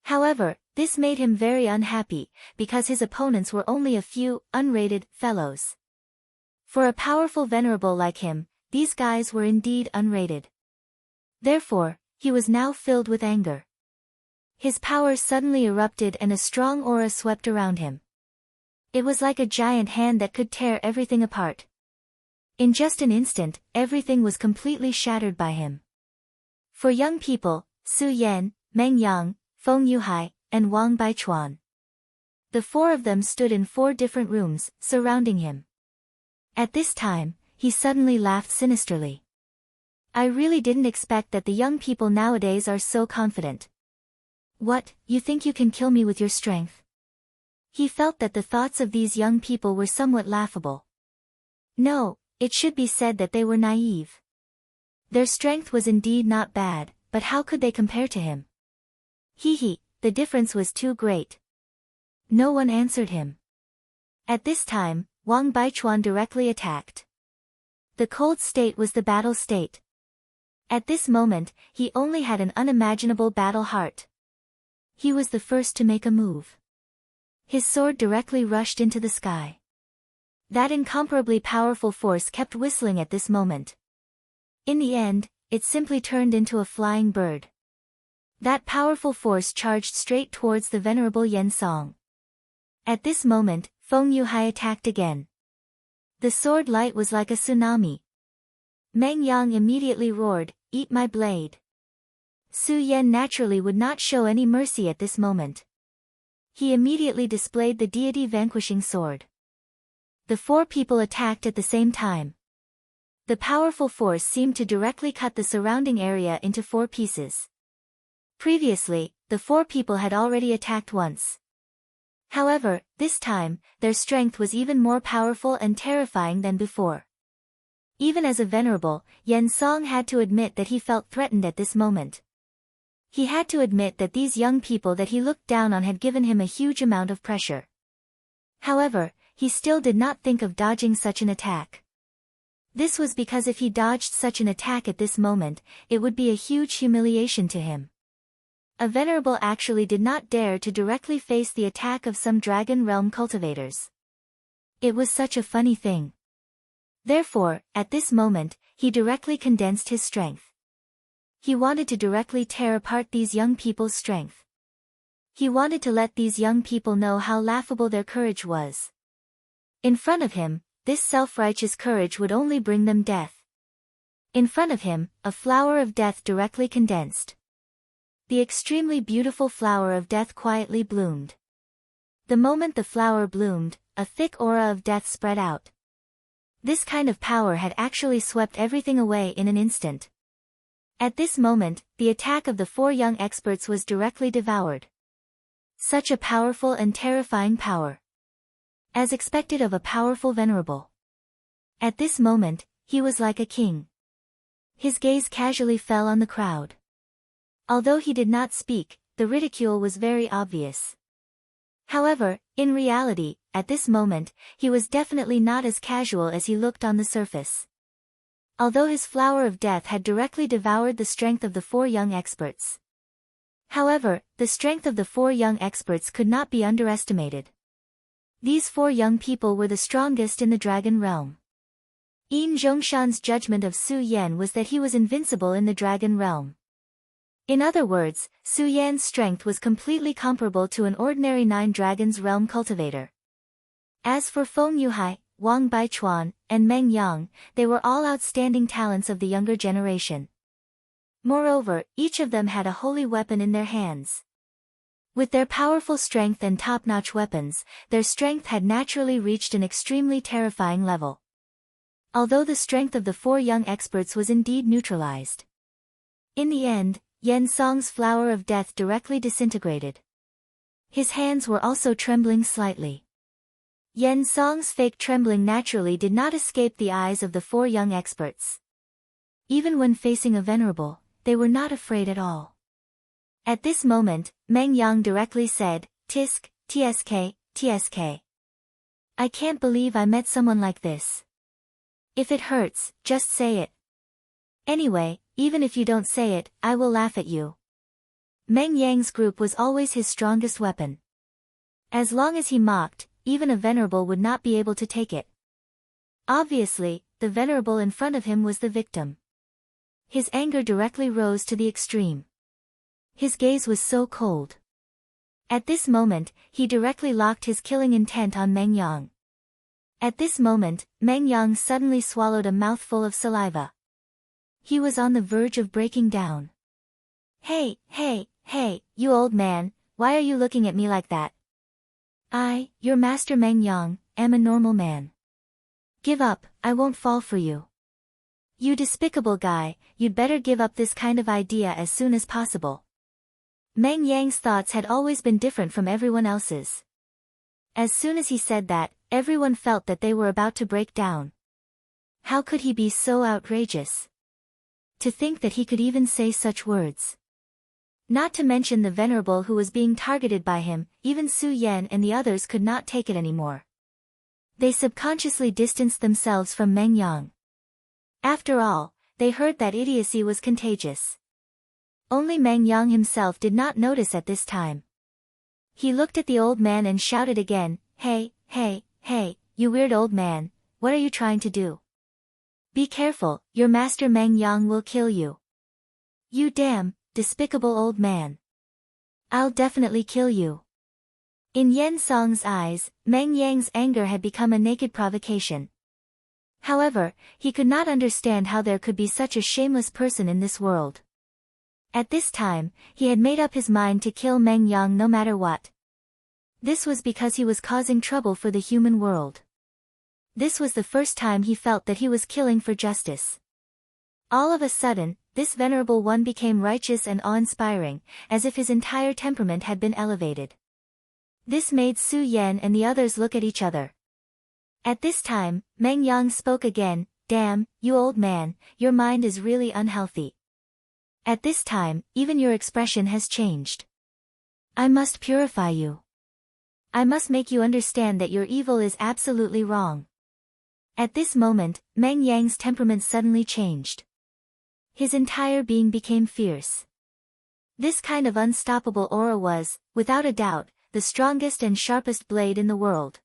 S1: However, this made him very unhappy, because his opponents were only a few, unrated, fellows. For a powerful venerable like him, these guys were indeed unrated. Therefore, he was now filled with anger. His power suddenly erupted and a strong aura swept around him. It was like a giant hand that could tear everything apart. In just an instant, everything was completely shattered by him. For young people, Su Yan, Meng Yang, Feng Yuhai, and Wang Baichuan. The 4 of them stood in 4 different rooms, surrounding him. At this time, he suddenly laughed sinisterly. I really didn't expect that the young people nowadays are so confident. What, you think you can kill me with your strength? He felt that the thoughts of these young people were somewhat laughable. No, it should be said that they were naive. Their strength was indeed not bad, but how could they compare to him? The difference was too great. No one answered him. At this time, Wang Baichuan directly attacked. The cold state was the battle state. At this moment, he only had an unimaginable battle heart. He was the first to make a move. His sword directly rushed into the sky. That incomparably powerful force kept whistling at this moment. In the end, it simply turned into a flying bird. That powerful force charged straight towards the venerable Yen Song. At this moment, Feng Yuhai attacked again. The sword light was like a tsunami. Meng Yang immediately roared, "Eat my blade." Su Yan naturally would not show any mercy at this moment. He immediately displayed the deity vanquishing sword. The four people attacked at the same time. The powerful force seemed to directly cut the surrounding area into four pieces. Previously, the four people had already attacked once. However, this time, their strength was even more powerful and terrifying than before. Even as a venerable, Yen Song had to admit that he felt threatened at this moment. He had to admit that these young people that he looked down on had given him a huge amount of pressure. However, he still did not think of dodging such an attack. This was because if he dodged such an attack at this moment, it would be a huge humiliation to him. A venerable actually did not dare to directly face the attack of some dragon realm cultivators. It was such a funny thing. Therefore, at this moment, he directly condensed his strength. He wanted to directly tear apart these young people's strength. He wanted to let these young people know how laughable their courage was. In front of him, this self-righteous courage would only bring them death. In front of him, a flower of death directly condensed. The extremely beautiful flower of death quietly bloomed. The moment the flower bloomed, a thick aura of death spread out. This kind of power had actually swept everything away in an instant. At this moment, the attack of the four young experts was directly devoured. Such a powerful and terrifying power. As expected of a powerful venerable. At this moment, he was like a king. His gaze casually fell on the crowd. Although he did not speak, the ridicule was very obvious. However, in reality, at this moment, he was definitely not as casual as he looked on the surface. Although his flower of death had directly devoured the strength of the four young experts. However, the strength of the four young experts could not be underestimated. These four young people were the strongest in the dragon realm. Yin Zhongshan's judgment of Su Yan was that he was invincible in the dragon realm. In other words, Su Yan's strength was completely comparable to an ordinary 9 dragons realm cultivator. As for Feng Yuhai, Wang Baichuan, and Meng Yang, they were all outstanding talents of the younger generation. Moreover, each of them had a holy weapon in their hands. With their powerful strength and top-notch weapons, their strength had naturally reached an extremely terrifying level. Although the strength of the four young experts was indeed neutralized. In the end, Yen Song's flower of death directly disintegrated. His hands were also trembling slightly. Yen Song's fake trembling naturally did not escape the eyes of the four young experts. Even when facing a venerable, they were not afraid at all. At this moment, Meng Yang directly said, "Tisk, tsk, tsk. I can't believe I met someone like this. If it hurts, just say it. Anyway, even if you don't say it, I will laugh at you." Meng Yang's group was always his strongest weapon. As long as he mocked, even a venerable would not be able to take it. Obviously, the venerable in front of him was the victim. His anger directly rose to the extreme. His gaze was so cold. At this moment, he directly locked his killing intent on Meng Yang. At this moment, Meng Yang suddenly swallowed a mouthful of saliva. He was on the verge of breaking down. Hey, you old man, why are you looking at me like that? I, your master Meng Yang, am a normal man. Give up, I won't fall for you. You despicable guy, you'd better give up this kind of idea as soon as possible. Meng Yang's thoughts had always been different from everyone else's. As soon as he said that, everyone felt that they were about to break down. How could he be so outrageous? To think that he could even say such words. Not to mention the venerable who was being targeted by him, even Su Yan and the others could not take it anymore. They subconsciously distanced themselves from Meng Yang. After all, they heard that idiocy was contagious. Only Meng Yang himself did not notice at this time. He looked at the old man and shouted again, "Hey, hey, hey, you weird old man, what are you trying to do? Be careful, your master Meng Yang will kill you. You damn, despicable old man. I'll definitely kill you." In Yen Song's eyes, Meng Yang's anger had become a naked provocation. However, he could not understand how there could be such a shameless person in this world. At this time, he had made up his mind to kill Meng Yang no matter what. This was because he was causing trouble for the human world. This was the first time he felt that he was killing for justice. All of a sudden, this venerable one became righteous and awe-inspiring, as if his entire temperament had been elevated. This made Su Yan and the others look at each other. At this time, Meng Yang spoke again, "Damn, you old man, your mind is really unhealthy. At this time, even your expression has changed. I must purify you. I must make you understand that your evil is absolutely wrong." At this moment, Meng Yang's temperament suddenly changed. His entire being became fierce. This kind of unstoppable aura was, without a doubt, the strongest and sharpest blade in the world.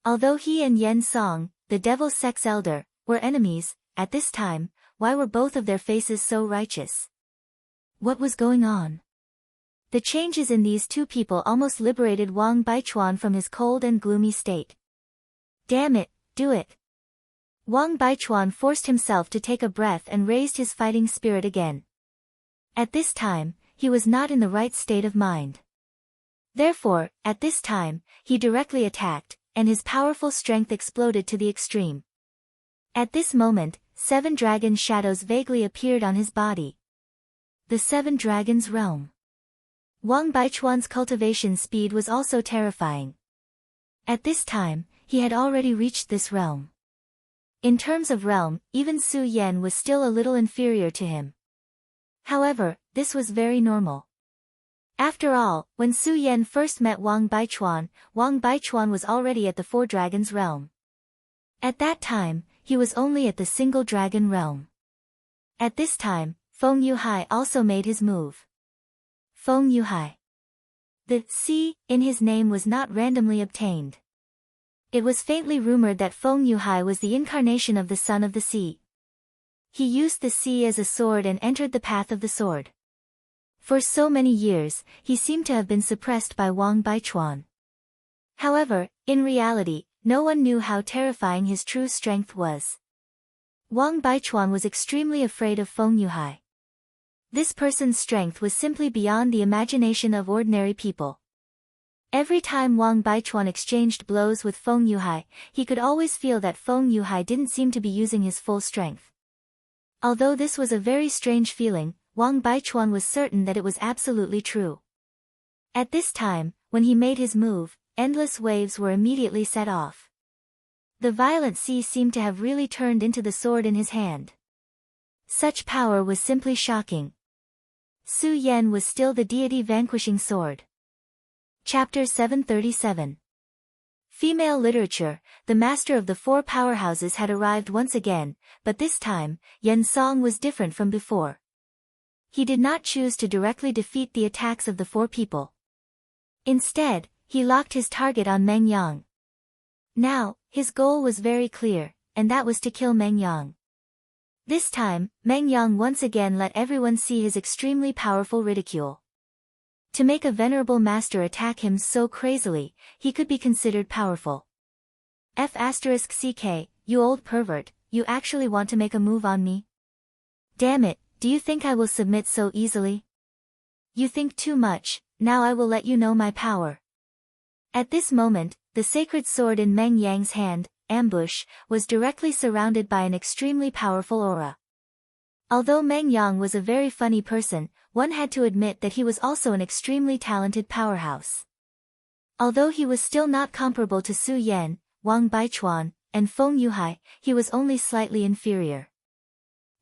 S1: Although he and Yen Song, the devil's sex elder, were enemies, at this time, why were both of their faces so righteous? What was going on? The changes in these two people almost liberated Wang Baichuan from his cold and gloomy state. Damn it, do it. Wang Baichuan forced himself to take a breath and raised his fighting spirit again. At this time, he was not in the right state of mind. Therefore, at this time, he directly attacked, and his powerful strength exploded to the extreme. At this moment, 7 dragon shadows vaguely appeared on his body. The 7 dragons' realm. Wang Baichuan's cultivation speed was also terrifying. At this time, he had already reached this realm. In terms of realm, even Su Yan was still a little inferior to him. However, this was very normal. After all, when Su Yan first met Wang Baichuan was already at the 4 dragons realm. At that time, he was only at the single dragon realm. At this time, Feng Yuhai also made his move. Feng Yuhai. The C in his name was not randomly obtained. It was faintly rumored that Feng Yuhai was the incarnation of the Son of the Sea. He used the sea as a sword and entered the path of the sword. For so many years, he seemed to have been suppressed by Wang Baichuan. However, in reality, no one knew how terrifying his true strength was. Wang Baichuan was extremely afraid of Feng Yuhai. This person's strength was simply beyond the imagination of ordinary people. Every time Wang Baichuan exchanged blows with Feng Yuhai, he could always feel that Feng Yuhai didn't seem to be using his full strength. Although this was a very strange feeling, Wang Baichuan was certain that it was absolutely true. At this time, when he made his move, endless waves were immediately set off. The violent sea seemed to have really turned into the sword in his hand. Such power was simply shocking. Su Yan was still the deity vanquishing sword. Chapter 737. Female literature. The master of the 4 powerhouses had arrived once again, but this time, Yen Song was different from before. He did not choose to directly defeat the attacks of the 4 people. Instead, he locked his target on Meng Yang. Now, his goal was very clear, and that was to kill Meng Yang. This time, Meng Yang once again let everyone see his extremely powerful ridicule. To make a venerable master attack him so crazily, he could be considered powerful. F***ck, you old pervert, you actually want to make a move on me? Damn it, do you think I will submit so easily? You think too much, now I will let you know my power. At this moment, the sacred sword in Meng Yang's hand, ambush, was directly surrounded by an extremely powerful aura. Although Meng Yang was a very funny person, one had to admit that he was also an extremely talented powerhouse. Although he was still not comparable to Su Yan, Wang Baichuan, and Feng Yuhai, he was only slightly inferior.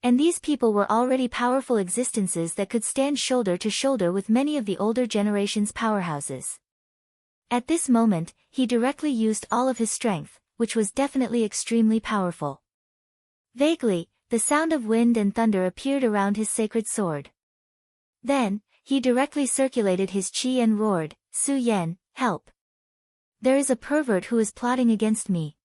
S1: And these people were already powerful existences that could stand shoulder to shoulder with many of the older generation's powerhouses. At this moment, he directly used all of his strength, which was definitely extremely powerful. Vaguely, the sound of wind and thunder appeared around his sacred sword. Then, he directly circulated his qi and roared, "Su Yan, help! There is a pervert who is plotting against me."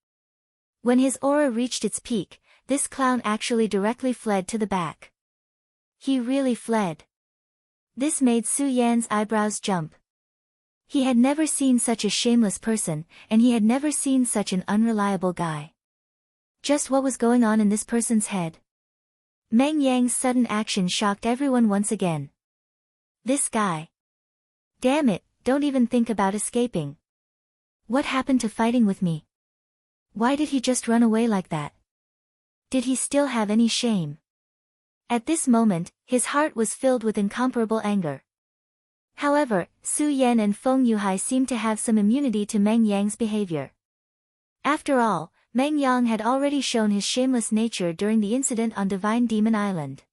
S1: When his aura reached its peak, this clown actually directly fled to the back. He really fled. This made Su Yan's eyebrows jump. He had never seen such a shameless person, and he had never seen such an unreliable guy. Just what was going on in this person's head? Meng Yang's sudden action shocked everyone once again. This guy. Damn it, don't even think about escaping. What happened to fighting with me? Why did he just run away like that? Did he still have any shame? At this moment, his heart was filled with incomparable anger. However, Su Yan and Feng Yuhai seemed to have some immunity to Meng Yang's behavior. After all, Meng Yang had already shown his shameless nature during the incident on Divine Demon Island.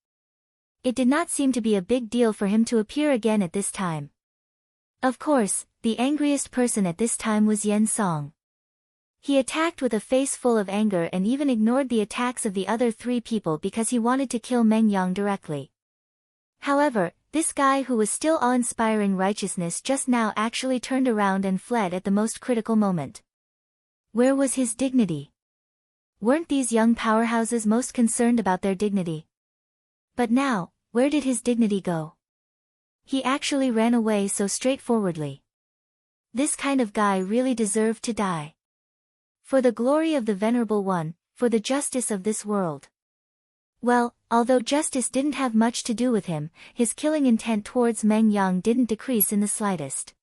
S1: It did not seem to be a big deal for him to appear again at this time. Of course, the angriest person at this time was Yen Song. He attacked with a face full of anger and even ignored the attacks of the other three people because he wanted to kill Meng Yang directly. However, this guy who was still awe-inspiring righteousness just now actually turned around and fled at the most critical moment. Where was his dignity? Weren't these young powerhouses most concerned about their dignity? But now, where did his dignity go? He actually ran away so straightforwardly. This kind of guy really deserved to die. For the glory of the Venerable One, for the justice of this world. Well, although justice didn't have much to do with him, his killing intent towards Meng Yang didn't decrease in the slightest.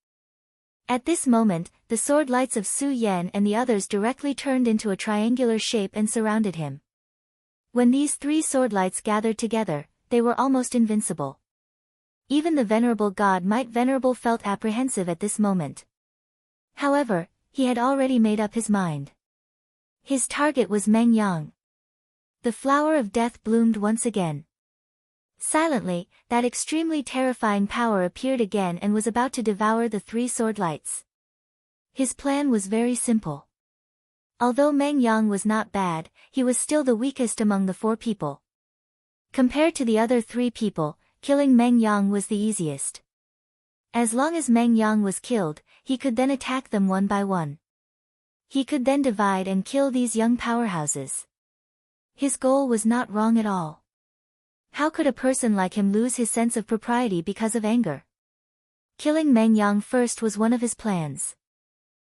S1: At this moment, the sword lights of Su Yan and the others directly turned into a triangular shape and surrounded him. When these three sword lights gathered together, they were almost invincible. Even the Venerable God Might Venerable felt apprehensive at this moment. However, he had already made up his mind. His target was Meng Yang. The flower of death bloomed once again. Silently, that extremely terrifying power appeared again and was about to devour the three sword lights. His plan was very simple. Although Meng Yang was not bad, he was still the weakest among the four people. Compared to the other three people, killing Meng Yang was the easiest. As long as Meng Yang was killed, he could then attack them one by one. He could then divide and kill these young powerhouses. His goal was not wrong at all. How could a person like him lose his sense of propriety because of anger? Killing Meng Yang first was one of his plans.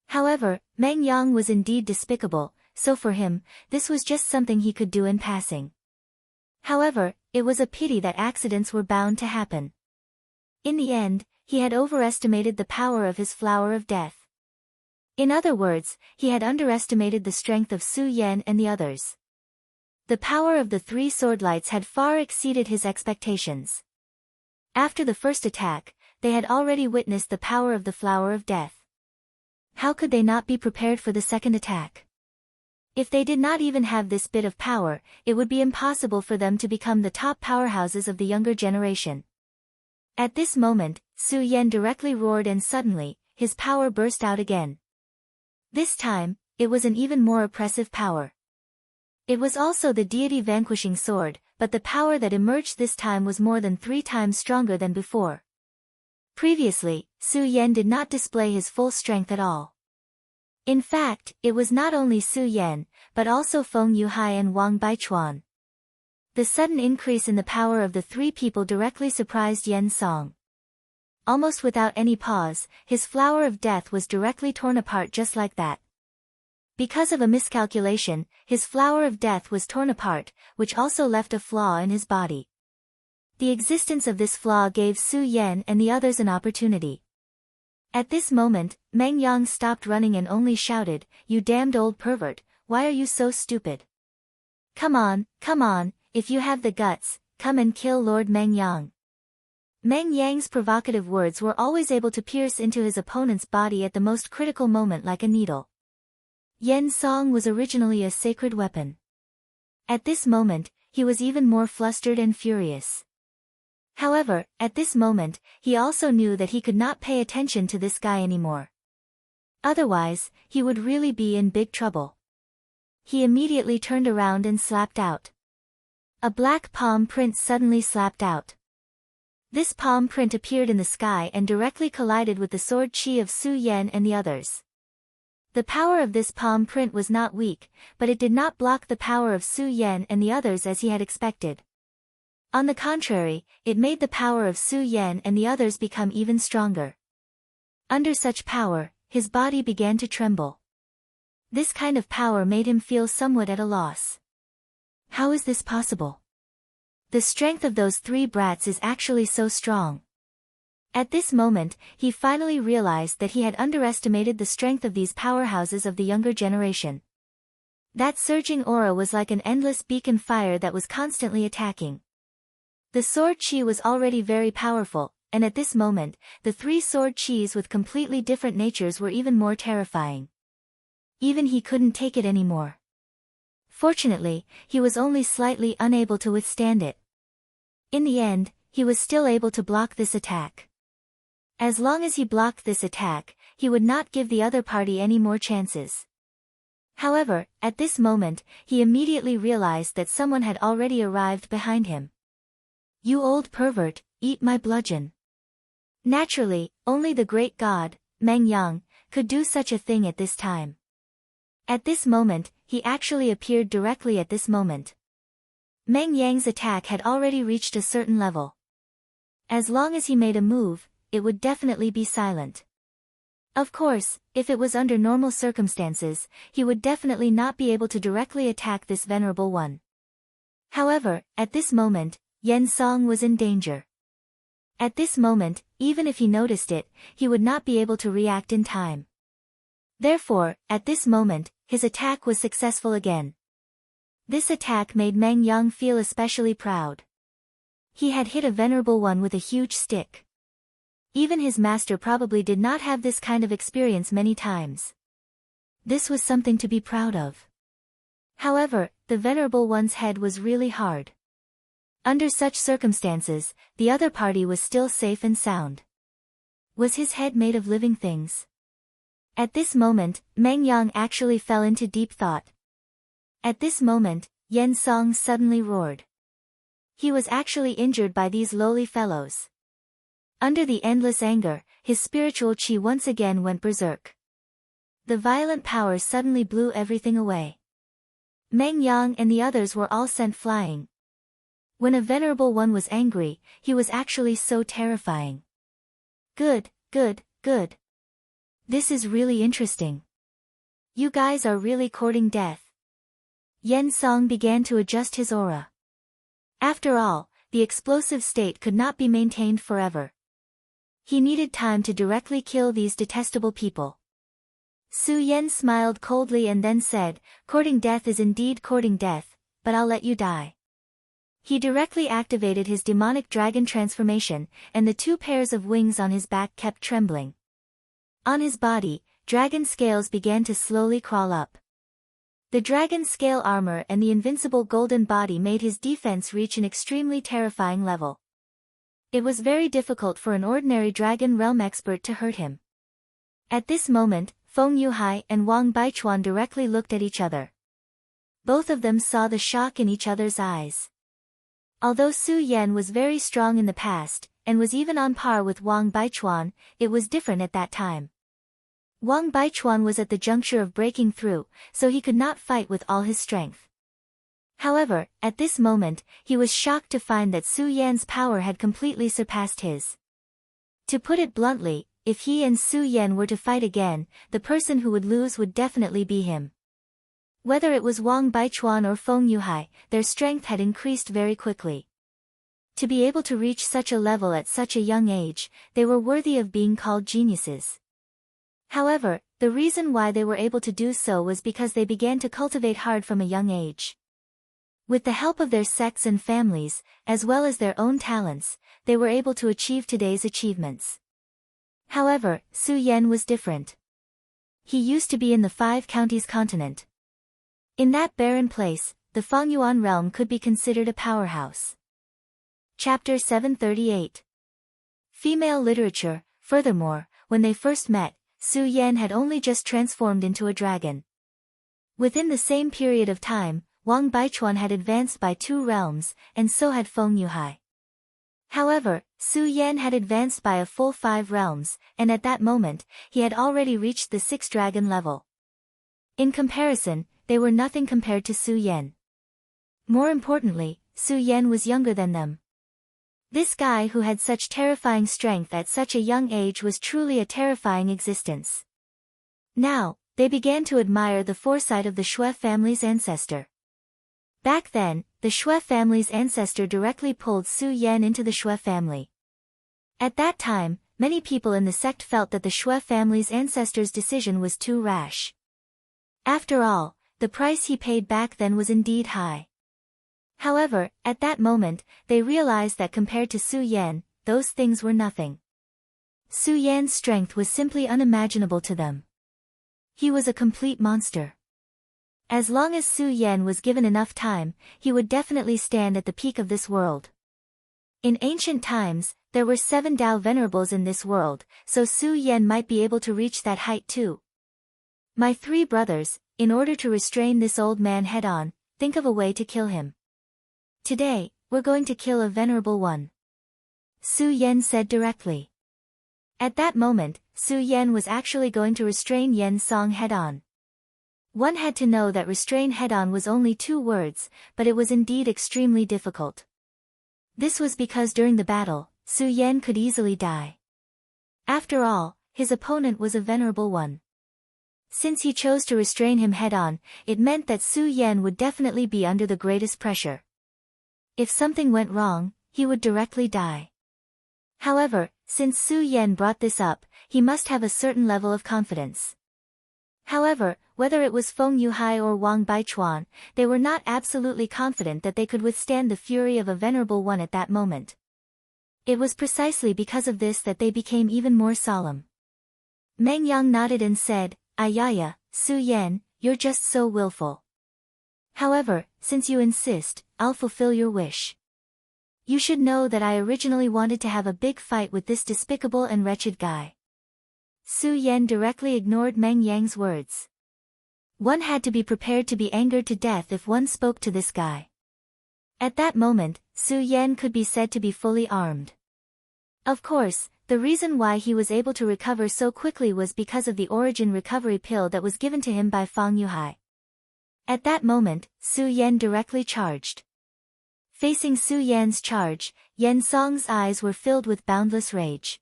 S1: However, Meng Yang was indeed despicable, so for him, this was just something he could do in passing. However, it was a pity that accidents were bound to happen. In the end, he had overestimated the power of his flower of death. In other words, he had underestimated the strength of Su Yan and the others. The power of the three sword lights had far exceeded his expectations. After the first attack, they had already witnessed the power of the flower of death. How could they not be prepared for the second attack? If they did not even have this bit of power, it would be impossible for them to become the top powerhouses of the younger generation. At this moment, Su Yan directly roared and suddenly, his power burst out again. This time, it was an even more oppressive power. It was also the deity vanquishing sword, but the power that emerged this time was more than 3 times stronger than before. Previously, Su Yan did not display his full strength at all. In fact, it was not only Su Yan, but also Feng Yuhai and Wang Baichuan. The sudden increase in the power of the three people directly surprised Yen Song. Almost without any pause, his flower of death was directly torn apart just like that. Because of a miscalculation, his flower of death was torn apart, which also left a flaw in his body. The existence of this flaw gave Su Yan and the others an opportunity. At this moment, Meng Yang stopped running and only shouted, "You damned old pervert, why are you so stupid? Come on, if you have the guts, come and kill Lord Meng Yang. Meng Yang's provocative words were always able to pierce into his opponent's body at the most critical moment like a needle. Yen Song was originally a sacred weapon. At this moment, he was even more flustered and furious. However, at this moment, he also knew that he could not pay attention to this guy anymore. Otherwise, he would really be in big trouble. He immediately turned around and slapped out. A black palm print suddenly slapped out. This palm print appeared in the sky and directly collided with the sword chi of Su Yan and the others. The power of this palm print was not weak, but it did not block the power of Su Yan and the others as he had expected. On the contrary, it made the power of Su Yan and the others become even stronger. Under such power, his body began to tremble. This kind of power made him feel somewhat at a loss. How is this possible? The strength of those three brats is actually so strong. At this moment, he finally realized that he had underestimated the strength of these powerhouses of the younger generation. That surging aura was like an endless beacon fire that was constantly attacking. The sword chi was already very powerful, and at this moment, the three sword chis with completely different natures were even more terrifying. Even he couldn't take it anymore. Fortunately, he was only slightly unable to withstand it. In the end, he was still able to block this attack. As long as he blocked this attack, he would not give the other party any more chances. However, at this moment, he immediately realized that someone had already arrived behind him. You old pervert, eat my bludgeon. Naturally, only the great god, Meng Yang, could do such a thing at this time. At this moment, he actually appeared directly at this moment. Meng Yang's attack had already reached a certain level. As long as he made a move, it would definitely be silent. Of course, if it was under normal circumstances, he would definitely not be able to directly attack this venerable one. However, at this moment, Yen Song was in danger. At this moment, even if he noticed it, he would not be able to react in time. Therefore, at this moment, his attack was successful again. This attack made Meng Yang feel especially proud. He had hit a venerable one with a huge stick. Even his master probably did not have this kind of experience many times. This was something to be proud of. However, the venerable one's head was really hard. Under such circumstances, the other party was still safe and sound. Was his head made of living things? At this moment, Meng Yang actually fell into deep thought. At this moment, Yen Song suddenly roared. He was actually injured by these lowly fellows. Under the endless anger, his spiritual chi once again went berserk. The violent power suddenly blew everything away. Meng Yang and the others were all sent flying. When a venerable one was angry, he was actually so terrifying. Good. This is really interesting. You guys are really courting death. Yen Song began to adjust his aura. After all, the explosive state could not be maintained forever. He needed time to directly kill these detestable people. Su Yen smiled coldly and then said, "Courting death is indeed courting death, but I'll let you die." He directly activated his demonic dragon transformation, and the two pairs of wings on his back kept trembling. On his body, dragon scales began to slowly crawl up. The dragon scale armor and the invincible golden body made his defense reach an extremely terrifying level. It was very difficult for an ordinary dragon realm expert to hurt him. At this moment, Feng Yuhai and Wang Baichuan directly looked at each other. Both of them saw the shock in each other's eyes. Although Su Yan was very strong in the past, and was even on par with Wang Baichuan, it was different at that time. Wang Baichuan was at the juncture of breaking through, so he could not fight with all his strength. However, at this moment, he was shocked to find that Su Yan's power had completely surpassed his. To put it bluntly, if he and Su Yan were to fight again, the person who would lose would definitely be him. Whether it was Wang Baichuan or Feng Yuhai, their strength had increased very quickly. To be able to reach such a level at such a young age, they were worthy of being called geniuses. However, the reason why they were able to do so was because they began to cultivate hard from a young age. With the help of their sects and families, as well as their own talents, they were able to achieve today's achievements. However, Su Yan was different. He used to be in the Five Counties continent. In that barren place, the Fengyuan realm could be considered a powerhouse. Chapter 738. Female literature. Furthermore, when they first met, Su Yan had only just transformed into a dragon. Within the same period of time, Wang Baichuan had advanced by 2 realms, and so had Feng Yuhai. However, Su Yan had advanced by a full 5 realms, and at that moment, he had already reached the 6th dragon level. In comparison, they were nothing compared to Su Yan. More importantly, Su Yan was younger than them. This guy who had such terrifying strength at such a young age was truly a terrifying existence. Now, they began to admire the foresight of the Shui family's ancestor. Back then, the Shui family's ancestor directly pulled Su Yan into the Shui family. At that time, many people in the sect felt that the Shui family's ancestor's decision was too rash. After all, the price he paid back then was indeed high. However, at that moment, they realized that compared to Su Yan, those things were nothing. Su Yan's strength was simply unimaginable to them. He was a complete monster. As long as Su Yan was given enough time, he would definitely stand at the peak of this world. In ancient times, there were 7 Tao venerables in this world, so Su Yan might be able to reach that height too. My 3 brothers, in order to restrain this old man head-on, think of a way to kill him. Today, we're going to kill a venerable one. Su Yan said directly. At that moment, Su Yan was actually going to restrain Yen Song head-on. One had to know that restrain head-on was only 2 words, but it was indeed extremely difficult. This was because during the battle, Su Yan could easily die. After all, his opponent was a venerable one. Since he chose to restrain him head-on, it meant that Su Yan would definitely be under the greatest pressure. If something went wrong, he would directly die. However, since Su Yan brought this up, he must have a certain level of confidence. However, whether it was Feng Yuhai or Wang Baichuan, they were not absolutely confident that they could withstand the fury of a venerable one at that moment. It was precisely because of this that they became even more solemn. Meng Yang nodded and said, "Ayaya, Su Yan, you're just so willful. However, since you insist, I'll fulfill your wish. You should know that I originally wanted to have a big fight with this despicable and wretched guy." Su Yan directly ignored Meng Yang's words. One had to be prepared to be angered to death if one spoke to this guy. At that moment, Su Yan could be said to be fully armed. Of course, the reason why he was able to recover so quickly was because of the origin recovery pill that was given to him by Feng Yuhai. At that moment, Su Yan directly charged. Facing Su Yan's charge, Yen Song's eyes were filled with boundless rage.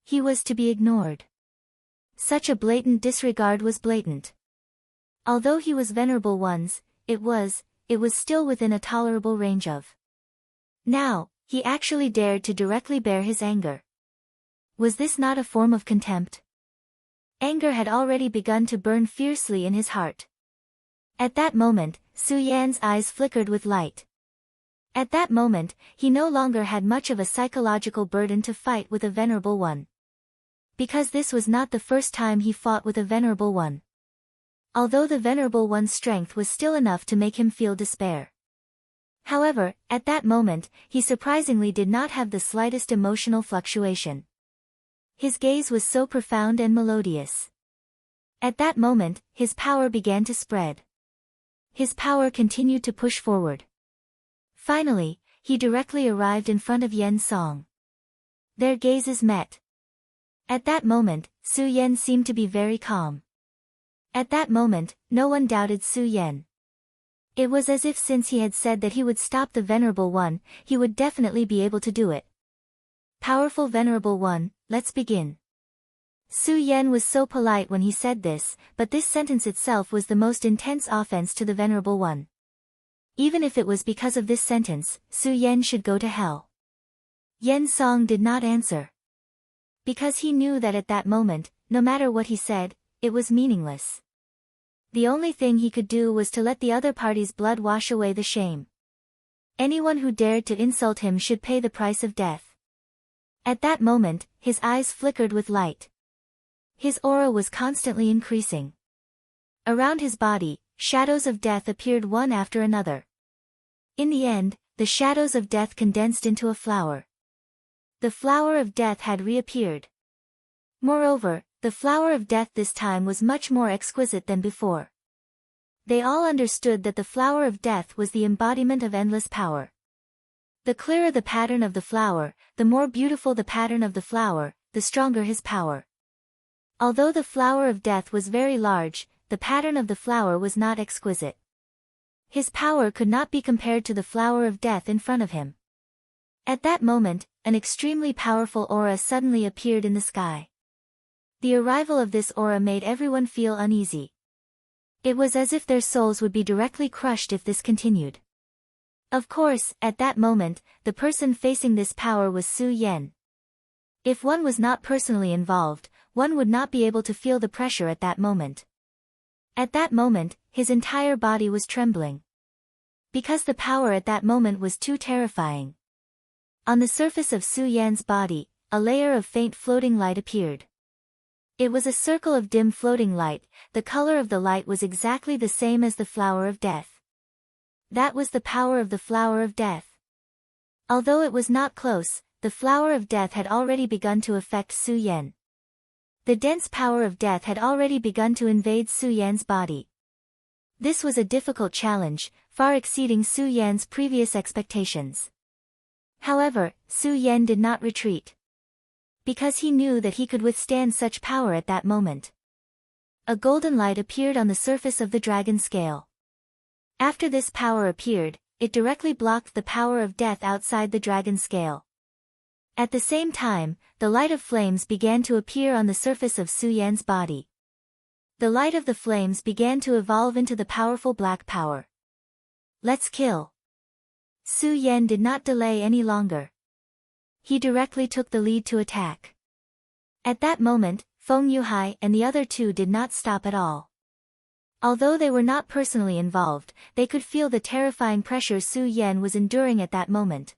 S1: He was to be ignored. Such a blatant disregard was blatant. Although he was venerable ones, it was still within a tolerable range of. Now, he actually dared to directly bear his anger. Was this not a form of contempt? Anger had already begun to burn fiercely in his heart. At that moment, Su Yan's eyes flickered with light. At that moment, he no longer had much of a psychological burden to fight with a venerable one. Because this was not the first time he fought with a venerable one. Although the venerable one's strength was still enough to make him feel despair. However, at that moment, he surprisingly did not have the slightest emotional fluctuation. His gaze was so profound and melodious. At that moment, his power began to spread. His power continued to push forward. Finally, he directly arrived in front of Yen Song. Their gazes met. At that moment, Su Yan seemed to be very calm. At that moment, no one doubted Su Yan. It was as if since he had said that he would stop the Venerable One, he would definitely be able to do it. Powerful Venerable One, let's begin. Su Yan was so polite when he said this, but this sentence itself was the most intense offense to the Venerable One. Even if it was because of this sentence, Su Yan should go to hell. Yen Song did not answer. Because he knew that at that moment, no matter what he said, it was meaningless. The only thing he could do was to let the other party's blood wash away the shame. Anyone who dared to insult him should pay the price of death. At that moment, his eyes flickered with light. His aura was constantly increasing. Around his body, shadows of death appeared one after another. In the end, the shadows of death condensed into a flower. The flower of death had reappeared. Moreover, the flower of death this time was much more exquisite than before. They all understood that the flower of death was the embodiment of endless power. The clearer the pattern of the flower, the more beautiful the pattern of the flower, the stronger his power. Although the flower of death was very large, the pattern of the flower was not exquisite. His power could not be compared to the flower of death in front of him. At that moment, an extremely powerful aura suddenly appeared in the sky. The arrival of this aura made everyone feel uneasy. It was as if their souls would be directly crushed if this continued. Of course, at that moment, the person facing this power was Su Yan. If one was not personally involved, one would not be able to feel the pressure at that moment. At that moment, his entire body was trembling. Because the power at that moment was too terrifying. On the surface of Su Yan's body, a layer of faint floating light appeared. It was a circle of dim floating light, the color of the light was exactly the same as the flower of death. That was the power of the flower of death. Although it was not close, the flower of death had already begun to affect Su Yan. The dense power of death had already begun to invade Su Yan's body. This was a difficult challenge, far exceeding Su Yan's previous expectations. However, Su Yan did not retreat. Because he knew that he could withstand such power at that moment. A golden light appeared on the surface of the dragon scale. After this power appeared, it directly blocked the power of death outside the dragon scale. At the same time, the light of flames began to appear on the surface of Su Yan's body. The light of the flames began to evolve into the powerful black power. Let's kill. Su Yan did not delay any longer. He directly took the lead to attack. At that moment, Feng Yuhai and the other two did not stop at all. Although they were not personally involved, they could feel the terrifying pressure Su Yan was enduring at that moment.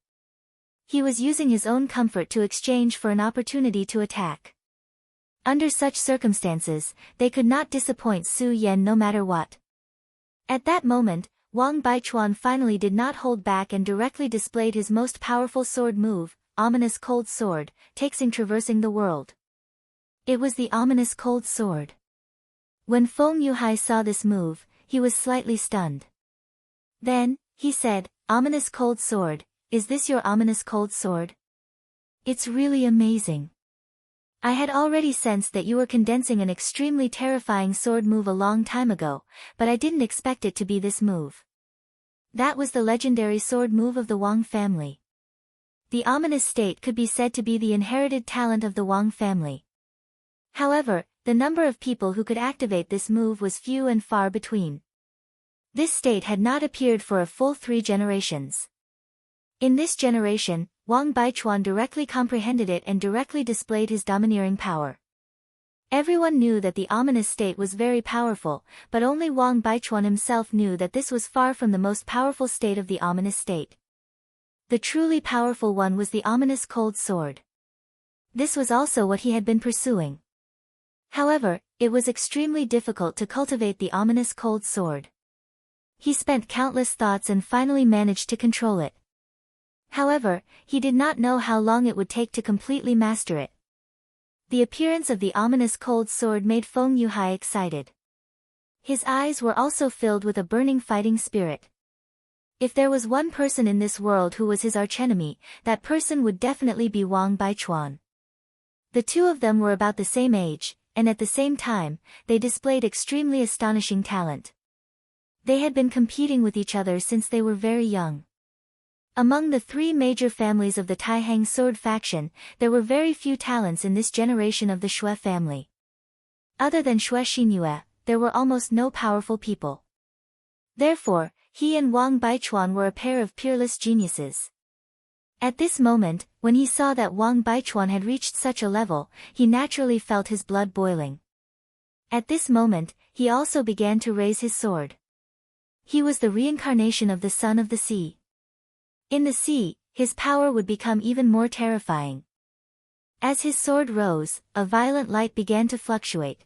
S1: He was using his own comfort to exchange for an opportunity to attack. Under such circumstances, they could not disappoint Su Yan no matter what. At that moment, Wang Baichuan finally did not hold back and directly displayed his most powerful sword move, Ominous Cold Sword, taking traversing the world. It was the Ominous Cold Sword. When Feng Yuhai saw this move, he was slightly stunned. Then, he said, Ominous Cold Sword, is this your Ominous Cold Sword? It's really amazing. I had already sensed that you were condensing an extremely terrifying sword move a long time ago, but I didn't expect it to be this move. That was the legendary sword move of the Wang family. The ominous state could be said to be the inherited talent of the Wang family. However, the number of people who could activate this move was few and far between. This state had not appeared for a full 3 generations. In this generation, Wang Baichuan directly comprehended it and directly displayed his domineering power. Everyone knew that the ominous state was very powerful, but only Wang Baichuan himself knew that this was far from the most powerful state of the ominous state. The truly powerful one was the ominous cold sword. This was also what he had been pursuing. However, it was extremely difficult to cultivate the ominous cold sword. He spent countless thoughts and finally managed to control it. However, he did not know how long it would take to completely master it. The appearance of the ominous cold sword made Feng Yuhai excited. His eyes were also filled with a burning fighting spirit. If there was one person in this world who was his archenemy, that person would definitely be Wang Baichuan. The two of them were about the same age, and at the same time, they displayed extremely astonishing talent. They had been competing with each other since they were very young. Among the 3 major families of the Taihang sword faction, there were very few talents in this generation of the Xue family. Other than Xue Xinyue, there were almost no powerful people. Therefore, he and Wang Baichuan were a pair of peerless geniuses. At this moment, when he saw that Wang Baichuan had reached such a level, he naturally felt his blood boiling. At this moment, he also began to raise his sword. He was the reincarnation of the Son of the Sea. In the sea, his power would become even more terrifying. As his sword rose, a violent light began to fluctuate.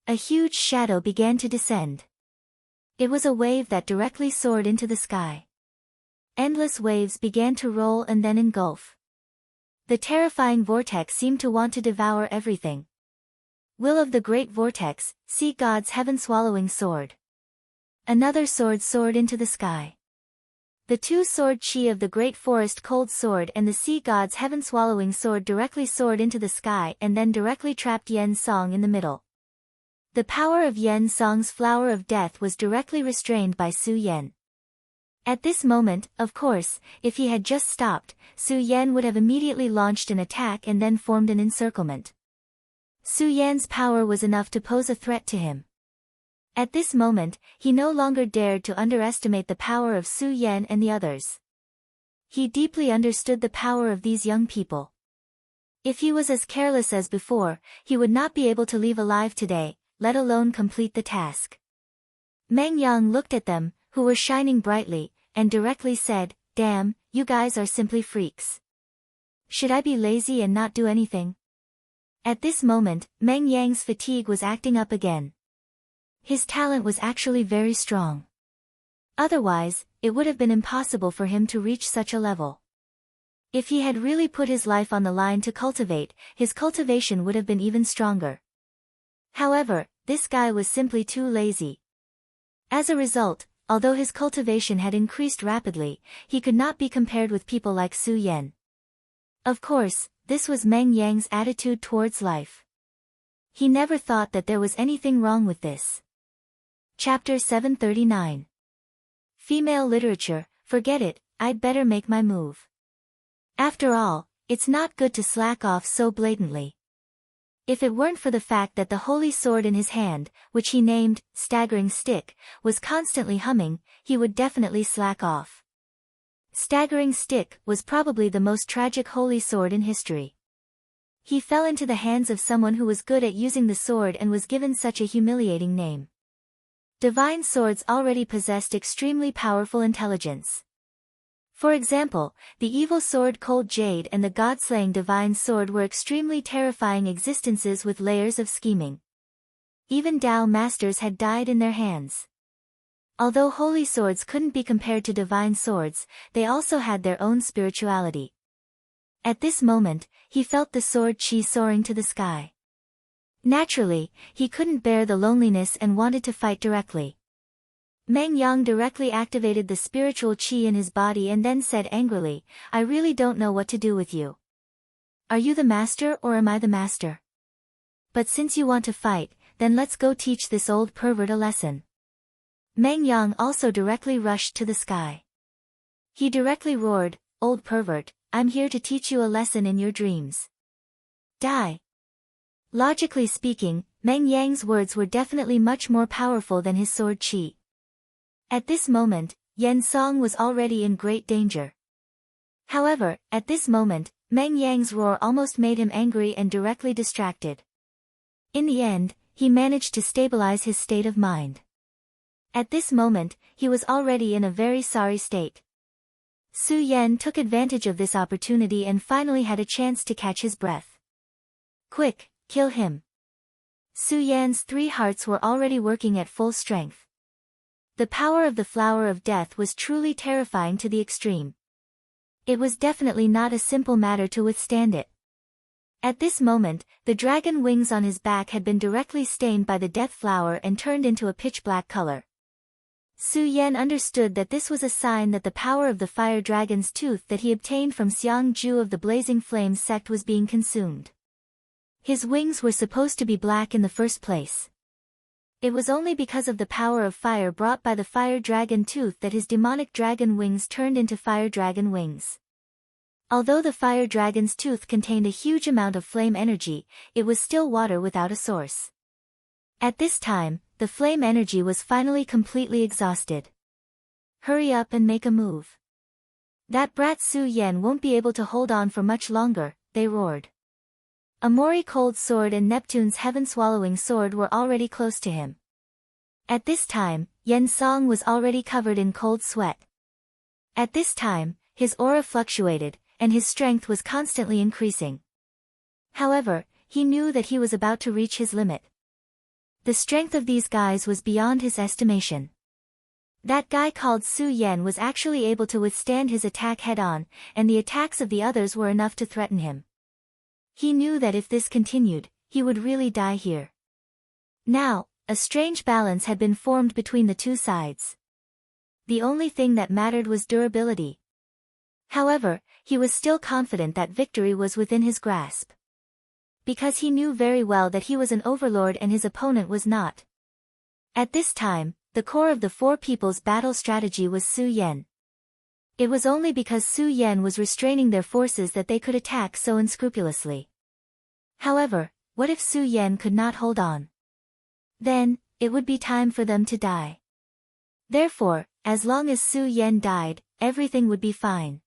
S1: A huge shadow began to descend. It was a wave that directly soared into the sky. Endless waves began to roll and then engulf. The terrifying vortex seemed to want to devour everything. Will of the great vortex, sea god's heaven-swallowing sword. Another sword soared into the sky. The two-sword chi of the great forest cold sword and the sea god's heaven-swallowing sword directly soared into the sky and then directly trapped Yen Song in the middle. The power of Yen Song's flower of death was directly restrained by Su Yen. At this moment, of course, if he had just stopped, Su Yen would have immediately launched an attack and then formed an encirclement. Su Yan's power was enough to pose a threat to him. At this moment, he no longer dared to underestimate the power of Su Yan and the others. He deeply understood the power of these young people. If he was as careless as before, he would not be able to leave alive today, let alone complete the task. Meng Yang looked at them, who were shining brightly, and directly said, "Damn, you guys are simply freaks. Should I be lazy and not do anything?" At this moment, Meng Yang's fatigue was acting up again. His talent was actually very strong. Otherwise, it would have been impossible for him to reach such a level. If he had really put his life on the line to cultivate, his cultivation would have been even stronger. However, this guy was simply too lazy. As a result, although his cultivation had increased rapidly, he could not be compared with people like Su Yan. Of course, this was Meng Yang's attitude towards life. He never thought that there was anything wrong with this. Chapter 739. Female literature, forget it, I'd better make my move. After all, it's not good to slack off so blatantly. If it weren't for the fact that the holy sword in his hand, which he named Staggering Stick, was constantly humming, he would definitely slack off. Staggering Stick was probably the most tragic holy sword in history. He fell into the hands of someone who was good at using the sword and was given such a humiliating name. Divine swords already possessed extremely powerful intelligence. For example, the evil sword Cold Jade and the god-slaying divine sword were extremely terrifying existences with layers of scheming. Even Dao masters had died in their hands. Although holy swords couldn't be compared to divine swords, they also had their own spirituality. At this moment, he felt the sword chi soaring to the sky. Naturally, he couldn't bear the loneliness and wanted to fight directly. Meng Yang directly activated the spiritual chi in his body and then said angrily, "I really don't know what to do with you. Are you the master or am I the master? But since you want to fight, then let's go teach this old pervert a lesson." Meng Yang also directly rushed to the sky. He directly roared, "Old pervert, I'm here to teach you a lesson in your dreams. Die." Logically speaking, Meng Yang's words were definitely much more powerful than his sword chi. At this moment, Yen Song was already in great danger. However, at this moment, Meng Yang's roar almost made him angry and directly distracted. In the end, he managed to stabilize his state of mind. At this moment, he was already in a very sorry state. Su Yan took advantage of this opportunity and finally had a chance to catch his breath. "Quick, kill him." Su Yan's 3 hearts were already working at full strength. The power of the flower of death was truly terrifying to the extreme. It was definitely not a simple matter to withstand it. At this moment, the dragon wings on his back had been directly stained by the death flower and turned into a pitch-black color. Su Yan understood that this was a sign that the power of the fire dragon's tooth that he obtained from Xiang Ju of the Blazing Flames sect was being consumed. His wings were supposed to be black in the first place. It was only because of the power of fire brought by the fire dragon tooth that his demonic dragon wings turned into fire dragon wings. Although the fire dragon's tooth contained a huge amount of flame energy, it was still water without a source. At this time, the flame energy was finally completely exhausted. "Hurry up and make a move." That brat Su Yan won't be able to hold on for much longer, they roared. A Mori cold sword and Neptune's heaven-swallowing sword were already close to him. At this time, Yen Song was already covered in cold sweat. At this time, his aura fluctuated, and his strength was constantly increasing. However, he knew that he was about to reach his limit. The strength of these guys was beyond his estimation. That guy called Su Yan was actually able to withstand his attack head-on, and the attacks of the others were enough to threaten him. He knew that if this continued, he would really die here. Now, a strange balance had been formed between the two sides. The only thing that mattered was durability. However, he was still confident that victory was within his grasp. Because he knew very well that he was an overlord and his opponent was not. At this time, the core of the four people's battle strategy was Su Yan. It was only because Su Yan was restraining their forces that they could attack so unscrupulously. However, what if Su Yan could not hold on? Then, it would be time for them to die. Therefore, as long as Su Yan died, everything would be fine.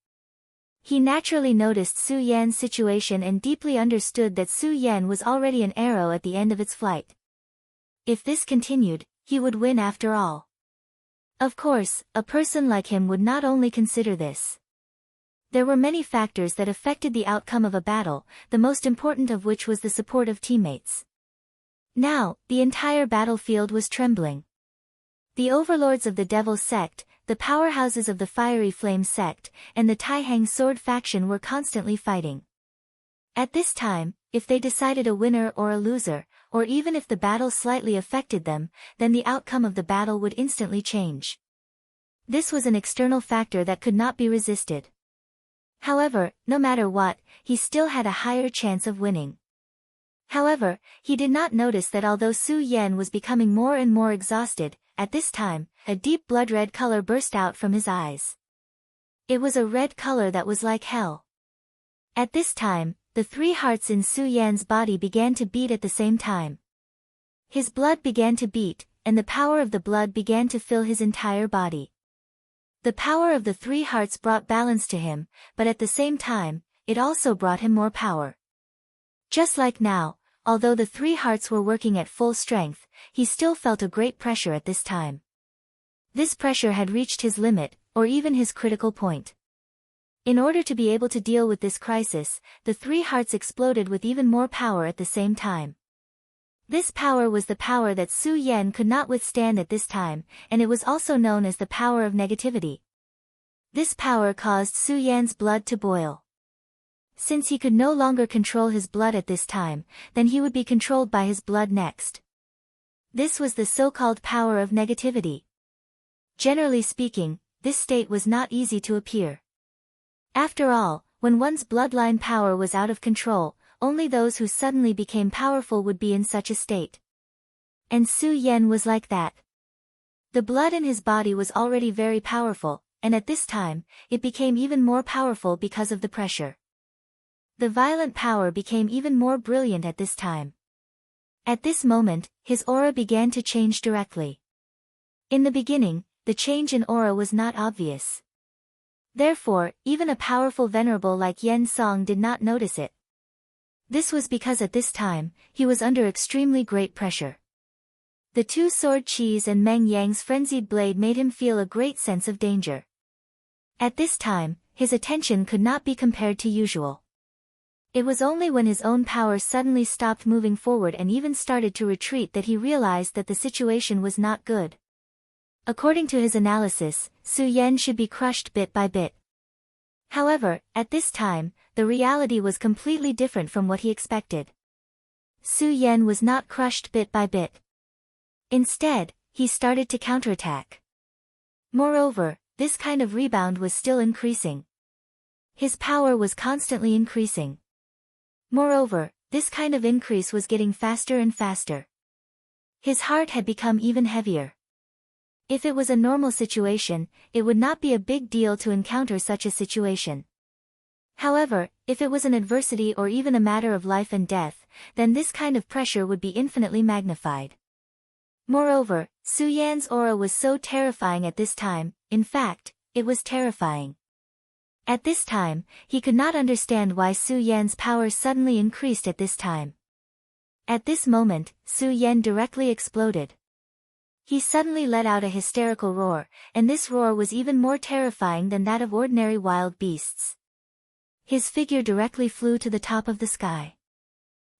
S1: He naturally noticed Su Yan's situation and deeply understood that Su Yan was already an arrow at the end of its flight. If this continued, he would win after all. Of course, a person like him would not only consider this. There were many factors that affected the outcome of a battle, the most important of which was the support of teammates. Now, the entire battlefield was trembling. The overlords of the Devil sect, the powerhouses of the Fiery Flame sect, and the Taihang sword faction were constantly fighting. At this time, if they decided a winner or a loser, or even if the battle slightly affected them, then the outcome of the battle would instantly change. This was an external factor that could not be resisted. However, no matter what, he still had a higher chance of winning. However, he did not notice that although Su Yan was becoming more and more exhausted, at this time, a deep blood-red color burst out from his eyes. It was a red color that was like hell. At this time, the three hearts in Su Yan's body began to beat at the same time. His blood began to beat, and the power of the blood began to fill his entire body. The power of the three hearts brought balance to him, but at the same time, it also brought him more power. Just like now, although the three hearts were working at full strength, he still felt a great pressure at this time. This pressure had reached his limit, or even his critical point. In order to be able to deal with this crisis, the three hearts exploded with even more power at the same time. This power was the power that Su Yan could not withstand at this time, and it was also known as the power of negativity. This power caused Su Yan's blood to boil. Since he could no longer control his blood at this time, then he would be controlled by his blood next. This was the so-called power of negativity. Generally speaking, this state was not easy to appear. After all, when one's bloodline power was out of control, only those who suddenly became powerful would be in such a state. And Su Yan was like that. The blood in his body was already very powerful, and at this time, it became even more powerful because of the pressure. The violent power became even more brilliant at this time. At this moment, his aura began to change directly. In the beginning, the change in aura was not obvious. Therefore, even a powerful venerable like Yen Song did not notice it. This was because at this time, he was under extremely great pressure. The two sword Qis and Meng Yang's frenzied blade made him feel a great sense of danger. At this time, his attention could not be compared to usual. It was only when his own power suddenly stopped moving forward and even started to retreat that he realized that the situation was not good. According to his analysis, Su Yan should be crushed bit by bit. However, at this time, the reality was completely different from what he expected. Su Yan was not crushed bit by bit. Instead, he started to counterattack. Moreover, this kind of rebound was still increasing. His power was constantly increasing. Moreover, this kind of increase was getting faster and faster. His heart had become even heavier. If it was a normal situation, it would not be a big deal to encounter such a situation. However, if it was an adversity or even a matter of life and death, then this kind of pressure would be infinitely magnified. Moreover, Su Yan's aura was so terrifying at this time, in fact, it was terrifying. At this time, he could not understand why Su Yan's power suddenly increased at this time. At this moment, Su Yan directly exploded. He suddenly let out a hysterical roar, and this roar was even more terrifying than that of ordinary wild beasts. His figure directly flew to the top of the sky.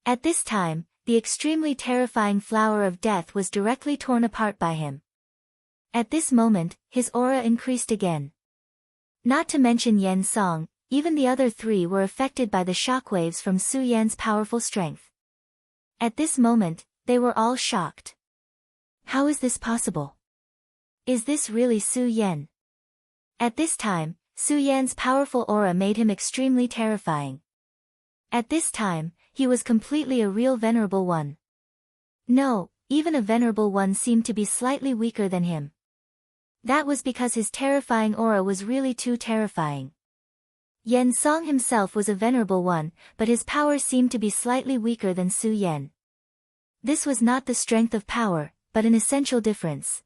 S1: At this time, the extremely terrifying flower of death was directly torn apart by him. At this moment, his aura increased again. Not to mention Yen Song, even the other three were affected by the shockwaves from Su Yan's powerful strength. At this moment, they were all shocked. How is this possible? Is this really Su Yan? At this time, Su Yan's powerful aura made him extremely terrifying. At this time, he was completely a real venerable one. No, even a venerable one seemed to be slightly weaker than him. That was because his terrifying aura was really too terrifying. Yen Song himself was a venerable one, but his power seemed to be slightly weaker than Su Yan. This was not the strength of power, but an essential difference.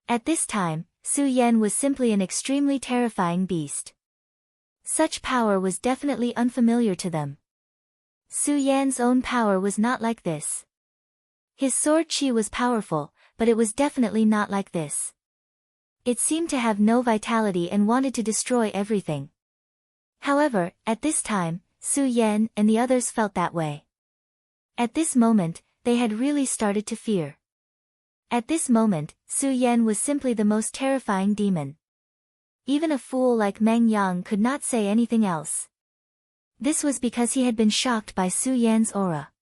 S1: At this time, Su Yan was simply an extremely terrifying beast. Such power was definitely unfamiliar to them. Su Yan's own power was not like this. His sword chi was powerful, but it was definitely not like this. It seemed to have no vitality and wanted to destroy everything. However, at this time, Su Yan and the others felt that way. At this moment, they had really started to fear. At this moment, Su Yan was simply the most terrifying demon. Even a fool like Meng Yang could not say anything else. This was because he had been shocked by Su Yan's aura.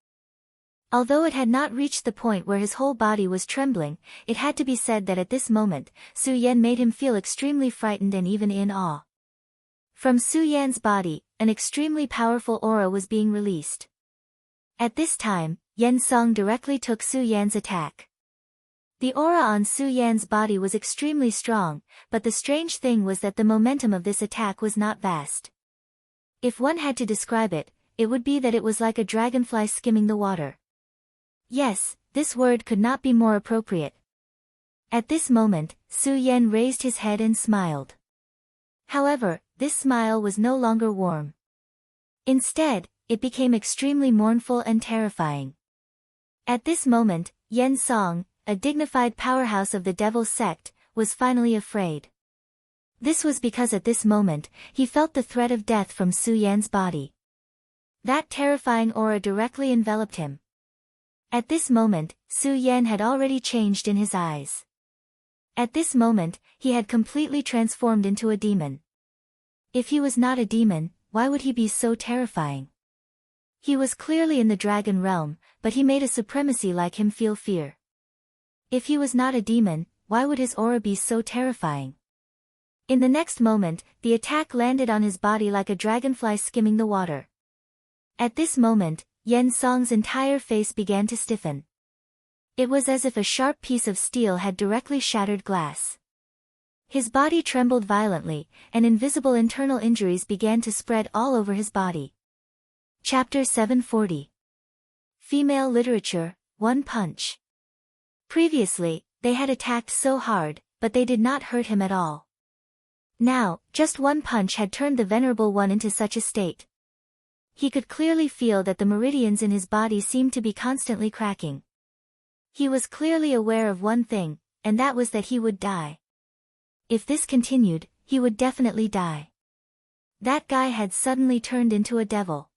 S1: Although it had not reached the point where his whole body was trembling, it had to be said that at this moment, Su Yan made him feel extremely frightened and even in awe. From Su Yan's body, an extremely powerful aura was being released. At this time, Yen Song directly took Su Yan's attack. The aura on Su Yan's body was extremely strong, but the strange thing was that the momentum of this attack was not vast. If one had to describe it, it would be that it was like a dragonfly skimming the water. Yes, this word could not be more appropriate. At this moment, Su Yan raised his head and smiled. However, this smile was no longer warm. Instead, it became extremely mournful and terrifying. At this moment, Yen Song, a dignified powerhouse of the devil's sect, was finally afraid. This was because at this moment, he felt the threat of death from Su Yan's body. That terrifying aura directly enveloped him. At this moment, Su Yan had already changed in his eyes. At this moment, he had completely transformed into a demon. If he was not a demon, why would he be so terrifying? He was clearly in the dragon realm, but he made a supremacy like him feel fear. If he was not a demon, why would his aura be so terrifying? In the next moment, the attack landed on his body like a dragonfly skimming the water. At this moment, Yen Song's entire face began to stiffen. It was as if a sharp piece of steel had directly shattered glass. His body trembled violently, and invisible internal injuries began to spread all over his body. Chapter 740. Female Literature, One Punch. Previously, they had attacked so hard, but they did not hurt him at all. Now, just one punch had turned the Venerable One into such a state. He could clearly feel that the meridians in his body seemed to be constantly cracking. He was clearly aware of one thing, and that was that he would die. If this continued, he would definitely die. That guy had suddenly turned into a devil.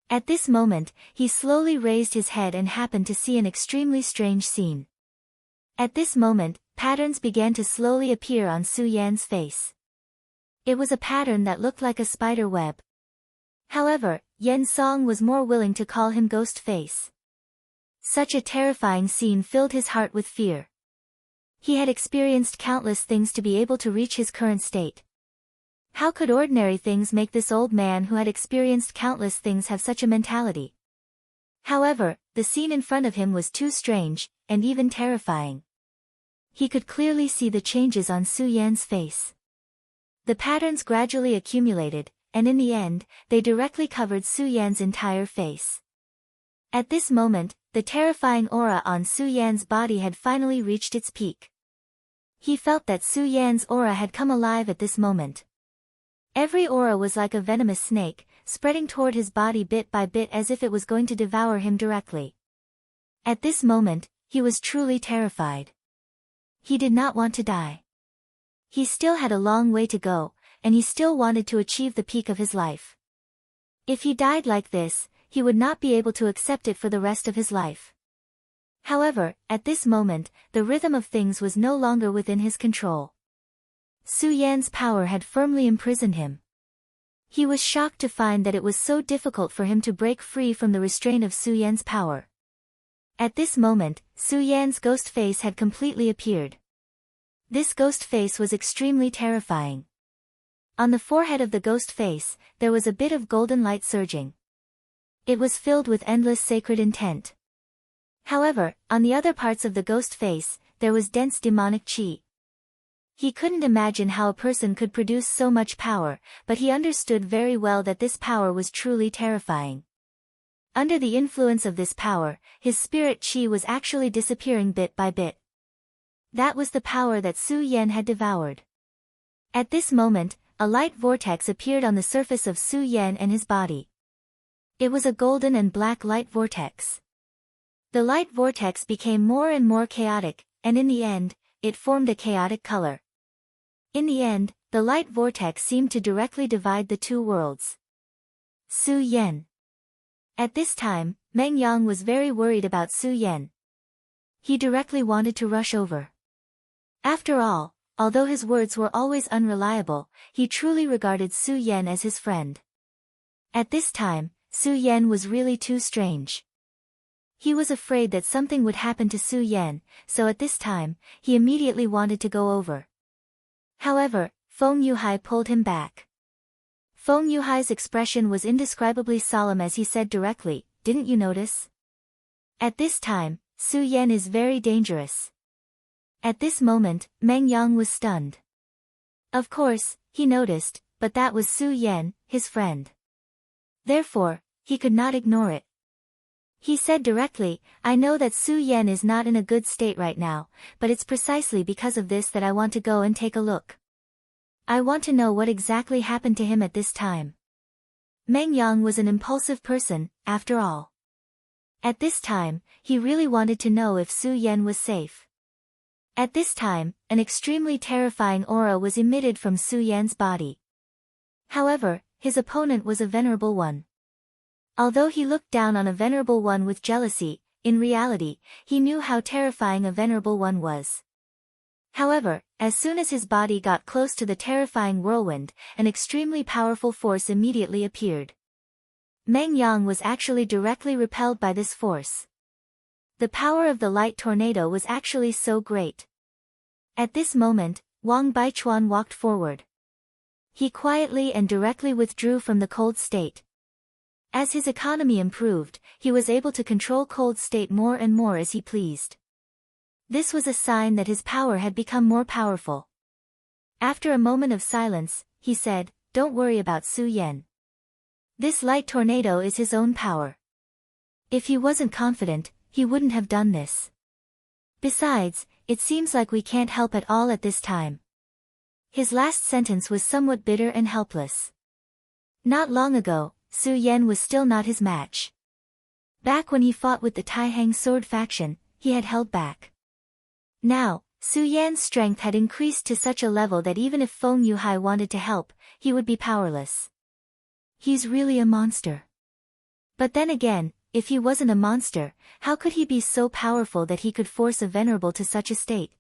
S1: At this moment, he slowly raised his head and happened to see an extremely strange scene. At this moment, patterns began to slowly appear on Su Yan's face. It was a pattern that looked like a spider web. However, Yen Song was more willing to call him Ghost Face. Such a terrifying scene filled his heart with fear. He had experienced countless things to be able to reach his current state. How could ordinary things make this old man who had experienced countless things have such a mentality? However, the scene in front of him was too strange, and even terrifying. He could clearly see the changes on Su Yan's face. The patterns gradually accumulated, and in the end, they directly covered Su Yan's entire face. At this moment, the terrifying aura on Su Yan's body had finally reached its peak. He felt that Su Yan's aura had come alive at this moment. Every aura was like a venomous snake, spreading toward his body bit by bit as if it was going to devour him directly. At this moment, he was truly terrified. He did not want to die. He still had a long way to go, and he still wanted to achieve the peak of his life. If he died like this, he would not be able to accept it for the rest of his life. However, at this moment, the rhythm of things was no longer within his control. Su Yan's power had firmly imprisoned him. He was shocked to find that it was so difficult for him to break free from the restraint of Su Yan's power. At this moment, Su Yan's ghost face had completely appeared. This ghost face was extremely terrifying. On the forehead of the ghost face, there was a bit of golden light surging. It was filled with endless sacred intent. However, on the other parts of the ghost face, there was dense demonic chi. He couldn't imagine how a person could produce so much power, but he understood very well that this power was truly terrifying. Under the influence of this power, his spirit chi was actually disappearing bit by bit. That was the power that Su Yan had devoured. At this moment, a light vortex appeared on the surface of Su Yan and his body. It was a golden and black light vortex. The light vortex became more and more chaotic, and in the end, it formed a chaotic color. In the end, the light vortex seemed to directly divide the two worlds. Su Yan. At this time, Meng Yang was very worried about Su Yan. He directly wanted to rush over. After all, although his words were always unreliable, he truly regarded Su Yan as his friend. At this time, Su Yan was really too strange. He was afraid that something would happen to Su Yan, so at this time, he immediately wanted to go over. However, Feng Yuhai pulled him back. Feng Yuhai's expression was indescribably solemn as he said directly, "Didn't you notice? At this time, Su Yan is very dangerous." At this moment, Meng Yang was stunned. Of course, he noticed, but that was Su Yan, his friend. Therefore, he could not ignore it. He said directly, "I know that Su Yan is not in a good state right now, but it's precisely because of this that I want to go and take a look. I want to know what exactly happened to him at this time." Meng Yang was an impulsive person, after all. At this time, he really wanted to know if Su Yan was safe. At this time, an extremely terrifying aura was emitted from Su Yan's body. However, his opponent was a venerable one. Although he looked down on a venerable one with jealousy, in reality, he knew how terrifying a venerable one was. However, as soon as his body got close to the terrifying whirlwind, an extremely powerful force immediately appeared. Meng Yang was actually directly repelled by this force. The power of the light tornado was actually so great. At this moment, Wang Baichuan walked forward. He quietly and directly withdrew from the cold state. As his economy improved, he was able to control cold state more and more as he pleased. This was a sign that his power had become more powerful. After a moment of silence, he said, "Don't worry about Su Yan. This light tornado is his own power. If he wasn't confident, he wouldn't have done this. Besides, it seems like we can't help at all at this time." His last sentence was somewhat bitter and helpless. Not long ago, Su Yan was still not his match. Back when he fought with the Taihang sword faction, he had held back. Now, Su Yan's strength had increased to such a level that even if Feng Yuhai wanted to help, he would be powerless. He's really a monster. But then again, if he wasn't a monster, how could he be so powerful that he could force a venerable to such a state?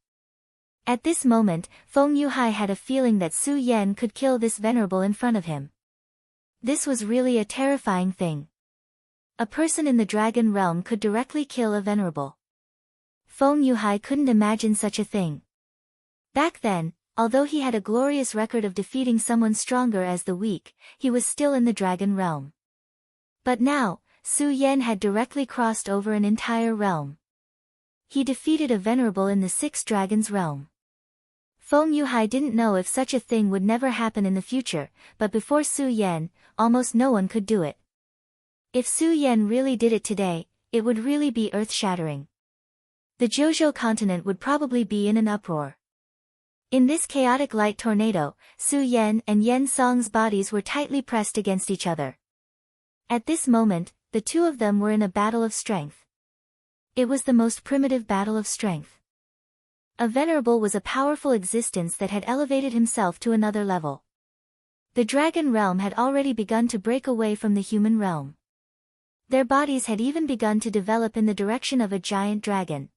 S1: At this moment, Feng Yuhai had a feeling that Su Yan could kill this venerable in front of him. This was really a terrifying thing. A person in the dragon realm could directly kill a venerable. Feng Yuhai couldn't imagine such a thing. Back then, although he had a glorious record of defeating someone stronger as the weak, he was still in the dragon realm. But now, Su Yan had directly crossed over an entire realm. He defeated a venerable in the sixth dragon's realm. Feng Yuhai didn't know if such a thing would never happen in the future, but before Su Yan, almost no one could do it. If Su Yan really did it today, it would really be earth-shattering. The Jojo continent would probably be in an uproar. In this chaotic light tornado, Su Yan and Yen Song's bodies were tightly pressed against each other. At this moment, the two of them were in a battle of strength. It was the most primitive battle of strength. A venerable was a powerful existence that had elevated himself to another level. The dragon realm had already begun to break away from the human realm. Their bodies had even begun to develop in the direction of a giant dragon.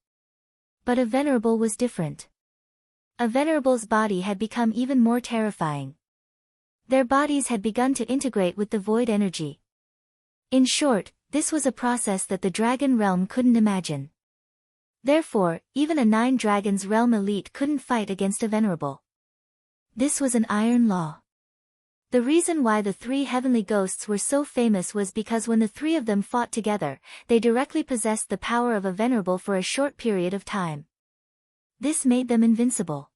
S1: But a venerable was different. A venerable's body had become even more terrifying. Their bodies had begun to integrate with the void energy. In short, this was a process that the dragon realm couldn't imagine. Therefore, even a 9 dragons realm elite couldn't fight against a venerable. This was an iron law. The reason why the 3 heavenly ghosts were so famous was because when the 3 of them fought together, they directly possessed the power of a venerable for a short period of time. This made them invincible.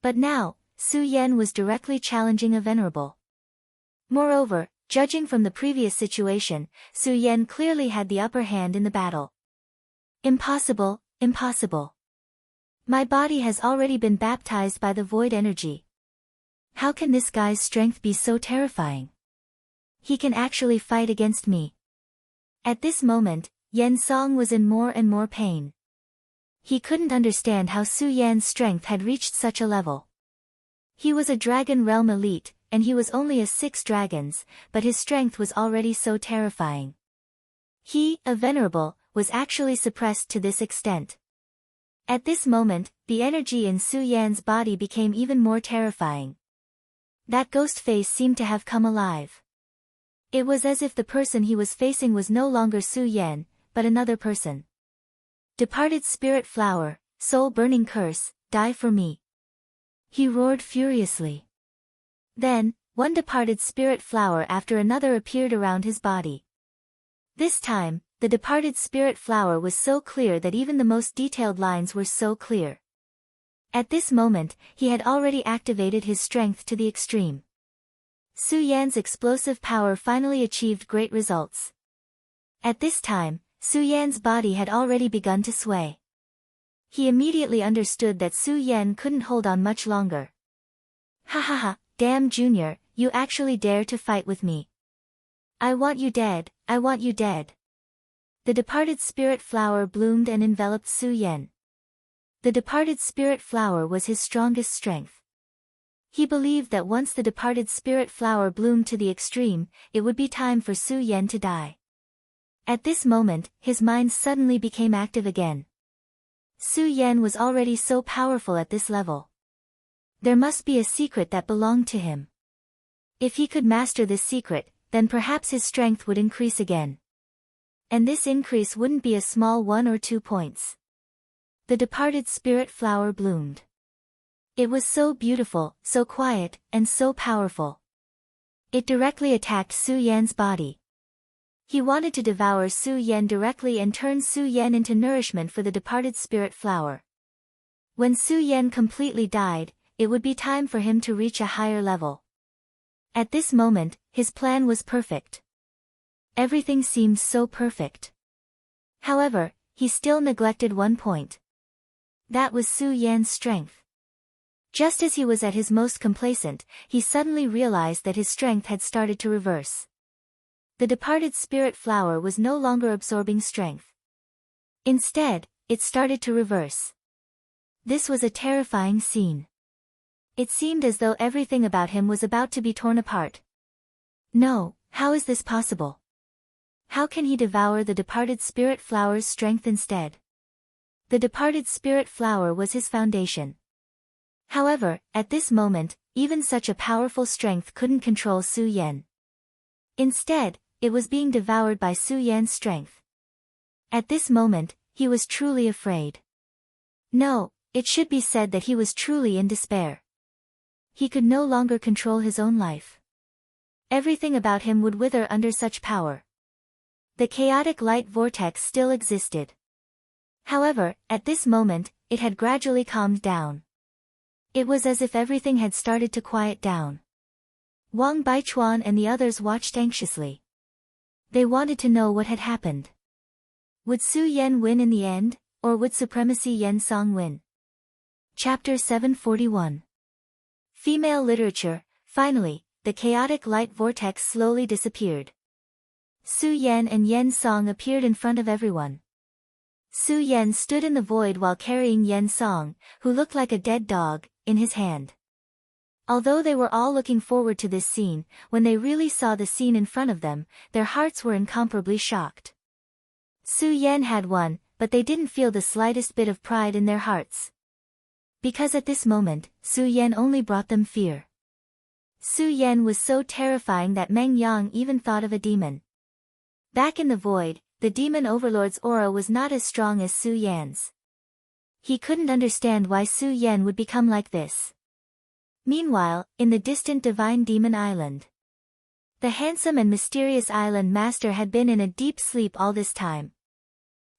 S1: But now, Su Yan was directly challenging a venerable. Moreover, judging from the previous situation, Su Yan clearly had the upper hand in the battle. Impossible, impossible. My body has already been baptized by the void energy. How can this guy's strength be so terrifying? He can actually fight against me. At this moment, Yen Song was in more and more pain. He couldn't understand how Su Yan's strength had reached such a level. He was a dragon realm elite, and he was only a 6 dragons, but his strength was already so terrifying. He, a venerable, was actually suppressed to this extent. At this moment, the energy in Su Yan's body became even more terrifying. That ghost face seemed to have come alive. It was as if the person he was facing was no longer Su Yan, but another person. Departed spirit flower, soul-burning curse, die for me. He roared furiously. Then, one departed spirit flower after another appeared around his body. This time, the departed spirit flower was so clear that even the most detailed lines were so clear. At this moment, he had already activated his strength to the extreme. Su Yan's explosive power finally achieved great results. At this time, Su Yan's body had already begun to sway. He immediately understood that Su Yan couldn't hold on much longer. Ha ha ha, damn Junior, you actually dare to fight with me. I want you dead, I want you dead. The departed spirit flower bloomed and enveloped Su Yan. The departed spirit flower was his strongest strength. He believed that once the departed spirit flower bloomed to the extreme, it would be time for Su Yan to die. At this moment, his mind suddenly became active again. Su Yan was already so powerful at this level. There must be a secret that belonged to him. If he could master this secret, then perhaps his strength would increase again. And this increase wouldn't be a small 1 or 2 points. The departed spirit flower bloomed. It was so beautiful, so quiet, and so powerful. It directly attacked Su Yan's body. He wanted to devour Su Yan directly and turn Su Yan into nourishment for the departed spirit flower. When Su Yan completely died, it would be time for him to reach a higher level. At this moment, his plan was perfect. Everything seemed so perfect. However, he still neglected one point. That was Su Yan's strength. Just as he was at his most complacent, he suddenly realized that his strength had started to reverse. The departed spirit flower was no longer absorbing strength. Instead, it started to reverse. This was a terrifying scene. It seemed as though everything about him was about to be torn apart. No, how is this possible? How can he devour the departed spirit flower's strength instead? The departed spirit flower was his foundation. However, at this moment, even such a powerful strength couldn't control Su Yan. Instead, it was being devoured by Su Yan's strength. At this moment, he was truly afraid. No, it should be said that he was truly in despair. He could no longer control his own life. Everything about him would wither under such power. The chaotic light vortex still existed. However, at this moment, it had gradually calmed down. It was as if everything had started to quiet down. Wang Baichuan and the others watched anxiously. They wanted to know what had happened. Would Su Yan win in the end, or would Supremacy Yen Song win? Chapter 741. Female literature. Finally, the chaotic light vortex slowly disappeared. Su Yan and Yen Song appeared in front of everyone. Su Yan stood in the void while carrying Yen Song, who looked like a dead dog, in his hand. Although they were all looking forward to this scene, when they really saw the scene in front of them, their hearts were incomparably shocked. Su Yan had won, but they didn't feel the slightest bit of pride in their hearts. Because at this moment, Su Yan only brought them fear. Su Yan was so terrifying that Meng Yang even thought of a demon. Back in the void, the demon overlord's aura was not as strong as Su Yan's. He couldn't understand why Su Yan would become like this. Meanwhile, in the distant divine demon island, the handsome and mysterious island master had been in a deep sleep all this time.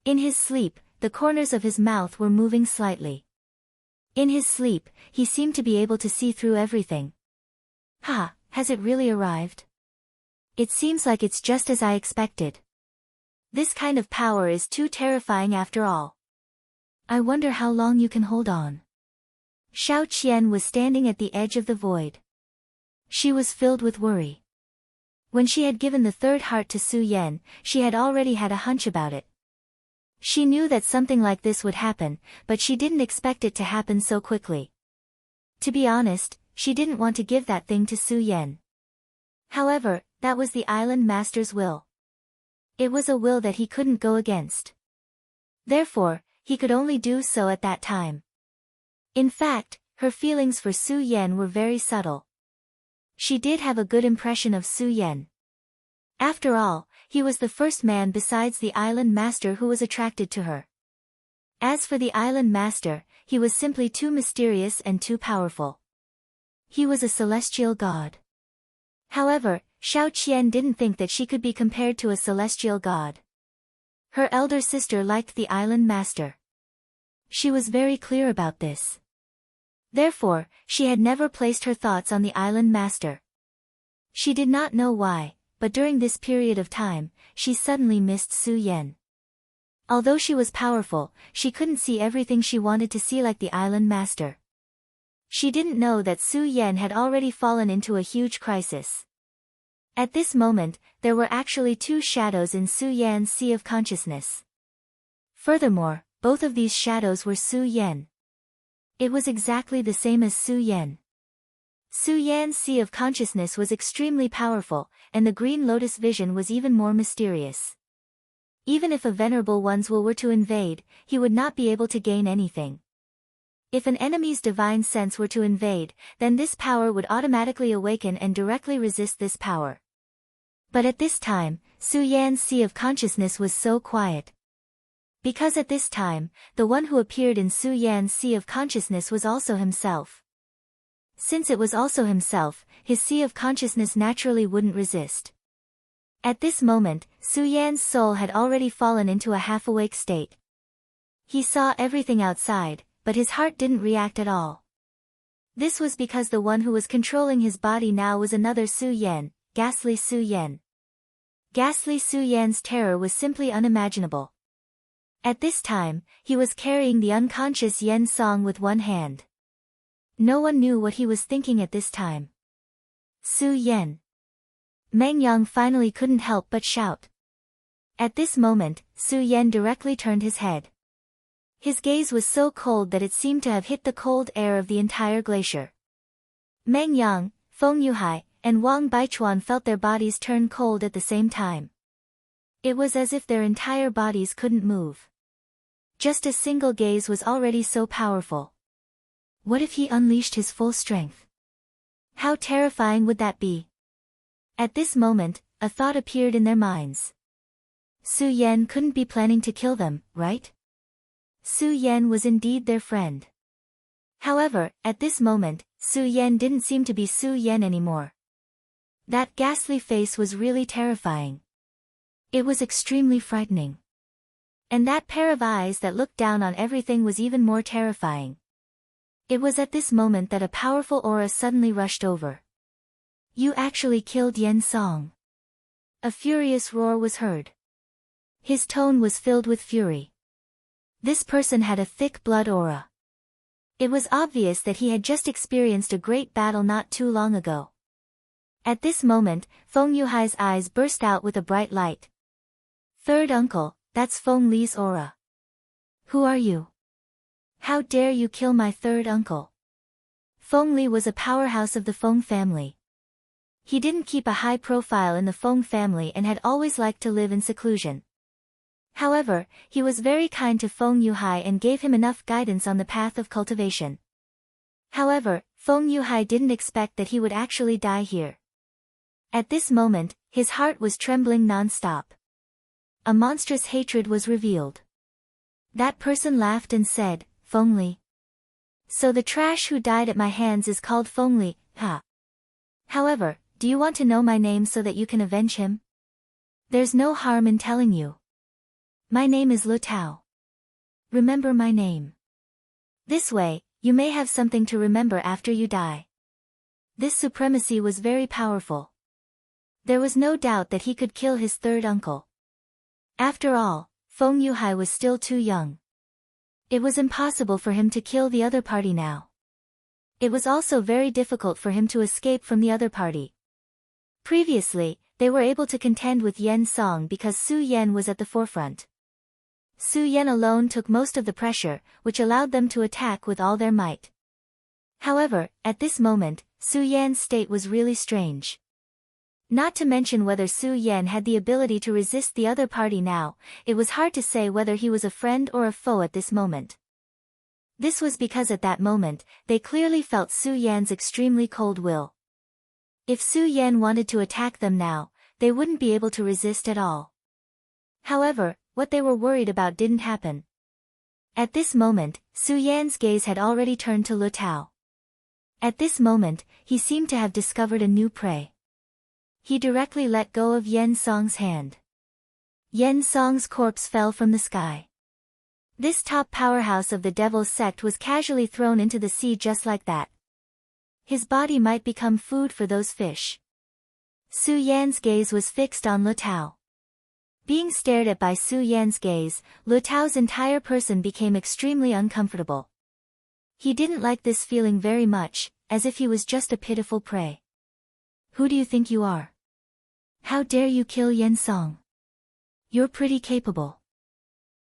S1: In his sleep, the corners of his mouth were moving slightly. In his sleep, he seemed to be able to see through everything. Ha, has it really arrived? It seems like it's just as I expected. This kind of power is too terrifying after all. I wonder how long you can hold on. Xiao Qian was standing at the edge of the void. She was filled with worry. When she had given the third heart to Su Yan, she had already had a hunch about it. She knew that something like this would happen, but she didn't expect it to happen so quickly. To be honest, she didn't want to give that thing to Su Yan. However, that was the island master's will. It was a will that he couldn't go against. Therefore, he could only do so at that time. In fact, her feelings for Su Yan were very subtle. She did have a good impression of Su Yan. After all, he was the first man besides the island master who was attracted to her. As for the island master, he was simply too mysterious and too powerful. He was a celestial god. However, Xiao Qian didn't think that she could be compared to a celestial god. Her elder sister liked the island master. She was very clear about this. Therefore, she had never placed her thoughts on the island master. She did not know why, but during this period of time, she suddenly missed Su Yan. Although she was powerful, she couldn't see everything she wanted to see like the island master. She didn't know that Su Yan had already fallen into a huge crisis. At this moment, there were actually two shadows in Su Yan's sea of consciousness. Furthermore, both of these shadows were Su Yan. It was exactly the same as Su Yan. Su Yan's sea of consciousness was extremely powerful, and the green lotus vision was even more mysterious. Even if a venerable one's will were to invade, he would not be able to gain anything. If an enemy's divine sense were to invade, then this power would automatically awaken and directly resist this power. But at this time, Su Yan's sea of consciousness was so quiet. Because at this time, the one who appeared in Su Yan's sea of consciousness was also himself. Since it was also himself, his sea of consciousness naturally wouldn't resist. At this moment, Su Yan's soul had already fallen into a half-awake state. He saw everything outside, but his heart didn't react at all. This was because the one who was controlling his body now was another Su Yan, ghastly Su Yan. Ghastly Su Yan's terror was simply unimaginable. At this time, he was carrying the unconscious Yen Song with one hand. No one knew what he was thinking at this time. Su Yan. Meng Yang finally couldn't help but shout. At this moment, Su Yan directly turned his head. His gaze was so cold that it seemed to have hit the cold air of the entire glacier. Meng Yang, Feng Yuhai, and Wang Baichuan felt their bodies turn cold at the same time. It was as if their entire bodies couldn't move. Just a single gaze was already so powerful. What if he unleashed his full strength? How terrifying would that be? At this moment, a thought appeared in their minds. Su Yan couldn't be planning to kill them, right? Su Yan was indeed their friend. However, at this moment, Su Yan didn't seem to be Su Yan anymore. That ghastly face was really terrifying. It was extremely frightening. And that pair of eyes that looked down on everything was even more terrifying. It was at this moment that a powerful aura suddenly rushed over. You actually killed Yen Song. A furious roar was heard. His tone was filled with fury. This person had a thick blood aura. It was obvious that he had just experienced a great battle not too long ago. At this moment, Feng Yuhai's eyes burst out with a bright light. Third uncle, that's Feng Li's aura. Who are you? How dare you kill my third uncle? Feng Li was a powerhouse of the Feng family. He didn't keep a high profile in the Feng family and had always liked to live in seclusion. However, he was very kind to Feng Yuhai and gave him enough guidance on the path of cultivation. However, Feng Yuhai didn't expect that he would actually die here. At this moment, his heart was trembling non-stop. A monstrous hatred was revealed. That person laughed and said, Feng Li. So the trash who died at my hands is called Feng Li, huh? However, do you want to know my name so that you can avenge him? There's no harm in telling you. My name is Lu Tao. Remember my name. This way, you may have something to remember after you die. This supremacy was very powerful. There was no doubt that he could kill his third uncle. After all, Feng Yuhai was still too young. It was impossible for him to kill the other party now. It was also very difficult for him to escape from the other party. Previously, they were able to contend with Yen Song because Su Yan was at the forefront. Su Yan alone took most of the pressure, which allowed them to attack with all their might. However, at this moment, Su Yan's state was really strange. Not to mention whether Su Yan had the ability to resist the other party now, it was hard to say whether he was a friend or a foe at this moment. This was because at that moment, they clearly felt Su Yan's extremely cold will. If Su Yan wanted to attack them now, they wouldn't be able to resist at all. However, what they were worried about didn't happen. At this moment, Su Yan's gaze had already turned to Lu Tao. At this moment, he seemed to have discovered a new prey. He directly let go of Yen Song's hand. Yen Song's corpse fell from the sky. This top powerhouse of the Devil's sect was casually thrown into the sea just like that. His body might become food for those fish. Su Yan's gaze was fixed on Lu Tao. Being stared at by Su Yan's gaze, Lu Tao's entire person became extremely uncomfortable. He didn't like this feeling very much, as if he was just a pitiful prey. Who do you think you are? How dare you kill Yen Song? You're pretty capable.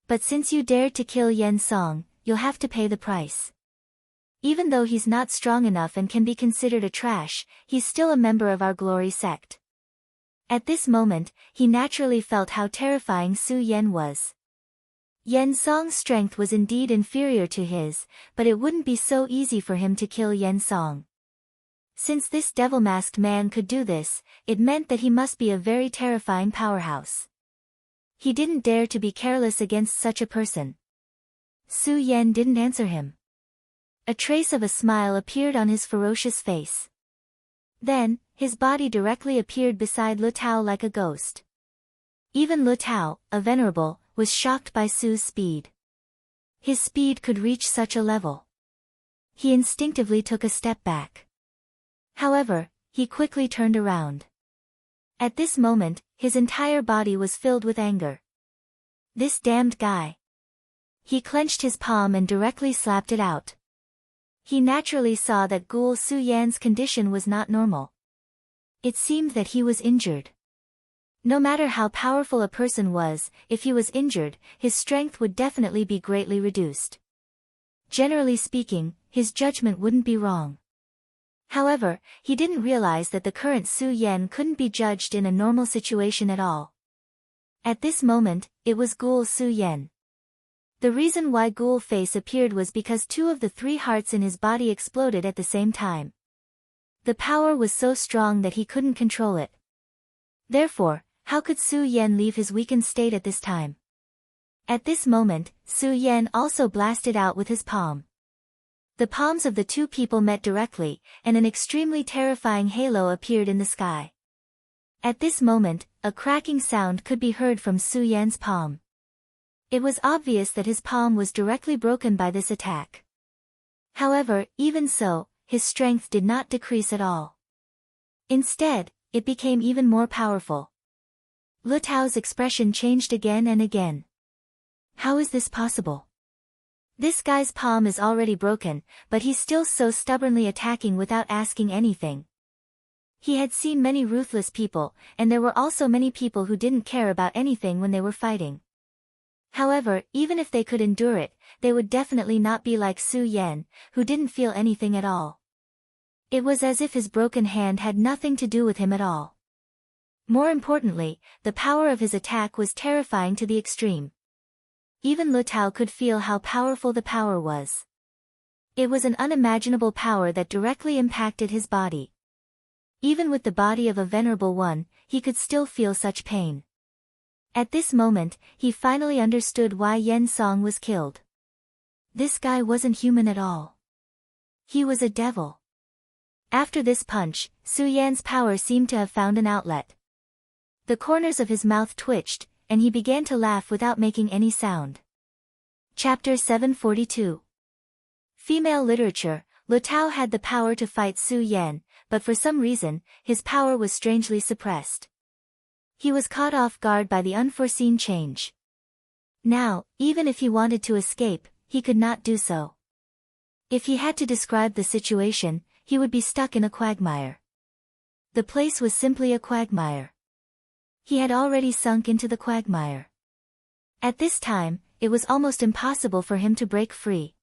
S1: But since you dared to kill Yen Song, you'll have to pay the price. Even though he's not strong enough and can be considered a trash, he's still a member of our glory sect. At this moment, he naturally felt how terrifying Su Yan was. Yen Song's strength was indeed inferior to his, but it wouldn't be so easy for him to kill Yen Song. Since this devil-masked man could do this, it meant that he must be a very terrifying powerhouse. He didn't dare to be careless against such a person. Su Yan didn't answer him. A trace of a smile appeared on his ferocious face. Then, his body directly appeared beside Lu Tao like a ghost. Even Lu Tao, a venerable, was shocked by Su's speed. His speed could reach such a level. He instinctively took a step back. However, he quickly turned around. At this moment, his entire body was filled with anger. This damned guy. He clenched his palm and directly slapped it out. He naturally saw that Ghoul Su Yan's condition was not normal. It seemed that he was injured. No matter how powerful a person was, if he was injured, his strength would definitely be greatly reduced. Generally speaking, his judgment wouldn't be wrong. However, he didn't realize that the current Su Yan couldn't be judged in a normal situation at all. At this moment, it was Ghoul Su Yan. The reason why Ghoul Face appeared was because 2 of the 3 hearts in his body exploded at the same time. The power was so strong that he couldn't control it. Therefore, how could Su Yan leave his weakened state at this time? At this moment, Su Yan also blasted out with his palm. The palms of the 2 people met directly, and an extremely terrifying halo appeared in the sky. At this moment, a cracking sound could be heard from Su Yan's palm. It was obvious that his palm was directly broken by this attack. However, even so, his strength did not decrease at all. Instead, it became even more powerful. Lu Tao's expression changed again and again. How is this possible? This guy's palm is already broken, but he's still so stubbornly attacking without asking anything. He had seen many ruthless people, and there were also many people who didn't care about anything when they were fighting. However, even if they could endure it, they would definitely not be like Su Yan, who didn't feel anything at all. It was as if his broken hand had nothing to do with him at all. More importantly, the power of his attack was terrifying to the extreme. Even Lu Tao could feel how powerful the power was. It was an unimaginable power that directly impacted his body. Even with the body of a venerable one, he could still feel such pain. At this moment, he finally understood why Yen Song was killed. This guy wasn't human at all. He was a devil. After this punch, Su Yan's power seemed to have found an outlet. The corners of his mouth twitched, and he began to laugh without making any sound. Chapter 742. Female Literature. Lu Tao had the power to fight Su Yan, but for some reason, his power was strangely suppressed. He was caught off guard by the unforeseen change. Now, even if he wanted to escape, he could not do so. If he had to describe the situation, he would be stuck in a quagmire. The place was simply a quagmire. He had already sunk into the quagmire. At this time, it was almost impossible for him to break free.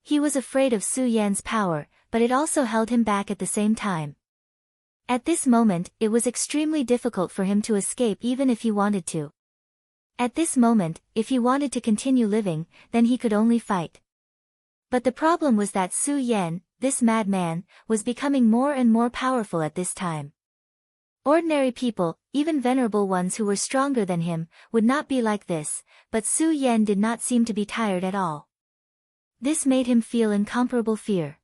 S1: He was afraid of Su Yan's power, but it also held him back at the same time. At this moment, it was extremely difficult for him to escape even if he wanted to. At this moment, if he wanted to continue living, then he could only fight. But the problem was that Su Yan, this madman, was becoming more and more powerful at this time. Ordinary people, even venerable ones who were stronger than him, would not be like this, but Su Yan did not seem to be tired at all. This made him feel incomparable fear.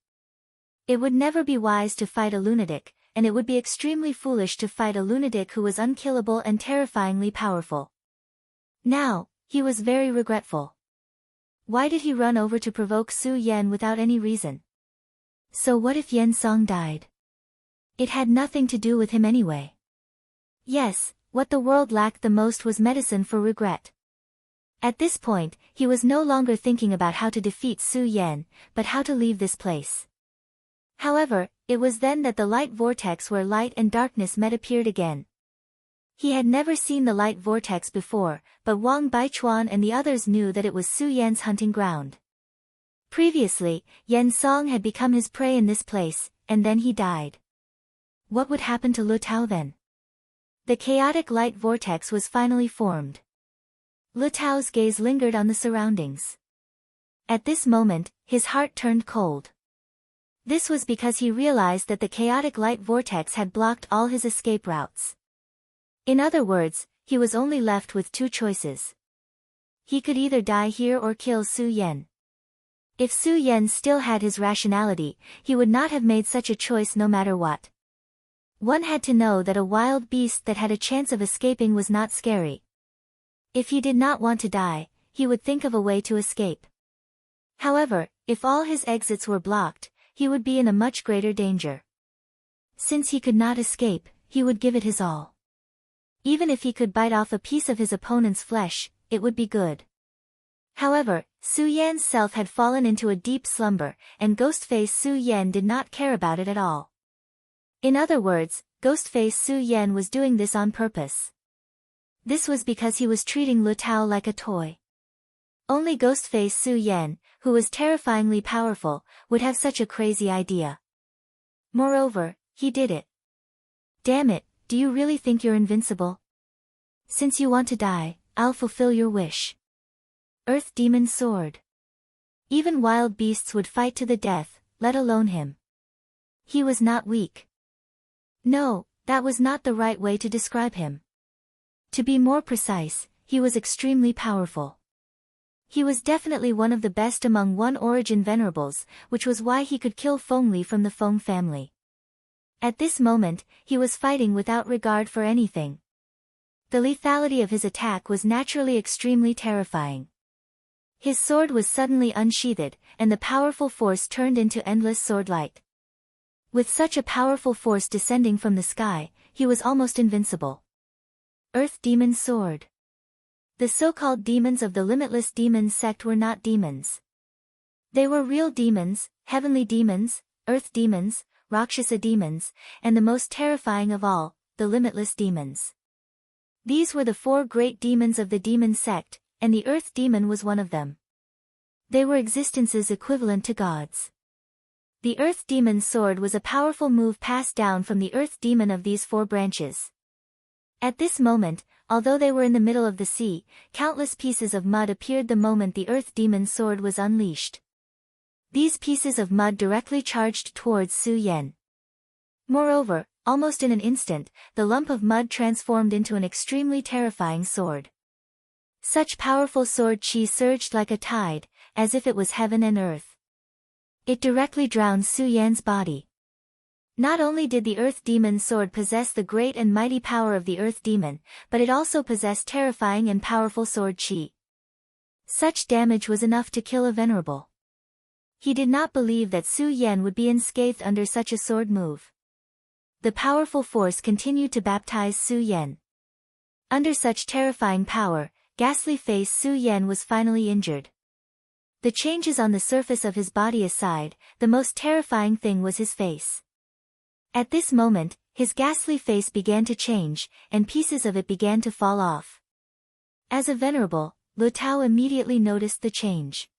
S1: It would never be wise to fight a lunatic, and it would be extremely foolish to fight a lunatic who was unkillable and terrifyingly powerful. Now, he was very regretful. Why did he run over to provoke Su Yan without any reason? So what if Yen Song died? It had nothing to do with him anyway. Yes, what the world lacked the most was medicine for regret. At this point, he was no longer thinking about how to defeat Su Yan, but how to leave this place. However, it was then that the light vortex where light and darkness met appeared again. He had never seen the light vortex before, but Wang Baichuan and the others knew that it was Su Yan's hunting ground. Previously, Yen Song had become his prey in this place, and then he died. What would happen to Lu Tao then? The chaotic light vortex was finally formed. Lu Tao's gaze lingered on the surroundings. At this moment, his heart turned cold. This was because he realized that the chaotic light vortex had blocked all his escape routes. In other words, he was only left with two choices. He could either die here or kill Su Yan. If Su Yan still had his rationality, he would not have made such a choice no matter what. One had to know that a wild beast that had a chance of escaping was not scary. If he did not want to die, he would think of a way to escape. However, if all his exits were blocked, he would be in a much greater danger. Since he could not escape, he would give it his all. Even if he could bite off a piece of his opponent's flesh, it would be good. However, Su Yan's self had fallen into a deep slumber, and Ghostface Su Yan did not care about it at all. In other words, Ghostface Su Yan was doing this on purpose. This was because he was treating Lu Tao like a toy. Only Ghostface Su Yan, who was terrifyingly powerful, would have such a crazy idea. Moreover, he did it. Damn it, do you really think you're invincible? Since you want to die, I'll fulfill your wish. Earth Demon Sword. Even wild beasts would fight to the death, let alone him. He was not weak. No, that was not the right way to describe him. To be more precise, he was extremely powerful. He was definitely one of the best among One Origin Venerables, which was why he could kill Feng Li from the Feng family. At this moment, he was fighting without regard for anything. The lethality of his attack was naturally extremely terrifying. His sword was suddenly unsheathed, and the powerful force turned into endless sword light. With such a powerful force descending from the sky, he was almost invincible. Earth Demon Sword. The so-called demons of the Limitless Demons sect were not demons. They were real demons, heavenly demons, earth demons, Rakshasa demons, and the most terrifying of all, the limitless demons. These were the four great demons of the demon sect, and the earth demon was one of them. They were existences equivalent to gods. The earth demon's sword was a powerful move passed down from the earth demon of these four branches. At this moment, although they were in the middle of the sea, countless pieces of mud appeared the moment the earth demon's sword was unleashed. These pieces of mud directly charged towards Su Yan. Moreover, almost in an instant, the lump of mud transformed into an extremely terrifying sword. Such powerful sword chi surged like a tide, as if it was heaven and earth. It directly drowned Su Yan's body. Not only did the earth demon's sword possess the great and mighty power of the earth demon, but it also possessed terrifying and powerful sword chi. Such damage was enough to kill a venerable. He did not believe that Su Yan would be unscathed under such a sword move. The powerful force continued to baptize Su Yan. Under such terrifying power, ghastly face Su Yan was finally injured. The changes on the surface of his body aside, the most terrifying thing was his face. At this moment, his ghastly face began to change, and pieces of it began to fall off. As a venerable, Lu Tao immediately noticed the change.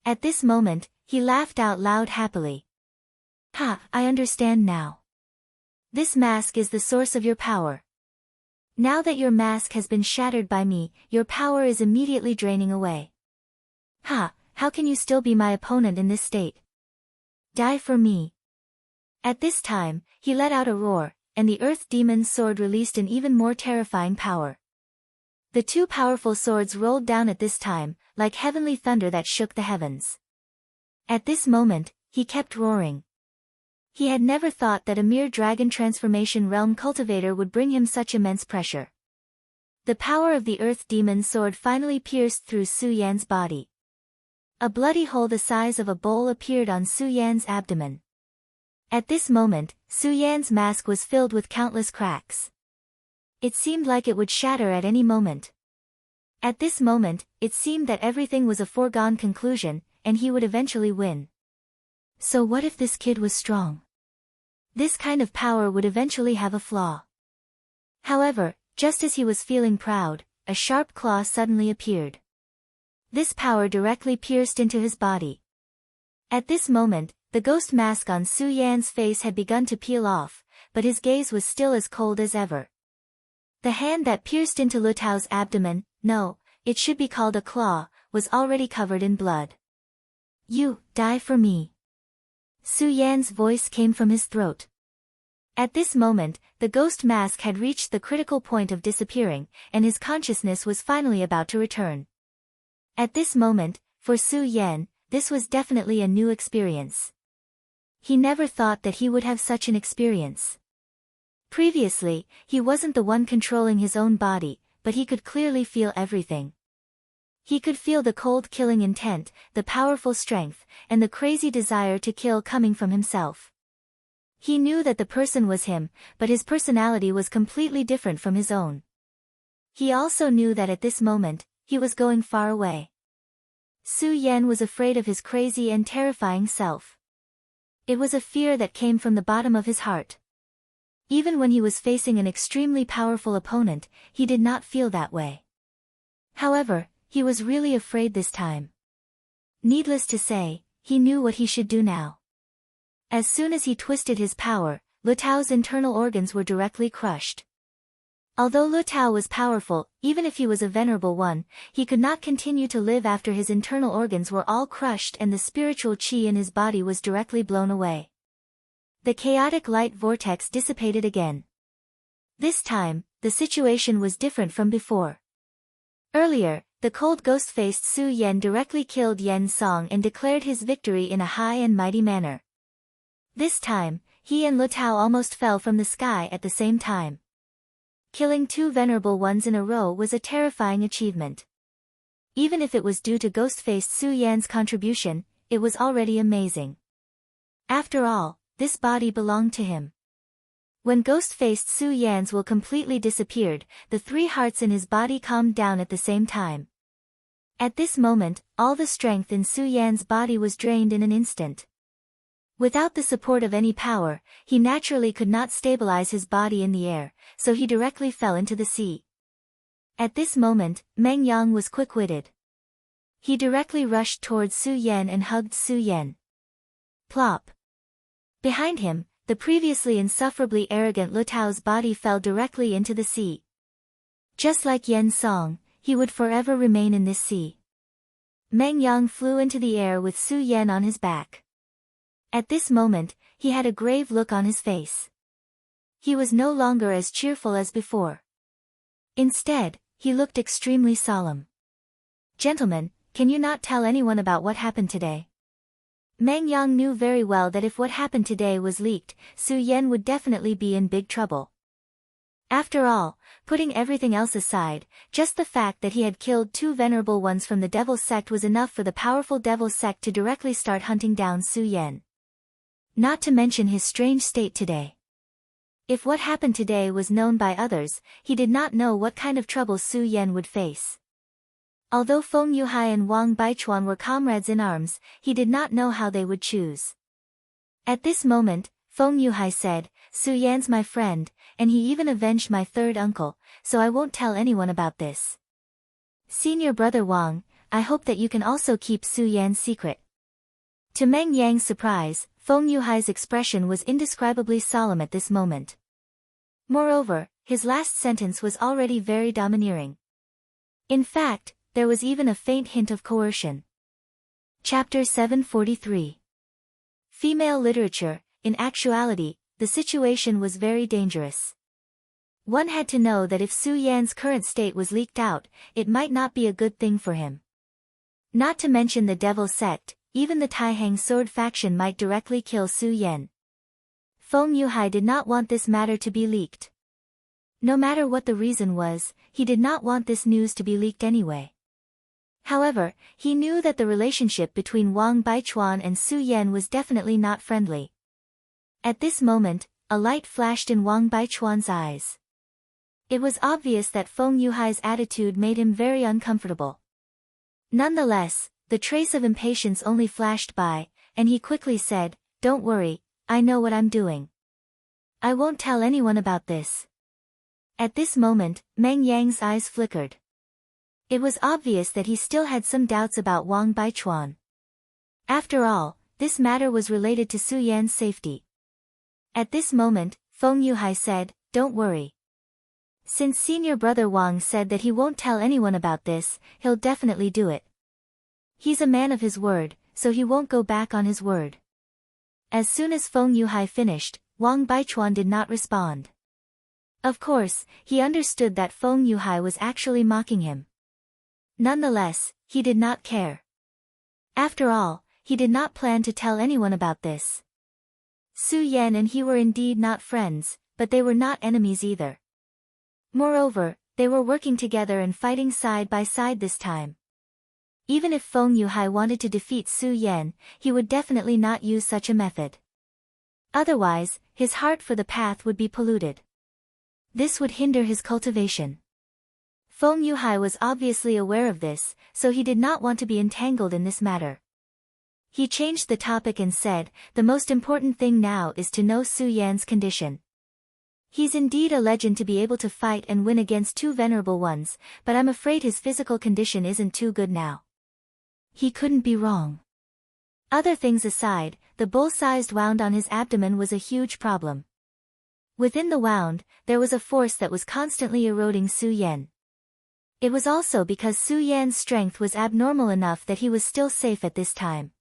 S1: At this moment, he laughed out loud happily. "Ha, I understand now. This mask is the source of your power. Now that your mask has been shattered by me, your power is immediately draining away. Ha, how can you still be my opponent in this state? Die for me." At this time, he let out a roar, and the earth demon's sword released an even more terrifying power. The two powerful swords rolled down at this time, like heavenly thunder that shook the heavens. At this moment, he kept roaring. He had never thought that a mere dragon transformation realm cultivator would bring him such immense pressure. The power of the earth demon's sword finally pierced through Su Yan's body. A bloody hole the size of a bowl appeared on Su Yan's abdomen. At this moment, Su Yan's mask was filled with countless cracks. It seemed like it would shatter at any moment. At this moment, it seemed that everything was a foregone conclusion, and he would eventually win. So what if this kid was strong? This kind of power would eventually have a flaw. However, just as he was feeling proud, a sharp claw suddenly appeared. This power directly pierced into his body. At this moment, the ghost mask on Su Yan's face had begun to peel off, but his gaze was still as cold as ever. The hand that pierced into Lu Tao's abdomen, no, it should be called a claw, was already covered in blood. "You, die for me." Su Yan's voice came from his throat. At this moment, the ghost mask had reached the critical point of disappearing, and his consciousness was finally about to return. At this moment, for Su Yan, this was definitely a new experience. He never thought that he would have such an experience. Previously, he wasn't the one controlling his own body, but he could clearly feel everything. He could feel the cold killing intent, the powerful strength, and the crazy desire to kill coming from himself. He knew that the person was him, but his personality was completely different from his own. He also knew that at this moment, he was going far away. Su Yan was afraid of his crazy and terrifying self. It was a fear that came from the bottom of his heart. Even when he was facing an extremely powerful opponent, he did not feel that way. However, he was really afraid this time. Needless to say, he knew what he should do now. As soon as he twisted his power, Lu Tao's internal organs were directly crushed. Although Lu Tao was powerful, even if he was a venerable one, he could not continue to live after his internal organs were all crushed and the spiritual qi in his body was directly blown away. The chaotic light vortex dissipated again. This time, the situation was different from before. Earlier, the cold ghost-faced Su Yan directly killed Yen Song and declared his victory in a high and mighty manner. This time, he and Lu Tao almost fell from the sky at the same time. Killing two venerable ones in a row was a terrifying achievement. Even if it was due to ghost-faced Su Yan's contribution, it was already amazing. After all, this body belonged to him. When ghost-faced Su Yan's will completely disappeared, the three hearts in his body calmed down at the same time. At this moment, all the strength in Su Yan's body was drained in an instant. Without the support of any power, he naturally could not stabilize his body in the air, so he directly fell into the sea. At this moment, Meng Yang was quick-witted. He directly rushed towards Su Yan and hugged Su Yan. Plop. Behind him, the previously insufferably arrogant Lu Tao's body fell directly into the sea. Just like Yan Song, he would forever remain in this sea. Meng Yang flew into the air with Su Yan on his back. At this moment, he had a grave look on his face. He was no longer as cheerful as before. Instead, he looked extremely solemn. "Gentlemen, can you not tell anyone about what happened today?" Meng Yang knew very well that if what happened today was leaked, Su Yan would definitely be in big trouble. After all, putting everything else aside, just the fact that he had killed 2 venerable ones from the Devil sect was enough for the powerful Devil sect to directly start hunting down Su Yan. Not to mention his strange state today. If what happened today was known by others, he did not know what kind of trouble Su Yan would face. Although Feng Yuhai and Wang Baichuan were comrades in arms, he did not know how they would choose. At this moment, Feng Yuhai said, "Su Yan's my friend, and he even avenged my third uncle, so I won't tell anyone about this. Senior brother Wang, I hope that you can also keep Su Yan's secret." To Meng Yang's surprise, Feng Yuhai's expression was indescribably solemn at this moment. Moreover, his last sentence was already very domineering. In fact, there was even a faint hint of coercion. Chapter 743. Female literature. In actuality, the situation was very dangerous. One had to know that if Su Yan's current state was leaked out, it might not be a good thing for him. Not to mention the Devil sect, even the Taihang sword faction might directly kill Su Yan. Feng Yuhai did not want this matter to be leaked. No matter what the reason was, he did not want this news to be leaked anyway. However, he knew that the relationship between Wang Baichuan and Su Yan was definitely not friendly. At this moment, a light flashed in Wang Baichuan's eyes. It was obvious that Feng Yuhai's attitude made him very uncomfortable. Nonetheless, the trace of impatience only flashed by, and he quickly said, "Don't worry, I know what I'm doing. I won't tell anyone about this." At this moment, Meng Yang's eyes flickered. It was obvious that he still had some doubts about Wang Baichuan. After all, this matter was related to Su Yan's safety. At this moment, Feng Yuhai said, "Don't worry. Since senior brother Wang said that he won't tell anyone about this, he'll definitely do it. He's a man of his word, so he won't go back on his word." As soon as Feng Yuhai finished, Wang Baichuan did not respond. Of course, he understood that Feng Yuhai was actually mocking him. Nonetheless, he did not care. After all, he did not plan to tell anyone about this. Su Yan and he were indeed not friends, but they were not enemies either. Moreover, they were working together and fighting side by side this time. Even if Feng Yuhai wanted to defeat Su Yan, he would definitely not use such a method. Otherwise, his heart for the path would be polluted. This would hinder his cultivation. Feng Yuhai was obviously aware of this, so he did not want to be entangled in this matter. He changed the topic and said, "The most important thing now is to know Su Yan's condition. He's indeed a legend to be able to fight and win against 2 venerable ones, but I'm afraid his physical condition isn't too good now." He couldn't be wrong. Other things aside, the bull-sized wound on his abdomen was a huge problem. Within the wound, there was a force that was constantly eroding Su Yan. It was also because Su Yan's strength was abnormal enough that he was still safe at this time.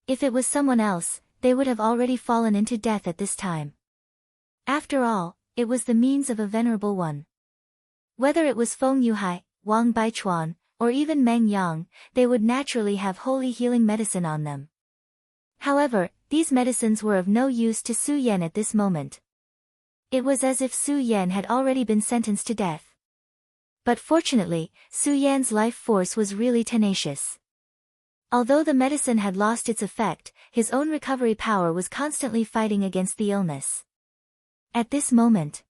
S1: If it was someone else, they would have already fallen into death at this time. After all, it was the means of a venerable one. Whether it was Feng Yuhai, Wang Baichuan, or even Meng Yang, they would naturally have holy healing medicine on them. However, these medicines were of no use to Su Yan at this moment. It was as if Su Yan had already been sentenced to death. But fortunately, Su Yan's life force was really tenacious. Although the medicine had lost its effect, his own recovery power was constantly fighting against the illness. At this moment,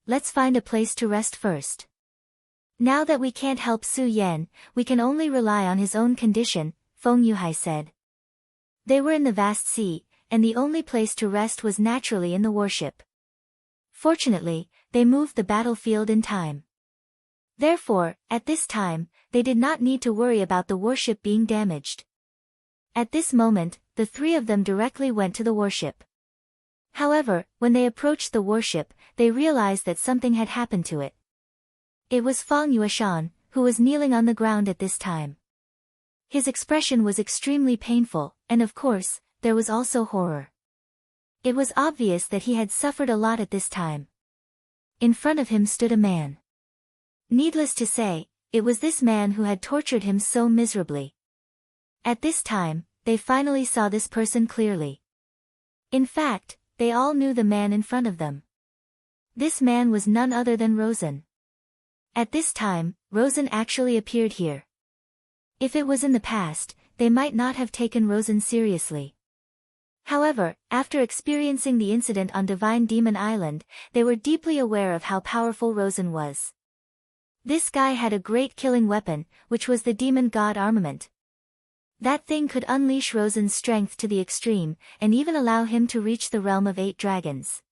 S1: "Let's find a place to rest first." Now that we can't help Su Yan, we can only rely on his own condition, Feng Yuhai said. They were in the vast sea, and the only place to rest was naturally in the warship. Fortunately, they moved the battlefield in time. Therefore, at this time, they did not need to worry about the warship being damaged. At this moment, the three of them directly went to the warship. However, when they approached the warship, they realized that something had happened to it. It was Fang Yuashan, who was kneeling on the ground at this time. His expression was extremely painful, and of course, there was also horror. It was obvious that he had suffered a lot at this time. In front of him stood a man. Needless to say, it was this man who had tortured him so miserably. At this time, they finally saw this person clearly. In fact, they all knew the man in front of them. This man was none other than Rosen. At this time, Rosen actually appeared here. If it was in the past, they might not have taken Rosen seriously. However, after experiencing the incident on Divine Demon Island, they were deeply aware of how powerful Rosen was. This guy had a great killing weapon, which was the demon god armament. That thing could unleash Rosen's strength to the extreme, and even allow him to reach the realm of 8 dragons.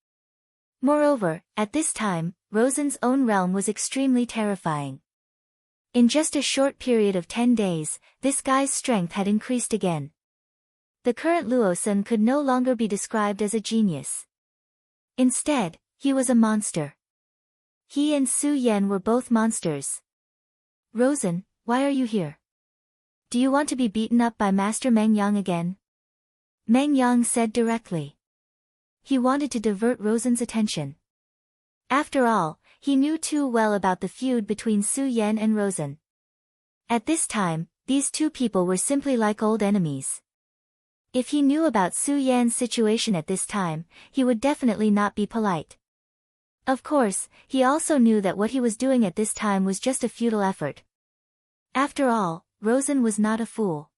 S1: Moreover, at this time, Rosen's own realm was extremely terrifying. In just a short period of 10 days, this guy's strength had increased again. The current Luosun could no longer be described as a genius. Instead, he was a monster. He and Su Yan were both monsters. Rosen, why are you here? Do you want to be beaten up by Master Meng Yang again? Meng Yang said directly. He wanted to divert Rosen's attention. After all, he knew too well about the feud between Su Yan and Rosen. At this time, these two people were simply like old enemies. If he knew about Su Yan's situation at this time, he would definitely not be polite. Of course, he also knew that what he was doing at this time was just a futile effort. After all, Rosen was not a fool.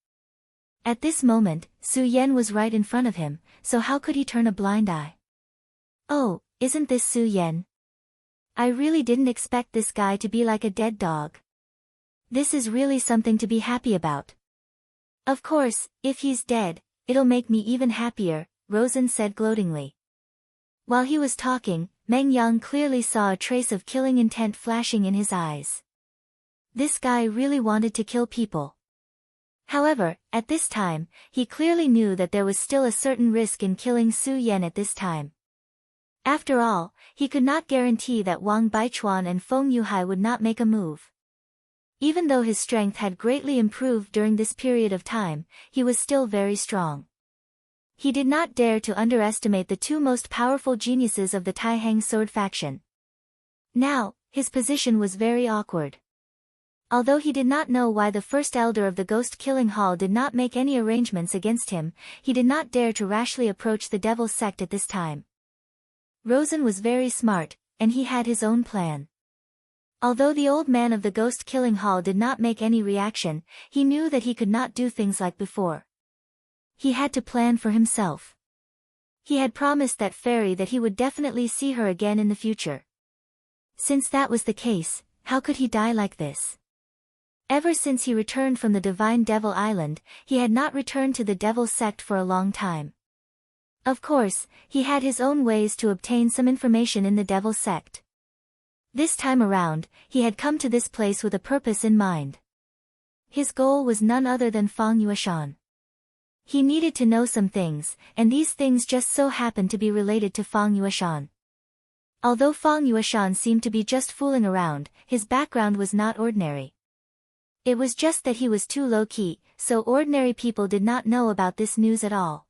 S1: At this moment, Su Yan was right in front of him, so how could he turn a blind eye? Oh, isn't this Su Yan? I really didn't expect this guy to be like a dead dog. This is really something to be happy about. Of course, if he's dead, it'll make me even happier, Rosen said gloatingly. While he was talking, Meng Yang clearly saw a trace of killing intent flashing in his eyes. This guy really wanted to kill people. However, at this time, he clearly knew that there was still a certain risk in killing Su Yan at this time. After all, he could not guarantee that Wang Baichuan and Feng Yuhai would not make a move. Even though his strength had greatly improved during this period of time, he was still very strong. He did not dare to underestimate the two most powerful geniuses of the Taihang sword faction. Now, his position was very awkward. Although he did not know why the first elder of the Ghost Killing Hall did not make any arrangements against him, he did not dare to rashly approach the Devil sect at this time. Rosen was very smart, and he had his own plan. Although the old man of the Ghost Killing Hall did not make any reaction, he knew that he could not do things like before. He had to plan for himself. He had promised that fairy that he would definitely see her again in the future. Since that was the case, how could he die like this? Ever since he returned from the Divine Devil Island, he had not returned to the Devil sect for a long time. Of course, he had his own ways to obtain some information in the Devil sect. This time around, he had come to this place with a purpose in mind. His goal was none other than Fang Yuashan. He needed to know some things, and these things just so happened to be related to Fang Yuashan. Although Fang Yuashan seemed to be just fooling around, his background was not ordinary. It was just that he was too low-key, so ordinary people did not know about this news at all.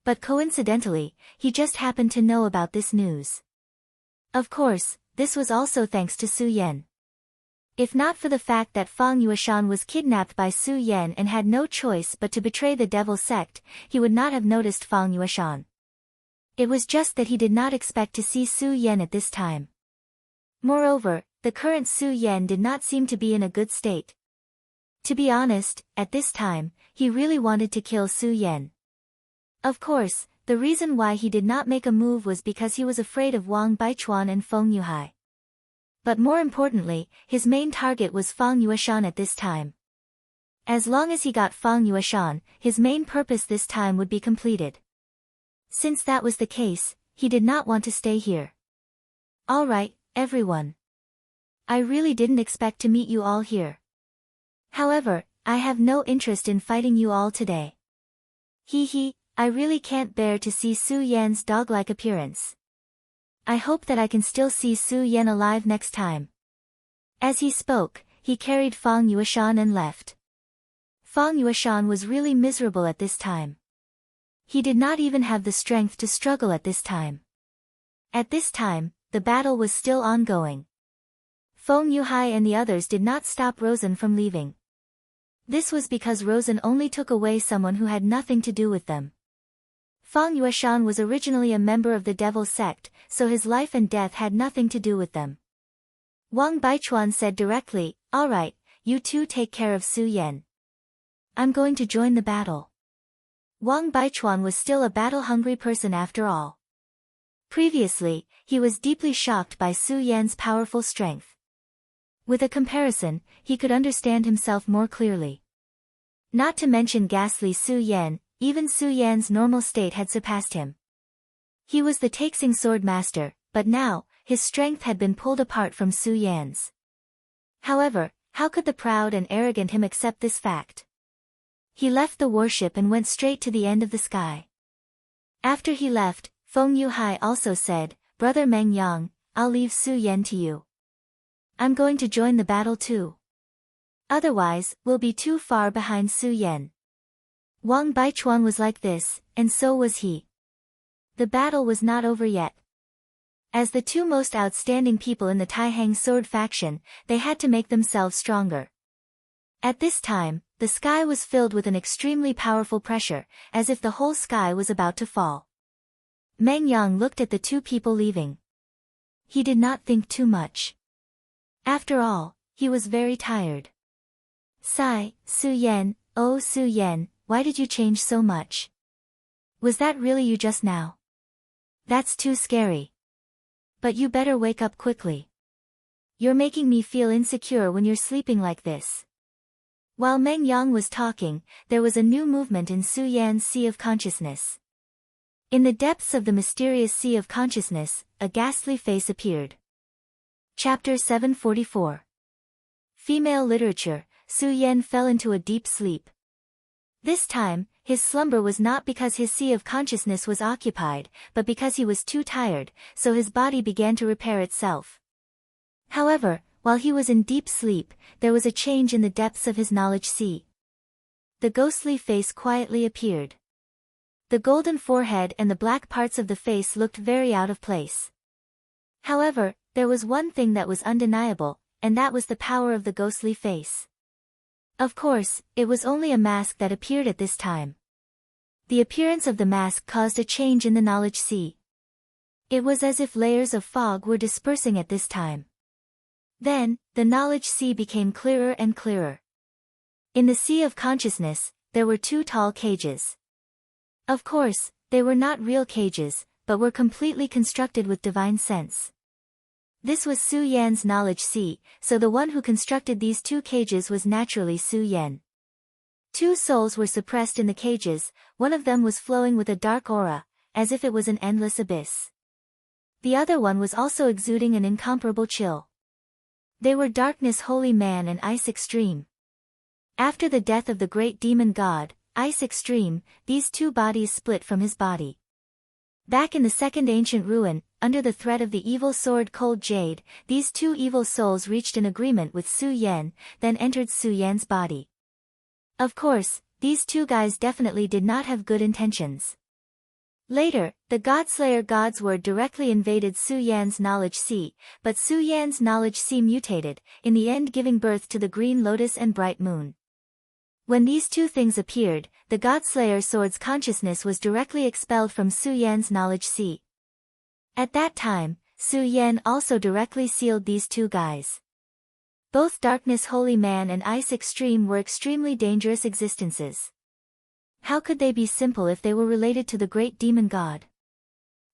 S1: But coincidentally, he just happened to know about this news. Of course, this was also thanks to Su Yan. If not for the fact that Fang Yuashan was kidnapped by Su Yan and had no choice but to betray the Devil sect, he would not have noticed Fang Yuashan. It was just that he did not expect to see Su Yan at this time. Moreover, the current Su Yan did not seem to be in a good state. To be honest, at this time, he really wanted to kill Su Yan. Of course, the reason why he did not make a move was because he was afraid of Wang Baichuan and Feng Yuhai. But more importantly, his main target was Fang Yueshan at this time. As long as he got Fang Yueshan, his main purpose this time would be completed. Since that was the case, he did not want to stay here. Alright, everyone. I really didn't expect to meet you all here. However, I have no interest in fighting you all today. Hee, I really can't bear to see Su Yan's dog-like appearance. I hope that I can still see Su Yan alive next time. As he spoke, he carried Fang Yueshan and left. Fang Yueshan was really miserable at this time. He did not even have the strength to struggle at this time. At this time, the battle was still ongoing. Feng Yuhai and the others did not stop Rosen from leaving. This was because Rosen only took away someone who had nothing to do with them. Fang Yueshan was originally a member of the Devil sect, so his life and death had nothing to do with them. Wang Baichuan said directly, "Alright, you two take care of Su Yan. I'm going to join the battle." Wang Baichuan was still a battle-hungry person after all. Previously, he was deeply shocked by Su Yan's powerful strength. With a comparison, he could understand himself more clearly. Not to mention ghastly Su Yan, even Su Yan's normal state had surpassed him. He was the Taixing sword master, but now, his strength had been pulled apart from Su Yan's. However, how could the proud and arrogant him accept this fact? He left the warship and went straight to the end of the sky. After he left, Feng Yuhai also said, "Brother Meng Yang, I'll leave Su Yan to you. I'm going to join the battle too. Otherwise, we'll be too far behind Su Yan." Wang Baichuan was like this, and so was he. The battle was not over yet. As the two most outstanding people in the Taihang sword faction, they had to make themselves stronger. At this time, the sky was filled with an extremely powerful pressure, as if the whole sky was about to fall. Meng Yang looked at the two people leaving. He did not think too much. After all, he was very tired. Sigh, Su Yan, oh Su Yan, why did you change so much? Was that really you just now? That's too scary. But you better wake up quickly. You're making me feel insecure when you're sleeping like this. While Meng Yang was talking, there was a new movement in Su Yan's Sea of Consciousness. In the depths of the mysterious Sea of Consciousness, a ghastly face appeared. Chapter 744. Female Literature. Su Yan fell into a deep sleep. This time, his slumber was not because his Sea of Consciousness was occupied, but because he was too tired, so his body began to repair itself. However, while he was in deep sleep, there was a change in the depths of his knowledge sea. The ghostly face quietly appeared. The golden forehead and the black parts of the face looked very out of place. However, there was one thing that was undeniable, and that was the power of the ghostly face. Of course, it was only a mask that appeared at this time. The appearance of the mask caused a change in the knowledge sea. It was as if layers of fog were dispersing at this time. Then, the knowledge sea became clearer and clearer. In the Sea of Consciousness, there were two tall cages. Of course, they were not real cages, but were completely constructed with divine sense. This was Su Yan's knowledge sea, so the one who constructed these two cages was naturally Su Yan. Two souls were suppressed in the cages, one of them was flowing with a dark aura, as if it was an endless abyss. The other one was also exuding an incomparable chill. They were Darkness Holy Man and Ice Extreme. After the death of the great demon god, Ice Extreme, these two bodies split from his body. Back in the second ancient ruin, under the threat of the evil sword Cold Jade, these two evil souls reached an agreement with Su Yan, then entered Su Yan's body. Of course, these two guys definitely did not have good intentions. Later, the Godslayer God's word directly invaded Su Yan's knowledge sea, but Su Yan's knowledge sea mutated, in the end giving birth to the Green Lotus and Bright Moon. When these two things appeared, the Godslayer sword's consciousness was directly expelled from Su Yan's knowledge sea. At that time, Su Yan also directly sealed these two guys. Both Darkness Holy Man and Ice Extreme were extremely dangerous existences. How could they be simple if they were related to the great demon god?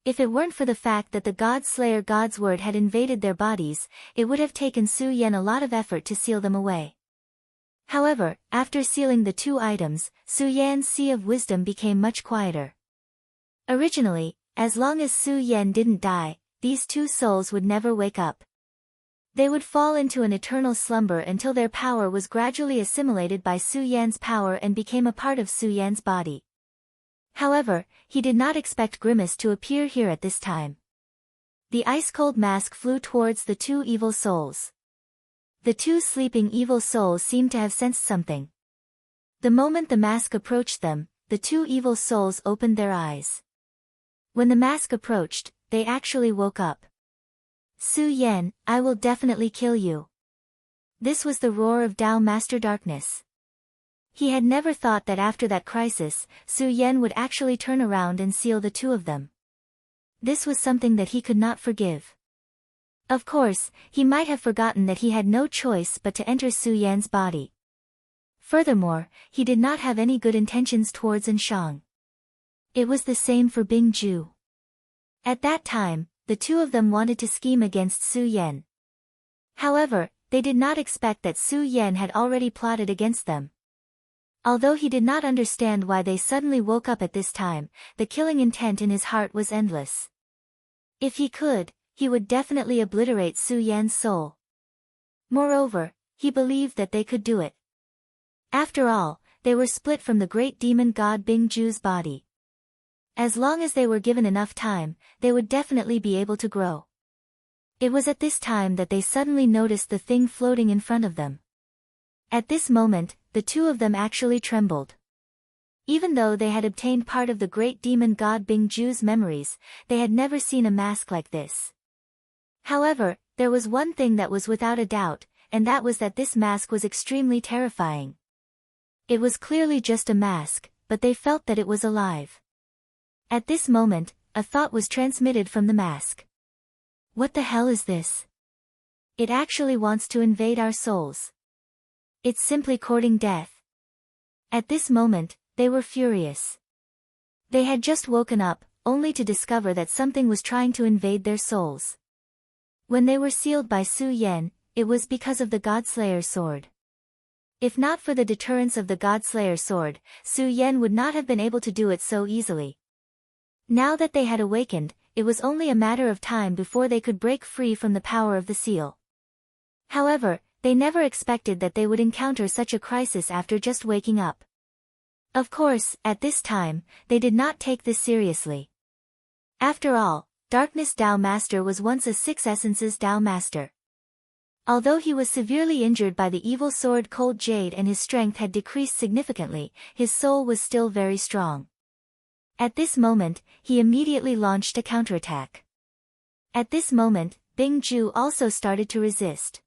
S1: If it weren't for the fact that the God Slayer God's word had invaded their bodies, it would have taken Su Yan a lot of effort to seal them away. However, after sealing the two items, Su Yan's sea of wisdom became much quieter. Originally, as long as Su Yan didn't die, these two souls would never wake up. They would fall into an eternal slumber until their power was gradually assimilated by Su Yan's power and became a part of Su Yan's body. However, he did not expect Grimace to appear here at this time. The ice-cold mask flew towards the two evil souls. The two sleeping evil souls seemed to have sensed something. The moment the mask approached them, the two evil souls opened their eyes. When the mask approached, they actually woke up. Su Yan, I will definitely kill you. This was the roar of Tao Master Darkness. He had never thought that after that crisis, Su Yan would actually turn around and seal the two of them. This was something that he could not forgive. Of course, he might have forgotten that he had no choice but to enter Su Yan's body. Furthermore, he did not have any good intentions towards Anshang. It was the same for Bing Ju. At that time, the two of them wanted to scheme against Su Yan. However, they did not expect that Su Yan had already plotted against them. Although he did not understand why they suddenly woke up at this time, the killing intent in his heart was endless. If he could, he would definitely obliterate Su Yan's soul. Moreover, he believed that they could do it. After all, they were split from the great demon god Bing Ju's body. As long as they were given enough time, they would definitely be able to grow. It was at this time that they suddenly noticed the thing floating in front of them. At this moment, the two of them actually trembled. Even though they had obtained part of the great demon god Bing Ju's memories, they had never seen a mask like this. However, there was one thing that was without a doubt, and that was that this mask was extremely terrifying. It was clearly just a mask, but they felt that it was alive. At this moment, a thought was transmitted from the mask. What the hell is this? It actually wants to invade our souls. It's simply courting death. At this moment, they were furious. They had just woken up, only to discover that something was trying to invade their souls. When they were sealed by Su Yan, it was because of the Godslayer sword. If not for the deterrence of the Godslayer sword, Su Yan would not have been able to do it so easily. Now that they had awakened, it was only a matter of time before they could break free from the power of the seal. However, they never expected that they would encounter such a crisis after just waking up. Of course, at this time, they did not take this seriously. After all, Darkness Tao Master was once a 6 Essences Tao Master. Although he was severely injured by the evil sword Cold Jade and his strength had decreased significantly, his soul was still very strong. At this moment, he immediately launched a counterattack. At this moment, Bing Ju also started to resist.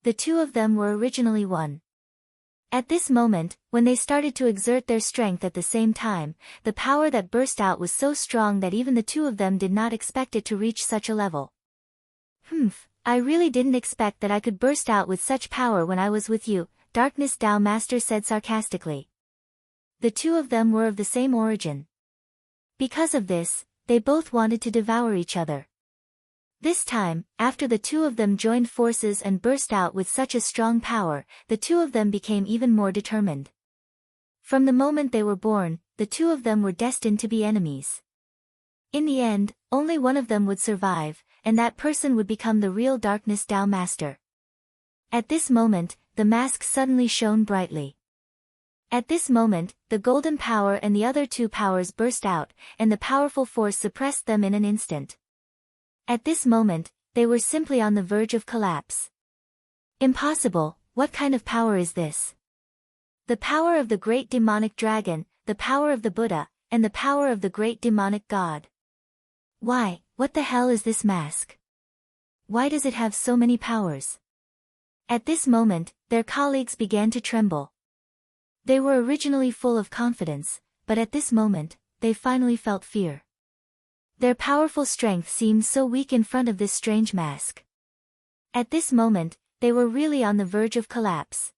S1: The two of them were originally one. At this moment, when they started to exert their strength at the same time, the power that burst out was so strong that even the two of them did not expect it to reach such a level. I really didn't expect that I could burst out with such power when I was with you, Darkness Tao Master said sarcastically. The two of them were of the same origin. Because of this, they both wanted to devour each other. This time, after the two of them joined forces and burst out with such a strong power, the two of them became even more determined. From the moment they were born, the two of them were destined to be enemies. In the end, only one of them would survive, and that person would become the real Darkness Tao Master. At this moment, the mask suddenly shone brightly. At this moment, the golden power and the other two powers burst out, and the powerful force suppressed them in an instant. At this moment, they were simply on the verge of collapse. Impossible, what kind of power is this? The power of the great demonic dragon, the power of the Buddha, and the power of the great demonic god. Why, what the hell is this mask? Why does it have so many powers? At this moment, their colleagues began to tremble. They were originally full of confidence, but at this moment, they finally felt fear. Their powerful strength seemed so weak in front of this strange mask. At this moment, they were really on the verge of collapse.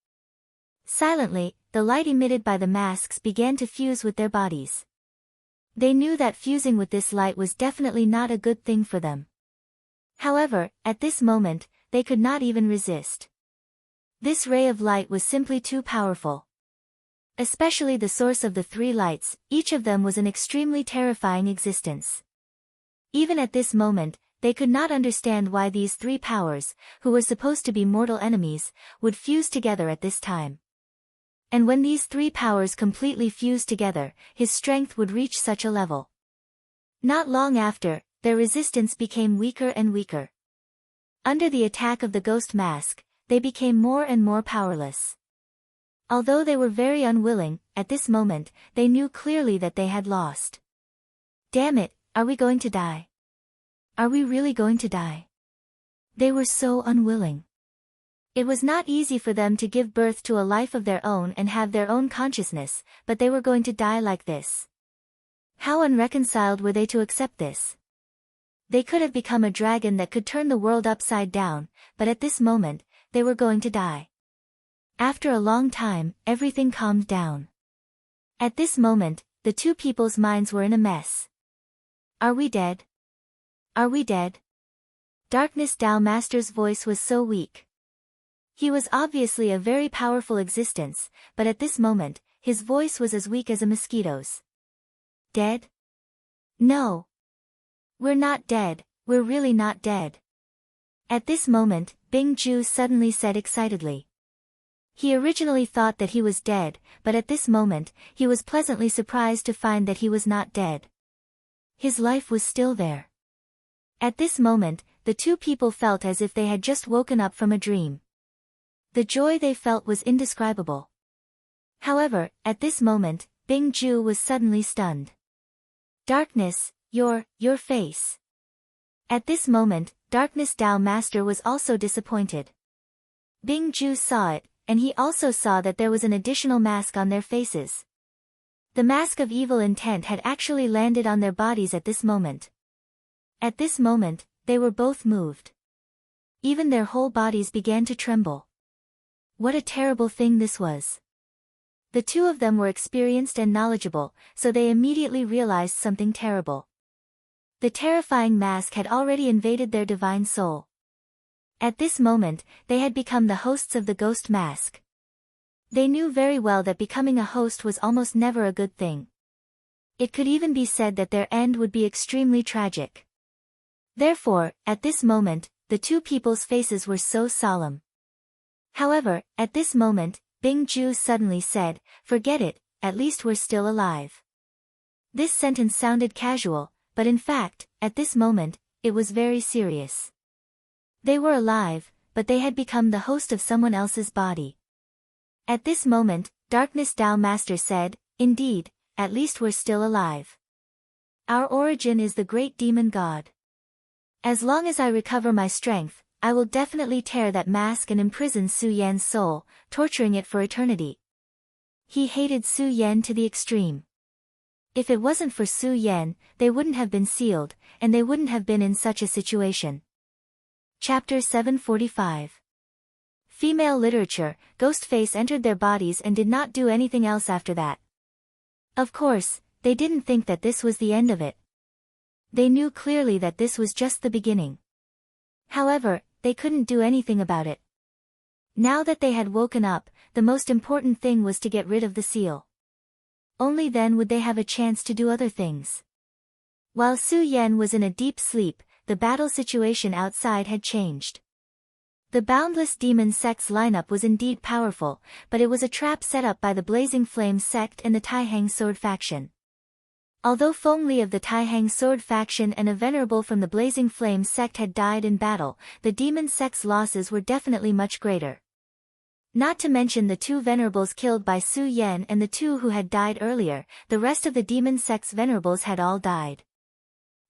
S1: Silently, the light emitted by the masks began to fuse with their bodies. They knew that fusing with this light was definitely not a good thing for them. However, at this moment, they could not even resist. This ray of light was simply too powerful. Especially the source of the three lights, each of them was an extremely terrifying existence. Even at this moment, they could not understand why these three powers, who were supposed to be mortal enemies, would fuse together at this time. And when these three powers completely fused together, his strength would reach such a level. Not long after, their resistance became weaker and weaker. Under the attack of the ghost mask, they became more and more powerless. Although they were very unwilling, at this moment, they knew clearly that they had lost. Damn it, are we going to die? Are we really going to die? They were so unwilling. It was not easy for them to give birth to a life of their own and have their own consciousness, but they were going to die like this. How unreconciled were they to accept this? They could have become a dragon that could turn the world upside down, but at this moment, they were going to die. After a long time, everything calmed down. At this moment, the two people's minds were in a mess. Are we dead? Are we dead? Darkness Tao Master's voice was so weak. He was obviously a very powerful existence, but at this moment, his voice was as weak as a mosquito's. Dead? No. We're not dead, we're really not dead. At this moment, Bing Ju suddenly said excitedly. He originally thought that he was dead, but at this moment, he was pleasantly surprised to find that he was not dead. His life was still there. At this moment, the two people felt as if they had just woken up from a dream. The joy they felt was indescribable. However, at this moment, Bing Ju was suddenly stunned. Darkness, your face. At this moment, Darkness Tao Master was also disappointed. Bing Ju saw it, and he also saw that there was an additional mask on their faces. The mask of evil intent had actually landed on their bodies at this moment. At this moment, they were both moved. Even their whole bodies began to tremble. What a terrible thing this was. The two of them were experienced and knowledgeable, so they immediately realized something terrible. The terrifying mask had already invaded their divine soul. At this moment, they had become the hosts of the ghost mask. They knew very well that becoming a host was almost never a good thing. It could even be said that their end would be extremely tragic. Therefore, at this moment, the two people's faces were so solemn. However, at this moment, Bing Ju suddenly said, "Forget it, at least we're still alive." This sentence sounded casual, but in fact, at this moment, it was very serious. They were alive, but they had become the host of someone else's body. At this moment, Darkness Tao Master said, "Indeed, at least we're still alive. Our origin is the great demon god. As long as I recover my strength, I will definitely tear that mask and imprison Su Yan's soul, torturing it for eternity." He hated Su Yan to the extreme. If it wasn't for Su Yan, they wouldn't have been sealed, and they wouldn't have been in such a situation. Chapter 745. Female literature. Ghostface entered their bodies and did not do anything else after that. Of course, they didn't think that this was the end of it. They knew clearly that this was just the beginning. However, they couldn't do anything about it. Now that they had woken up, the most important thing was to get rid of the seal. Only then would they have a chance to do other things. While Su Yan was in a deep sleep, the battle situation outside had changed. The Boundless Demon sect's lineup was indeed powerful, but it was a trap set up by the Blazing Flame sect and the Taihang Sword faction. Although Feng Li of the Taihang Sword faction and a venerable from the Blazing Flame sect had died in battle, the demon sect's losses were definitely much greater. Not to mention the two venerables killed by Su Yan and the two who had died earlier, the rest of the demon sect's venerables had all died.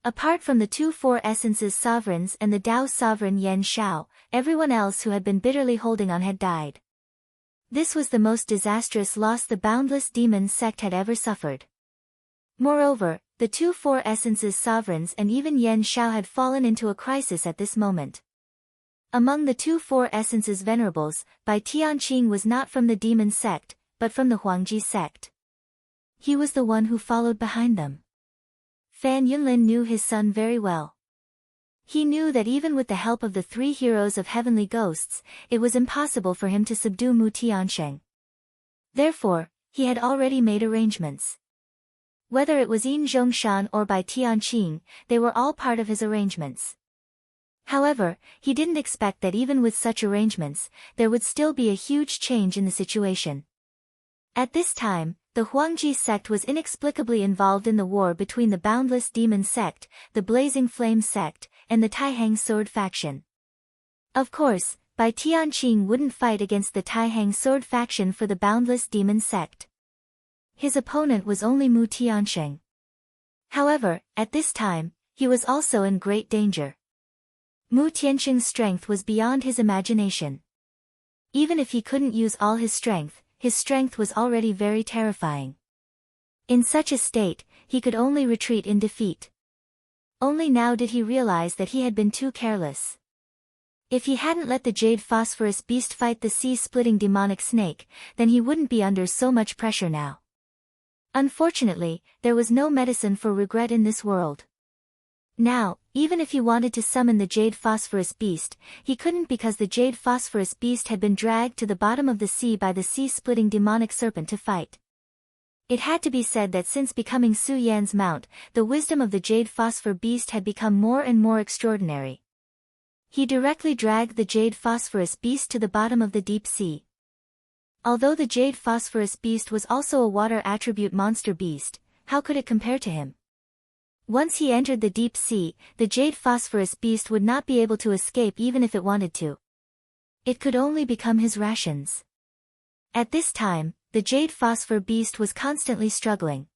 S1: Apart from the two Four Essences sovereigns and the Dao sovereign Yan Shao, everyone else who had been bitterly holding on had died. This was the most disastrous loss the Boundless Demon sect had ever suffered. Moreover, the two Four Essences sovereigns and even Yan Shao had fallen into a crisis at this moment. Among the two Four Essences venerables, Bai Tianqing was not from the demon sect, but from the Huangji sect. He was the one who followed behind them. Fan Yunlin knew his son very well. He knew that even with the help of the three heroes of heavenly ghosts, it was impossible for him to subdue Mu Tiansheng. Therefore, he had already made arrangements. Whether it was Yin Zhongshan or by Tianqing, they were all part of his arrangements. However, he didn't expect that even with such arrangements, there would still be a huge change in the situation. At this time, the Huangji sect was inexplicably involved in the war between the Boundless Demon sect, the Blazing Flame sect, and the Taihang Sword faction. Of course, Bai Tianqing wouldn't fight against the Taihang Sword faction for the Boundless Demon sect. His opponent was only Mu Tiansheng. However, at this time, he was also in great danger. Mu Tiansheng's strength was beyond his imagination. Even if he couldn't use all his strength was already very terrifying. In such a state, he could only retreat in defeat. Only now did he realize that he had been too careless. If he hadn't let the Jade Phosphorus Beast fight the sea-splitting demonic snake, then he wouldn't be under so much pressure now. Unfortunately, there was no medicine for regret in this world. Now, even if he wanted to summon the Jade Phosphorus Beast, he couldn't because the Jade Phosphorus Beast had been dragged to the bottom of the sea by the sea-splitting demonic serpent to fight. It had to be said that since becoming Su Yan's mount, the wisdom of the Jade Phosphor Beast had become more and more extraordinary. He directly dragged the Jade Phosphorus Beast to the bottom of the deep sea. Although the Jade Phosphorus Beast was also a water attribute monster beast, how could it compare to him? Once he entered the deep sea, the Jade Phosphorus Beast would not be able to escape even if it wanted to. It could only become his rations. At this time, the Jade Phosphor Beast was constantly struggling.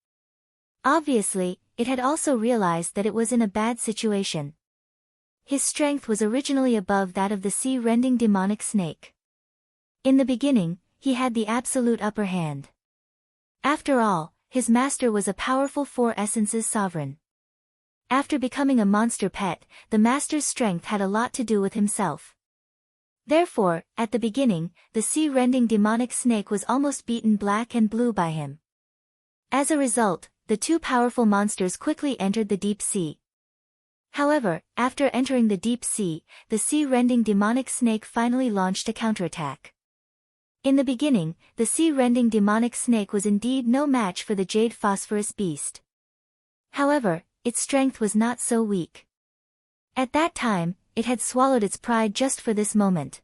S1: Obviously, it had also realized that it was in a bad situation. His strength was originally above that of the sea-rending demonic snake. In the beginning, he had the absolute upper hand. After all, his master was a powerful Four Essences sovereign. After becoming a monster pet, the master's strength had a lot to do with himself. Therefore, at the beginning, the sea-rending demonic snake was almost beaten black and blue by him. As a result, the two powerful monsters quickly entered the deep sea. However, after entering the deep sea, the sea-rending demonic snake finally launched a counterattack. In the beginning, the sea-rending demonic snake was indeed no match for the Jade Phosphorus Beast. However, its strength was not so weak. At that time, it had swallowed its pride just for this moment.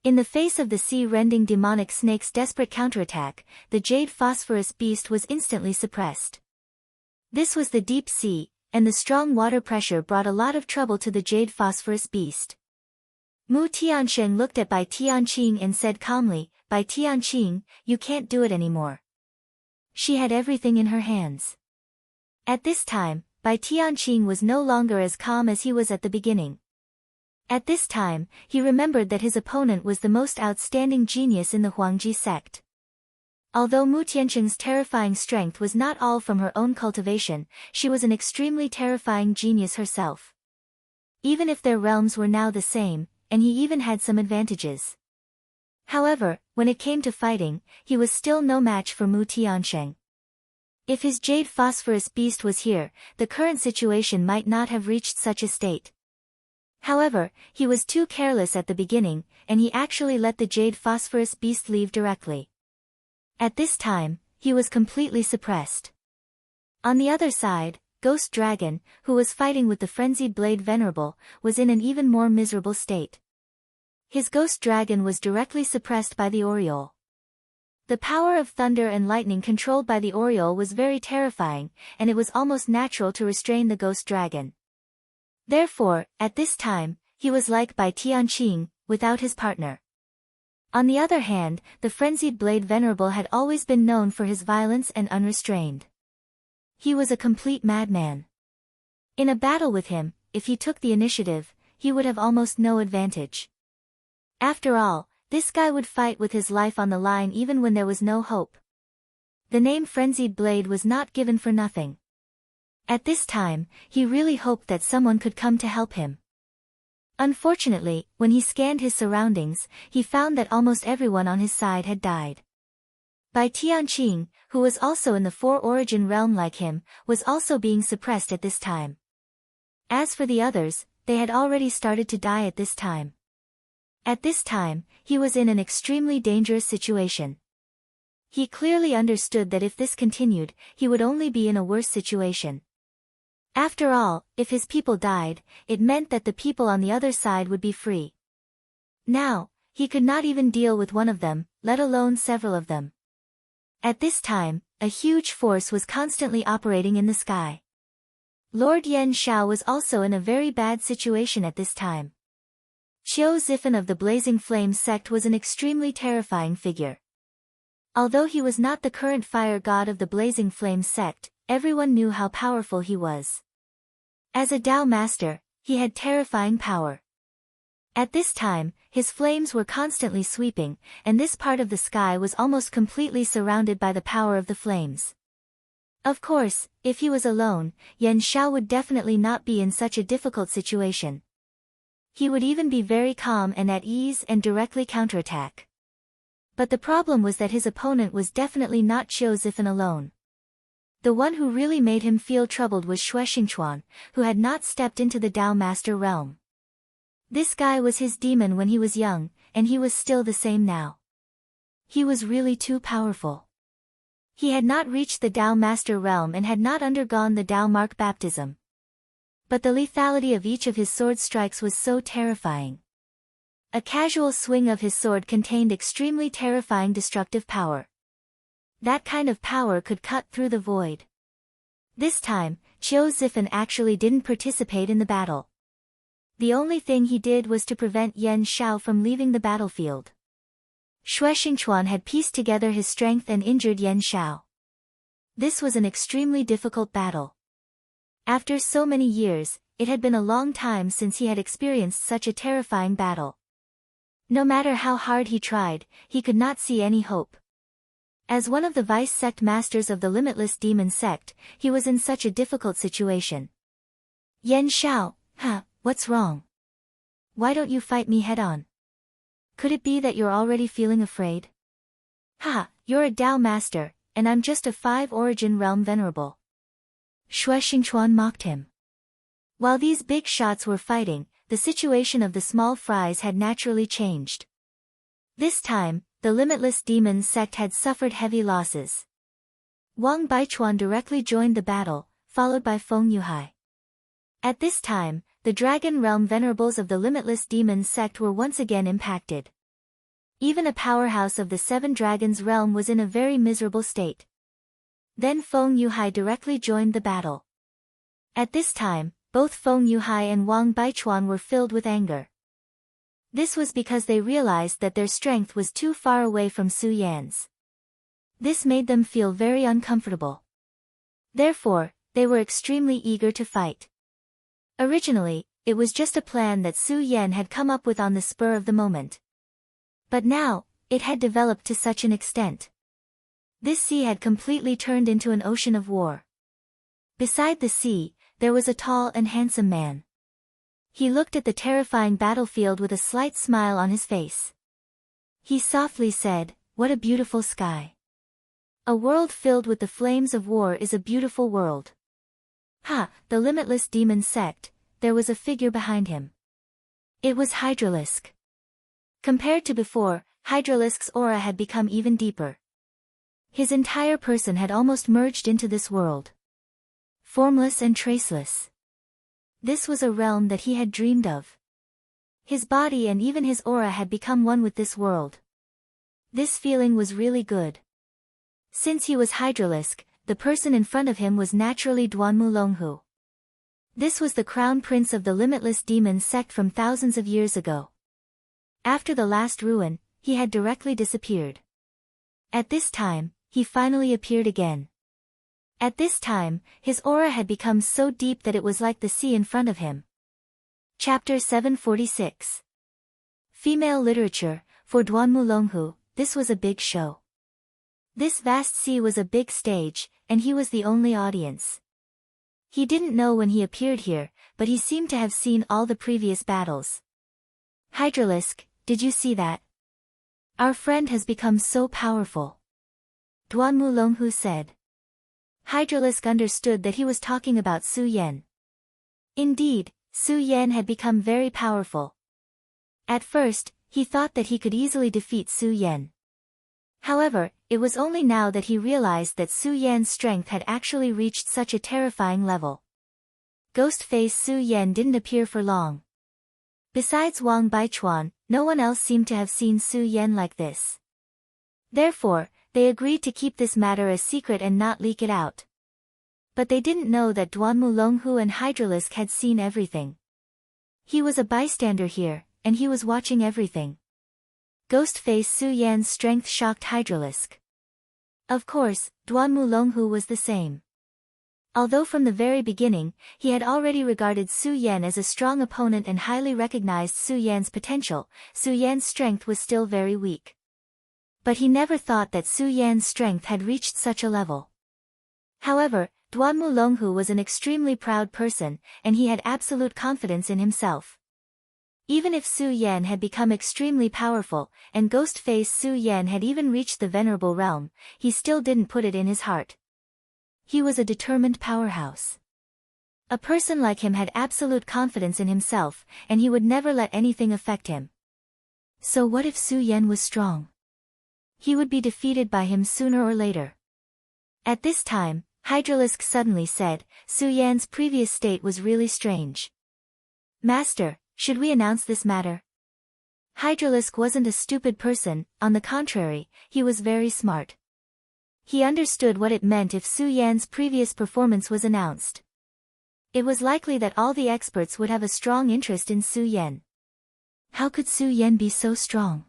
S1: In the face of the sea-rending demonic snake's desperate counterattack, the Jade Phosphorus Beast was instantly suppressed. This was the deep sea, and the strong water pressure brought a lot of trouble to the Jade Phosphorus Beast. Mu Tiansheng looked at Bai Tianqing and said calmly, "Bai Tianqing, you can't do it anymore." She had everything in her hands. At this time, Bai Tianqing was no longer as calm as he was at the beginning. At this time, he remembered that his opponent was the most outstanding genius in the Huangji sect. Although Mu Tiansheng's terrifying strength was not all from her own cultivation, she was an extremely terrifying genius herself. Even if their realms were now the same, and he even had some advantages. However, when it came to fighting, he was still no match for Mu Tiansheng. If his Jade Phosphorus Beast was here, the current situation might not have reached such a state. However, he was too careless at the beginning, and he actually let the Jade Phosphorus Beast leave directly. At this time, he was completely suppressed. On the other side, Ghost Dragon, who was fighting with the Frenzied Blade Venerable, was in an even more miserable state. His Ghost Dragon was directly suppressed by the Oriole. The power of thunder and lightning controlled by the Oriole was very terrifying, and it was almost natural to restrain the Ghost Dragon. Therefore, at this time, he was like Bai Tianqing, without his partner. On the other hand, the Frenzied Blade Venerable had always been known for his violence and unrestrained. He was a complete madman. In a battle with him, if he took the initiative, he would have almost no advantage. After all, this guy would fight with his life on the line even when there was no hope. The name Frenzied Blade was not given for nothing. At this time, he really hoped that someone could come to help him. Unfortunately, when he scanned his surroundings, he found that almost everyone on his side had died. By Tianqing, who was also in the Four Origin realm like him, was also being suppressed at this time. As for the others, they had already started to die at this time. At this time, he was in an extremely dangerous situation. He clearly understood that if this continued, he would only be in a worse situation. After all, if his people died, it meant that the people on the other side would be free. Now, he could not even deal with one of them, let alone several of them. At this time, a huge force was constantly operating in the sky. Lord Yan Shao was also in a very bad situation at this time. Qiu Zifan of the Blazing Flame sect was an extremely terrifying figure. Although he was not the current fire god of the Blazing Flame sect, everyone knew how powerful he was. As a Tao master, he had terrifying power. At this time, his flames were constantly sweeping, and this part of the sky was almost completely surrounded by the power of the flames. Of course, if he was alone, Yan Shao would definitely not be in such a difficult situation. He would even be very calm and at ease and directly counterattack. But the problem was that his opponent was definitely not Qiu Zifan alone. The one who really made him feel troubled was Xue Xingchuan, who had not stepped into the Tao Master realm. This guy was his demon when he was young, and he was still the same now. He was really too powerful. He had not reached the Tao Master realm and had not undergone the Tao Mark baptism. But the lethality of each of his sword strikes was so terrifying. A casual swing of his sword contained extremely terrifying destructive power. That kind of power could cut through the void. This time, Qiu Zifan actually didn't participate in the battle. The only thing he did was to prevent Yan Shao from leaving the battlefield. Xue Xingchuan had pieced together his strength and injured Yan Shao. This was an extremely difficult battle. After so many years, it had been a long time since he had experienced such a terrifying battle. No matter how hard he tried, he could not see any hope. As one of the vice sect masters of the Limitless Demon sect, he was in such a difficult situation. Yan Shao, what's wrong? Why don't you fight me head-on? Could it be that you're already feeling afraid? You're a Tao master, and I'm just a 5 Origin realm venerable. Xue Xingchuan mocked him. While these big shots were fighting, the situation of the small fries had naturally changed. This time, the Limitless Demon sect had suffered heavy losses. Wang Baichuan directly joined the battle, followed by Feng Yuhai. At this time, the Dragon Realm venerables of the Limitless Demon sect were once again impacted. Even a powerhouse of the 7 Dragons realm was in a very miserable state. Then Feng Yuhai directly joined the battle. At this time, both Feng Yuhai and Wang Baichuan were filled with anger. This was because they realized that their strength was too far away from Su Yan's. This made them feel very uncomfortable. Therefore, they were extremely eager to fight. Originally, it was just a plan that Su Yan had come up with on the spur of the moment. But now, it had developed to such an extent. This sea had completely turned into an ocean of war. Beside the sea, there was a tall and handsome man. He looked at the terrifying battlefield with a slight smile on his face. He softly said, "What a beautiful sky. A world filled with the flames of war is a beautiful world." The Limitless Demon sect, there was a figure behind him. It was Hydralisk. Compared to before, Hydralisk's aura had become even deeper. His entire person had almost merged into this world. Formless and traceless. This was a realm that he had dreamed of. His body and even his aura had become one with this world. This feeling was really good. Since he was Hydralisk, the person in front of him was naturally Duanmu Longhu. This was the crown prince of the Limitless Demon sect from thousands of years ago. After the last ruin, he had directly disappeared. At this time, he finally appeared again. At this time, his aura had become so deep that it was like the sea in front of him. Chapter 746. Female Literature. For Duanmu Longhu, this was a big show. This vast sea was a big stage, and he was the only audience. He didn't know when he appeared here, but he seemed to have seen all the previous battles. Hydralisk, did you see that? Our friend has become so powerful. Duan Mulonghu said. Hydralisk understood that he was talking about Su Yan. Indeed, Su Yan had become very powerful. At first, he thought that he could easily defeat Su Yan. However, it was only now that he realized that Su Yan's strength had actually reached such a terrifying level. Ghost-faced Su Yan didn't appear for long. Besides Wang Baichuan, no one else seemed to have seen Su Yan like this. Therefore, they agreed to keep this matter a secret and not leak it out. But they didn't know that Duan Mulonghu and Hydralisk had seen everything. He was a bystander here, and he was watching everything. Ghost-faced Su Yan's strength shocked Hydralisk. Of course, Duan Mulonghu was the same. Although from the very beginning, he had already regarded Su Yan as a strong opponent and highly recognized Su Yan's potential, Su Yan's strength was still very weak. But he never thought that Su Yan's strength had reached such a level. However, Duan Mulonghu was an extremely proud person, and he had absolute confidence in himself. Even if Su Yan had become extremely powerful, and ghost-faced Su Yan had even reached the venerable realm, he still didn't put it in his heart. He was a determined powerhouse. A person like him had absolute confidence in himself, and he would never let anything affect him. So what if Su Yan was strong? He would be defeated by him sooner or later. At this time, Hydralisk suddenly said, Su Yan's previous state was really strange. Master, should we announce this matter? Hydralisk wasn't a stupid person, on the contrary, he was very smart. He understood what it meant if Su Yan's previous performance was announced. It was likely that all the experts would have a strong interest in Su Yan. How could Su Yan be so strong?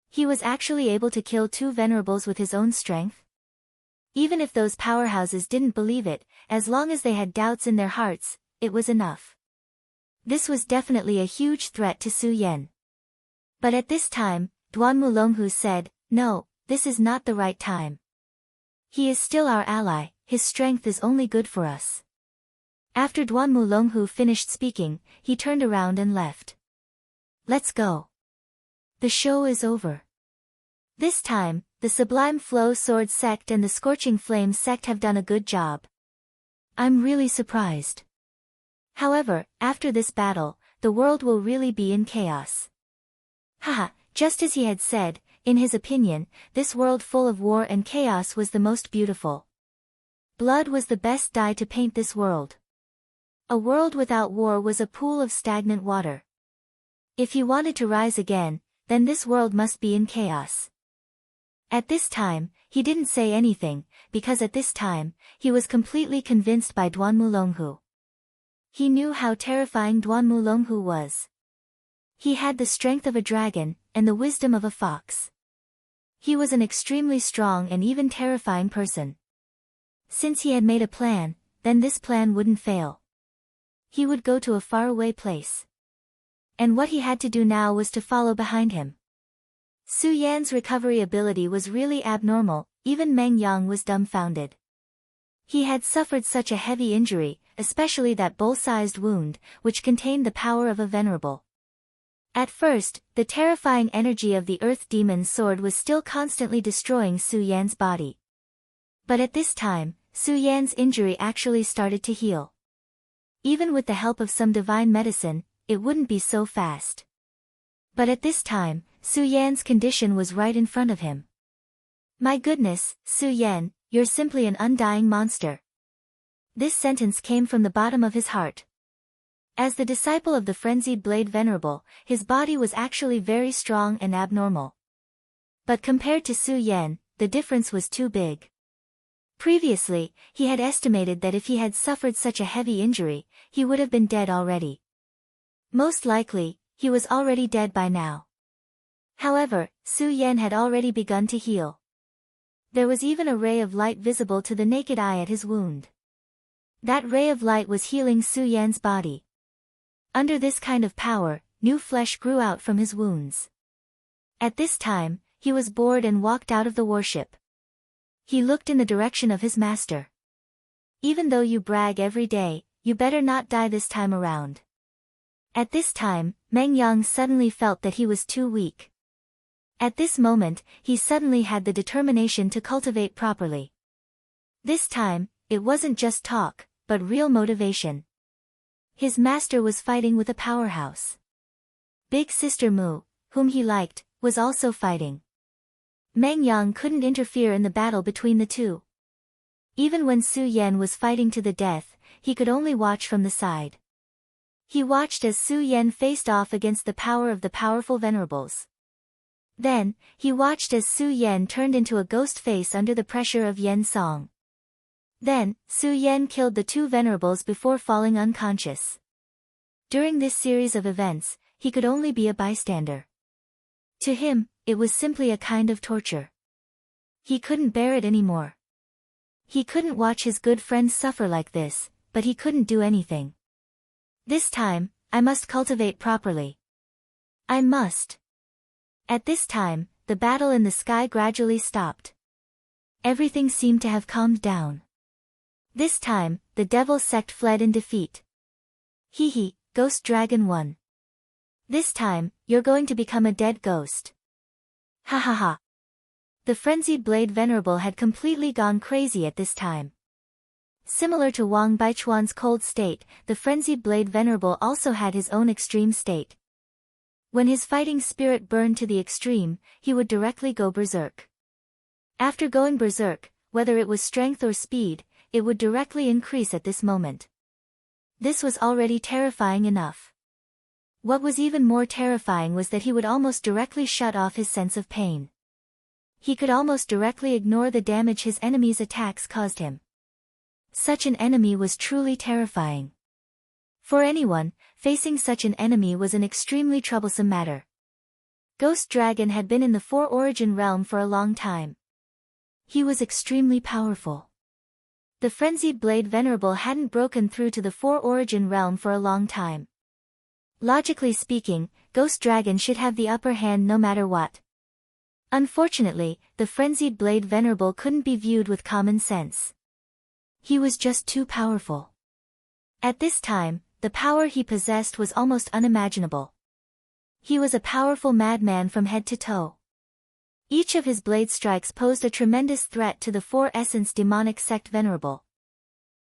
S1: He was actually able to kill 2 venerables with his own strength? Even if those powerhouses didn't believe it, as long as they had doubts in their hearts, it was enough. This was definitely a huge threat to Su Yan. But at this time, Duan Mulonghu said, no, this is not the right time. He is still our ally, his strength is only good for us. After Duan Mulonghu finished speaking, he turned around and left. Let's go. The show is over. This time, the Sublime Flow Sword sect and the Scorching Flame sect have done a good job. I'm really surprised. However, after this battle, the world will really be in chaos. Haha, just as he had said, in his opinion, this world full of war and chaos was the most beautiful. Blood was the best dye to paint this world. A world without war was a pool of stagnant water. If he wanted to rise again, then this world must be in chaos. At this time, he didn't say anything, because at this time, he was completely convinced by Duan Mulonghu. He knew how terrifying Duan Mulonghu was. He had the strength of a dragon, and the wisdom of a fox. He was an extremely strong and even terrifying person. Since he had made a plan, then this plan wouldn't fail. He would go to a faraway place. And what he had to do now was to follow behind him. Su Yan's recovery ability was really abnormal, even Meng Yang was dumbfounded. He had suffered such a heavy injury, especially that bowl-sized wound, which contained the power of a venerable. At first, the terrifying energy of the Earth Demon's sword was still constantly destroying Su Yan's body. But at this time, Su Yan's injury actually started to heal. Even with the help of some divine medicine, it wouldn't be so fast. But at this time, Su Yan's condition was right in front of him. My goodness, Su Yan, you're simply an undying monster. This sentence came from the bottom of his heart. As the disciple of the frenzied blade venerable, his body was actually very strong and abnormal. But compared to Su Yan, the difference was too big. Previously, he had estimated that if he had suffered such a heavy injury, he would have been dead already. Most likely, he was already dead by now. However, Su Yan had already begun to heal. There was even a ray of light visible to the naked eye at his wound. That ray of light was healing Su Yan's body. Under this kind of power, new flesh grew out from his wounds. At this time, he was bored and walked out of the warship. He looked in the direction of his master. Even though you brag every day, you better not die this time around. At this time, Meng Yang suddenly felt that he was too weak. At this moment, he suddenly had the determination to cultivate properly. This time, it wasn't just talk, but real motivation. His master was fighting with a powerhouse. Big Sister Mu, whom he liked, was also fighting. Meng Yang couldn't interfere in the battle between the two. Even when Su Yan was fighting to the death, he could only watch from the side. He watched as Su Yan faced off against the power of the powerful venerables. Then, he watched as Su Yan turned into a ghost face under the pressure of Yan Song. Then, Su Yan killed the two venerables before falling unconscious. During this series of events, he could only be a bystander. To him, it was simply a kind of torture. He couldn't bear it anymore. He couldn't watch his good friends suffer like this, but he couldn't do anything. This time, I must cultivate properly. I must. At this time, the battle in the sky gradually stopped. Everything seemed to have calmed down. This time, the devil sect fled in defeat. Hee, Ghost Dragon won. This time, you're going to become a dead ghost. Ha ha ha. The frenzied Blade Venerable had completely gone crazy at this time. Similar to Wang Baichuan's cold state, the frenzied Blade Venerable also had his own extreme state. When his fighting spirit burned to the extreme, he would directly go berserk. After going berserk, whether it was strength or speed, it would directly increase at this moment. This was already terrifying enough. What was even more terrifying was that he would almost directly shut off his sense of pain. He could almost directly ignore the damage his enemy's attacks caused him. Such an enemy was truly terrifying. For anyone, facing such an enemy was an extremely troublesome matter. Ghost Dragon had been in the Four Origin realm for a long time. He was extremely powerful. The frenzied Blade Venerable hadn't broken through to the Four Origin realm for a long time. Logically speaking, Ghost Dragon should have the upper hand no matter what. Unfortunately, the frenzied Blade Venerable couldn't be viewed with common sense. He was just too powerful. At this time, the power he possessed was almost unimaginable. He was a powerful madman from head to toe. Each of his blade strikes posed a tremendous threat to the Four Essence Demonic Sect Venerable.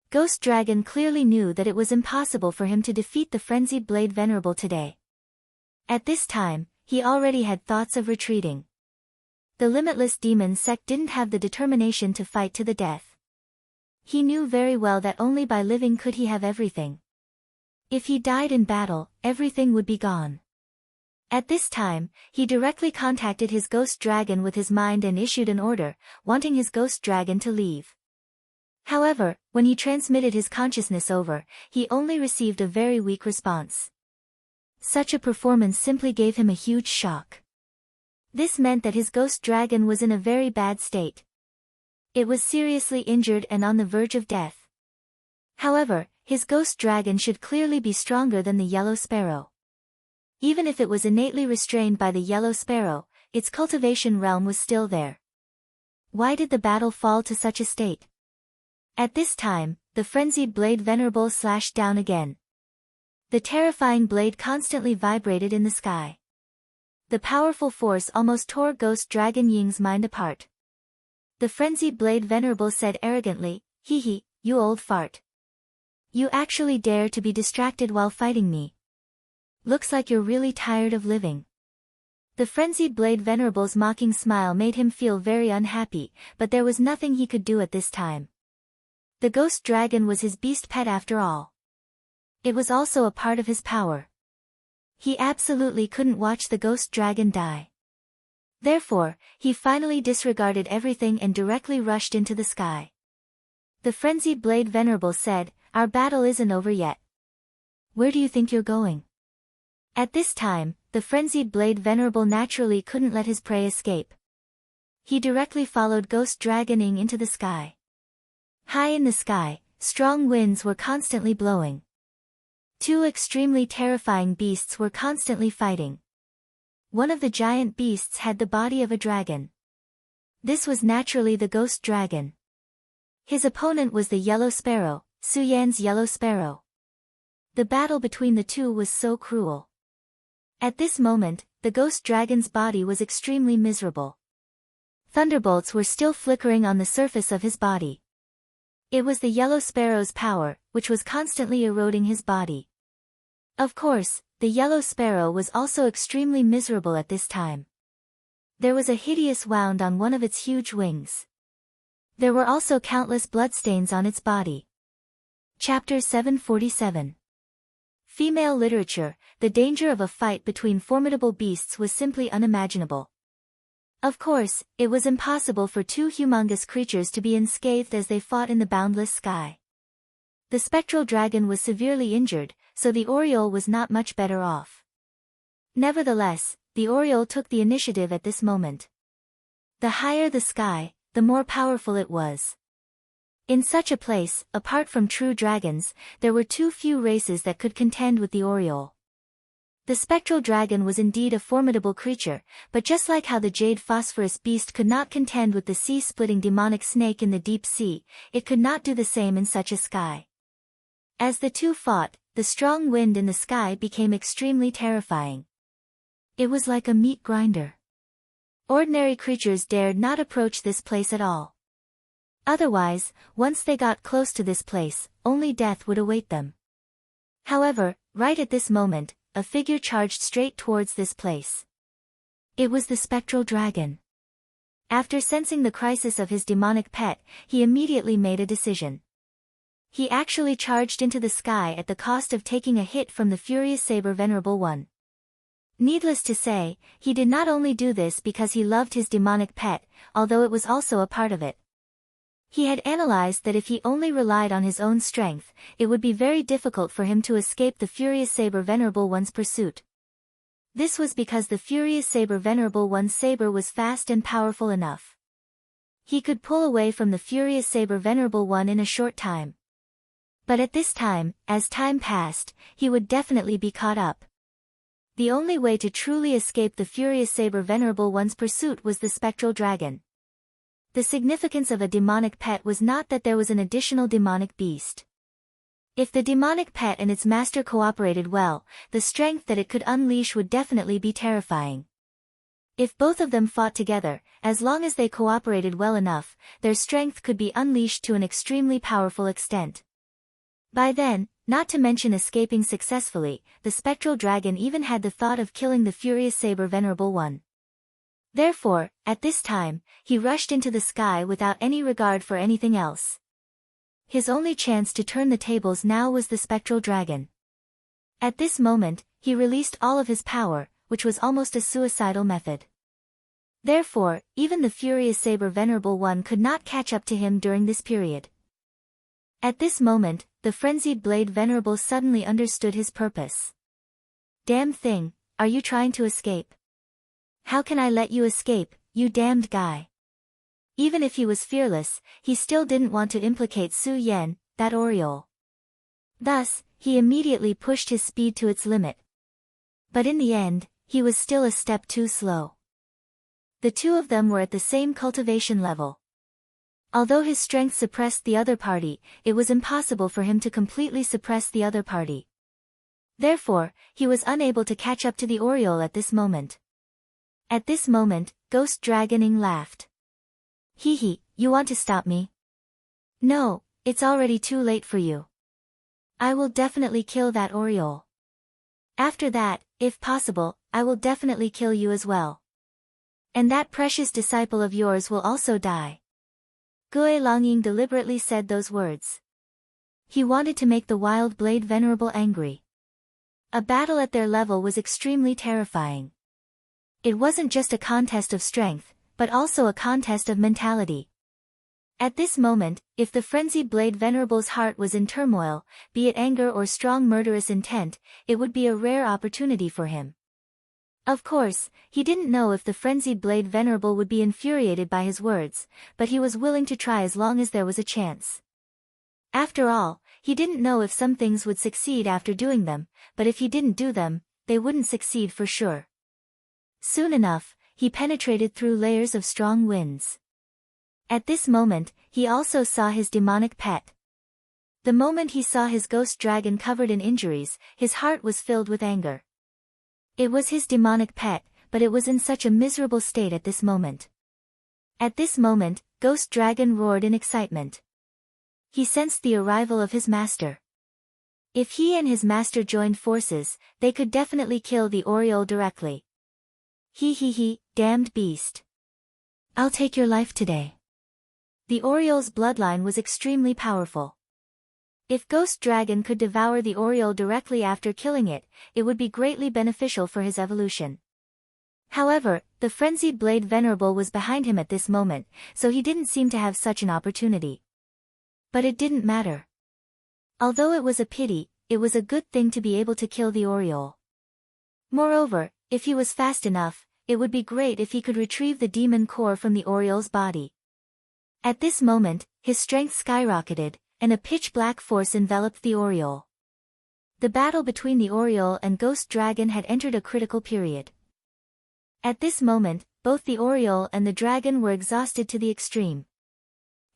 S1: Ghost Dragon clearly knew that it was impossible for him to defeat the frenzied Blade Venerable today. At this time, he already had thoughts of retreating. The Limitless Demon Sect didn't have the determination to fight to the death. He knew very well that only by living could he have everything. If he died in battle, everything would be gone. At this time, he directly contacted his Ghost Dragon with his mind and issued an order, wanting his Ghost Dragon to leave. However, when he transmitted his consciousness over, he only received a very weak response. Such a performance simply gave him a huge shock. This meant that his Ghost Dragon was in a very bad state. It was seriously injured and on the verge of death. However, his Ghost Dragon should clearly be stronger than the Yellow Sparrow. Even if it was innately restrained by the Yellow Sparrow, its cultivation realm was still there. Why did the battle fall to such a state? At this time, the frenzied Blade Venerable slashed down again. The terrifying blade constantly vibrated in the sky. The powerful force almost tore Ghost Dragon Ying's mind apart. The frenzied Blade Venerable said arrogantly, "Hee, you old fart. You actually dare to be distracted while fighting me. Looks like you're really tired of living." The frenzied Blade Venerable's mocking smile made him feel very unhappy, but there was nothing he could do at this time. The Ghost Dragon was his beast pet after all. It was also a part of his power. He absolutely couldn't watch the Ghost Dragon die. Therefore, he finally disregarded everything and directly rushed into the sky. The frenzied Blade Venerable said, "Our battle isn't over yet. Where do you think you're going?" At this time, the frenzied Blade Venerable naturally couldn't let his prey escape. He directly followed Ghost Dragoning into the sky. High in the sky, strong winds were constantly blowing. Two extremely terrifying beasts were constantly fighting. One of the giant beasts had the body of a dragon. This was naturally the Ghost Dragon. His opponent was the Yellow Sparrow, Su Yan's Yellow Sparrow. The battle between the two was so cruel. At this moment, the ghost dragon's body was extremely miserable. Thunderbolts were still flickering on the surface of his body. It was the yellow sparrow's power, which was constantly eroding his body. Of course, the yellow sparrow was also extremely miserable at this time. There was a hideous wound on one of its huge wings. There were also countless bloodstains on its body. Chapter 747. Female literature, the danger of a fight between formidable beasts was simply unimaginable. Of course, it was impossible for two humongous creatures to be unscathed as they fought in the boundless sky. The spectral dragon was severely injured, so the Oriole was not much better off. Nevertheless, the Oriole took the initiative at this moment. The higher the sky, the more powerful it was. In such a place, apart from true dragons, there were too few races that could contend with the Oriole. The spectral dragon was indeed a formidable creature, but just like how the jade phosphorus beast could not contend with the sea-splitting demonic snake in the deep sea, it could not do the same in such a sky. As the two fought, the strong wind in the sky became extremely terrifying. It was like a meat grinder. Ordinary creatures dared not approach this place at all. Otherwise, once they got close to this place, only death would await them. However, right at this moment, a figure charged straight towards this place. It was the spectral dragon. After sensing the crisis of his demonic pet, he immediately made a decision. He actually charged into the sky at the cost of taking a hit from the furious saber venerable one. Needless to say, he did not only do this because he loved his demonic pet, although it was also a part of it. He had analyzed that if he only relied on his own strength, it would be very difficult for him to escape the Furious Saber Venerable One's pursuit. This was because the Furious Saber Venerable One's saber was fast and powerful enough. He could pull away from the Furious Saber Venerable One in a short time. But at this time, as time passed, he would definitely be caught up. The only way to truly escape the Furious Saber Venerable One's pursuit was the spectral dragon. The significance of a demonic pet was not that there was an additional demonic beast. If the demonic pet and its master cooperated well, the strength that it could unleash would definitely be terrifying. If both of them fought together, as long as they cooperated well enough, their strength could be unleashed to an extremely powerful extent. By then, not to mention escaping successfully, the spectral dragon even had the thought of killing the Furious Saber Venerable One. Therefore, at this time, he rushed into the sky without any regard for anything else. His only chance to turn the tables now was the spectral dragon. At this moment, he released all of his power, which was almost a suicidal method. Therefore, even the Furious Saber Venerable One could not catch up to him during this period. At this moment, the frenzied Blade Venerable suddenly understood his purpose. Damn thing, are you trying to escape? How can I let you escape, you damned guy? Even if he was fearless, he still didn't want to implicate Su Yen, that Oriole. Thus, he immediately pushed his speed to its limit. But in the end, he was still a step too slow. The two of them were at the same cultivation level. Although his strength suppressed the other party, it was impossible for him to completely suppress the other party. Therefore, he was unable to catch up to the Oriole at this moment. At this moment, Ghost Dragoning laughed. Hee hee, you want to stop me? No, it's already too late for you. I will definitely kill that Oriole. After that, if possible, I will definitely kill you as well. And that precious disciple of yours will also die. Gue Longying deliberately said those words. He wanted to make the Wild Blade Venerable angry. A battle at their level was extremely terrifying. It wasn't just a contest of strength, but also a contest of mentality. At this moment, if the frenzied Blade Venerable's heart was in turmoil, be it anger or strong murderous intent, it would be a rare opportunity for him. Of course, he didn't know if the frenzied Blade Venerable would be infuriated by his words, but he was willing to try as long as there was a chance. After all, he didn't know if some things would succeed after doing them, but if he didn't do them, they wouldn't succeed for sure. Soon enough, he penetrated through layers of strong winds. At this moment, he also saw his demonic pet. The moment he saw his ghost dragon covered in injuries, his heart was filled with anger. It was his demonic pet, but it was in such a miserable state at this moment. At this moment, Ghost Dragon roared in excitement. He sensed the arrival of his master. If he and his master joined forces, they could definitely kill the Oriole directly. He, damned beast. I'll take your life today. The Oriole's bloodline was extremely powerful. If Ghost Dragon could devour the Oriole directly after killing it, it would be greatly beneficial for his evolution. However, the frenzied Blade Venerable was behind him at this moment, so he didn't seem to have such an opportunity. But it didn't matter. Although it was a pity, it was a good thing to be able to kill the Oriole. Moreover, if he was fast enough, it would be great if he could retrieve the demon core from the Oriole's body. At this moment, his strength skyrocketed, and a pitch-black force enveloped the Oriole. The battle between the Oriole and Ghost Dragon had entered a critical period. At this moment, both the Oriole and the dragon were exhausted to the extreme.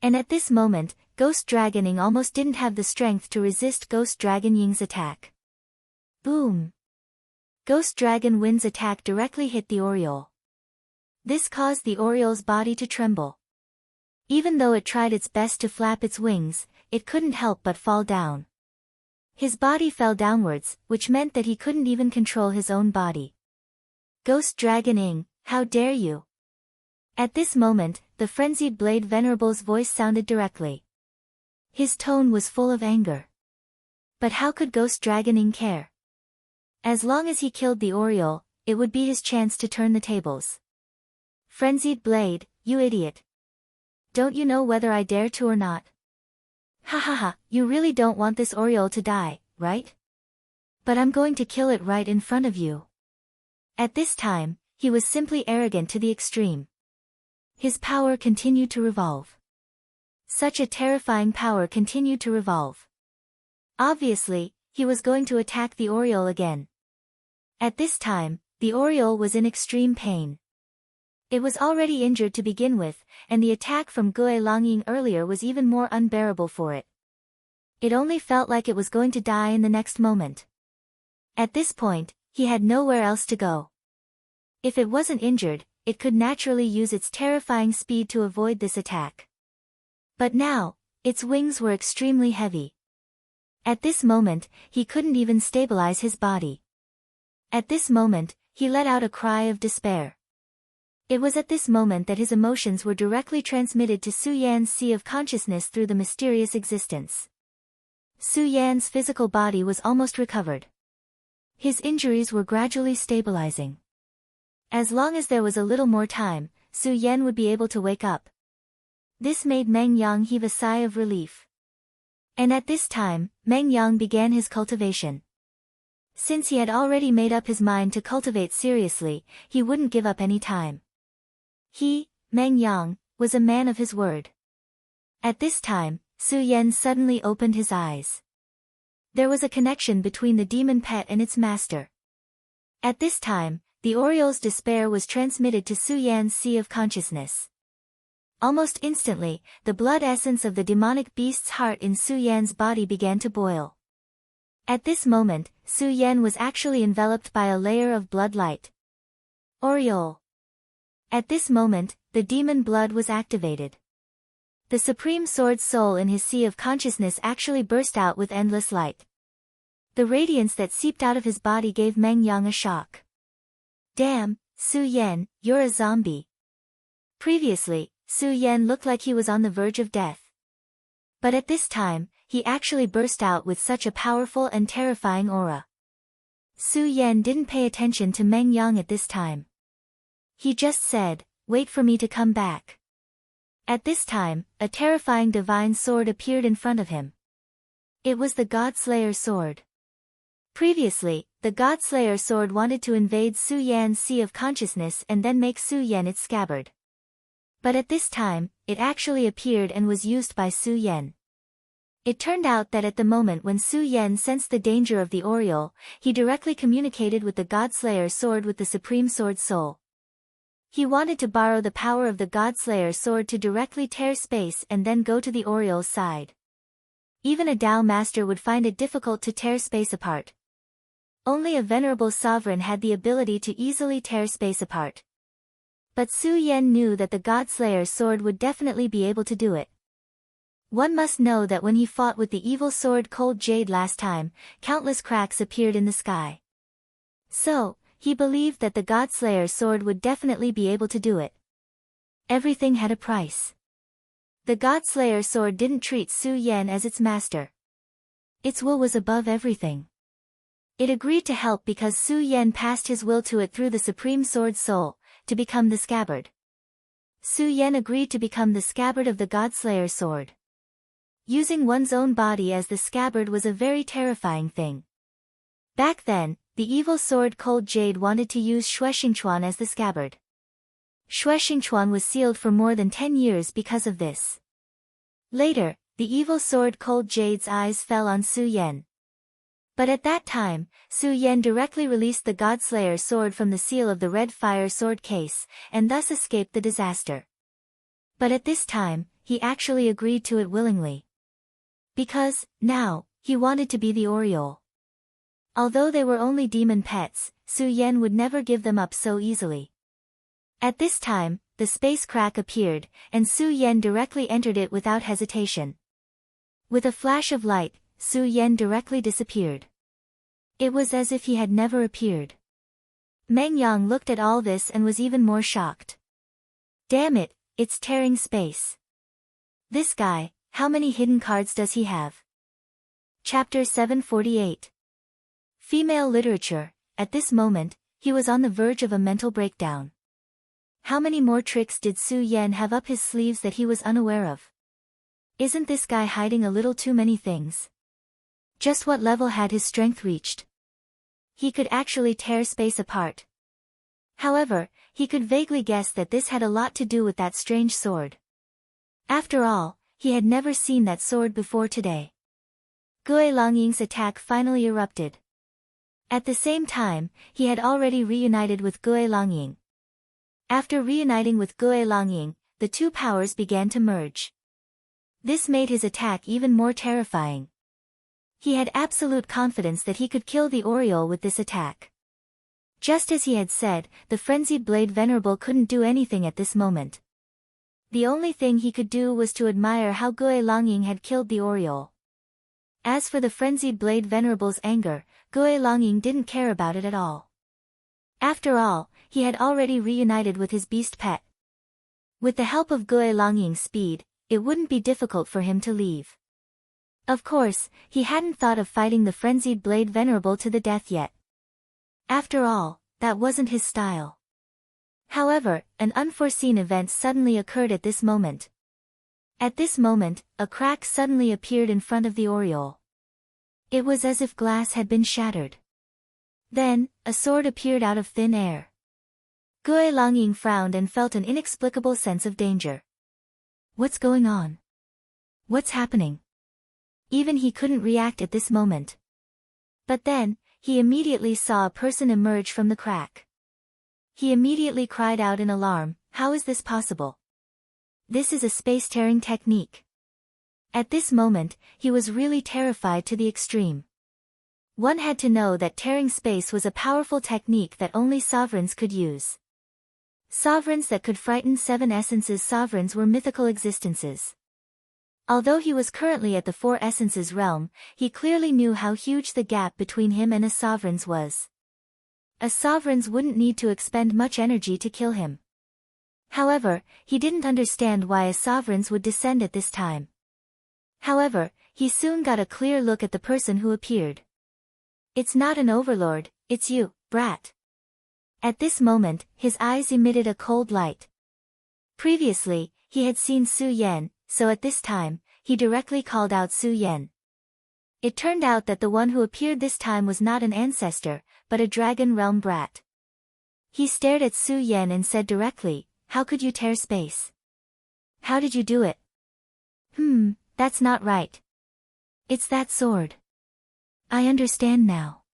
S1: And at this moment, Ghost Dragon Ying almost didn't have the strength to resist Ghost Dragon Ying's attack. Boom! Ghost Dragon Wind's attack directly hit the Oriole. This caused the Oriole's body to tremble. Even though it tried its best to flap its wings, it couldn't help but fall down. His body fell downwards, which meant that he couldn't even control his own body. Ghost Dragon Ying, how dare you! At this moment, the frenzied Blade Venerable's voice sounded directly. His tone was full of anger. But how could Ghost Dragon Ying care? As long as he killed the Oriole, it would be his chance to turn the tables. Frenzied Blade, you idiot! Don't you know whether I dare to or not? Ha, you really don't want this Oriole to die, right? But I'm going to kill it right in front of you. At this time, he was simply arrogant to the extreme. His power continued to revolve. Such a terrifying power continued to revolve. Obviously, he was going to attack the Oriole again. At this time, the Oriole was in extreme pain. It was already injured to begin with, and the attack from Gue Longying earlier was even more unbearable for it. It only felt like it was going to die in the next moment. At this point, he had nowhere else to go. If it wasn't injured, it could naturally use its terrifying speed to avoid this attack. But now, its wings were extremely heavy. At this moment, he couldn't even stabilize his body. At this moment, he let out a cry of despair. It was at this moment that his emotions were directly transmitted to Su Yan's Sea of Consciousness through the mysterious existence. Su Yan's physical body was almost recovered. His injuries were gradually stabilizing. As long as there was a little more time, Su Yan would be able to wake up. This made Meng Yang heave a sigh of relief. And at this time, Meng Yang began his cultivation. Since he had already made up his mind to cultivate seriously, he wouldn't give up any time. He, Meng Yang, was a man of his word. At this time, Su Yan suddenly opened his eyes. There was a connection between the demon pet and its master. At this time, the Oriole's despair was transmitted to Su Yan's Sea of Consciousness. Almost instantly, the blood essence of the demonic beast's heart in Su Yan's body began to boil. At this moment, Su Yan was actually enveloped by a layer of blood light. Oriole. At this moment, the demon blood was activated. The Supreme Sword Soul in his Sea of Consciousness actually burst out with endless light. The radiance that seeped out of his body gave Meng Yang a shock. Damn, Su Yan, you're a zombie. Previously, Su Yan looked like he was on the verge of death. But at this time, he actually burst out with such a powerful and terrifying aura. Su Yan didn't pay attention to Meng Yang at this time. He just said, wait for me to come back. At this time, a terrifying divine sword appeared in front of him. It was the Godslayer sword. Previously, the Godslayer sword wanted to invade Su Yan's Sea of Consciousness and then make Su Yan its scabbard. But at this time, it actually appeared and was used by Su Yan. It turned out that at the moment when Su Yan sensed the danger of the Oriole, he directly communicated with the Godslayer sword with the Supreme Sword Soul. He wanted to borrow the power of the Godslayer sword to directly tear space and then go to the Oriole's side. Even a Dao master would find it difficult to tear space apart. Only a venerable sovereign had the ability to easily tear space apart. But Su Yan knew that the God-Slayer's sword would definitely be able to do it. One must know that when he fought with the evil sword Cold Jade last time, countless cracks appeared in the sky. So, he believed that the God-Slayer's sword would definitely be able to do it. Everything had a price. The God-Slayer's sword didn't treat Su Yan as its master. Its will was above everything. It agreed to help because Su Yan passed his will to it through the Supreme Sword Soul, to become the scabbard. Su Yan agreed to become the scabbard of the God-Slayer's sword. Using one's own body as the scabbard was a very terrifying thing. Back then, the evil sword Cold Jade wanted to use Shuexingchuan as the scabbard. Shuexingchuan was sealed for more than 10 years because of this. Later, the evil sword Cold Jade's eyes fell on Su Yan. But at that time, Su Yan directly released the God-Slayer's sword from the seal of the Red Fire Sword case, and thus escaped the disaster. But at this time, he actually agreed to it willingly. Because, now, he wanted to be the Oriole. Although they were only demon pets, Su Yan would never give them up so easily. At this time, the space crack appeared, and Su Yan directly entered it without hesitation. With a flash of light, Su Yan directly disappeared. It was as if he had never appeared. Meng Yang looked at all this and was even more shocked. Damn it, it's tearing space. This guy, how many hidden cards does he have? Chapter 748. Female literature. At this moment, he was on the verge of a mental breakdown. How many more tricks did Su Yan have up his sleeves that he was unaware of? Isn't this guy hiding a little too many things? Just what level had his strength reached? He could actually tear space apart. However, he could vaguely guess that this had a lot to do with that strange sword. After all, he had never seen that sword before today. Gue Longying's attack finally erupted. At the same time, he had already reunited with Gue Longying. After reuniting with Gue Longying, the two powers began to merge. This made his attack even more terrifying. He had absolute confidence that he could kill the Oriole with this attack. Just as he had said, the frenzied blade Venerable couldn't do anything at this moment. The only thing he could do was to admire how Gue Longying had killed the Oriole. As for the frenzied blade Venerable's anger, Gue Longying didn't care about it at all. After all, he had already reunited with his beast pet. With the help of Gue Longying's speed, it wouldn't be difficult for him to leave. Of course, he hadn't thought of fighting the frenzied blade Venerable to the death yet. After all, that wasn't his style. However, an unforeseen event suddenly occurred at this moment. At this moment, a crack suddenly appeared in front of the Oriole. It was as if glass had been shattered. Then, a sword appeared out of thin air. Gue Longying frowned and felt an inexplicable sense of danger. What's going on? What's happening? Even he couldn't react at this moment. But then, he immediately saw a person emerge from the crack. He immediately cried out in alarm, "How is this possible? This is a space-tearing technique." At this moment, he was really terrified to the extreme. One had to know that tearing space was a powerful technique that only sovereigns could use. Sovereigns that could frighten 7 essences. Sovereigns were mythical existences. Although he was currently at the 4 essences realm, he clearly knew how huge the gap between him and a sovereign's was. A sovereign's wouldn't need to expend much energy to kill him. However, he didn't understand why a sovereign's would descend at this time. However, he soon got a clear look at the person who appeared. "It's not an overlord, it's you, brat." At this moment, his eyes emitted a cold light. Previously, he had seen Su Yan, so at this time, he directly called out Su Yan. It turned out that the one who appeared this time was not an ancestor, but a dragon realm brat. He stared at Su Yan and said directly, "How could you tear space? How did you do it?" That's not right. It's that sword. I understand now.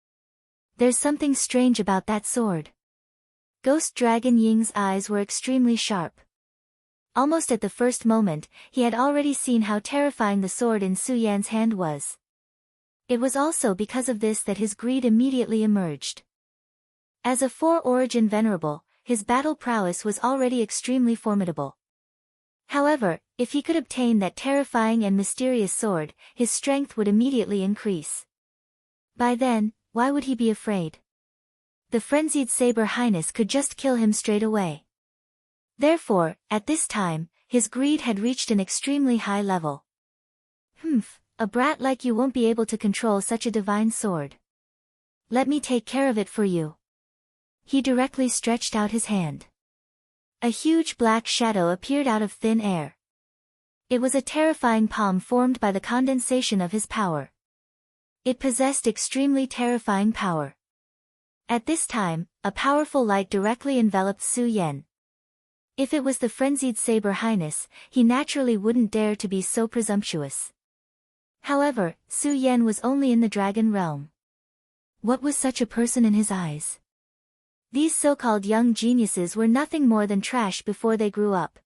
S1: There's something strange about that sword. Ghost Dragon Ying's eyes were extremely sharp. Almost at the first moment, he had already seen how terrifying the sword in Su Yan's hand was. It was also because of this that his greed immediately emerged. As a four-origin venerable, his battle prowess was already extremely formidable. However, if he could obtain that terrifying and mysterious sword, his strength would immediately increase. By then, why would he be afraid? The frenzied Saber Highness could just kill him straight away. Therefore, at this time, his greed had reached an extremely high level. A brat like you won't be able to control such a divine sword. Let me take care of it for you. He directly stretched out his hand. A huge black shadow appeared out of thin air. It was a terrifying palm formed by the condensation of his power. It possessed extremely terrifying power. At this time, a powerful light directly enveloped Su Yan. If it was the frenzied Saber Highness, he naturally wouldn't dare to be so presumptuous. However, Su Yan was only in the dragon realm. What was such a person in his eyes? These so-called young geniuses were nothing more than trash before they grew up.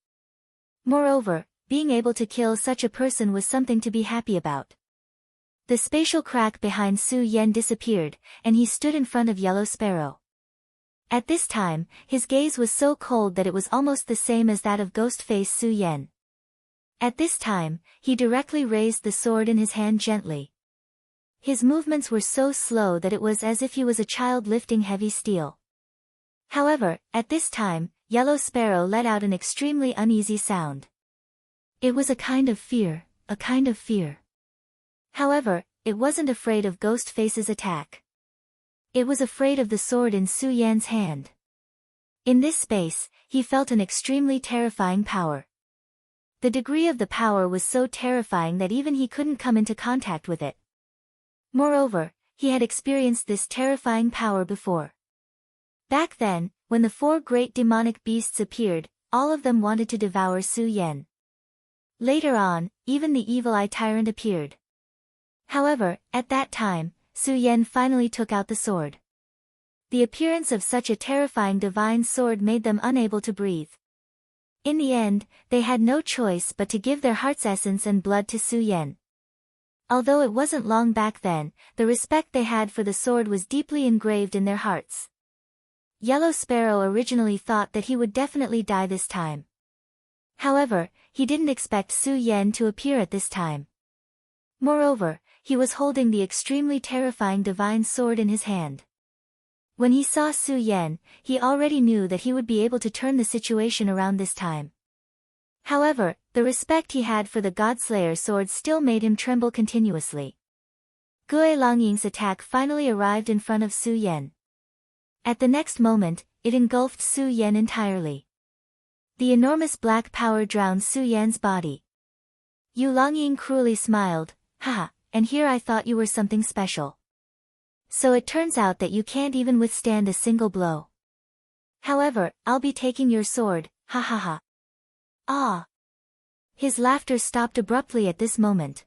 S1: Moreover, being able to kill such a person was something to be happy about. The spatial crack behind Su Yan disappeared, and he stood in front of Yellow Sparrow. At this time, his gaze was so cold that it was almost the same as that of Ghost-Face Su Yan. At this time, he directly raised the sword in his hand gently. His movements were so slow that it was as if he was a child lifting heavy steel. However, at this time, Yellow Sparrow let out an extremely uneasy sound. It was a kind of fear. However, it wasn't afraid of Ghost-Face's attack. It was afraid of the sword in Su Yan's hand. In this space, he felt an extremely terrifying power. The degree of the power was so terrifying that even he couldn't come into contact with it. Moreover, he had experienced this terrifying power before. Back then, when the four great demonic beasts appeared, all of them wanted to devour Su Yan. Later on, even the Evil Eye Tyrant appeared. However, at that time, Su Yan finally took out the sword. The appearance of such a terrifying divine sword made them unable to breathe. In the end, they had no choice but to give their heart's essence and blood to Su Yan. Although it wasn't long back then, the respect they had for the sword was deeply engraved in their hearts. Yellow Sparrow originally thought that he would definitely die this time. However, he didn't expect Su Yan to appear at this time. Moreover, he was holding the extremely terrifying divine sword in his hand. When he saw Su Yan, he already knew that he would be able to turn the situation around this time. However, the respect he had for the Godslayer sword still made him tremble continuously. Gue Longying's attack finally arrived in front of Su Yan. At the next moment, it engulfed Su Yan entirely. The enormous black power drowned Su Yan's body. Yu Longying cruelly smiled, "Haha, and here I thought you were something special. So it turns out that you can't even withstand a single blow. However, I'll be taking your sword, ha ha ha." Ah! His laughter stopped abruptly at this moment.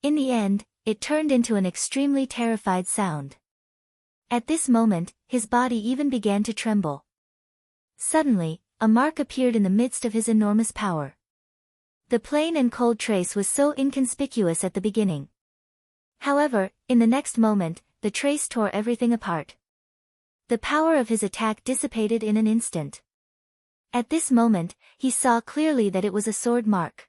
S1: In the end, it turned into an extremely terrified sound. At this moment, his body even began to tremble. Suddenly, a mark appeared in the midst of his enormous power. The plain and cold trace was so inconspicuous at the beginning. However, in the next moment, the trace tore everything apart. The power of his attack dissipated in an instant. At this moment, he saw clearly that it was a sword mark.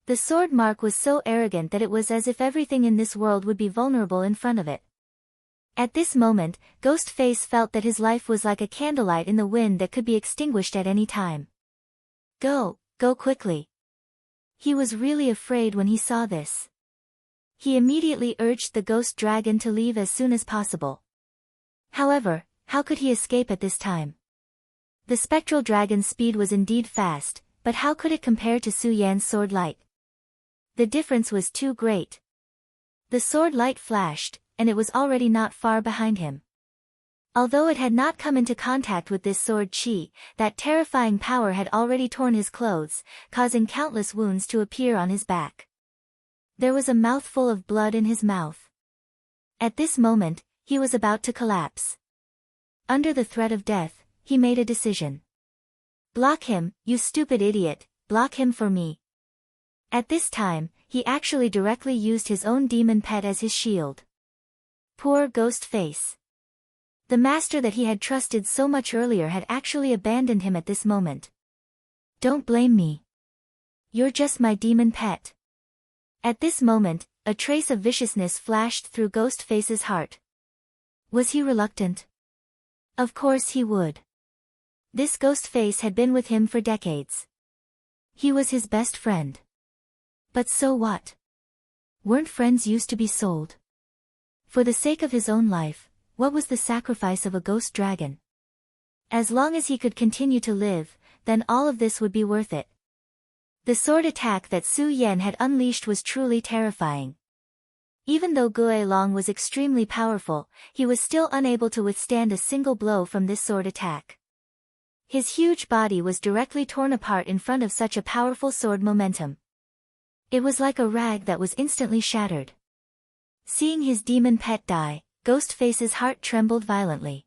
S1: The sword mark was so arrogant that it was as if everything in this world would be vulnerable in front of it. At this moment, Ghostface felt that his life was like a candlelight in the wind that could be extinguished at any time. Go quickly. He was really afraid when he saw this. He immediately urged the ghost dragon to leave as soon as possible. However, how could he escape at this time? The spectral dragon's speed was indeed fast, but how could it compare to Su Yan's sword light? The difference was too great. The sword light flashed, and it was already not far behind him. Although it had not come into contact with this sword chi, that terrifying power had already torn his clothes, causing countless wounds to appear on his back. There was a mouthful of blood in his mouth. At this moment, he was about to collapse. Under the threat of death, he made a decision. Block him, you stupid idiot, block him for me. At this time, he actually directly used his own demon pet as his shield. Poor ghost face. The master that he had trusted so much earlier had actually abandoned him at this moment. Don't blame me. You're just my demon pet. At this moment, a trace of viciousness flashed through Ghostface's heart. Was he reluctant? Of course he would. This Ghostface had been with him for decades. He was his best friend. But so what? Weren't friends used to be sold? For the sake of his own life, what was the sacrifice of a ghost dragon? As long as he could continue to live, then all of this would be worth it. The sword attack that Su Yan had unleashed was truly terrifying. Even though Gue Long was extremely powerful, he was still unable to withstand a single blow from this sword attack. His huge body was directly torn apart in front of such a powerful sword momentum. It was like a rag that was instantly shattered. Seeing his demon pet die, Ghostface's heart trembled violently.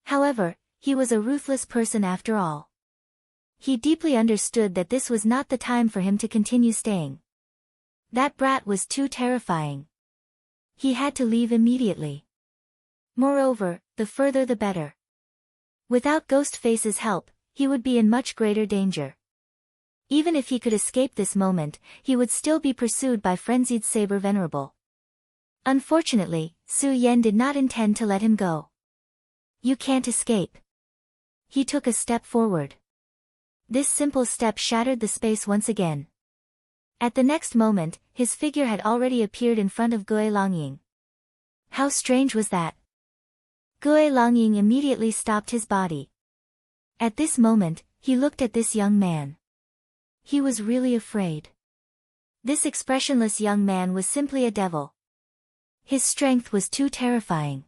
S1: However, he was a ruthless person after all. He deeply understood that this was not the time for him to continue staying. That brat was too terrifying. He had to leave immediately. Moreover, the further the better. Without Ghostface's help, he would be in much greater danger. Even if he could escape this moment, he would still be pursued by frenzied Saber Venerable. Unfortunately, Su Yan did not intend to let him go. You can't escape. He took a step forward. This simple step shattered the space once again. At the next moment, his figure had already appeared in front of Gue Longying. How strange was that? Gue Longying immediately stopped his body. At this moment, he looked at this young man. He was really afraid. This expressionless young man was simply a devil. His strength was too terrifying.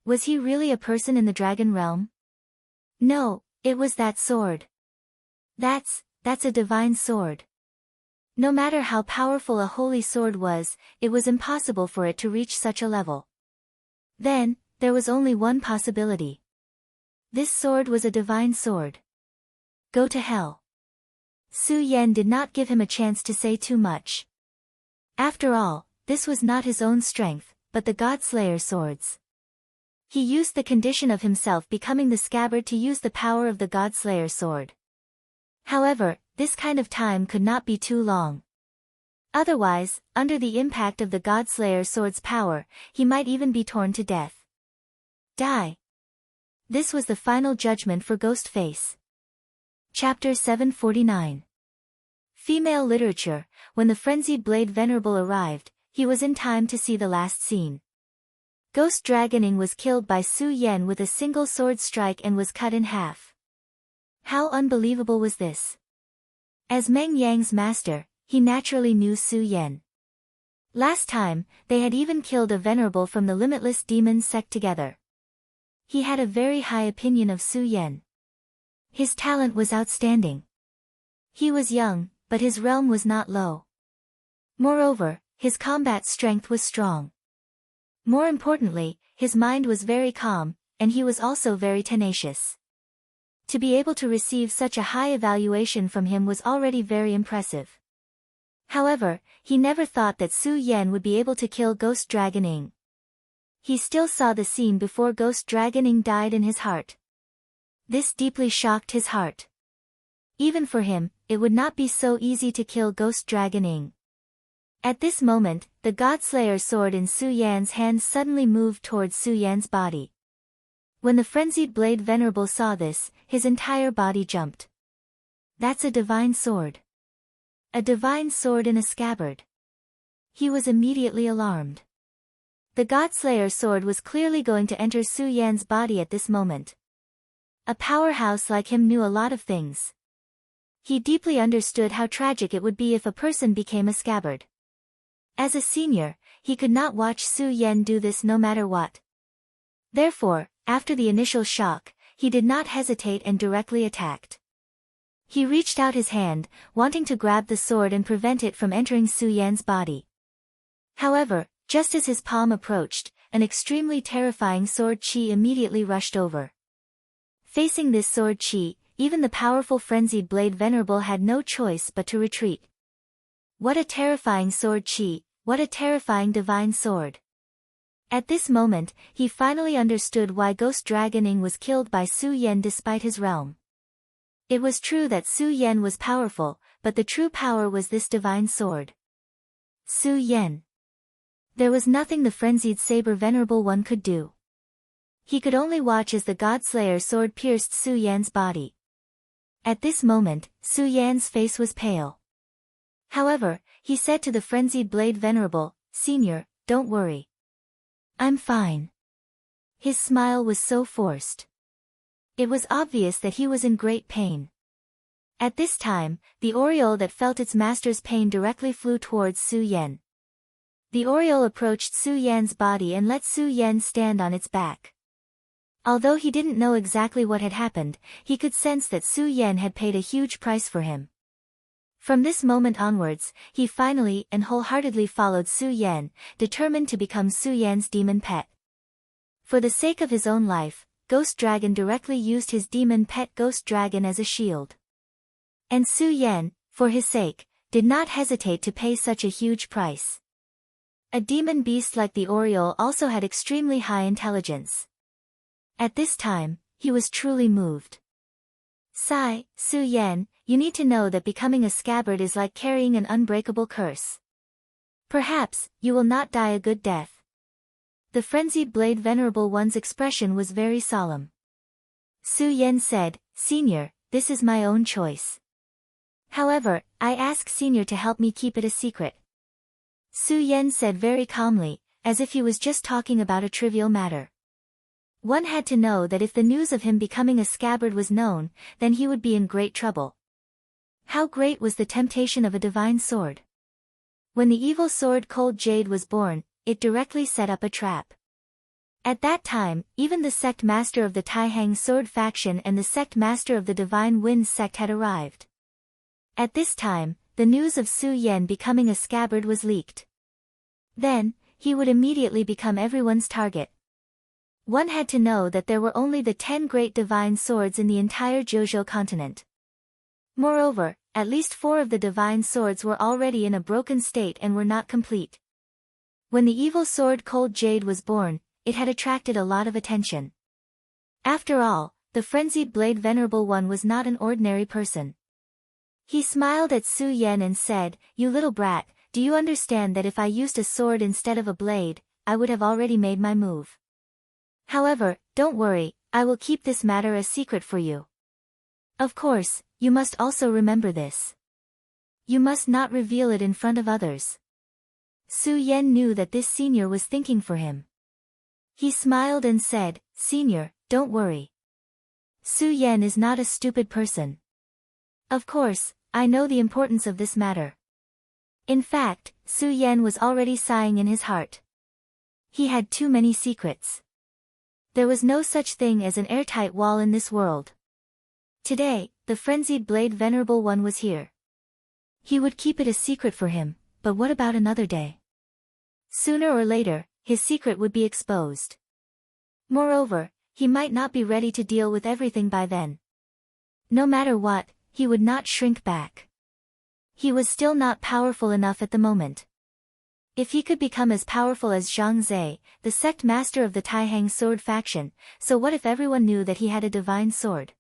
S1: Was he really a person in the dragon realm? No, it was that sword. That's a divine sword. No matter how powerful a holy sword was, it was impossible for it to reach such a level. Then, there was only one possibility. This sword was a divine sword. Go to hell. Su Yan did not give him a chance to say too much. After all, this was not his own strength, but the God-Slayer sword's. He used the condition of himself becoming the scabbard to use the power of the God-Slayer sword. However, this kind of time could not be too long. Otherwise, under the impact of the God-Slayer sword's power, he might even be torn to death. Die. This was the final judgment for Ghostface. Chapter 749. Female Literature. When the frenzied Blade Venerable arrived, he was in time to see the last scene. Ghost Dragoning was killed by Su Yan with a single sword strike and was cut in half. How unbelievable was this? As Meng Yang's master, he naturally knew Su Yan. Last time, they had even killed a venerable from the Limitless Demon sect together. He had a very high opinion of Su Yan. His talent was outstanding. He was young, but his realm was not low. Moreover, his combat strength was strong. More importantly, his mind was very calm, and he was also very tenacious. To be able to receive such a high evaluation from him was already very impressive. However, he never thought that Su Yan would be able to kill Ghost Dragoning. He still saw the scene before Ghost Dragoning died in his heart. This deeply shocked his heart. Even for him, it would not be so easy to kill Ghost Dragoning. At this moment, the God-Slayer sword in Su Yan's hand suddenly moved towards Su Yan's body. When the frenzied Blade Venerable saw this, his entire body jumped. That's a divine sword. A divine sword in a scabbard. He was immediately alarmed. The God-Slayer sword was clearly going to enter Su Yan's body at this moment. A powerhouse like him knew a lot of things. He deeply understood how tragic it would be if a person became a scabbard. As a senior, he could not watch Su Yan do this no matter what. Therefore, after the initial shock, he did not hesitate and directly attacked. He reached out his hand, wanting to grab the sword and prevent it from entering Su Yan's body. However, just as his palm approached, an extremely terrifying sword chi immediately rushed over. Facing this sword chi, even the powerful frenzied Blade Venerable had no choice but to retreat. What a terrifying sword Qi, what a terrifying divine sword. At this moment, he finally understood why Ghost Dragon Ing was killed by Su Yan despite his realm. It was true that Su Yan was powerful, but the true power was this divine sword. Su Yan. There was nothing the frenzied saber Venerable One could do. He could only watch as the God-Slayer sword pierced Su Yan's body. At this moment, Su Yan's face was pale. However, he said to the frenzied blade Venerable, "Senior, don't worry. I'm fine." His smile was so forced. It was obvious that he was in great pain. At this time, the oriole that felt its master's pain directly flew towards Su Yan. The oriole approached Su Yan's body and let Su Yan stand on its back. Although he didn't know exactly what had happened, he could sense that Su Yan had paid a huge price for him. From this moment onwards, he finally and wholeheartedly followed Su Yan, determined to become Su Yan's demon pet. For the sake of his own life, Ghost Dragon directly used his demon pet Ghost Dragon as a shield. And Su Yan, for his sake, did not hesitate to pay such a huge price. A demon beast like the oriole also had extremely high intelligence. At this time, he was truly moved. "Sigh, Su Yan, you need to know that becoming a scabbard is like carrying an unbreakable curse. Perhaps, you will not die a good death." The frenzied blade Venerable One's expression was very solemn. Su Yan said, "Senior, this is my own choice. However, I ask Senior to help me keep it a secret." Su Yan said very calmly, as if he was just talking about a trivial matter. One had to know that if the news of him becoming a scabbard was known, then he would be in great trouble. How great was the temptation of a divine sword! When the evil sword Cold Jade was born, it directly set up a trap. At that time, even the sect master of the Taihang sword faction and the sect master of the Divine Wind sect had arrived. At this time, the news of Su Yan becoming a scabbard was leaked. Then, he would immediately become everyone's target. One had to know that there were only the 10 great divine swords in the entire Jojo continent. Moreover, at least 4 of the divine swords were already in a broken state and were not complete. When the evil sword Cold Jade was born, it had attracted a lot of attention. After all, the frenzied blade Venerable One was not an ordinary person. He smiled at Su Yan and said, "You little brat, do you understand that if I used a sword instead of a blade, I would have already made my move? However, don't worry, I will keep this matter a secret for you. Of course, you must also remember this. You must not reveal it in front of others." Su Yan knew that this senior was thinking for him. He smiled and said, "Senior, don't worry. Su Yan is not a stupid person. Of course, I know the importance of this matter." In fact, Su Yan was already sighing in his heart. He had too many secrets. There was no such thing as an airtight wall in this world. Today, the frenzied blade Venerable One was here. He would keep it a secret for him, but what about another day? Sooner or later, his secret would be exposed. Moreover, he might not be ready to deal with everything by then. No matter what, he would not shrink back. He was still not powerful enough at the moment. If he could become as powerful as Zhang Zhe, the sect master of the Taihang sword faction, so what if everyone knew that he had a divine sword?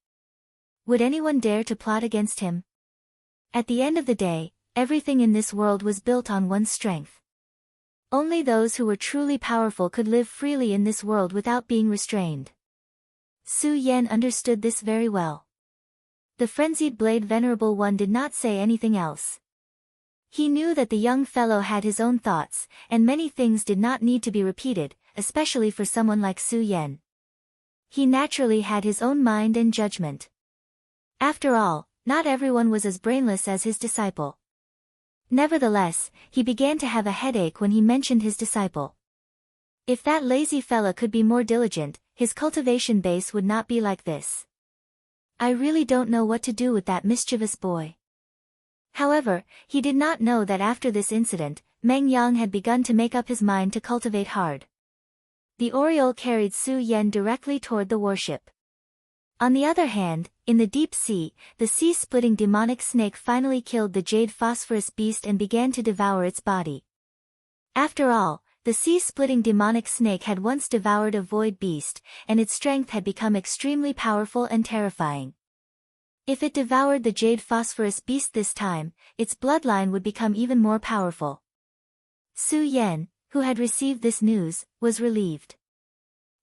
S1: Would anyone dare to plot against him? At the end of the day, everything in this world was built on one's strength. Only those who were truly powerful could live freely in this world without being restrained. Su Yan understood this very well. The frenzied blade Venerable One did not say anything else. He knew that the young fellow had his own thoughts, and many things did not need to be repeated, especially for someone like Su Yan. He naturally had his own mind and judgment. After all, not everyone was as brainless as his disciple. Nevertheless, he began to have a headache when he mentioned his disciple. If that lazy fella could be more diligent, his cultivation base would not be like this. I really don't know what to do with that mischievous boy. However, he did not know that after this incident, Meng Yang had begun to make up his mind to cultivate hard. The oriole carried Su Yan directly toward the warship. On the other hand, in the deep sea, the sea-splitting demonic snake finally killed the jade phosphorus beast and began to devour its body. After all, the sea-splitting demonic snake had once devoured a void beast, and its strength had become extremely powerful and terrifying. If it devoured the jade phosphorus beast this time, its bloodline would become even more powerful. Su Yan, who had received this news, was relieved.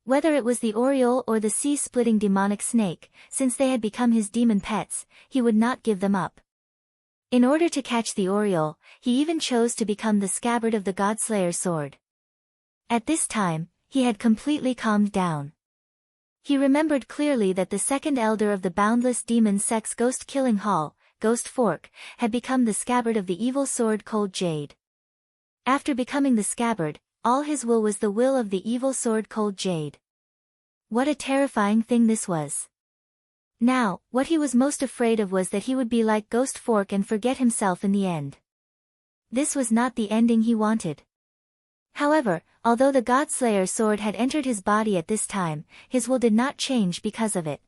S1: Whether it was the Oriole or the sea-splitting demonic snake, since they had become his demon pets, he would not give them up. In order to catch the Oriole, he even chose to become the scabbard of the Godslayer's sword. At this time, he had completely calmed down. He remembered clearly that the second elder of the boundless demon sex ghost-killing hall, Ghost Fork, had become the scabbard of the evil sword Cold Jade. After becoming the scabbard, all his will was the will of the evil sword Cold Jade. What a terrifying thing this was. Now, what he was most afraid of was that he would be like Ghost Fork and forget himself in the end. This was not the ending he wanted. However, although the Godslayer sword had entered his body at this time, his will did not change because of it.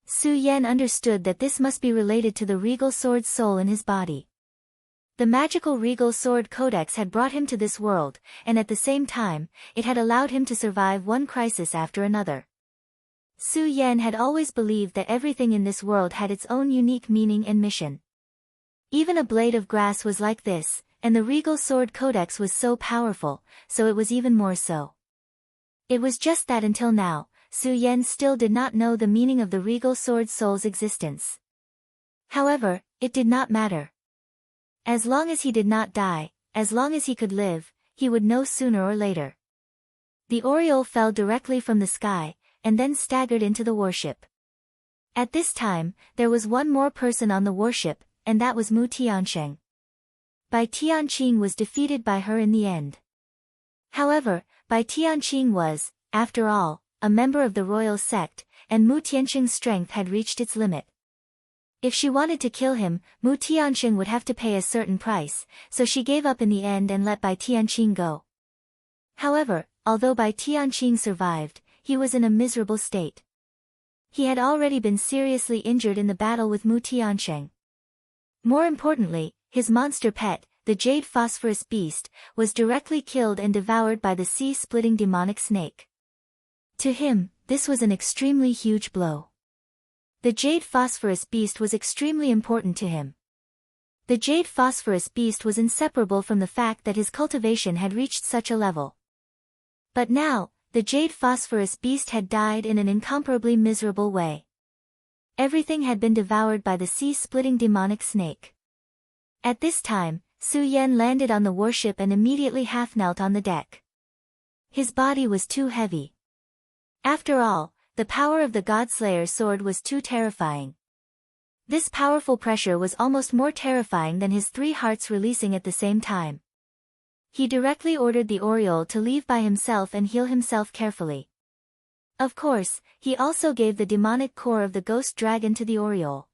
S1: Su Yan understood that this must be related to the regal sword's soul in his body. The magical regal sword codex had brought him to this world, and at the same time, it had allowed him to survive one crisis after another. Su Yan had always believed that everything in this world had its own unique meaning and mission. Even a blade of grass was like this, and the regal sword codex was so powerful, so it was even more so. It was just that until now, Su Yan still did not know the meaning of the regal sword soul's existence. However, it did not matter. As long as he did not die, as long as he could live, he would know sooner or later. The Oriole fell directly from the sky, and then staggered into the warship. At this time, there was one more person on the warship, and that was Mu Tiansheng. Bai Tianqing was defeated by her in the end. However, Bai Tianqing was, after all, a member of the royal sect, and Mu Tianqing's strength had reached its limit. If she wanted to kill him, Mu Tianqing would have to pay a certain price, so she gave up in the end and let Bai Tianqing go. However, although Bai Tianqing survived, he was in a miserable state. He had already been seriously injured in the battle with Mu Tiansheng. More importantly, his monster pet, the jade phosphorus beast, was directly killed and devoured by the sea-splitting demonic snake. To him, this was an extremely huge blow. The jade phosphorus beast was extremely important to him. The jade phosphorus beast was inseparable from the fact that his cultivation had reached such a level. But now, the jade phosphorus beast had died in an incomparably miserable way. Everything had been devoured by the sea-splitting demonic snake. At this time, Su Yan landed on the warship and immediately half-knelt on the deck. His body was too heavy. After all, the power of the Godslayer sword was too terrifying. This powerful pressure was almost more terrifying than his 3 hearts releasing at the same time. He directly ordered the Oriole to leave by himself and heal himself carefully. Of course, he also gave the demonic core of the ghost dragon to the Oriole.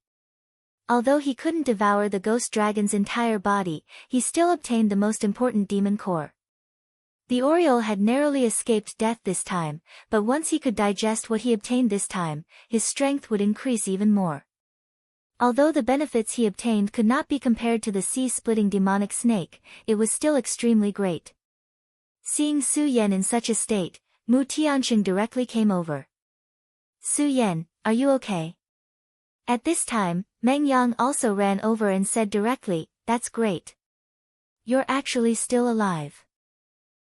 S1: Although he couldn't devour the ghost dragon's entire body, he still obtained the most important demon core. The Oriole had narrowly escaped death this time, but once he could digest what he obtained this time, his strength would increase even more. Although the benefits he obtained could not be compared to the sea-splitting demonic snake, it was still extremely great. Seeing Su Yan in such a state, Mu Tianqing directly came over. Su Yan, are you okay? At this time, Meng Yang also ran over and said directly, that's great. You're actually still alive.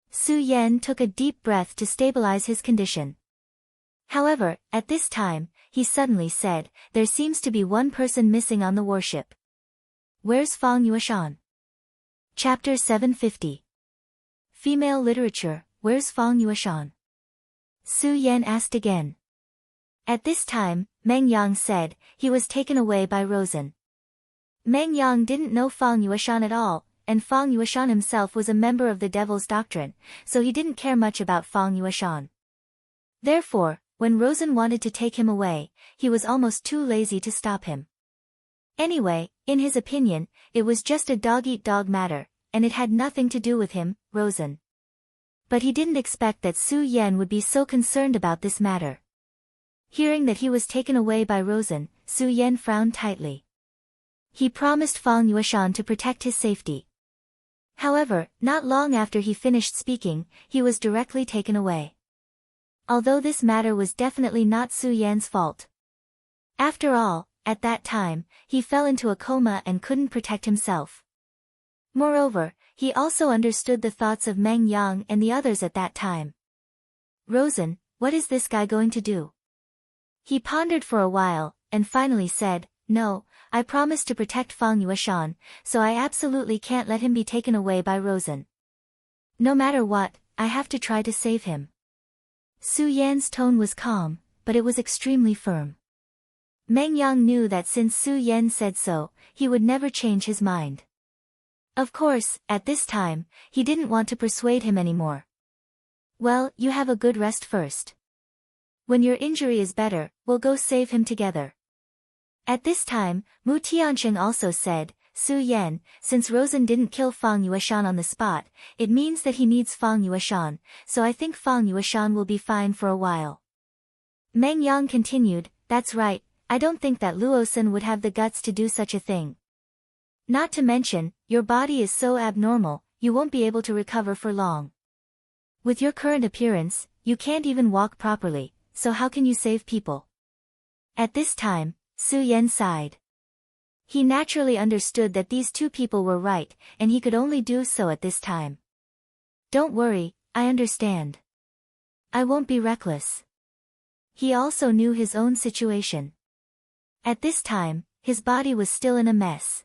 S1: Su Yan took a deep breath to stabilize his condition. However, at this time, he suddenly said, there seems to be one person missing on the warship. Where's Fang Yueshan? Chapter 750. Female Literature, Where's Fang Yueshan? Su Yan asked again. At this time, Meng Yang said, he was taken away by Rosen. Meng Yang didn't know Fang Yueshan at all, and Fang Yueshan himself was a member of the Devil's Doctrine, so he didn't care much about Fang Yueshan. Therefore, when Rosen wanted to take him away, he was almost too lazy to stop him. Anyway, in his opinion, it was just a dog-eat-dog matter, and it had nothing to do with him, Rosen. But he didn't expect that Su Yan would be so concerned about this matter. Hearing that he was taken away by Rosen, Su Yan frowned tightly. He promised Fang Yueshan to protect his safety. However, not long after he finished speaking, he was directly taken away. Although this matter was definitely not Su Yan's fault. After all, at that time, he fell into a coma and couldn't protect himself. Moreover, he also understood the thoughts of Meng Yang and the others at that time. Rosen, what is this guy going to do? He pondered for a while, and finally said, no, I promised to protect Fang Yueshan, so I absolutely can't let him be taken away by Rosen. No matter what, I have to try to save him. Su Yan's tone was calm, but it was extremely firm. Meng Yang knew that since Su Yan said so, he would never change his mind. Of course, at this time, he didn't want to persuade him anymore. Well, you have a good rest first. When your injury is better, we'll go save him together. At this time, Mu Tiancheng also said, Su Yan, since Rosen didn't kill Fang Yueshan on the spot, it means that he needs Fang Yueshan, so I think Fang Yueshan will be fine for a while. Meng Yang continued, that's right, I don't think that Luosen would have the guts to do such a thing. Not to mention, your body is so abnormal, you won't be able to recover for long. With your current appearance, you can't even walk properly, so how can you save people? At this time, Su Yan sighed. He naturally understood that these two people were right, and he could only do so at this time. Don't worry, I understand. I won't be reckless. He also knew his own situation. At this time, his body was still in a mess.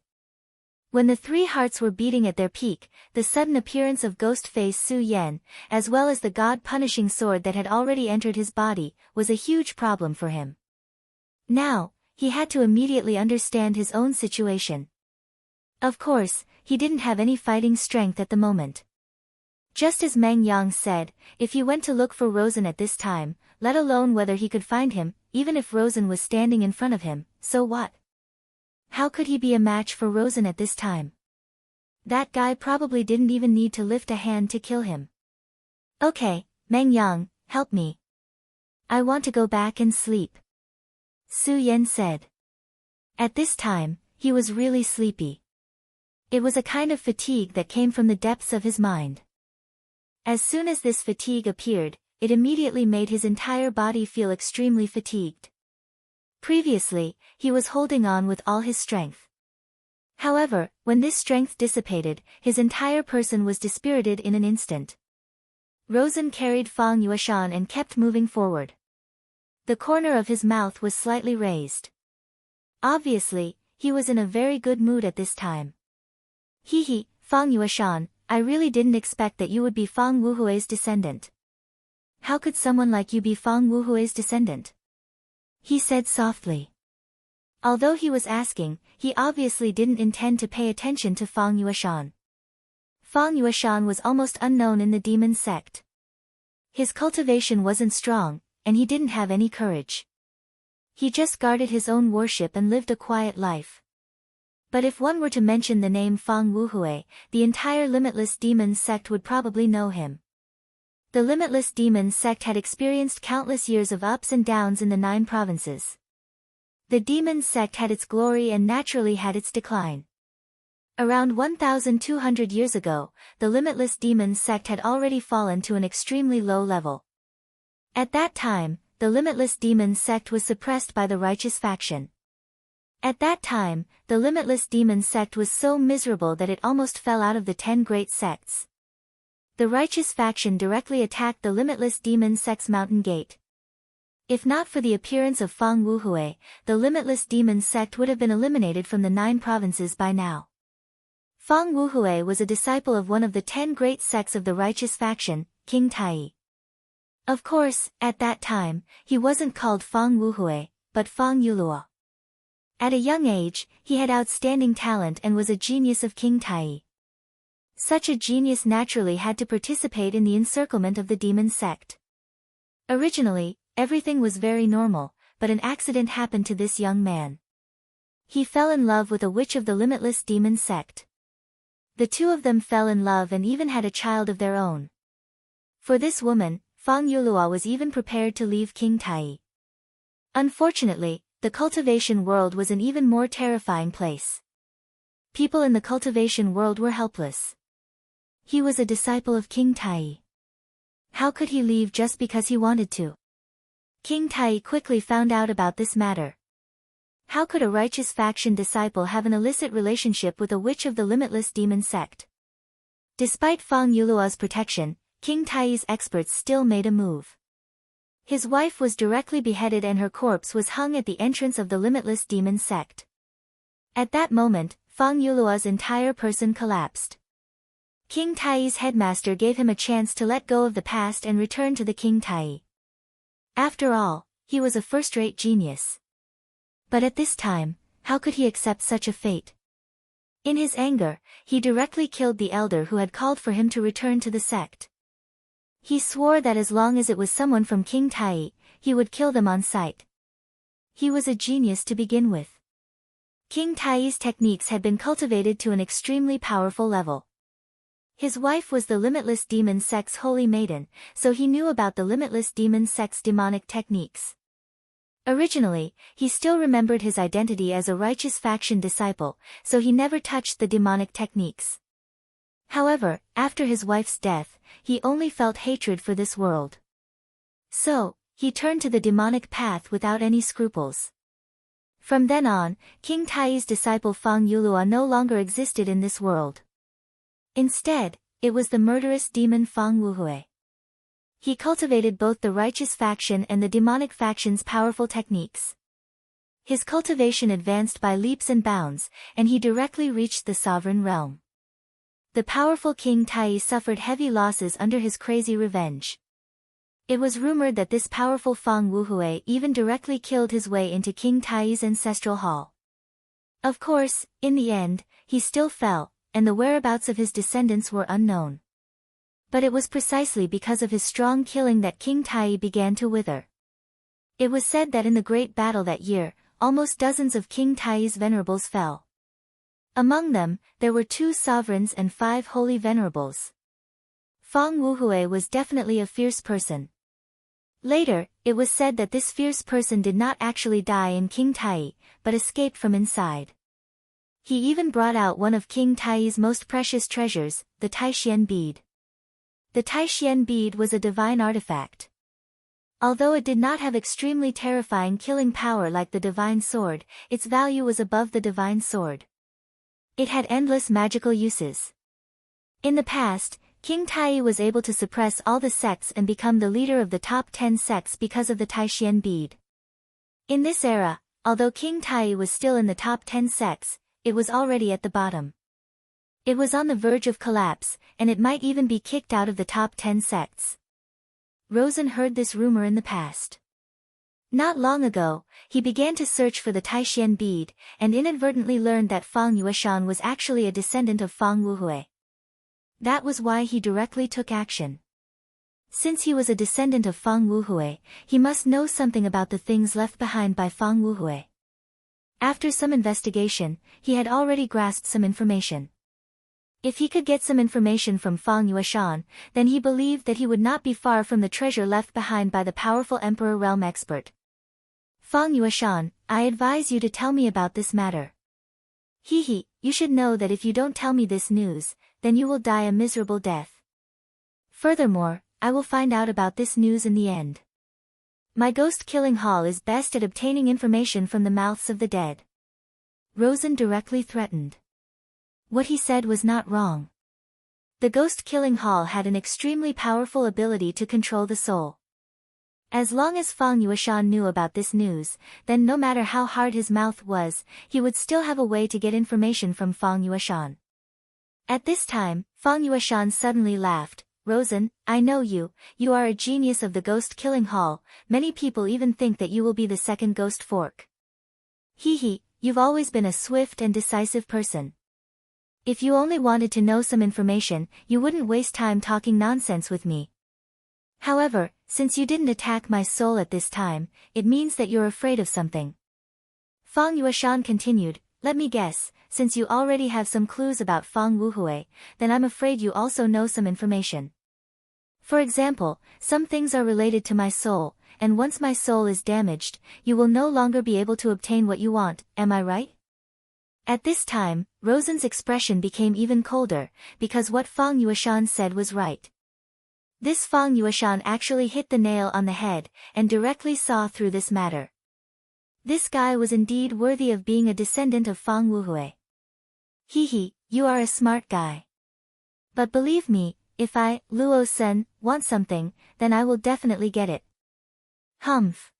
S1: When the three hearts were beating at their peak, the sudden appearance of ghost-face Su Yan, as well as the god-punishing sword that had already entered his body, was a huge problem for him. Now, he had to immediately understand his own situation. Of course, he didn't have any fighting strength at the moment. Just as Meng Yang said, if he went to look for Rosen at this time, let alone whether he could find him, even if Rosen was standing in front of him, so what? How could he be a match for Rosen at this time? That guy probably didn't even need to lift a hand to kill him. Okay, Meng Yang, help me. I want to go back and sleep. Su Yan said. At this time, he was really sleepy. It was a kind of fatigue that came from the depths of his mind. As soon as this fatigue appeared, it immediately made his entire body feel extremely fatigued. Previously, he was holding on with all his strength. However, when this strength dissipated, his entire person was dispirited in an instant. Rosen carried Fang Yueshan and kept moving forward. The corner of his mouth was slightly raised. Obviously, he was in a very good mood at this time. Hehe, Fang Yueshan, I really didn't expect that you would be Fang Wuhui's descendant. How could someone like you be Fang Wuhui's descendant? He said softly. Although he was asking, he obviously didn't intend to pay attention to Fang Yueshan. Fang Yueshan was almost unknown in the demon sect. His cultivation wasn't strong, and he didn't have any courage. He just guarded his own worship and lived a quiet life. But if one were to mention the name Fang Wuhui, the entire Limitless Demon sect would probably know him. The Limitless Demon sect had experienced countless years of ups and downs in the 9 provinces. The demon sect had its glory and naturally had its decline. Around 1,200 years ago, the Limitless Demon sect had already fallen to an extremely low level. At that time, the Limitless Demon sect was suppressed by the righteous faction. At that time, the Limitless Demon sect was so miserable that it almost fell out of the 10 great sects. The righteous faction directly attacked the Limitless Demon sect's mountain gate. If not for the appearance of Fang Wuhui, the Limitless Demon sect would have been eliminated from the 9 provinces by now. Fang Wuhui was a disciple of one of the 10 great sects of the righteous faction, King Tai. Of course, at that time, he wasn't called Fang Wuhui, but Fang Yulua. At a young age, he had outstanding talent and was a genius of King Tai. Such a genius naturally had to participate in the encirclement of the demon sect. Originally, everything was very normal, but an accident happened to this young man. He fell in love with a witch of the Limitless Demon sect. The two of them fell in love and even had a child of their own. For this woman, Fang Yulua was even prepared to leave King Tai. Unfortunately, the cultivation world was an even more terrifying place. People in the cultivation world were helpless. He was a disciple of King Tai. How could he leave just because he wanted to? King Tai quickly found out about this matter. How could a righteous faction disciple have an illicit relationship with a witch of the limitless demon sect? Despite Fang Yuluo's protection, King Tai's experts still made a move. His wife was directly beheaded and her corpse was hung at the entrance of the limitless demon sect. At that moment, Fang Yuluo's entire person collapsed. King Tai's headmaster gave him a chance to let go of the past and return to the King Tai. After all, he was a first-rate genius. But at this time, how could he accept such a fate? In his anger, he directly killed the elder who had called for him to return to the sect. He swore that as long as it was someone from King Tai, he would kill them on sight. He was a genius to begin with. King Tai's techniques had been cultivated to an extremely powerful level. His wife was the Limitless Demon Sect's holy maiden, so he knew about the Limitless Demon Sect's demonic techniques. Originally, he still remembered his identity as a righteous faction disciple, so he never touched the demonic techniques. However, after his wife's death, he only felt hatred for this world. So, he turned to the demonic path without any scruples. From then on, King Tai's disciple Fang Yuluo no longer existed in this world. Instead, it was the murderous demon Fang Wuhui. He cultivated both the righteous faction and the demonic faction's powerful techniques. His cultivation advanced by leaps and bounds, and he directly reached the sovereign realm. The powerful King Tai suffered heavy losses under his crazy revenge. It was rumored that this powerful Fang Wuhui even directly killed his way into King Tai's ancestral hall. Of course, in the end, he still fell, and the whereabouts of his descendants were unknown. But it was precisely because of his strong killing that King Tai began to wither. It was said that in the great battle that year, almost dozens of King Tai's venerables fell. Among them, there were 2 sovereigns and 5 holy venerables. Fang Wuhui was definitely a fierce person. Later, it was said that this fierce person did not actually die in King Tai, but escaped from inside. He even brought out one of King Tai's most precious treasures, the Taishian bead. The Taishian bead was a divine artifact. Although it did not have extremely terrifying killing power like the divine sword, its value was above the divine sword. It had endless magical uses. In the past, King Tai was able to suppress all the sects and become the leader of the top 10 sects because of the Taishian bead. In this era, although King Tai was still in the top 10 sects, it was already at the bottom. It was on the verge of collapse, and it might even be kicked out of the top 10 sects. Rosen heard this rumor in the past. Not long ago, he began to search for the Taishian bead, and inadvertently learned that Fang Yueshan was actually a descendant of Fang Wuhui. That was why he directly took action. Since he was a descendant of Fang Wuhui, he must know something about the things left behind by Fang Wuhui. After some investigation, he had already grasped some information. If he could get some information from Fang Yueshan, then he believed that he would not be far from the treasure left behind by the powerful Emperor Realm expert. Fang Yueshan, I advise you to tell me about this matter. Hehe, you should know that if you don't tell me this news, then you will die a miserable death. Furthermore, I will find out about this news in the end. My ghost-killing hall is best at obtaining information from the mouths of the dead. Rosen directly threatened. What he said was not wrong. The ghost-killing hall had an extremely powerful ability to control the soul. As long as Fang Yueshan knew about this news, then no matter how hard his mouth was, he would still have a way to get information from Fang Yueshan. At this time, Fang Yueshan suddenly laughed. Rosen, I know you are a genius of the ghost-killing hall, many people even think that you will be the second ghost fork. Hehe, you've always been a swift and decisive person. If you only wanted to know some information, you wouldn't waste time talking nonsense with me. However, since you didn't attack my soul at this time, it means that you're afraid of something. Fang Yueshan continued, let me guess, since you already have some clues about Fang Wuhui, then I'm afraid you also know some information. For example, some things are related to my soul, and once my soul is damaged, you will no longer be able to obtain what you want, am I right? At this time, Rosen's expression became even colder, because what Fang Yueshan said was right. This Fang Yueshan actually hit the nail on the head, and directly saw through this matter. This guy was indeed worthy of being a descendant of Fang Wuhui. Hehe, you are a smart guy. But believe me, if I, Luo Sen, want something, then I will definitely get it. Humph.